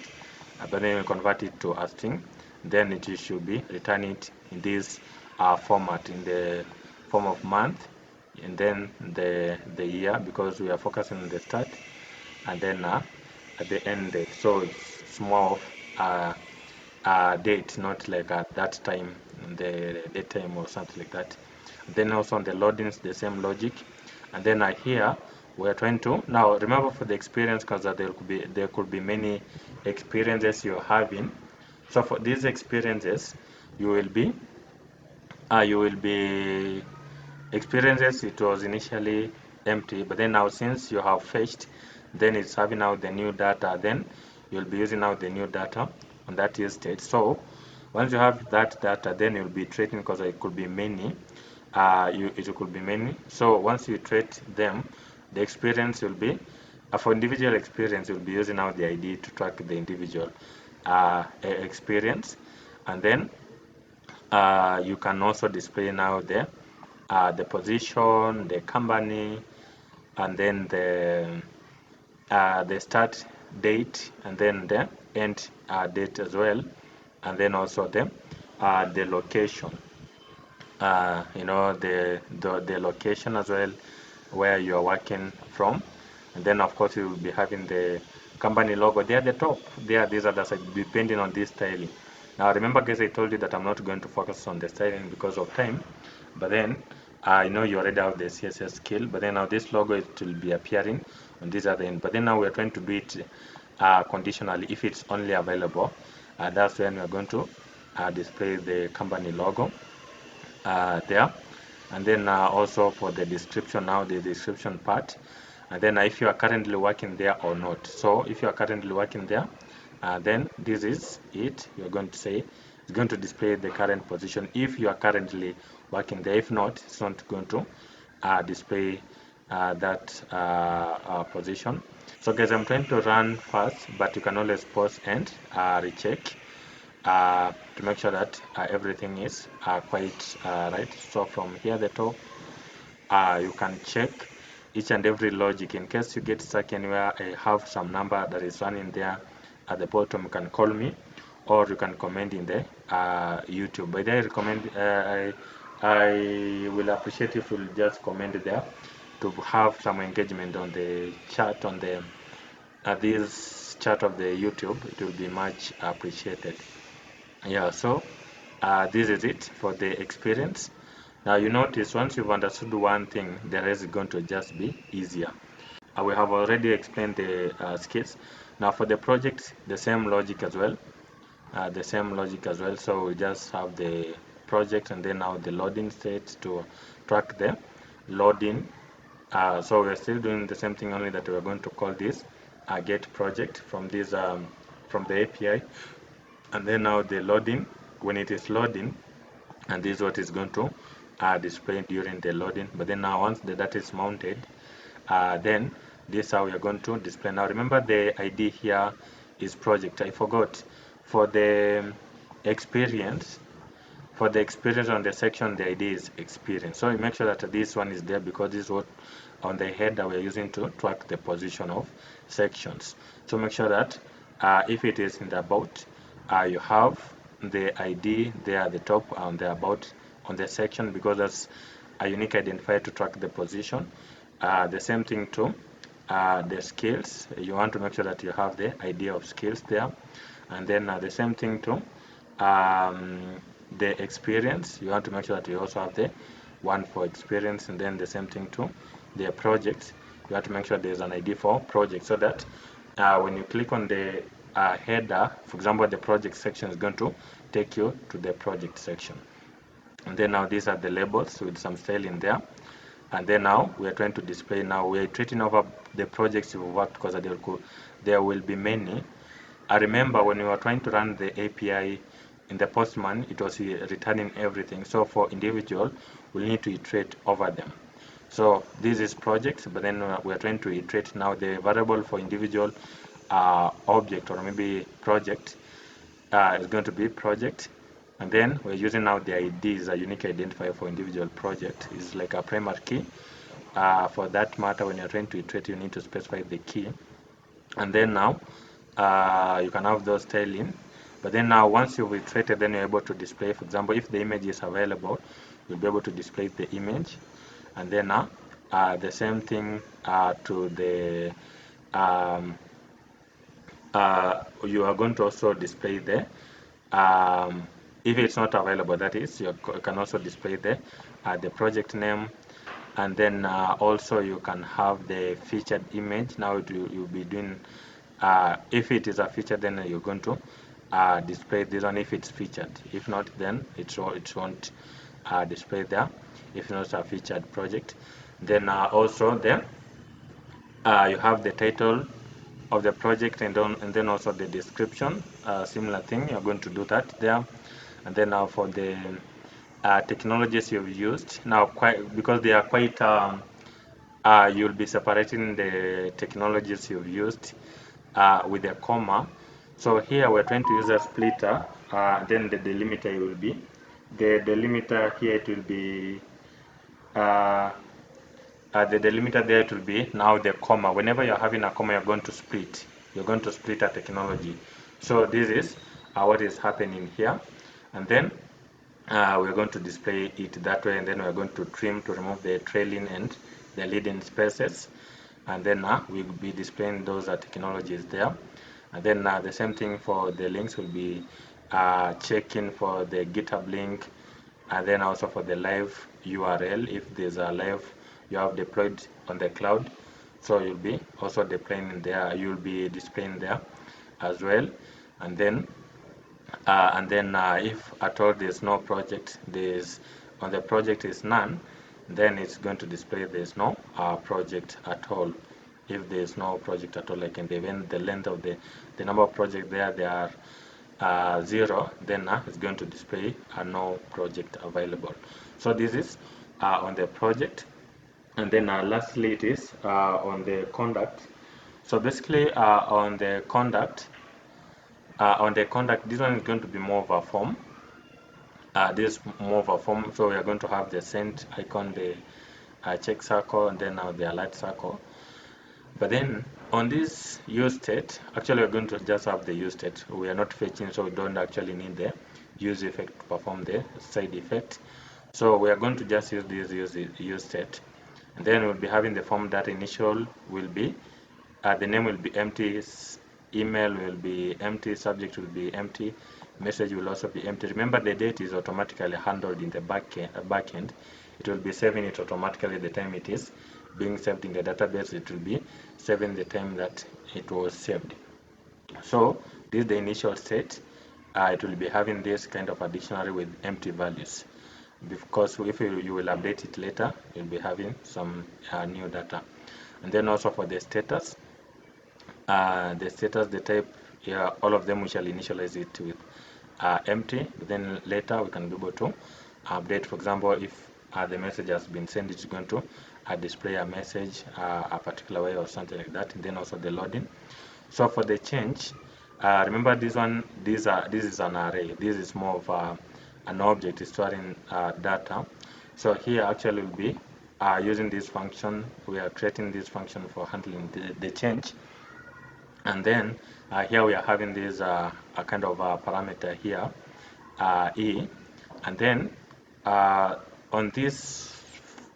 but then we convert it to a string, then it should be return it in this format, in the form of month, and then the year, because we are focusing on the start, and then at the end date. So it's more of date, not like at that time, the date time or something like that. Then also on the loadings, the same logic. And then here we're trying to now remember for the experience, because there could be many experiences you're having. So for these experiences, you will be experiences, it was initially empty, but then now since you have fetched, then it's having now the new data, then you'll be using now the new data on that use state. So once you have that data, then you'll be trading, because it could be many. It could be many. So once you trade them, the experience will be for individual experience, you'll be using now the ID to track the individual experience. And then you can also display now the position, the company, and then the start date, and then the end date as well, and then also the location. The location as well, where you are working from. And then of course you will be having the company logo there at the top there. These are the side, depending on this styling. Now remember guys, I told you that I'm not going to focus on the styling because of time, but then I know you already have the CSS skill, but then now this logo, it will be appearing on this other end. But then now we're trying to do it conditionally. If it's only available, that's when we're going to display the company logo there. And then also for the description, now the description part, and then if you are currently working there or not. So if you are currently working there, then this is it. You're going to say it's going to display the current position if you are currently working there. If not, it's not going to display that position. So guys, I'm trying to run fast, but you can always pause and recheck to make sure that everything is quite right. So from here the top, you can check each and every logic. In case you get stuck anywhere, I have some number that is running there at the bottom. You can call me, or you can comment in the YouTube. But I recommend, I will appreciate if you'll just comment there to have some engagement on the chat, on the this chat of the YouTube. It will be much appreciated. Yeah, so this is it for the experience. Now you notice once you've understood one thing, the rest is going to just be easier. We have already explained the skills. Now for the project, the same logic as well. So we just have the project, and then now the loading state to track the loading So we're still doing the same thing, only that we're going to call this get project from this from the API. And then now the loading, when it is loading, and this is what is going to display during the loading. But then now once the data is mounted, then this is how we are going to display. Now remember the ID here is project. I forgot for the experience. For the experience on the section, the ID is experience. So we make sure that this one is there because this is what on the header we're using to track the position of sections. So make sure that if it is in the about, you have the ID there at the top on the about on the section, because that's a unique identifier to track the position. The same thing too, the skills, you want to make sure that you have the ID of skills there. And then the same thing too, the experience, you want to make sure that you also have the one for experience. And then the same thing too, the project, you have to make sure there's an ID for project, so that when you click on the header, for example, the project section is going to take you to the project section. And then now these are the labels with some style in there. And then now we are trying to display, now we're iterating over the projects you've worked, because there will be many. I remember when we were trying to run the API in the Postman, it was returning everything. So for individual, we need to iterate over them. So this is projects, but then we are trying to iterate now the variable for individual object, or maybe project, is going to be project. And then we're using now the ID is a unique identifier for individual project, is like a primary key. For that matter, when you're trying to iterate, you need to specify the key. And then now you can have those tailwind. But then now once you've iterated, then you're able to display, for example, if the image is available, you'll be able to display the image. And then now the same thing to the you are going to also display the if it's not available, that is, you can also display the project name. And then also you can have the featured image. Now you'll be doing if it is a feature, then you're going to display this one if it's featured. If not, then it won't display there if not a featured project. Then also there you have the title of the project, and then also the description, similar thing, you're going to do that there. And then now for the technologies you've used, now quite because they are quite you'll be separating the technologies you've used with a comma. So here we're trying to use a splitter, then the delimiter will be the delimiter here, it will be the delimiter there, it will be now the comma. Whenever you're having a comma, you're going to split a technology. So this is what is happening here. And then we're going to display it that way, and then we're going to trim to remove the trailing and the leading spaces. And then we'll be displaying those technologies there. And then the same thing for the links, will be checking for the GitHub link, and then also for the live URL, if there's a live you have deployed on the cloud, so you'll be also deploying there, you'll be displaying there as well. And then if at all there's no project, there's on the project is none, then it's going to display there's no project at all. If there's no project at all, like in the event the length of the number of projects there, they are 0, then it's going to display no project available. So this is on the project. And then lastly, it is on the conduct. So basically on the conduct, this one is going to be more of a form. This is more of a form. So we are going to have the send icon, the check circle, and then the alert circle. But then on this use state, actually we're going to just have the use state. We are not fetching, so we don't actually need the use effect to perform the side effect. So we are going to just use this use state. And then we'll be having the form that initial will be, the name will be empty, email will be empty, subject will be empty, message will also be empty. Remember, the date is automatically handled in the backend. It will be saving it automatically the time it is being saved in the database. It will be saving the time that it was saved. So this is the initial state. It will be having this kind of a dictionary with empty values. because if you will update it later, you'll be having some new data. And then also for the status, the type, yeah, all of them we shall initialize it with empty. But then later we can be able to update. For example, if the message has been sent, it's going to display a message a particular way or something like that. And then also the loading. So for the change, remember this is an array. This is more of an object storing data. So here actually will be using this function. We are creating this function for handling the change. And then here we are having this a kind of parameter here, E. And then on this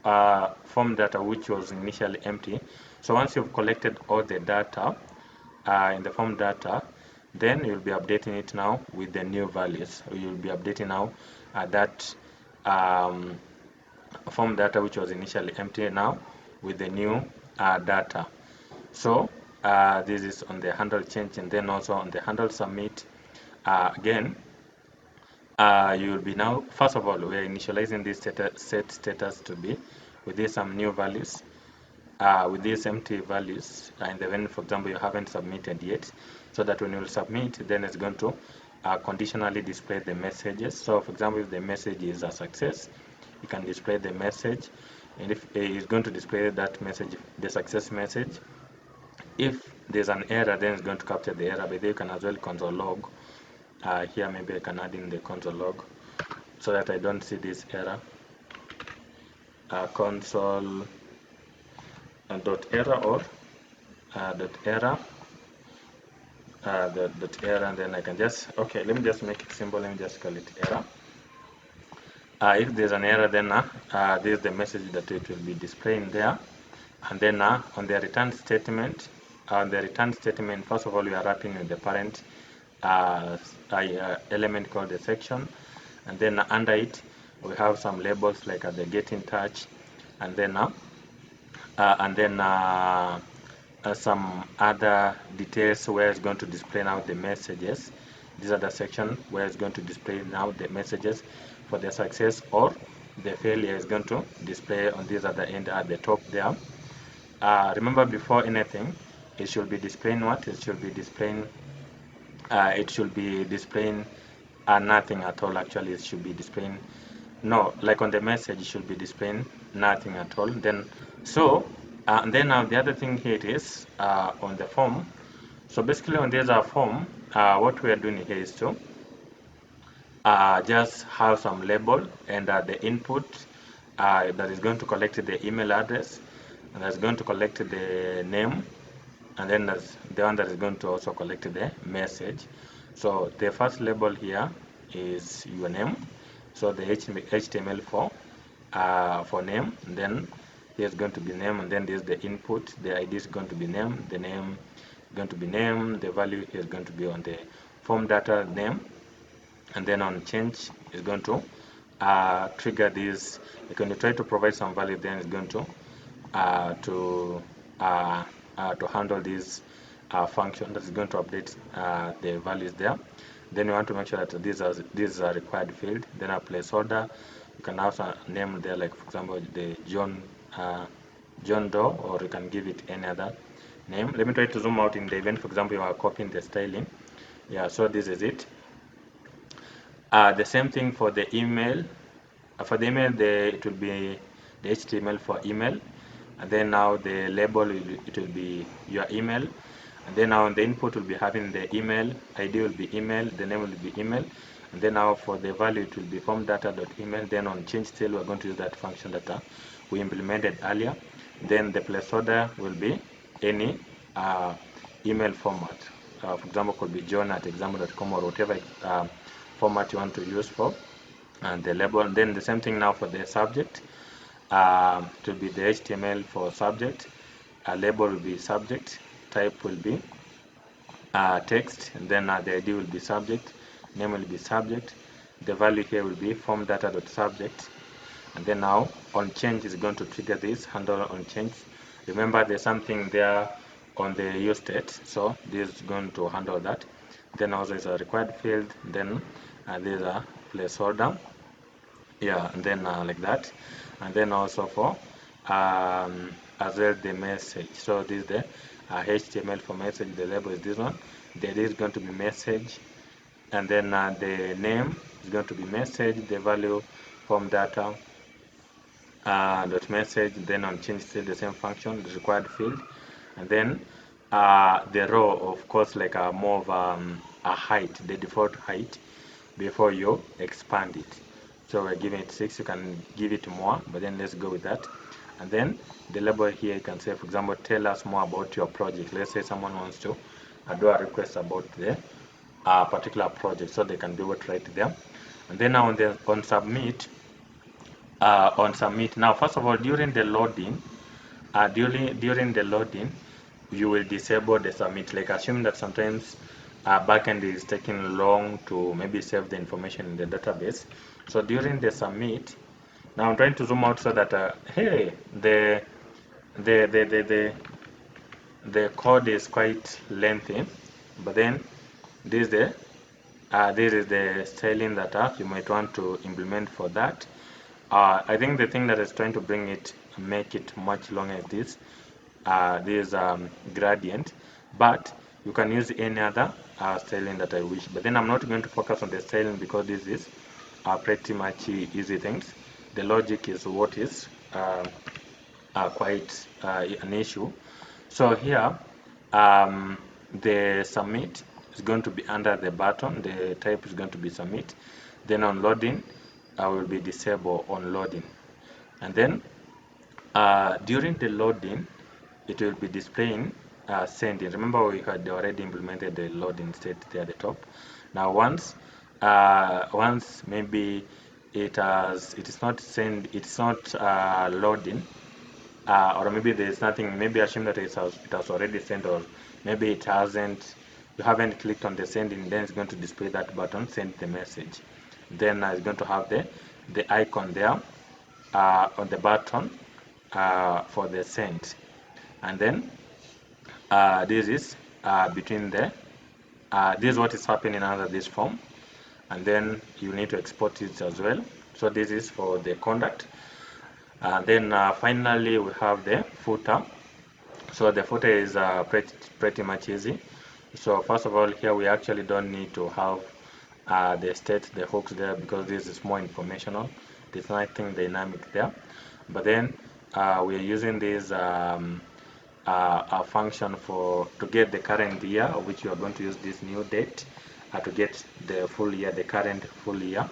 form data, which was initially empty, so once you've collected all the data in the form data, then you'll be updating it now with the new values. You'll be updating now that form data which was initially empty now with the new data. So this is on the handle change, and then also on the handle submit. Again, you will be now, first of all, we are initializing this set status to be with these some new values, with these empty values in the event, for example, you haven't submitted yet, so that when you will submit, then it's going to conditionally display the messages. So for example, if the message is a success, you can display the message, and if it's going to display that message, the success message. If there's an error, then it's going to capture the error, but then you can as well console log. Here maybe I can add in the console log so that I don't see this error. Console dot error or dot error dot error, and then I can just, okay, let me just make it simple. Let me just call it error. If there's an error, then this is the message that it will be displaying there. And then on the return statement, first of all, we are wrapping with the parent element called the section, and then under it we have some labels like the get in touch, and then some other details where it's going to display now the messages. These are the section where it's going to display now the messages for the success or the failure is going to display on this other end at the top there. Remember, before anything, it should be displaying what? It should be displaying nothing at all. Actually, it should be displaying, no, like on the message, it should be displaying nothing at all. Then and then the other thing here is on the form. So basically on this form, what we are doing here is to just have some label and the input that is going to collect the email address, and that's going to collect the name, and then there's the one that is going to also collect the message. So the first label here is your name, so the HTML for name, and then here's going to be name, and then there's the input, the ID is going to be name, the name is going to be name, the value is going to be on the form data name, and then on change is going to trigger this. Like when you try to provide some value, then it's going to handle this function that is going to update the values there. Then you want to make sure that these are required field. Then a placeholder, you can also name there, like for example the John Doe, or you can give it any other name. Let me try to zoom out in the event. For example, you are copying the styling. Yeah, so this is it. The same thing for the email. For the email, it will be the HTML for email, and then now the label it will be your email, and then now the input will be having the email ID will be email, the name will be email, and then now for the value it will be form data.email. Then on change still we're going to use that function that we implemented earlier. Then the placeholder will be any email format. For example, could be john@example.com or whatever format you want to use for, and the label. And then the same thing now for the subject. It will be the HTML for subject, label will be subject, type will be text, and then the ID will be subject, name will be subject, the value here will be form data.subject, and then now on change is going to trigger this handle on change. Remember, there's something there on the use state, so this is going to handle that. Then also is a required field, then there's a placeholder, yeah, and then like that, and then also for as well the message. So this is the HTML for message. The label is this one. There is going to be message, and then the name is going to be message. The value from data dot message. Then on change still the same function, the required field, and then the row, of course, like more of a height, the default height before you expand it. So we're giving it 6, you can give it more, but then let's go with that. And then the label here, you can say, for example, tell us more about your project. Let's say someone wants to do a request about the particular project, so they can be able to write there. And then now on submit. Now, first of all, during the loading, you will disable the submit. Like assume that sometimes backend is taking long to maybe save the information in the database. So during the submit, now I'm trying to zoom out so that hey, the the the the the code is quite lengthy, but then this is the styling that you might want to implement for that. I think the thing that is trying to make it much longer is this gradient, but you can use any other styling that I wish. But then I'm not going to focus on the styling because this is pretty much easy things. The logic is what is quite an issue. So here, um, the submit is going to be under the button. The type is going to be submit. Then on loading, I will be disable on loading. And then during the loading, it will be displaying sending. Remember, we had already implemented the loading state there at the top. Now, once maybe it is not loading, or maybe there is nothing. Maybe assume that it has already sent, or maybe it hasn't. You haven't clicked on the sending. Then it's going to display that button, send the message. Then it's going to have the icon there on the button for the send, and then this is between the this is what is happening under this form, and then you need to export it as well. So this is for the conduct, and then finally we have the footer. So the footer is pretty much easy. So first of all, here we actually don't need to have the state, the hooks there, because this is more informational. There's nothing dynamic there. But then we are using this a function to get the current year, which you are going to use this new date to get the full year, the current full year.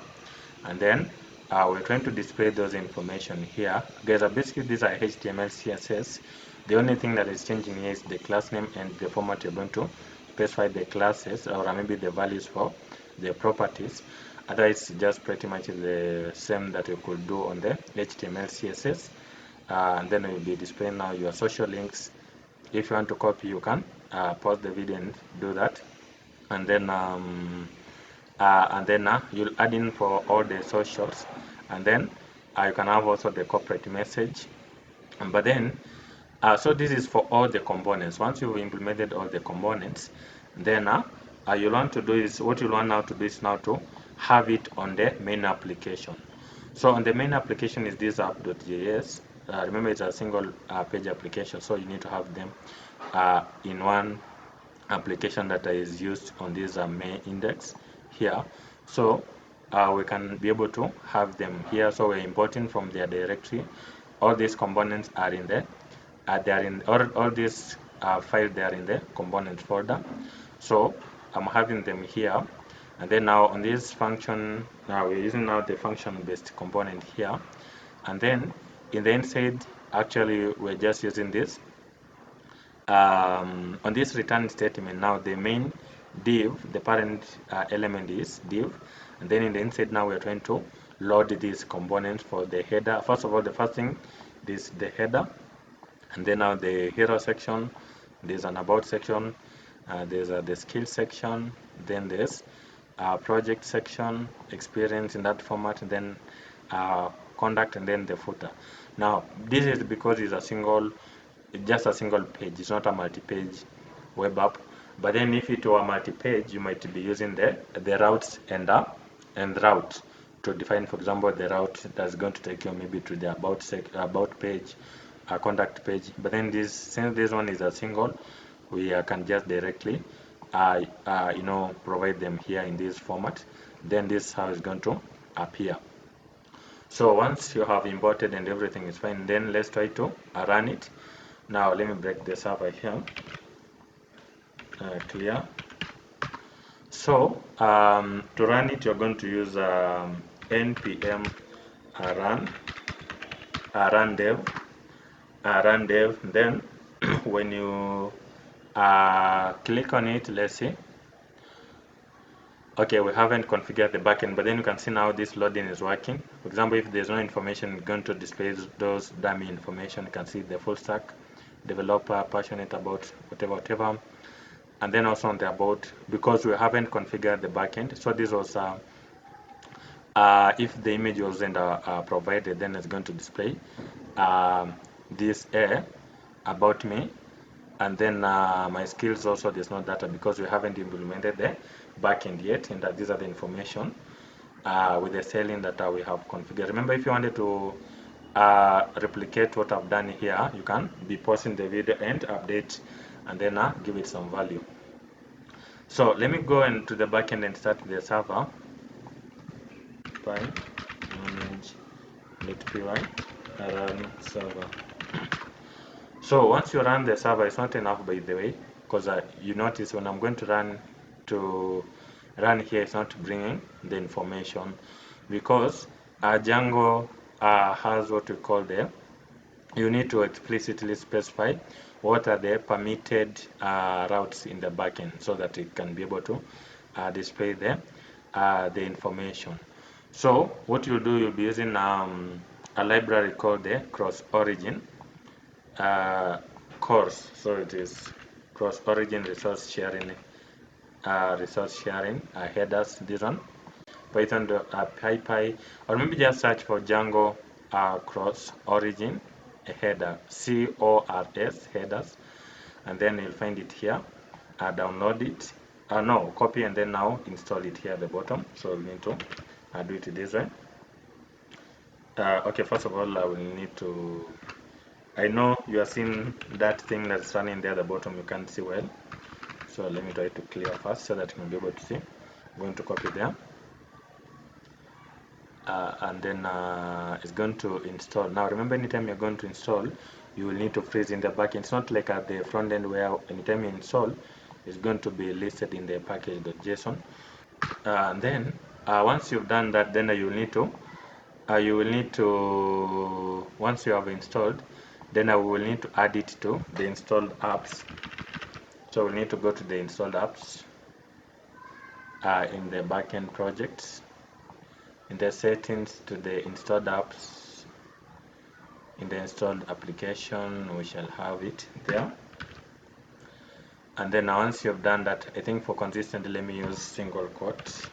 And then we're trying to display those information here. Guys, basically these are HTML, CSS. The only thing that is changing here is the class name and the format you're going to specify the classes, or maybe the values for the properties. Otherwise, just pretty much the same that you could do on the HTML, CSS. And then we'll be displaying now your social links. If you want to copy, you can pause the video and do that. And then you'll add in for all the socials, and then you can have also the corporate message. But then so this is for all the components. Once you've implemented all the components, then you'll want to do is what you'll want now to do is now to have it on the main application. So on the main application is this app.js. Remember, it's a single page application, so you need to have them in one application that is used on this main index here. So we can be able to have them here. So we're importing from their directory. All these components are in there. They are in all these files. They are in the component folder. So I'm having them here. And then now on this function, now we're using now the function-based component here. And then in the inside, actually, we're just using this on this return statement. Now the main div, the parent element is div, and then in the inside now we're trying to load these components for the header. First of all, the first thing is the header, and then now the hero section, there's an about section, there's the skill section, then there's project section, experience in that format, and then conduct, and then the footer. Now this is because it's just a single page. It's not a multi-page web app. But then if it were multi-page, you might be using the routes and route to define, for example, the route that's going to take you maybe to the about page, a contact page. But then since this one is a single, we can just directly provide them here in this format. Then this is how it's going to appear. So once you have imported and everything is fine, then let's try to run it. Now let me break the server here. Clear. So to run it, you're going to use npm run dev. Then when you click on it, let's see. Okay, we haven't configured the backend, but then you can see now this loading is working. For example, if there's no information, it's going to display those dummy information. You can see the full stack, developer, passionate about whatever. And then also on the about, because we haven't configured the backend. So this was, if the image wasn't provided, then it's going to display this about me. And then my skills also, there's no data because we haven't implemented the backend yet, and these are the information with the selling that we have configured. Remember, if you wanted to replicate what I've done here, you can be pausing the video and update and then give it some value. So let me go into the backend and start the server. Manage.py run server. So once you run the server, it's not enough, by the way, because you notice when I'm going to run here, it's not bringing the information because Django has what we call you need to explicitly specify what are the permitted routes in the backend so that it can be able to display the information. So what you'll do, you'll be using a library called the cross origin CORS. So it is cross origin resource sharing headers. This one Python PyPy, or maybe just search for Django cross origin header, CORS headers, and then you'll find it here. Download it, copy, and then now install it here at the bottom. So we'll need to do it this way. Okay, first of all, I will need to, I know you are seeing that thing that's running there at the bottom, you can't see well. So let me try to clear first so that you can be able to see. I'm going to copy there. And then it's going to install. Now remember, anytime you're going to install, you will need to freeze in the backend. It's not like at the front end where anytime you install, it's going to be listed in the package.json. And then once you've done that, then you will need to, once you have installed, then I will need to add it to the installed apps. So we need to go to the installed apps in the backend projects. In the settings, to the installed apps, in the installed application, we shall have it there. And then once you've done that, I think for consistency, let me use single quotes.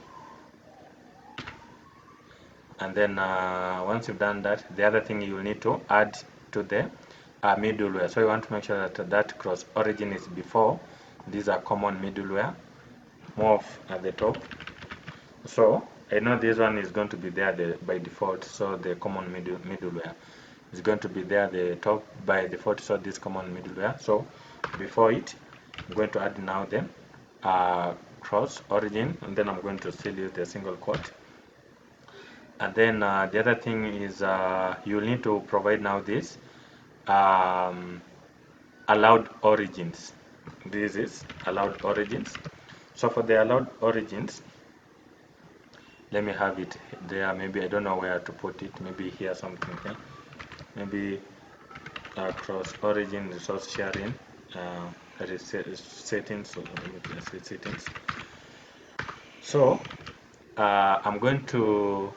And then once you've done that, the other thing you will need to add to the middleware. So you want to make sure that cross origin is before. These are common middleware, more at the top. So I know this one is going to be there by default, so the common middleware is going to be there at the top by default, so this common middleware. So before it, I'm going to add now the cross origin, and then I'm going to still use the single quote. And then the other thing is you'll need to provide now this allowed origins. This is allowed origins. So for the allowed origins, let me have it there. Maybe I don't know where to put it. Maybe here something here. Maybe cross origin resource sharing settings. So let me place it settings. So I'm going to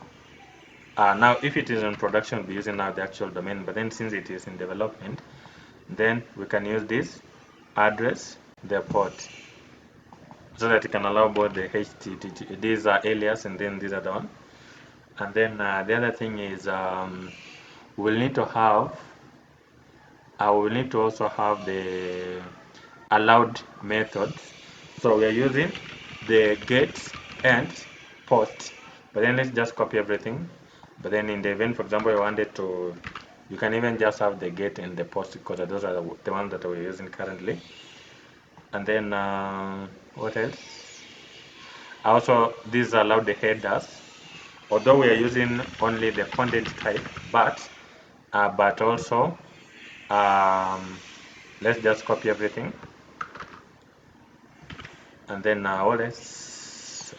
now, if it is in production, we'll be using now the actual domain. But then since it is in development, then we can use this address, the port, so that it can allow both the HTTP, these are alias, and then these are the one. And then the other thing is we'll need to have, we'll need to also have the allowed methods. So we are using the get and post. But then let's just copy everything. But then in the event, for example, you wanted to, you can even just have the get and the post, because those are the ones that we're using currently. And then what else? Also, these allow the headers, although we are using only the content type, but also let's just copy everything. And then what else?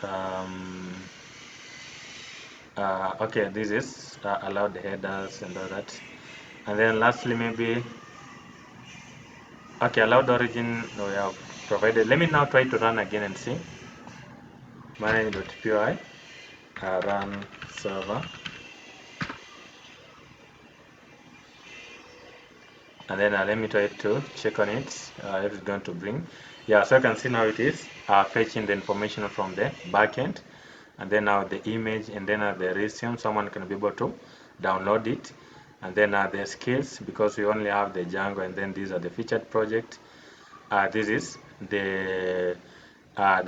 Okay, this is allow the headers and all that. And then lastly, maybe, okay, allowed origin we have provided. Let me now try to run again and see. Manage.py, run server. And then let me try to check on it if it's going to bring. Yeah, so you can see now it is fetching the information from the backend, and then now the image, and then the resume, someone can be able to download it. And then the skills, because we only have the Django, and then these are the featured project. This is the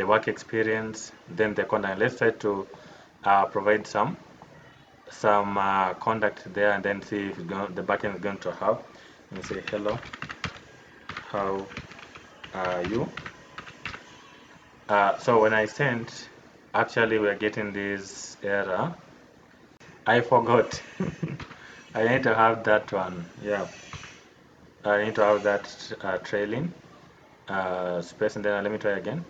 work experience, then the content. Let's try to provide some contact there, and then see if the backend is going to have. Let me say hello, how are you? So when I send, actually we're getting this error. I forgot. I need to have that one. Yeah, I need to have that trailing space, and then let me try again.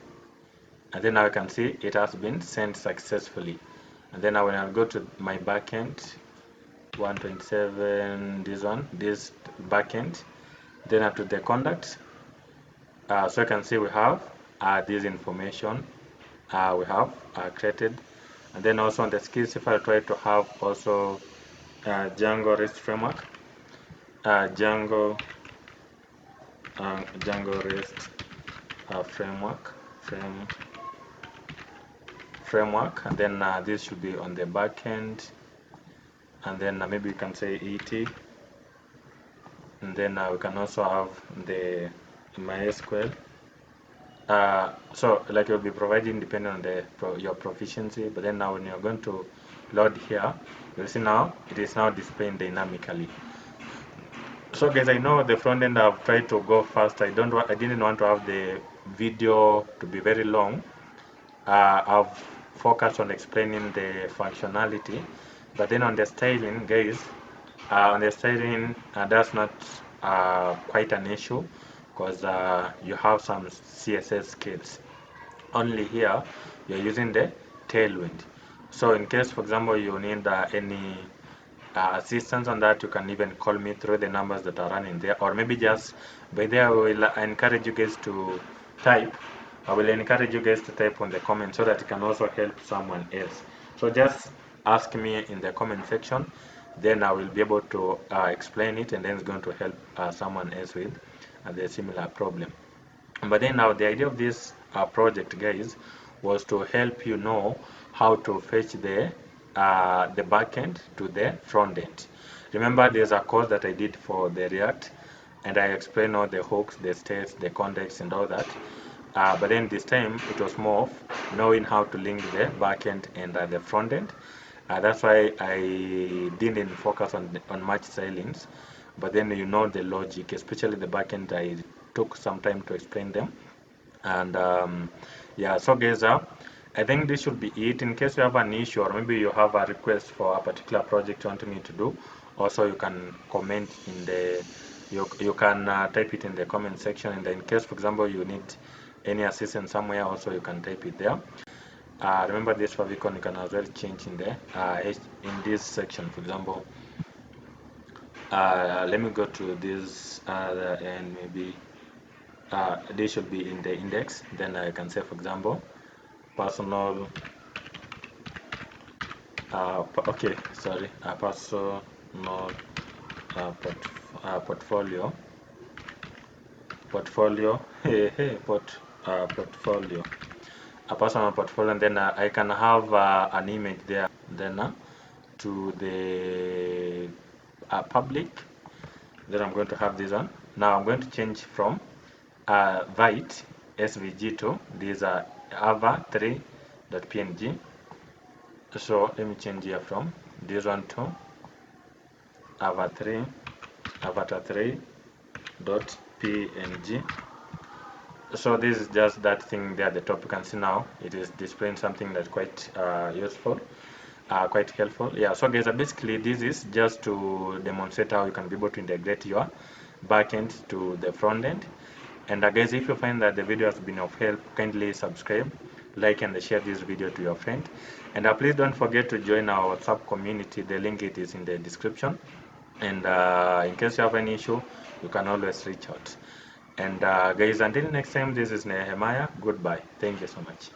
And then now I can see it has been sent successfully. And then now when I go to my backend, 127, this backend, then up to the contact. So you can see we have this information we have created. And then also on the skills, if I try to have also Django REST framework, Django REST framework, and then this should be on the backend, and then maybe you can say ET, and then we can also have the MySQL. So like you'll be providing depending on your proficiency, but then now when you're going to load here, you'll see now it is now displaying dynamically. So guys, I know the front end I've tried to go fast. I didn't want to have the video to be very long. I've focused on explaining the functionality, but then on the styling, guys, that's not quite an issue, because you have some CSS skills. Only here you're using the Tailwind. So in case, for example, you need any assistance on that, you can even call me through the numbers that are running there, or maybe just by there I will encourage you guys to type. I will encourage you guys to type on the comment so that it can also help someone else. So just ask me in the comment section, then I will be able to explain it, and then it's going to help someone else with the similar problem. But then now the idea of this project, guys, was to help you know how to fetch the backend to the front end. Remember, there's a course that I did for the React, and I explained all the hooks, the states, the context, and all that. But then this time it was more of knowing how to link the backend and the front end. That's why I didn't focus on much stylings, but then you know the logic, especially the backend. I took some time to explain them, and yeah. So guys, I think this should be it. In case you have an issue, or maybe you have a request for a particular project you want me to do, also you can comment in the you can type it in the comment section, and in case, for example, you need any assistance somewhere, also you can type it there. Remember, this favicon you can as well change in the in this section. For example, let me go to this and maybe this should be in the index. Then I can say, for example, personal okay, sorry, personal portfolio hey, hey, portfolio, a personal portfolio, and then I can have an image there, then to the public. Then I'm going to have this one. Now I'm going to change from Vite SVG to this ava3.png. So let me change here from this one to avatar3 dot png. So this is just that thing there at the top. You can see now it is displaying something that's quite useful, quite helpful. Yeah, so guys, basically this is just to demonstrate how you can be able to integrate your backend to the front end. And guys, if you find that the video has been of help, kindly subscribe, like, and share this video to your friend. And please don't forget to join our WhatsApp community. The link it is in the description. And in case you have any issue, you can always reach out. And guys, until next time, this is Nehemiah. Goodbye. Thank you so much.